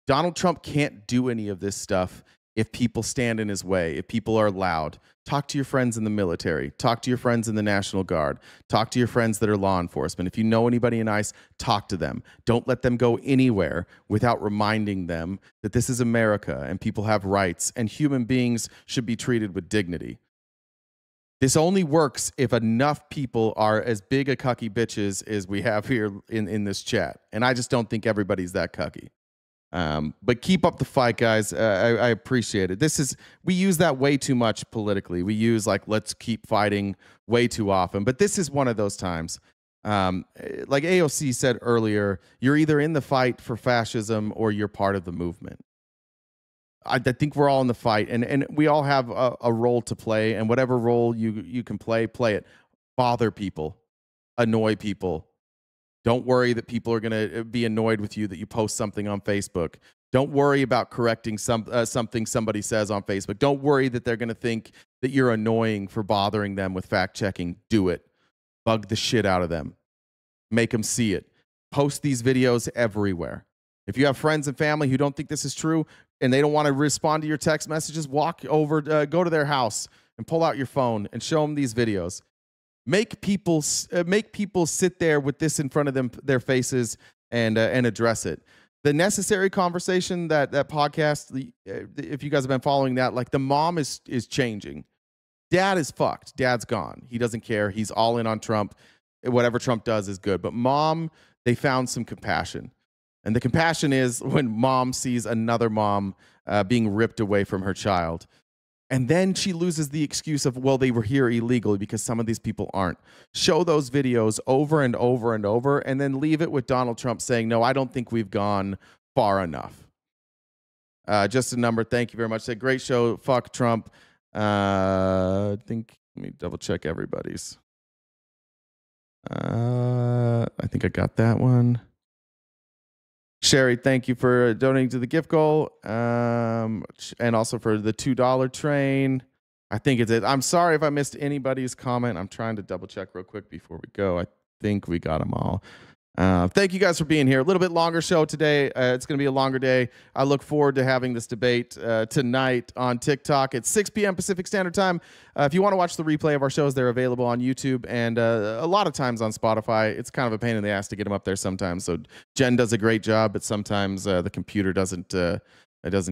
Donald Trump can't do any of this stuff if people stand in his way, if people are loud. Talk to your friends in the military. Talk to your friends in the National Guard. Talk to your friends that are law enforcement. If you know anybody in ICE, talk to them. Don't let them go anywhere without reminding them that this is America and people have rights and human beings should be treated with dignity. This only works if enough people are as big a cucky bitches as we have here in this chat. And I just don't think everybody's that cucky. But keep up the fight, guys. I appreciate it. We use that way too much politically. We use, like, let's keep fighting way too often. But this is one of those times. Like AOC said earlier, you're either in the fight for fascism or you're part of the movement. I think we're all in the fight, and we all have a role to play, and whatever role you can play it. Bother people, annoy people. Don't worry that people are going to be annoyed with you that you post something on Facebook. Don't worry about correcting something somebody says on Facebook. Don't worry that they're going to think that you're annoying for bothering them with fact checking. Do it. Bug the shit out of them. Make them see it. Post these videos everywhere. If you have friends and family who don't think this is true and they don't want to respond to your text messages, walk over, go to their house and pull out your phone and show them these videos. Make people sit there with this in front of their faces and address it. The necessary conversation, that podcast, if you guys have been following that, like, the mom is changing. Dad is fucked. Dad's gone. He doesn't care. He's all in on Trump. Whatever Trump does is good. But mom, they found some compassion. And the compassion is when mom sees another mom being ripped away from her child. And then she loses the excuse of, well, they were here illegally, because some of these people aren't. Show those videos over and over and over, and then leave it with Donald Trump saying, no, I don't think we've gone far enough. Just a number. Thank you very much. Said, great show. Fuck Trump. Let me double check everybody's. I think I got that one. Sherry, thank you for donating to the gift goal, and also for the $2 train. I think it's it. I'm sorry if I missed anybody's comment. I'm trying to double check real quick before we go. I think we got them all. Thank you guys for being here. A little bit longer show today. It's going to be a longer day. I look forward to having this debate tonight on TikTok at 6 p.m. Pacific Standard Time. If you want to watch the replay of our shows, they're available on YouTube and a lot of times on Spotify. It's kind of a pain in the ass to get them up there sometimes. So Jen does a great job, but sometimes the computer doesn't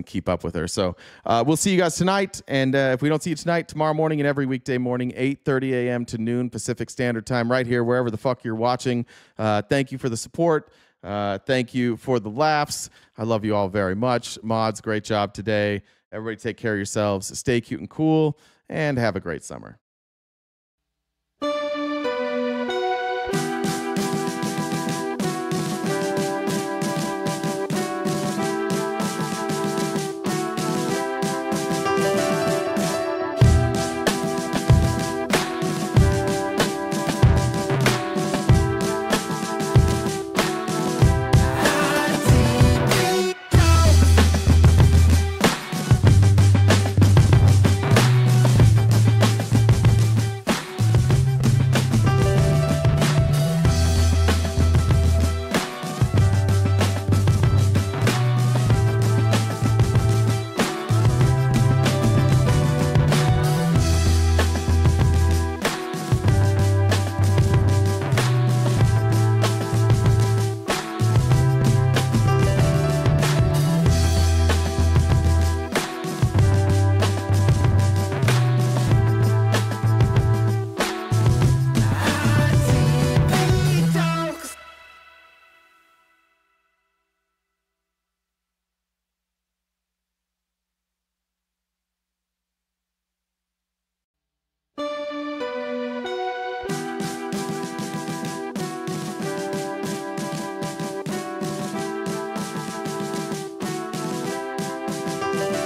keep up with her. So we'll see you guys tonight. And if we don't see you tonight, tomorrow morning and every weekday morning, 8:30 a.m. to noon Pacific Standard Time, right here, wherever the fuck you're watching. Thank you for the support. Thank you for the laughs. I love you all very much. Mods, great job today. Everybody take care of yourselves. Stay cute and cool, and have a great summer. Thank you.